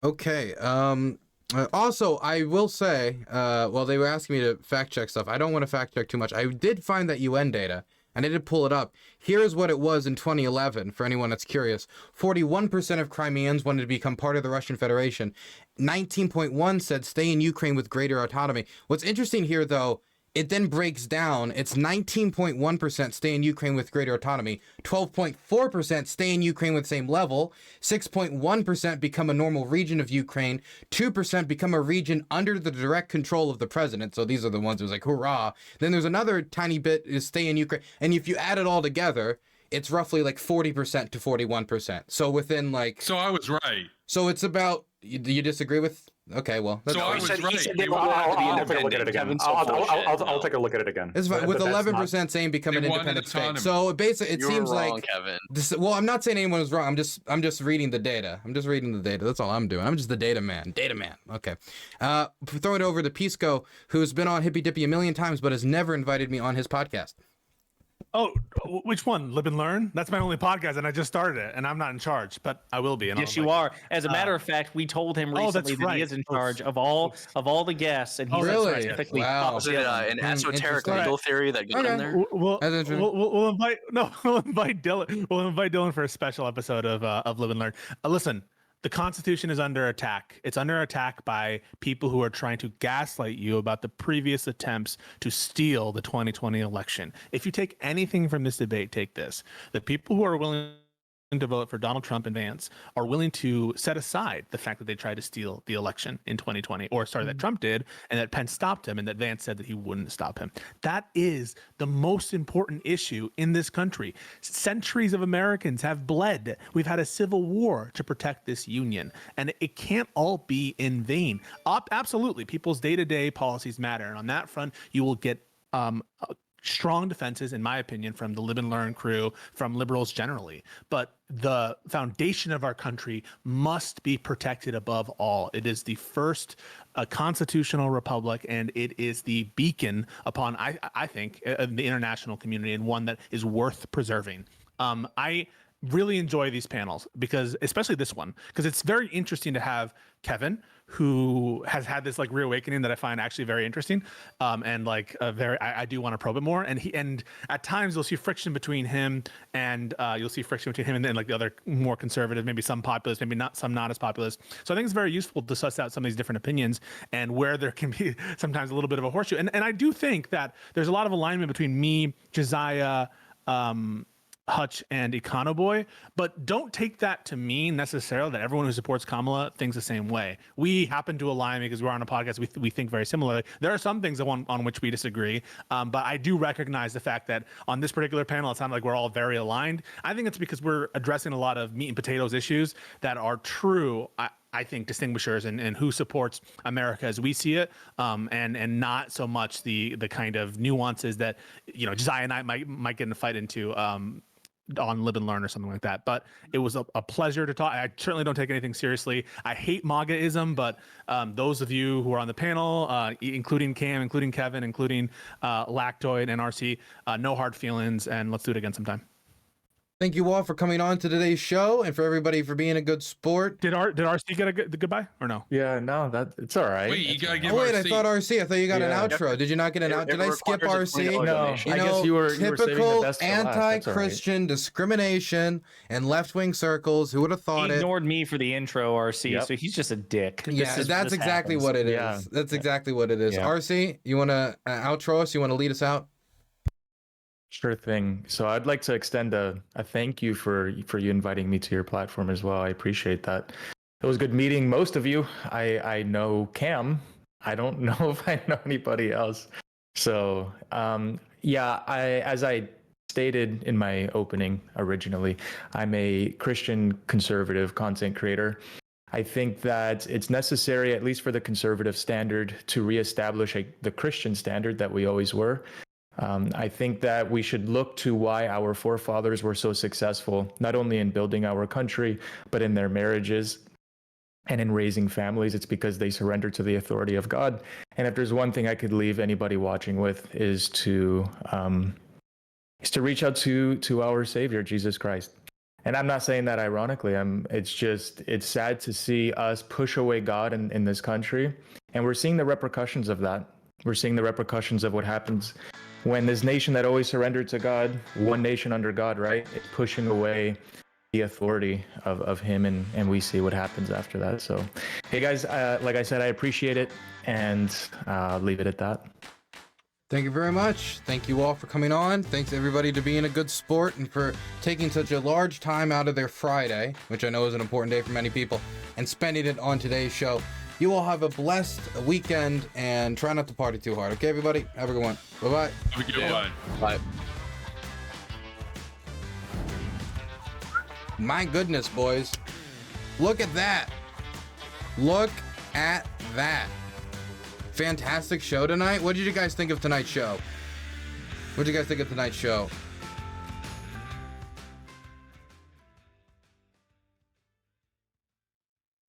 Okay. Also, I will say, they were asking me to fact check stuff. I don't want to fact check too much. I did find that UN data, and I did pull it up. Here's what it was in 2011, for anyone that's curious. 41% of Crimeans wanted to become part of the Russian Federation. 19.1% said stay in Ukraine with greater autonomy. What's interesting here, though, it then breaks down. It's 19.1% stay in Ukraine with greater autonomy, 12.4% stay in Ukraine with same level, 6.1% become a normal region of Ukraine, 2% become a region under the direct control of the president. So these are the ones who's like, hurrah. Then there's another tiny bit is stay in Ukraine. And if you add it all together, it's roughly like 40% to 41%. So within like... So I was right. So it's about... Do you disagree with Okay, well, that's So I fine. was He right. said they They wanted wanted to be I'll take a look at it independent. again. Kevin's so bullshit. I'll take a look at it again. It's fine. With But that's 11% saying become an They wanted independent state. autonomy. So basically, it You were seems wrong, like Kevin. this. Well, I'm not saying anyone was wrong. I'm just reading the data. I'm just reading the data. That's all I'm doing. I'm just the data man. Data man. Okay. Throw it over to Pisco, who's been on Hippy Dippy a million times, but has never invited me on his podcast. Oh, which one? Live and Learn? That's my only podcast, and I just started it, and I'm not in charge, but I will be. And Yes, you are. As a matter of fact, we told him Oh, that's recently that he right. is in charge of all the guests, and he's Really? specifically Wow. Was it an esoteric interesting. legal theory that got in there? We'll That's interesting. we'll invite Dylan. We'll invite Dylan for a special episode of Live and Learn. Listen, the Constitution is under attack. It's under attack by people who are trying to gaslight you about the previous attempts to steal the 2020 election. If you take anything from this debate, take this: the people who are willing to vote for Donald Trump and Vance are willing to set aside the fact that they tried to steal the election in 2020, or sorry, that Trump did, and that Pence stopped him, and that Vance said that he wouldn't stop him. That is the most important issue in this country. Centuries of Americans have bled. We've had a civil war to protect this union, and it can't all be in vain. Absolutely, people's day-to-day policies matter, and on that front, you will get strong defenses, in my opinion, from the Live and Learn crew, from liberals generally. But the foundation of our country must be protected above all. It is the first constitutional republic, and it is the beacon upon, I think, the international community, and one that is worth preserving. I really enjoy these panels, because especially this one, because it's very interesting to have Kevin, who has had this like reawakening that I find actually very interesting, and like I do want to probe it more. And at times you'll see friction between him and then like the other more conservative, maybe some populist, maybe not some not as populist. So I think it's very useful to suss out some of these different opinions and where there can be sometimes a little bit of a horseshoe. And I do think that there's a lot of alignment between me, Josiah, Hutch, and Econoboy, but don't take that to mean necessarily that everyone who supports Kamala thinks the same way. We happen to align because we're on a podcast. We think very similarly. There are some things on which we disagree, but I do recognize the fact that on this particular panel, it sounded like we're all very aligned. I think it's because we're addressing a lot of meat and potatoes issues that are true, I think, distinguishers and who supports America as we see it, and not so much the kind of nuances that, you know, Josiah and I might get in a fight into on Live and Learn or something like that. But it was a pleasure to talk. I certainly don't take anything seriously. I hate MAGAism, but those of you who are on the panel, including Cam, including Kevin, including Lactoid and RC, no hard feelings, and let's do it again sometime. Thank you all for coming on to today's show, and for everybody for being a good sport. Did RC get the goodbye or no? Yeah, no, it's all right. Wait, you gotta give Oh wait, RC. I thought you got an outro. Did you not get an outro? Did I skip RC? No, You I know, guess you were saving the typical best for last. That's all right. anti-Christian discrimination and left-wing circles. Who would have thought He it? ignored me for the intro, RC, Yep. so he's just a dick. Yeah, that's exactly what it is. Yeah. That's exactly what it is. Yeah. RC, you want to outro us? You want to lead us out? Sure thing. So I'd like to extend a thank you for you inviting me to your platform as well. I appreciate that. It was good meeting most of you. I know Cam. I don't know if I know anybody else. So as I stated in my opening originally, I'm a Christian conservative content creator. I think that it's necessary, at least for the conservative standard, to reestablish the Christian standard that we always were. I think that we should look to why our forefathers were so successful, not only in building our country, but in their marriages and in raising families. It's because they surrendered to the authority of God. And if there's one thing I could leave anybody watching with is to reach out to our Savior, Jesus Christ. And I'm not saying that ironically. It's sad to see us push away God in this country. And we're seeing the repercussions of that. We're seeing the repercussions of what happens when this nation that always surrendered to God, one nation under God, right, is pushing away the authority of him, and we see what happens after that. So, hey guys, like I said, I appreciate it, and leave it at that. Thank you very much. Thank you all for coming on. Thanks everybody to being a good sport and for taking such a large time out of their Friday, which I know is an important day for many people, and spending it on today's show. You all have a blessed weekend and try not to party too hard. Okay, everybody? Have a good one. Bye-bye. Have a good one. Bye. My goodness, boys. Look at that. Look at that. Fantastic show tonight. What did you guys think of tonight's show? What did you guys think of tonight's show?